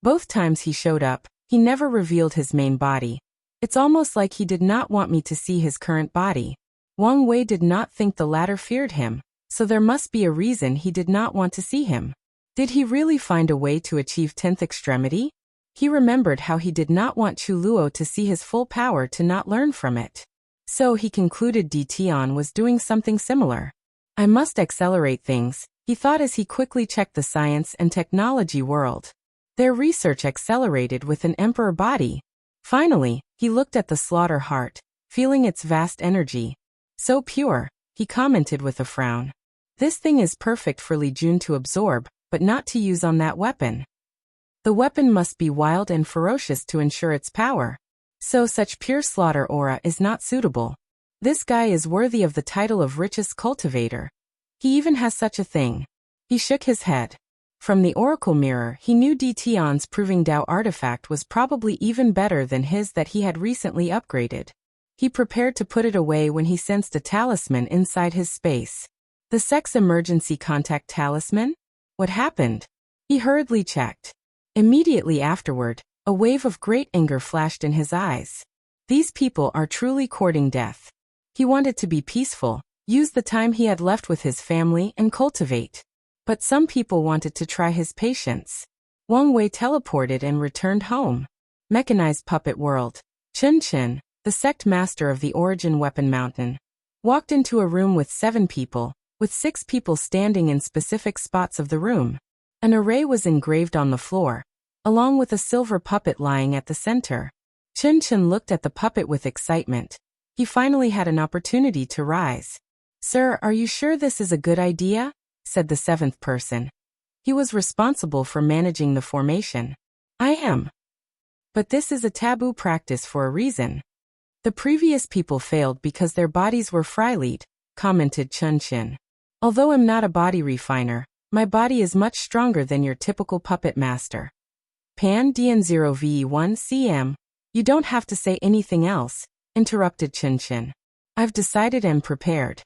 Both times he showed up, he never revealed his main body. It's almost like he did not want me to see his current body. Wang Wei did not think the latter feared him, so there must be a reason he did not want to see him. Did he really find a way to achieve 10th extremity? He remembered how he did not want Chu Luo to see his full power to not learn from it. So he concluded Tian was doing something similar. I must accelerate things, he thought as he quickly checked the science and technology world. Their research accelerated with an emperor body. Finally, he looked at the slaughter heart, feeling its vast energy. So pure, he commented with a frown. This thing is perfect for Li Jun to absorb, but not to use on that weapon. The weapon must be wild and ferocious to ensure its power. So such pure slaughter aura is not suitable. This guy is worthy of the title of richest cultivator. He even has such a thing. He shook his head. From the oracle mirror, he knew Tian's proving Dao artifact was probably even better than his that he had recently upgraded. He prepared to put it away when he sensed a talisman inside his space. The sex emergency contact talisman? What happened? He hurriedly checked. Immediately afterward, a wave of great anger flashed in his eyes. These people are truly courting death. He wanted to be peaceful, use the time he had left with his family and cultivate. But some people wanted to try his patience. Wang Wei teleported and returned home. Mechanized puppet world. Chen, the sect master of the Origin Weapon Mountain, walked into a room with 7 people, with 6 people standing in specific spots of the room. An array was engraved on the floor, along with a silver puppet lying at the center. Chen looked at the puppet with excitement. He finally had an opportunity to rise. Sir, are you sure this is a good idea? Said the 7th person. He was responsible for managing the formation. I am. But this is a taboo practice for a reason. The previous people failed because their bodies were freilied, commented Chen. Although I'm not a body refiner, my body is much stronger than your typical puppet master. Pan DN0VE1CM. You don't have to say anything else, interrupted Chen. I've decided and prepared.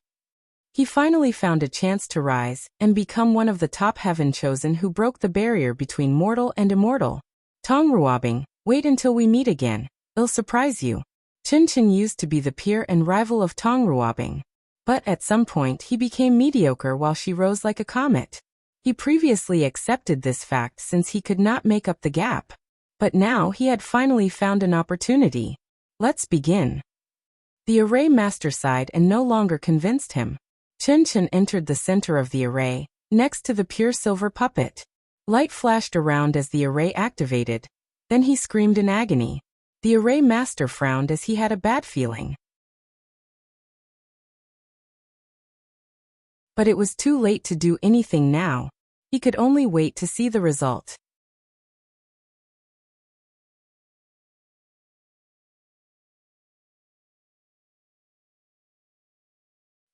He finally found a chance to rise and become one of the top heaven chosen who broke the barrier between mortal and immortal. Tongruabing, wait until we meet again. It'll surprise you. Chen used to be the peer and rival of Tongruabing. But at some point he became mediocre while she rose like a comet. He previously accepted this fact since he could not make up the gap. But now he had finally found an opportunity. Let's begin. The array master sighed and no longer convinced him. Chen Chen entered the center of the array, next to the pure silver puppet. Light flashed around as the array activated. Then he screamed in agony. The array master frowned as he had a bad feeling. But it was too late to do anything now. He could only wait to see the result.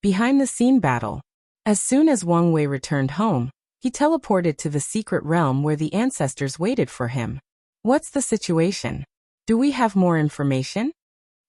Behind-the-scene battle. As soon as Wang Wei returned home, he teleported to the secret realm where the ancestors waited for him. What's the situation? Do we have more information?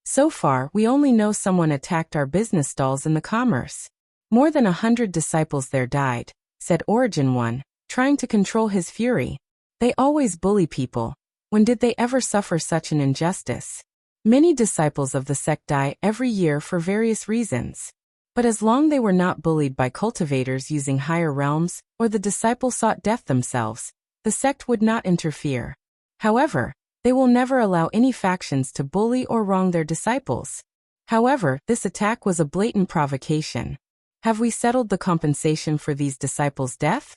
So far, we only know someone attacked our business stalls in the commerce. More than 100 disciples there died, said Origin One, trying to control his fury. They always bully people. When did they ever suffer such an injustice? Many disciples of the sect die every year for various reasons. But as long as they were not bullied by cultivators using higher realms, or the disciples sought death themselves, the sect would not interfere. However, they will never allow any factions to bully or wrong their disciples. However, this attack was a blatant provocation. Have we settled the compensation for these disciples' death?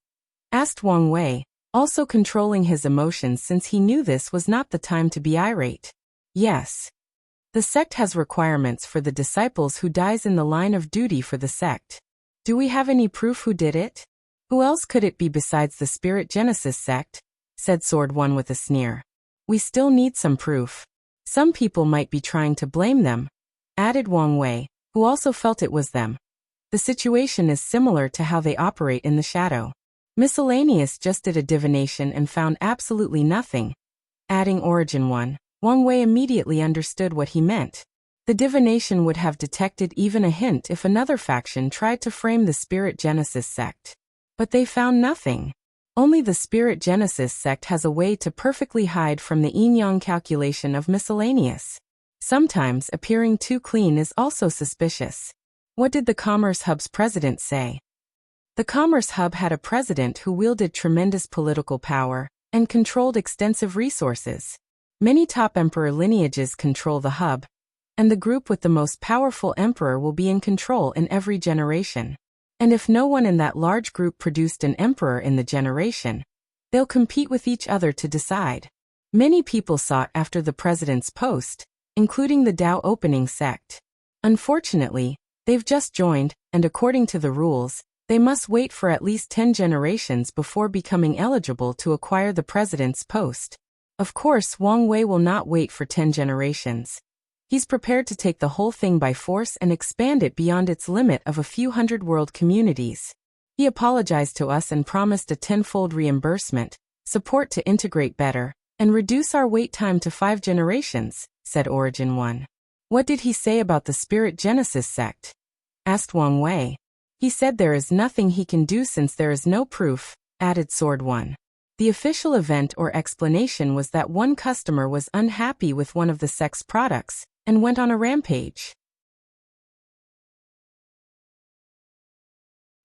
Asked Wang Wei, also controlling his emotions since he knew this was not the time to be irate. Yes. The sect has requirements for the disciples who dies in the line of duty for the sect. Do we have any proof who did it? Who else could it be besides the Spirit Genesis sect? Said Sword One with a sneer. We still need some proof. Some people might be trying to blame them, added Wang Wei, who also felt it was them. The situation is similar to how they operate in the shadow. Miscellaneous just did a divination and found absolutely nothing. Adding Origin One, Wang Wei immediately understood what he meant. The divination would have detected even a hint if another faction tried to frame the Spirit Genesis sect. But they found nothing. Only the Spirit Genesis sect has a way to perfectly hide from the yin-yang calculation of miscellaneous. Sometimes appearing too clean is also suspicious. What did the Commerce Hub's president say? The Commerce Hub had a president who wielded tremendous political power and controlled extensive resources. Many top emperor lineages control the hub, and the group with the most powerful emperor will be in control in every generation. And if no one in that large group produced an emperor in the generation, they'll compete with each other to decide. Many people sought after the president's post, including the Dao opening sect. Unfortunately, they've just joined, and according to the rules, they must wait for at least 10 generations before becoming eligible to acquire the president's post. Of course, Wang Wei will not wait for 10 generations. He's prepared to take the whole thing by force and expand it beyond its limit of a few hundred world communities. He apologized to us and promised a 10-fold reimbursement, support to integrate better, and reduce our wait time to 5 generations, said Origin One. What did he say about the Spirit Genesis sect? Asked Wang Wei. He said there is nothing he can do since there is no proof, added Sword One. The official event or explanation was that one customer was unhappy with one of the sect's products and went on a rampage.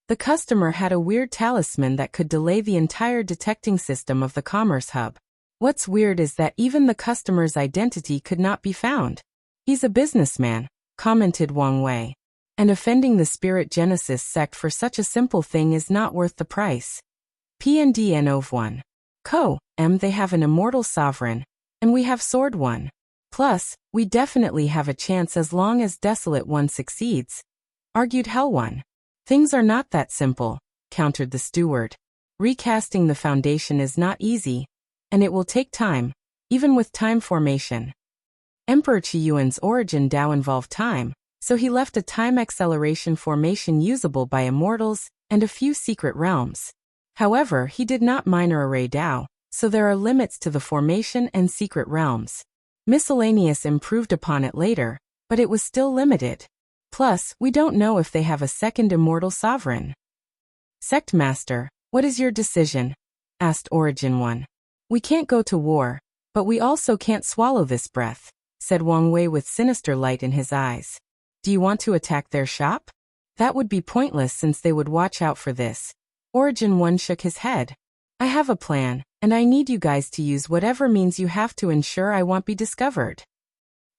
The customer had a weird talisman that could delay the entire detecting system of the Commerce Hub. What's weird is that even the customer's identity could not be found. He's a businessman, commented Wang Wei. And offending the Spirit Genesis sect for such a simple thing is not worth the price. PNDN One. They have an immortal sovereign, and we have Sword One. Plus, we definitely have a chance as long as Desolate One succeeds, argued Hell One. Things are not that simple, countered the steward. Recasting the foundation is not easy, and it will take time, even with time formation. Emperor Qiyuan's origin Dao involved time, so he left a time acceleration formation usable by immortals and a few secret realms. However, he did not minor array Dao, so there are limits to the formation and secret realms. Miscellaneous improved upon it later, but it was still limited. Plus, we don't know if they have a second immortal sovereign. Sect Master, what is your decision? Asked Origin One. We can't go to war, but we also can't swallow this breath, said Wang Wei with sinister light in his eyes. Do you want to attack their shop? That would be pointless since they would watch out for this. Origin One shook his head. I have a plan, and I need you guys to use whatever means you have to ensure I won't be discovered.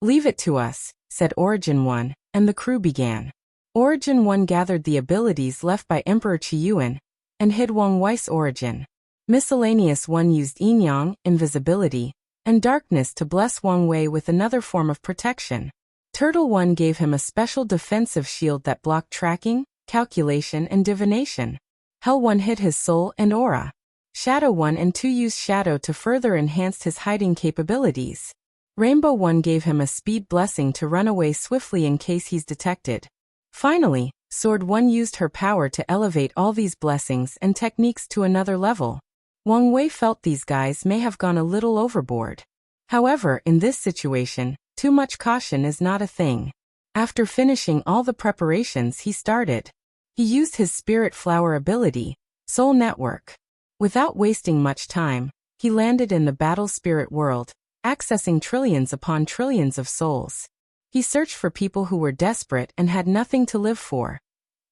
Leave it to us, said Origin 1, and the crew began. Origin 1 gathered the abilities left by Emperor Qiyuan and hid Wang Wei's origin. Miscellaneous 1 used Yin-Yang, invisibility, and darkness to bless Wang Wei with another form of protection. Turtle 1 gave him a special defensive shield that blocked tracking, calculation, and divination. Hell 1 hid his soul and aura. Shadow 1 and 2 used shadow to further enhance his hiding capabilities. Rainbow 1 gave him a speed blessing to run away swiftly in case he's detected. Finally, Sword 1 used her power to elevate all these blessings and techniques to another level. Wang Wei felt these guys may have gone a little overboard. However, in this situation, too much caution is not a thing. After finishing all the preparations, he started. He used his spirit flower ability, Soul Network. Without wasting much time, he landed in the battle spirit world, accessing trillions upon trillions of souls. He searched for people who were desperate and had nothing to live for.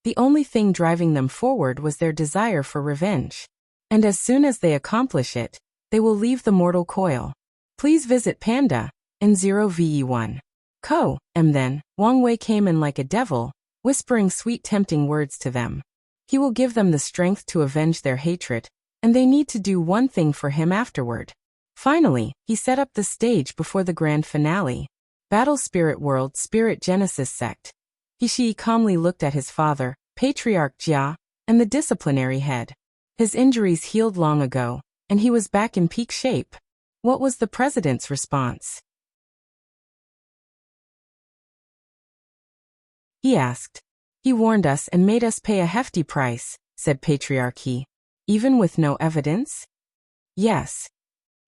The only thing driving them forward was their desire for revenge. And as soon as they accomplish it, they will leave the mortal coil. Please visit Panda, in 0ve1. And then, Wang Wei came in like a devil, whispering sweet tempting words to them. He will give them the strength to avenge their hatred, and they need to do one thing for him afterward. Finally, he set up the stage before the grand finale. Battle Spirit World Spirit Genesis Sect. He calmly looked at his father, Patriarch Jia, and the disciplinary head. His injuries healed long ago, and he was back in peak shape. What was the president's response? He asked. He warned us and made us pay a hefty price, said Patriarch He. Even with no evidence? Yes.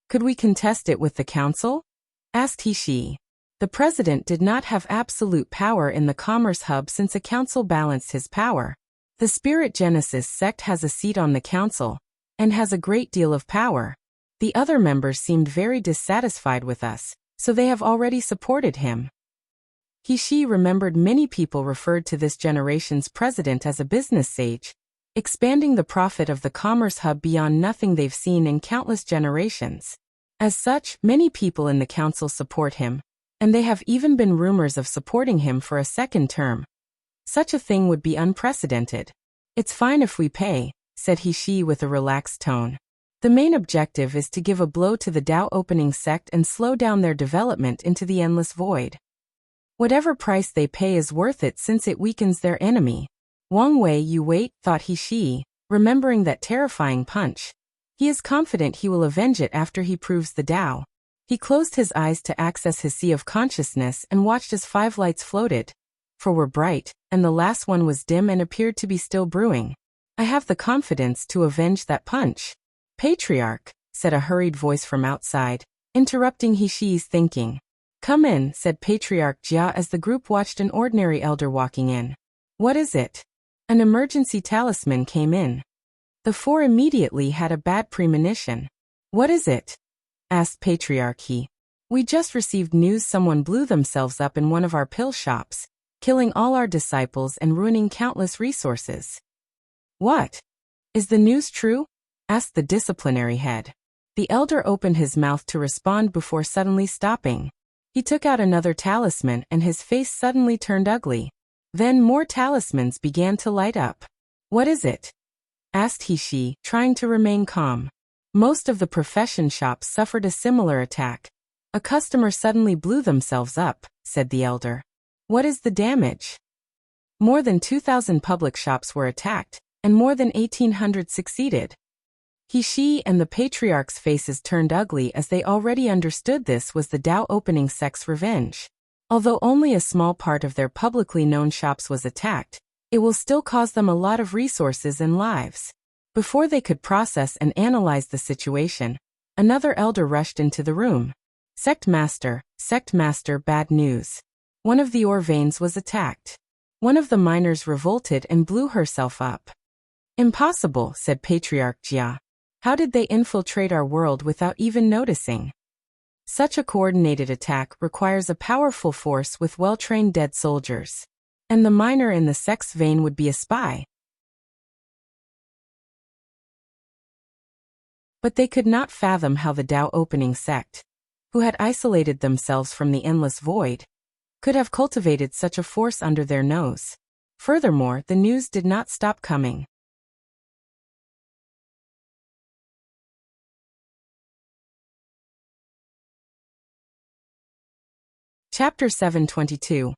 Could we contest it with the council? Asked He. The president did not have absolute power in the commerce hub since a council balanced his power. The Spirit Genesis sect has a seat on the council, and has a great deal of power. The other members seemed very dissatisfied with us, so they have already supported him. He remembered many people referred to this generation's president as a business sage, expanding the profit of the commerce hub beyond nothing they've seen in countless generations. As such, many people in the council support him, and they have even been rumors of supporting him for a second term. Such a thing would be unprecedented. It's fine if we pay, said He with a relaxed tone. The main objective is to give a blow to the Dao opening sect and slow down their development into the endless void. Whatever price they pay is worth it since it weakens their enemy. Wang Wei, you wait, thought He, remembering that terrifying punch. He is confident he will avenge it after he proves the Dao. He closed his eyes to access his sea of consciousness and watched as 5 lights floated. 4 were bright, and the last one was dim and appeared to be still brewing. I have the confidence to avenge that punch. Patriarch, said a hurried voice from outside, interrupting He's thinking. Come in, said Patriarch Jia as the group watched an ordinary elder walking in. What is it? An emergency talisman came in. The 4 immediately had a bad premonition. What is it? Asked Patriarch He. We just received news someone blew themselves up in one of our pill shops, killing all our disciples and ruining countless resources. What? Is the news true? Asked the disciplinary head. The elder opened his mouth to respond before suddenly stopping. He took out another talisman and his face suddenly turned ugly. Then more talismans began to light up. What is it? Asked He, trying to remain calm. Most of the profession shops suffered a similar attack. A customer suddenly blew themselves up, said the elder. What is the damage? More than 2,000 public shops were attacked, and more than 1,800 succeeded. He and the patriarch's faces turned ugly as they already understood this was the Dao opening sect's revenge. Although only a small part of their publicly known shops was attacked, it will still cause them a lot of resources and lives. Before they could process and analyze the situation, another elder rushed into the room. Sect Master, bad news. One of the ore veins was attacked. One of the miners revolted and blew herself up. Impossible, said Patriarch Jia. How did they infiltrate our world without even noticing? Such a coordinated attack requires a powerful force with well-trained dead soldiers. And the miner in the sect's vein would be a spy. But they could not fathom how the Dao opening sect, who had isolated themselves from the endless void, could have cultivated such a force under their nose. Furthermore, the news did not stop coming. Chapter 722.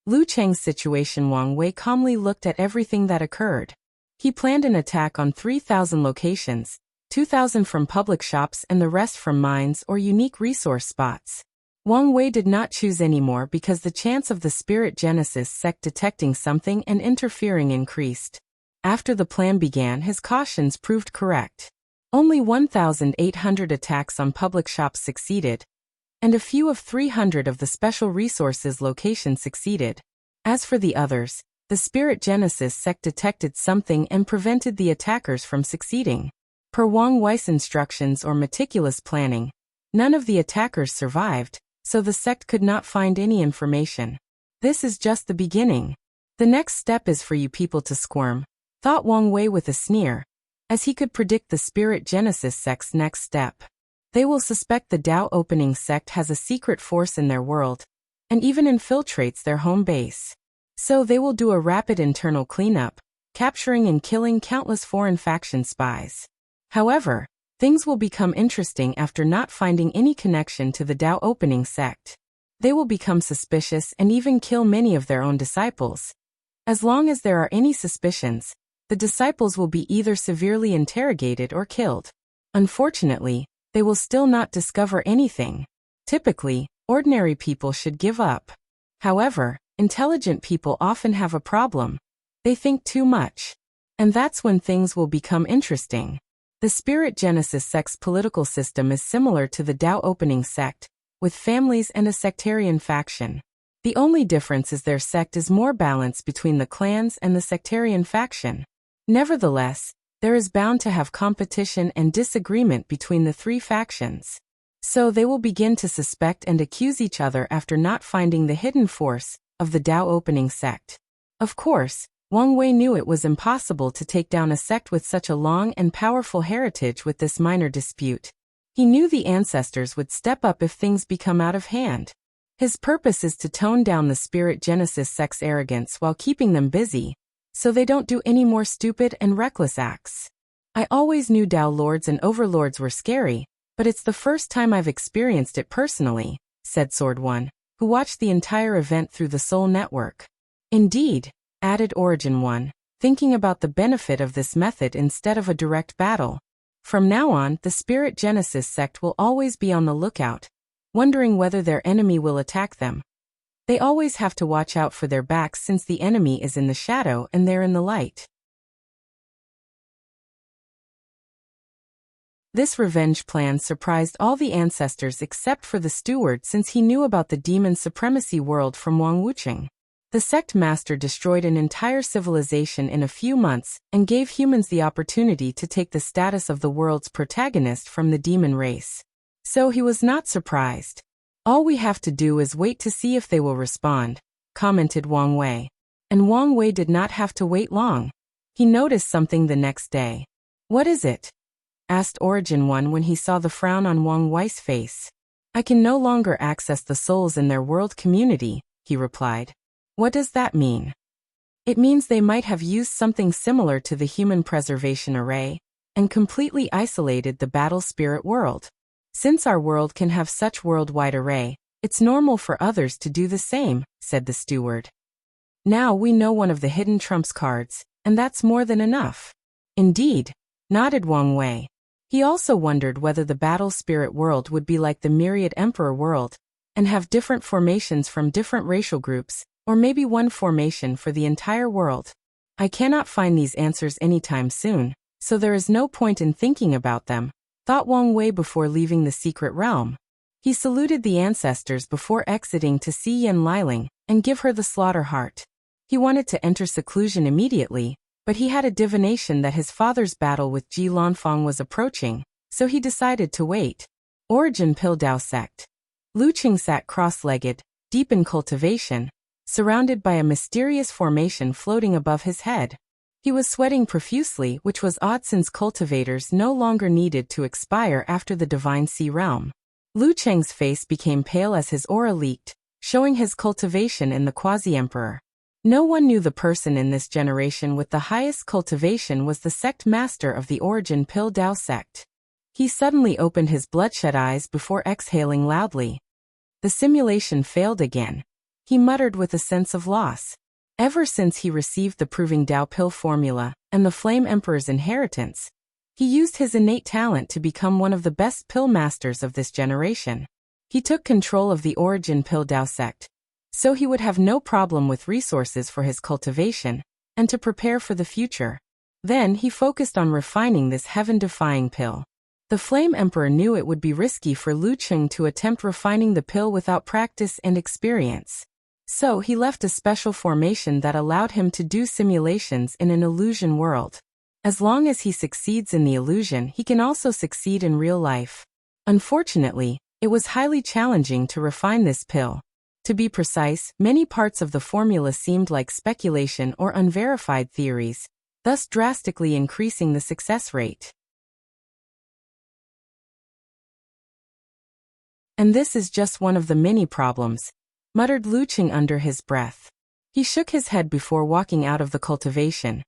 Lu Cheng's situation. Wang Wei calmly looked at everything that occurred. He planned an attack on 3,000 locations, 2,000 from public shops and the rest from mines or unique resource spots. Wang Wei did not choose anymore because the chance of the Spirit Genesis sect detecting something and interfering increased. After the plan began, his cautions proved correct. Only 1,800 attacks on public shops succeeded, and a few of 300 of the special resources locations succeeded. As for the others, the Spirit Genesis sect detected something and prevented the attackers from succeeding. Per Wang Wei's instructions or meticulous planning, none of the attackers survived, so the sect could not find any information. This is just the beginning. The next step is for you people to squirm, thought Wang Wei with a sneer, as he could predict the Spirit Genesis sect's next step. They will suspect the Tao Opening sect has a secret force in their world, and even infiltrates their home base. So they will do a rapid internal cleanup, capturing and killing countless foreign faction spies. However, things will become interesting after not finding any connection to the Tao Opening sect. They will become suspicious and even kill many of their own disciples. As long as there are any suspicions, the disciples will be either severely interrogated or killed. Unfortunately, they will still not discover anything. Typically, ordinary people should give up. However, intelligent people often have a problem. They think too much. And that's when things will become interesting. The Spirit Genesis sect's political system is similar to the Tao Opening sect, with families and a sectarian faction. The only difference is their sect is more balanced between the clans and the sectarian faction. Nevertheless, there is bound to have competition and disagreement between the three factions. So they will begin to suspect and accuse each other after not finding the hidden force of the Tao Opening sect. Of course, Wang Wei knew it was impossible to take down a sect with such a long and powerful heritage with this minor dispute. He knew the ancestors would step up if things become out of hand. His purpose is to tone down the Spirit Genesis sect's arrogance while keeping them busy, so they don't do any more stupid and reckless acts. I always knew Tao Lords and Overlords were scary, but it's the first time I've experienced it personally, said Sword One, who watched the entire event through the Soul Network. Indeed, added Origin One, thinking about the benefit of this method instead of a direct battle. From now on, the Spirit Genesis sect will always be on the lookout, wondering whether their enemy will attack them. They always have to watch out for their backs since the enemy is in the shadow and they're in the light. This revenge plan surprised all the ancestors except for the steward since he knew about the demon supremacy world from Wang Wucheng. The sect master destroyed an entire civilization in a few months and gave humans the opportunity to take the status of the world's protagonist from the demon race. So he was not surprised. All we have to do is wait to see if they will respond, commented Wang Wei. And Wang Wei did not have to wait long. He noticed something the next day. What is it? Asked Origin One when he saw the frown on Wang Wei's face. I can no longer access the souls in their world community, he replied. What does that mean? It means they might have used something similar to the human preservation array, and completely isolated the battle spirit world. Since our world can have such worldwide array, it's normal for others to do the same, said the steward. Now we know one of the hidden trumps cards, and that's more than enough. Indeed, nodded Wang Wei. He also wondered whether the battle spirit world would be like the myriad emperor world, and have different formations from different racial groups, or maybe one formation for the entire world. I cannot find these answers anytime soon, so there is no point in thinking about them, thought Wang Wei before leaving the secret realm. He saluted the ancestors before exiting to see Yan Liling and give her the slaughter heart. He wanted to enter seclusion immediately, but he had a divination that his father's battle with Ji Lanfang was approaching, so he decided to wait. Origin Pildao sect. Lu Qing sat cross-legged, deep in cultivation, surrounded by a mysterious formation floating above his head. He was sweating profusely, which was odd since cultivators no longer needed to expire after the Divine Sea realm. Lu Cheng's face became pale as his aura leaked, showing his cultivation in the quasi-emperor. No one knew the person in this generation with the highest cultivation was the sect master of the Origin Pill Dao sect. He suddenly opened his bloodshot eyes before exhaling loudly. The simulation failed again. He muttered with a sense of loss. Ever since he received the Proving Dao Pill formula and the Flame Emperor's inheritance, he used his innate talent to become one of the best pill masters of this generation. He took control of the Origin Pill Dao sect, so he would have no problem with resources for his cultivation and to prepare for the future. Then he focused on refining this heaven-defying pill. The Flame Emperor knew it would be risky for Lu Cheng to attempt refining the pill without practice and experience. So he left a special formation that allowed him to do simulations in an illusion world. As long as he succeeds in the illusion, he can also succeed in real life. Unfortunately, it was highly challenging to refine this pill. To be precise, many parts of the formula seemed like speculation or unverified theories, thus drastically increasing the success rate. And this is just one of the many problems, muttered Lu Cheng under his breath. He shook his head before walking out of the cultivation.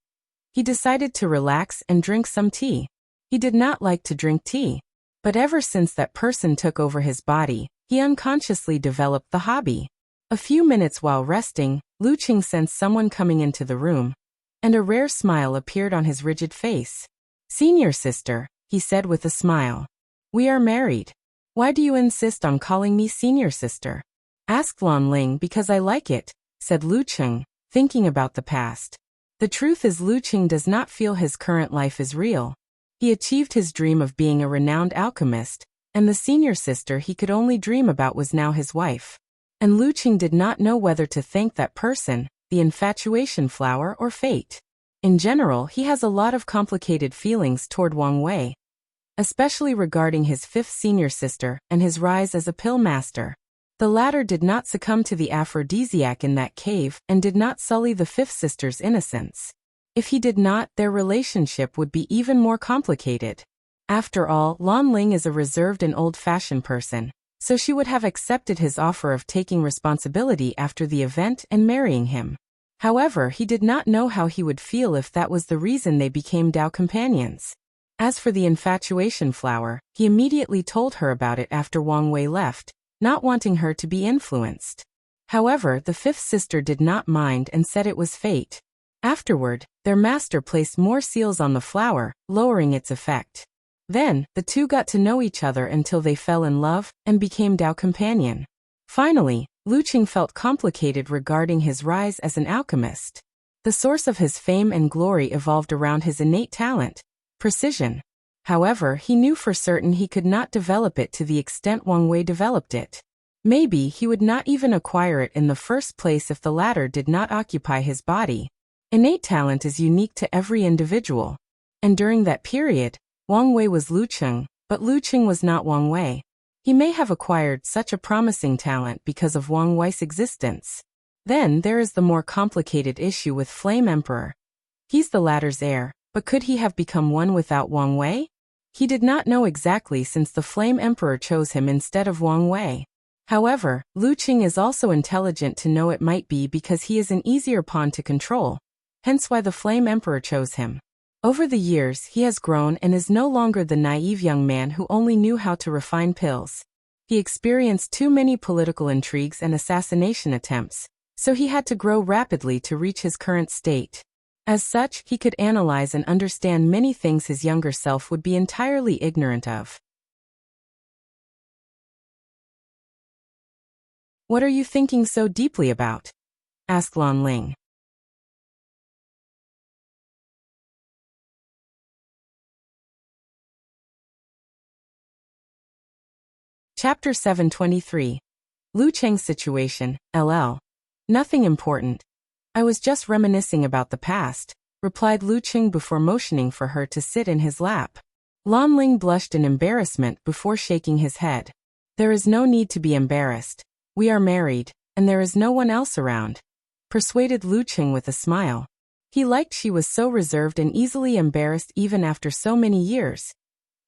He decided to relax and drink some tea. He did not like to drink tea, but ever since that person took over his body, he unconsciously developed the hobby. A few minutes while resting, Lu Cheng sensed someone coming into the room, and a rare smile appeared on his rigid face. "Senior sister," he said with a smile. "We are married. Why do you insist on calling me senior sister?" "Ask Lan Ling because I like it," said Lu Cheng, thinking about the past. The truth is Lu Cheng does not feel his current life is real. He achieved his dream of being a renowned alchemist, and the senior sister he could only dream about was now his wife. And Lu Cheng did not know whether to thank that person, the infatuation flower, or fate. In general, he has a lot of complicated feelings toward Wang Wei, especially regarding his fifth senior sister and his rise as a pill master. The latter did not succumb to the aphrodisiac in that cave and did not sully the fifth sister's innocence. If he did not, their relationship would be even more complicated. After all, Lan Ling is a reserved and old-fashioned person, so she would have accepted his offer of taking responsibility after the event and marrying him. However, he did not know how he would feel if that was the reason they became Dao companions. As for the infatuation flower, he immediately told her about it after Wang Wei left, not wanting her to be influenced. However, the fifth sister did not mind and said it was fate. Afterward, their master placed more seals on the flower, lowering its effect. Then, the two got to know each other until they fell in love and became Dao companion. Finally, Lu Cheng felt complicated regarding his rise as an alchemist. The source of his fame and glory evolved around his innate talent, precision. However, he knew for certain he could not develop it to the extent Wang Wei developed it. Maybe he would not even acquire it in the first place if the latter did not occupy his body. Innate talent is unique to every individual. And during that period, Wang Wei was Lu Cheng, but Lu Cheng was not Wang Wei. He may have acquired such a promising talent because of Wang Wei's existence. Then there is the more complicated issue with Flame Emperor. He's the latter's heir, but could he have become one without Wang Wei? He did not know exactly since the Flame Emperor chose him instead of Wang Wei. However, Lu Cheng is also intelligent to know it might be because he is an easier pawn to control, hence why the Flame Emperor chose him. Over the years, he has grown and is no longer the naive young man who only knew how to refine pills. He experienced too many political intrigues and assassination attempts, so he had to grow rapidly to reach his current state. As such, he could analyze and understand many things his younger self would be entirely ignorant of. "What are you thinking so deeply about?" asked Lan Ling. Chapter 723. Lu Cheng's situation, LL. "Nothing important. I was just reminiscing about the past," replied Lu Cheng before motioning for her to sit in his lap. Lan Ling blushed in embarrassment before shaking his head. "There is no need to be embarrassed. We are married, and there is no one else around," persuaded Lu Cheng with a smile. He liked she was so reserved and easily embarrassed even after so many years.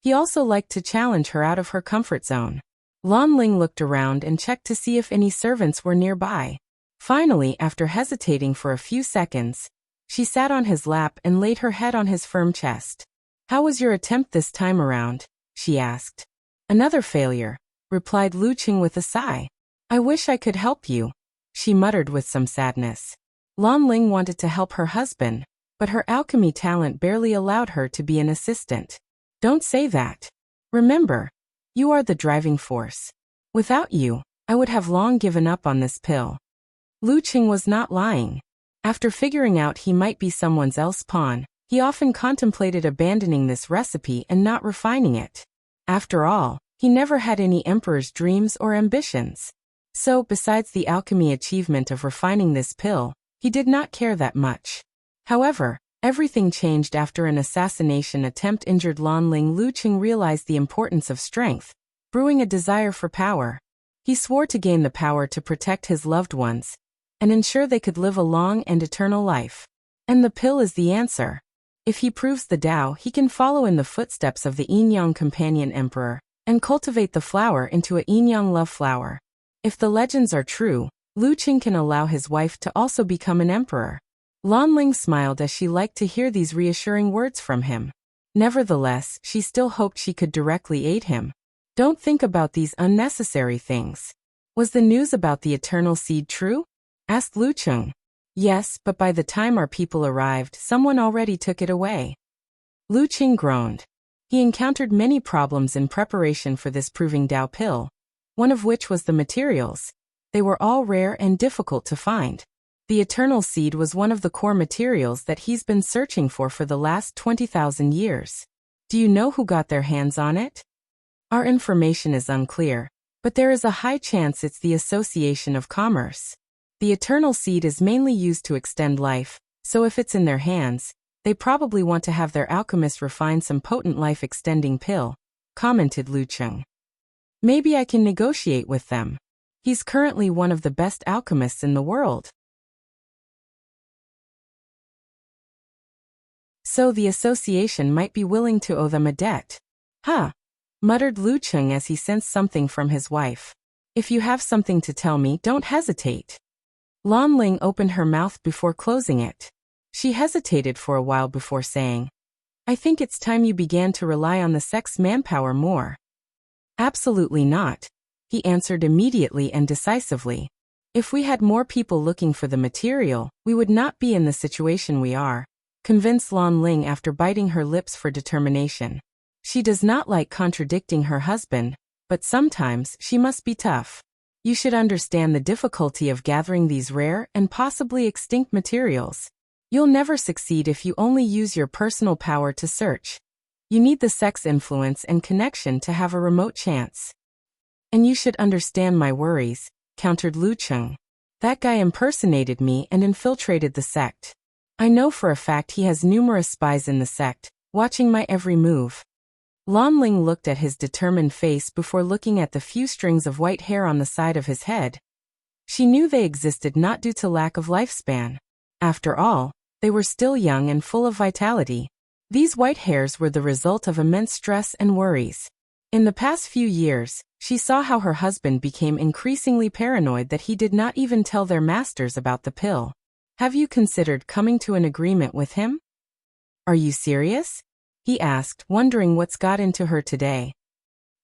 He also liked to challenge her out of her comfort zone. Lan Ling looked around and checked to see if any servants were nearby. Finally, after hesitating for a few seconds, she sat on his lap and laid her head on his firm chest. "How was your attempt this time around?" she asked. "Another failure," replied Lu Qing with a sigh. "I wish I could help you," she muttered with some sadness. Lan Ling wanted to help her husband, but her alchemy talent barely allowed her to be an assistant. "Don't say that. Remember, you are the driving force. Without you, I would have long given up on this pill." Lu Qing was not lying. After figuring out he might be someone else's pawn, he often contemplated abandoning this recipe and not refining it. After all, he never had any emperor's dreams or ambitions. So, besides the alchemy achievement of refining this pill, he did not care that much. However, everything changed after an assassination attempt injured Lan Ling. Lu Qing realized the importance of strength, brewing a desire for power. He swore to gain the power to protect his loved ones and ensure they could live a long and eternal life. And the pill is the answer. If he proves the Tao, he can follow in the footsteps of the Yin-Yang companion emperor and cultivate the flower into a Yin-Yang love flower. If the legends are true, Lu Qing can allow his wife to also become an emperor. Lan Ling smiled as she liked to hear these reassuring words from him. Nevertheless, she still hoped she could directly aid him. "Don't think about these unnecessary things." "Was the news about the eternal seed true?" asked Lu Qing. "Yes, but by the time our people arrived, someone already took it away." Lu Qing groaned. He encountered many problems in preparation for this proving Tao pill, one of which was the materials. They were all rare and difficult to find. The eternal seed was one of the core materials that he's been searching for the last 20,000 years. "Do you know who got their hands on it?" "Our information is unclear, but there is a high chance it's the Association of Commerce. The eternal seed is mainly used to extend life, so if it's in their hands, they probably want to have their alchemist refine some potent life-extending pill," commented Lu Qing. "Maybe I can negotiate with them. He's currently one of the best alchemists in the world." So the association might be willing to owe them a debt. "Huh," muttered Lu Qing as he sensed something from his wife. "If you have something to tell me, don't hesitate." Lan Ling opened her mouth before closing it. She hesitated for a while before saying, "I think it's time you began to rely on the sex manpower more." "Absolutely not," he answered immediately and decisively. "If we had more people looking for the material, we would not be in the situation we are," convinced Lan Ling after biting her lips for determination. She does not like contradicting her husband, but sometimes she must be tough. "You should understand the difficulty of gathering these rare and possibly extinct materials. You'll never succeed if you only use your personal power to search. You need the sex influence and connection to have a remote chance." "And you should understand my worries," countered Lu Qing. "That guy impersonated me and infiltrated the sect. I know for a fact he has numerous spies in the sect, watching my every move." Lan Ling looked at his determined face before looking at the few strings of white hair on the side of his head. She knew they existed not due to lack of lifespan. After all, they were still young and full of vitality. These white hairs were the result of immense stress and worries. In the past few years, she saw how her husband became increasingly paranoid that he did not even tell their masters about the pill. "Have you considered coming to an agreement with him?" "Are you serious?" he asked, wondering what's got into her today.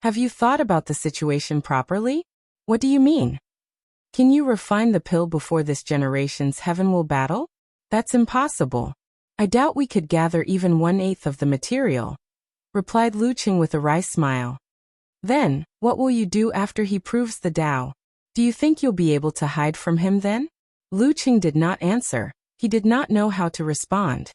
"Have you thought about the situation properly?" "What do you mean?" "Can you refine the pill before this generation's heaven will battle?" "That's impossible. I doubt we could gather even 1/8 of the material," replied Lu Qing with a wry smile. "Then, what will you do after he proves the Tao? Do you think you'll be able to hide from him then?" Lu Qing did not answer. He did not know how to respond.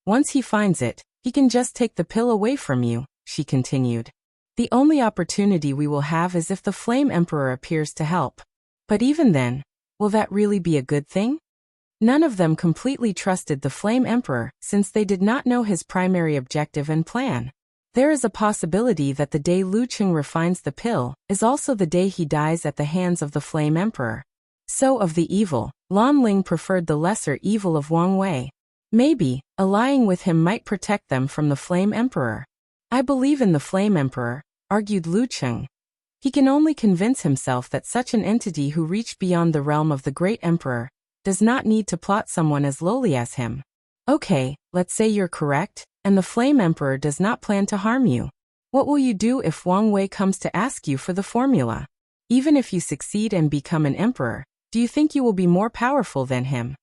"Once he finds it, he can just take the pill away from you," she continued. "The only opportunity we will have is if the Flame Emperor appears to help. But even then, will that really be a good thing?" None of them completely trusted the Flame Emperor, since they did not know his primary objective and plan. There is a possibility that the day Lu Qing refines the pill is also the day he dies at the hands of the Flame Emperor. So of the evil, Lan Ling preferred the lesser evil of Wang Wei. Maybe, allying with him might protect them from the Flame Emperor. "I believe in the Flame Emperor," argued Lu Qing. He can only convince himself that such an entity who reached beyond the realm of the great emperor does not need to plot someone as lowly as him. Okay, let's say you're correct, and the Flame Emperor does not plan to harm you. What will you do if Wang Wei comes to ask you for the formula? Even if you succeed and become an emperor, do you think you will be more powerful than him?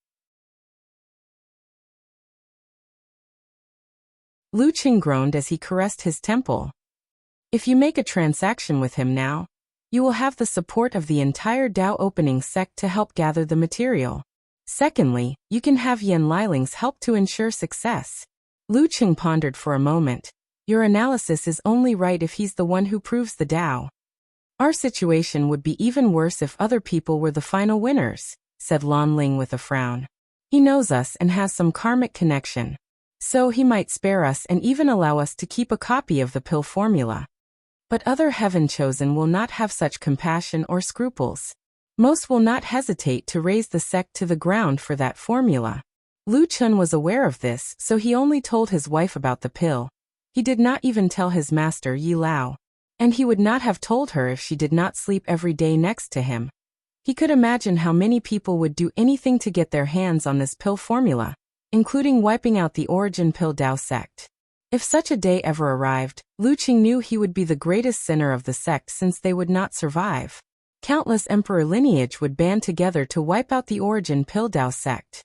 Lu Qing groaned as he caressed his temple. If you make a transaction with him now, you will have the support of the entire Dao opening sect to help gather the material. Secondly, you can have Yan Liling's help to ensure success. Lu Qing pondered for a moment. Your analysis is only right if he's the one who proves the Dao. Our situation would be even worse if other people were the final winners, said Lan Ling with a frown. He knows us and has some karmic connection. So he might spare us and even allow us to keep a copy of the pill formula. But other heaven chosen will not have such compassion or scruples. Most will not hesitate to raise the sect to the ground for that formula. Lu Chun was aware of this, so he only told his wife about the pill. He did not even tell his master Yi Lao. And he would not have told her if she did not sleep every day next to him. He could imagine how many people would do anything to get their hands on this pill formula, including wiping out the origin pill Dao sect. If such a day ever arrived, Lu Qing knew he would be the greatest sinner of the sect since they would not survive. Countless emperor lineage would band together to wipe out the origin pill Dao sect.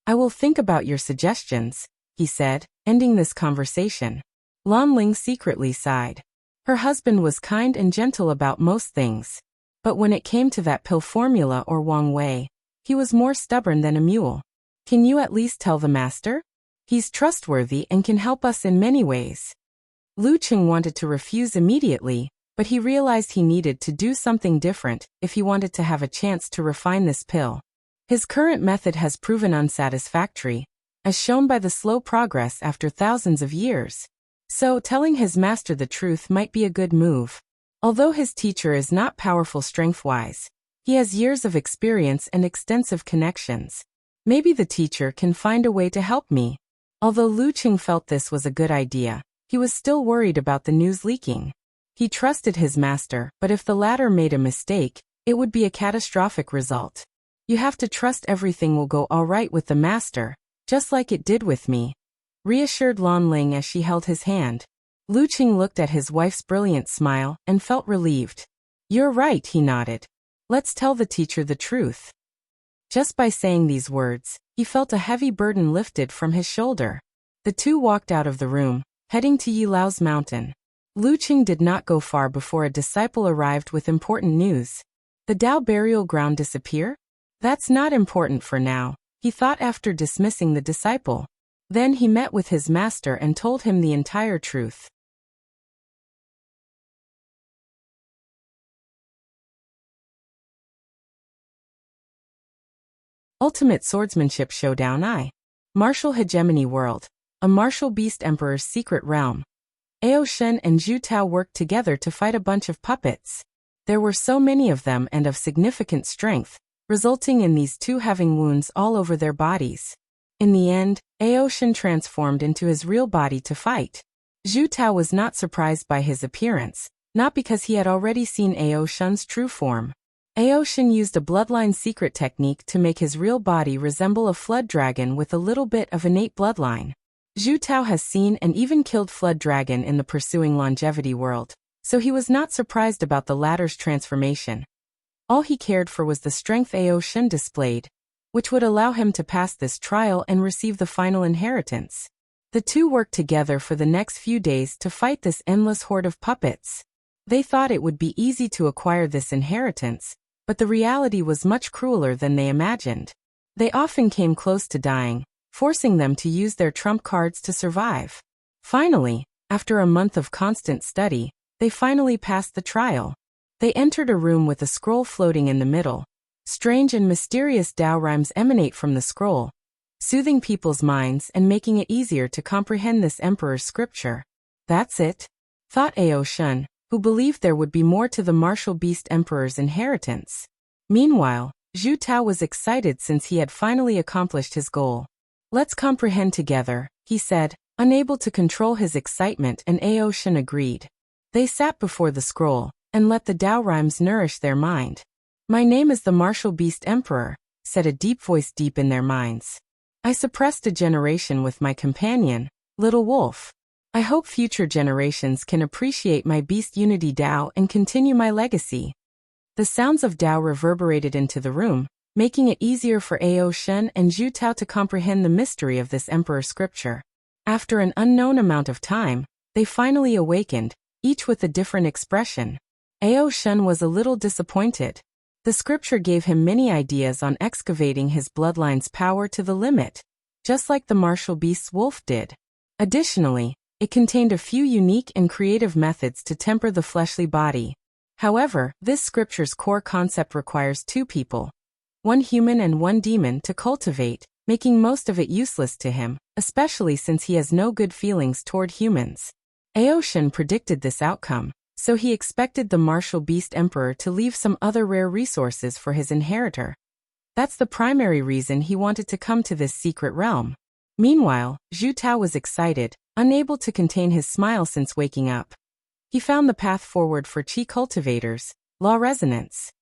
I will think about your suggestions, he said, ending this conversation. Lan Ling secretly sighed. Her husband was kind and gentle about most things. But when it came to that pill formula or Wang Wei, he was more stubborn than a mule. Can you at least tell the master? He's trustworthy and can help us in many ways. Lu Qing wanted to refuse immediately, but he realized he needed to do something different if he wanted to have a chance to refine this pill. His current method has proven unsatisfactory, as shown by the slow progress after thousands of years. So telling his master the truth might be a good move. Although his teacher is not powerful strength-wise, he has years of experience and extensive connections. Maybe the teacher can find a way to help me. Although Lu Qing felt this was a good idea, he was still worried about the news leaking. He trusted his master, but if the latter made a mistake, it would be a catastrophic result. You have to trust everything will go all right with the master, just like it did with me, reassured Lan Ling as she held his hand. Lu Qing looked at his wife's brilliant smile and felt relieved. You're right, he nodded. Let's tell the teacher the truth. Just by saying these words, he felt a heavy burden lifted from his shoulder. The two walked out of the room, heading to Yi Lao's mountain. Lu Qing did not go far before a disciple arrived with important news. The Dao burial ground disappear? That's not important for now, he thought after dismissing the disciple. Then he met with his master and told him the entire truth. Ultimate Swordsmanship Showdown I. Martial Hegemony World. A martial beast emperor's secret realm. Ao Shen and Zhu Tao worked together to fight a bunch of puppets. There were so many of them and of significant strength, resulting in these two having wounds all over their bodies. In the end, Ao Shen transformed into his real body to fight. Zhu Tao was not surprised by his appearance, not because he had already seen Ao Shen's true form. Ao Shen used a bloodline secret technique to make his real body resemble a flood dragon with a little bit of innate bloodline. Zhu Tao has seen and even killed Flood Dragon in the pursuing longevity world, so he was not surprised about the latter's transformation. All he cared for was the strength Ao Shen displayed, which would allow him to pass this trial and receive the final inheritance. The two worked together for the next few days to fight this endless horde of puppets. They thought it would be easy to acquire this inheritance, but the reality was much crueler than they imagined. They often came close to dying, forcing them to use their trump cards to survive. Finally, after a month of constant study, they finally passed the trial. They entered a room with a scroll floating in the middle. Strange and mysterious Dao rhymes emanate from the scroll, soothing people's minds and making it easier to comprehend this emperor's scripture. That's it, thought Ao Shen, who believed there would be more to the martial beast emperor's inheritance. Meanwhile, Zhu Tao was excited since he had finally accomplished his goal. Let's comprehend together, he said, unable to control his excitement, and Ao Shen agreed. They sat before the scroll, and let the Tao rhymes nourish their mind. My name is the Martial Beast Emperor, said a deep voice deep in their minds. I suppressed a generation with my companion, Little Wolf. I hope future generations can appreciate my beast unity Tao and continue my legacy. The sounds of Tao reverberated into the room, making it easier for Ao Shen and Zhu Tao to comprehend the mystery of this emperor scripture. After an unknown amount of time, they finally awakened, each with a different expression. Ao Shen was a little disappointed. The scripture gave him many ideas on excavating his bloodline's power to the limit, just like the martial beast's wolf did. Additionally, it contained a few unique and creative methods to temper the fleshly body. However, this scripture's core concept requires two people, one human and one demon, to cultivate, making most of it useless to him, especially since he has no good feelings toward humans. Ao Shen predicted this outcome, so he expected the martial beast emperor to leave some other rare resources for his inheritor. That's the primary reason he wanted to come to this secret realm. Meanwhile, Zhu Tao was excited, unable to contain his smile since waking up. He found the path forward for Qi cultivators, law resonance.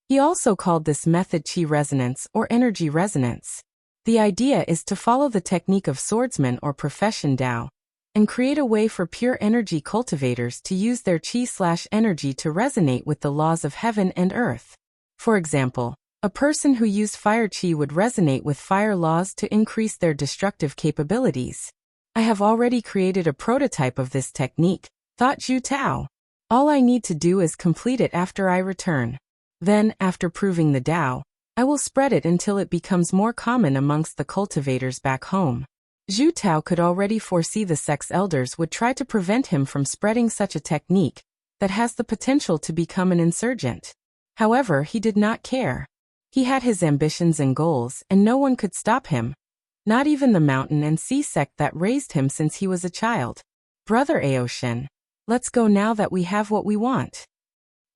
He also called this method Qi resonance or energy resonance. The idea is to follow the technique of swordsman or profession Tao, and create a way for pure energy cultivators to use their Qi/energy to resonate with the laws of heaven and earth. For example, a person who used fire Qi would resonate with fire laws to increase their destructive capabilities. I have already created a prototype of this technique, thought Zhu Tao. All I need to do is complete it after I return. Then, after proving the Tao, I will spread it until it becomes more common amongst the cultivators back home. Zhu Tao could already foresee the sect's elders would try to prevent him from spreading such a technique that has the potential to become an insurgent. However, he did not care. He had his ambitions and goals, and no one could stop him. Not even the mountain and sea sect that raised him since he was a child. Brother Ao Shen, let's go now that we have what we want.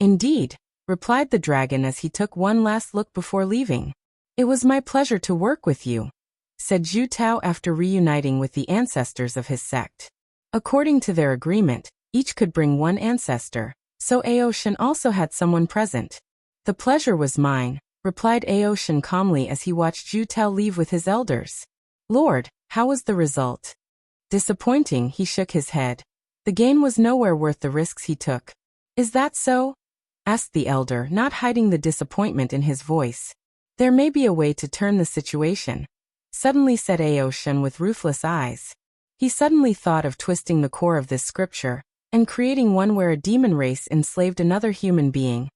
Indeed, replied the dragon as he took one last look before leaving. It was my pleasure to work with you, said Zhu Tao after reuniting with the ancestors of his sect. According to their agreement, each could bring one ancestor, so Ao Shen also had someone present. The pleasure was mine, replied Ao Shen calmly as he watched Zhu Tao leave with his elders. Lord, how was the result? Disappointing, he shook his head. The gain was nowhere worth the risks he took. Is that so? Asked the elder, not hiding the disappointment in his voice. There may be a way to turn the situation, suddenly said Ao Shen with ruthless eyes. He suddenly thought of twisting the core of this scripture, and creating one where a demon race enslaved another human being,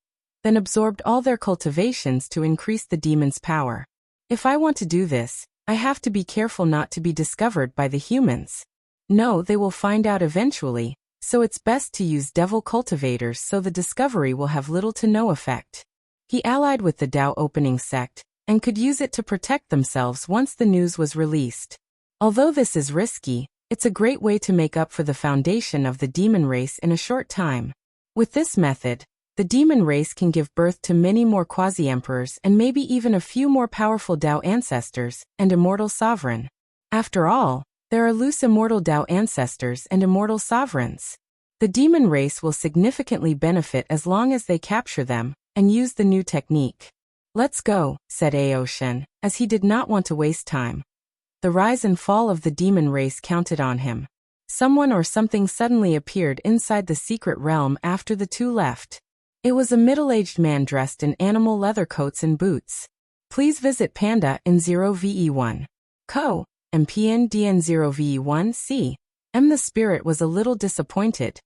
then absorbed all their cultivations to increase the demon's power. If I want to do this, I have to be careful not to be discovered by the humans. No, they will find out eventually, so it's best to use devil cultivators so the discovery will have little to no effect. He allied with the Tao opening sect, and could use it to protect themselves once the news was released. Although this is risky, it's a great way to make up for the foundation of the demon race in a short time. With this method, the demon race can give birth to many more quasi-emperors and maybe even a few more powerful Tao ancestors and immortal sovereign. After all, there are loose immortal Tao ancestors and immortal sovereigns. The demon race will significantly benefit as long as they capture them and use the new technique. Let's go, said Ao Shen, as he did not want to waste time. The rise and fall of the demon race counted on him. Someone or something suddenly appeared inside the secret realm after the two left. It was a middle-aged man dressed in animal leather coats and boots. Please visit Panda in 0VE1. Co. MPNDN 0VE1C. The spirit was a little disappointed.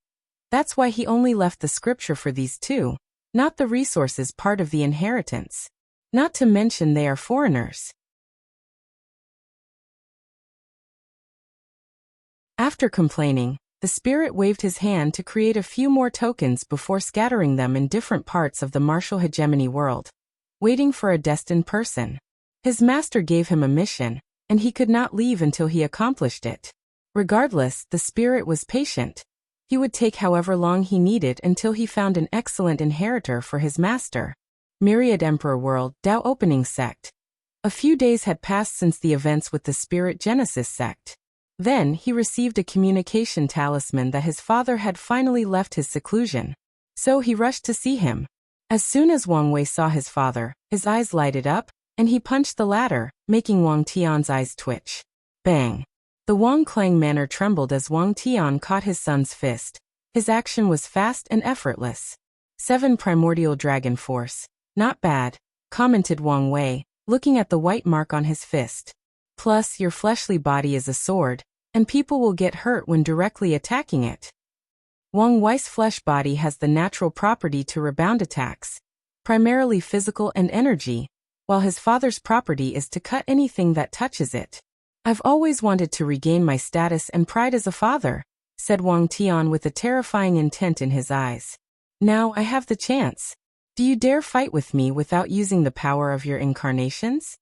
That's why he only left the scripture for these two, not the resources part of the inheritance. Not to mention they are foreigners. After complaining, the spirit waved his hand to create a few more tokens before scattering them in different parts of the martial hegemony world, waiting for a destined person. His master gave him a mission, and he could not leave until he accomplished it. Regardless, the spirit was patient. He would take however long he needed until he found an excellent inheritor for his master. Myriad Emperor World, Tao Opening Sect. A few days had passed since the events with the Spirit Genesis sect. Then he received a communication talisman that his father had finally left his seclusion. So he rushed to see him. As soon as Wang Wei saw his father, his eyes lighted up, and he punched the ladder, making Wang Tian's eyes twitch. Bang! The Wang Clang manor trembled as Wang Tian caught his son's fist. His action was fast and effortless. 7 Primordial Dragon Force. Not bad, commented Wang Wei, looking at the white mark on his fist. Plus, your fleshly body is a sword, and people will get hurt when directly attacking it. Wang Wei's flesh body has the natural property to rebound attacks, primarily physical and energy, while his father's property is to cut anything that touches it. I've always wanted to regain my status and pride as a father, said Wang Tian with a terrifying intent in his eyes. Now I have the chance. Do you dare fight with me without using the power of your incarnations?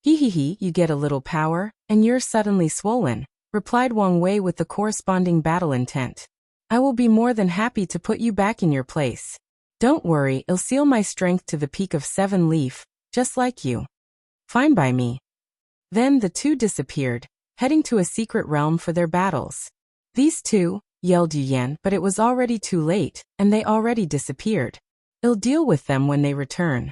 Hee, you get a little power, and you're suddenly swollen, replied Wang Wei with the corresponding battle intent. I will be more than happy to put you back in your place. Don't worry, I'll seal my strength to the peak of 7 Leaf, just like you. Fine by me. Then the two disappeared, heading to a secret realm for their battles. These two, yelled Yu Yan, but it was already too late, and they already disappeared. I'll deal with them when they return.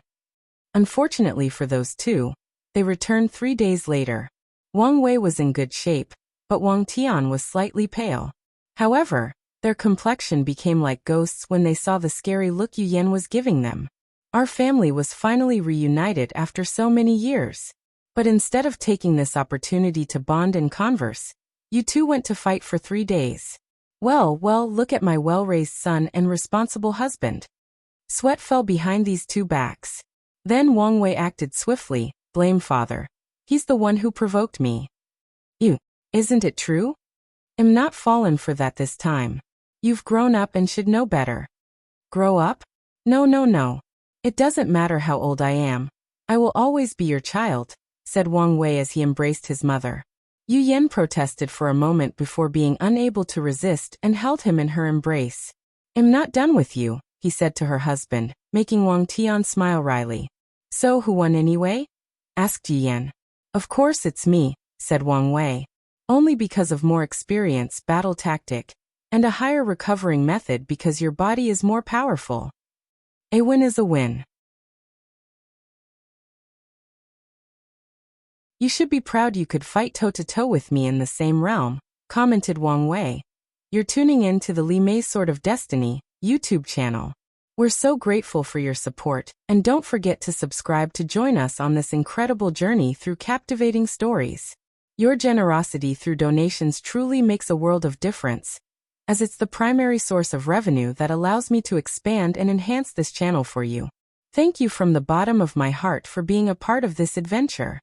Unfortunately for those two, they returned 3 days later. Wang Wei was in good shape, but Wang Tian was slightly pale. However, their complexion became like ghosts when they saw the scary look Yu Yan was giving them. Our family was finally reunited after so many years. But instead of taking this opportunity to bond and converse, you two went to fight for 3 days. Well, look at my well-raised son and responsible husband. Sweat fell behind these two backs. Then Wang Wei acted swiftly. Blame father. He's the one who provoked me. You, isn't it true? I'm not fallen for that this time. You've grown up and should know better. Grow up? No. It doesn't matter how old I am. I will always be your child, said Wang Wei as he embraced his mother. Yu Yan protested for a moment before being unable to resist and held him in her embrace. I'm not done with you, he said to her husband, making Wang Tian smile wryly. So who won anyway? Asked Yu Yan. Of course it's me, said Wang Wei. Only because of more experience, battle tactic, and a higher recovering method because your body is more powerful. A win is a win. You should be proud you could fight toe-to-toe with me in the same realm, commented Wang Wei. You're tuning in to the Li Mei Sword of Destiny YouTube channel. We're so grateful for your support, and don't forget to subscribe to join us on this incredible journey through captivating stories. Your generosity through donations truly makes a world of difference, as it's the primary source of revenue that allows me to expand and enhance this channel for you. Thank you from the bottom of my heart for being a part of this adventure.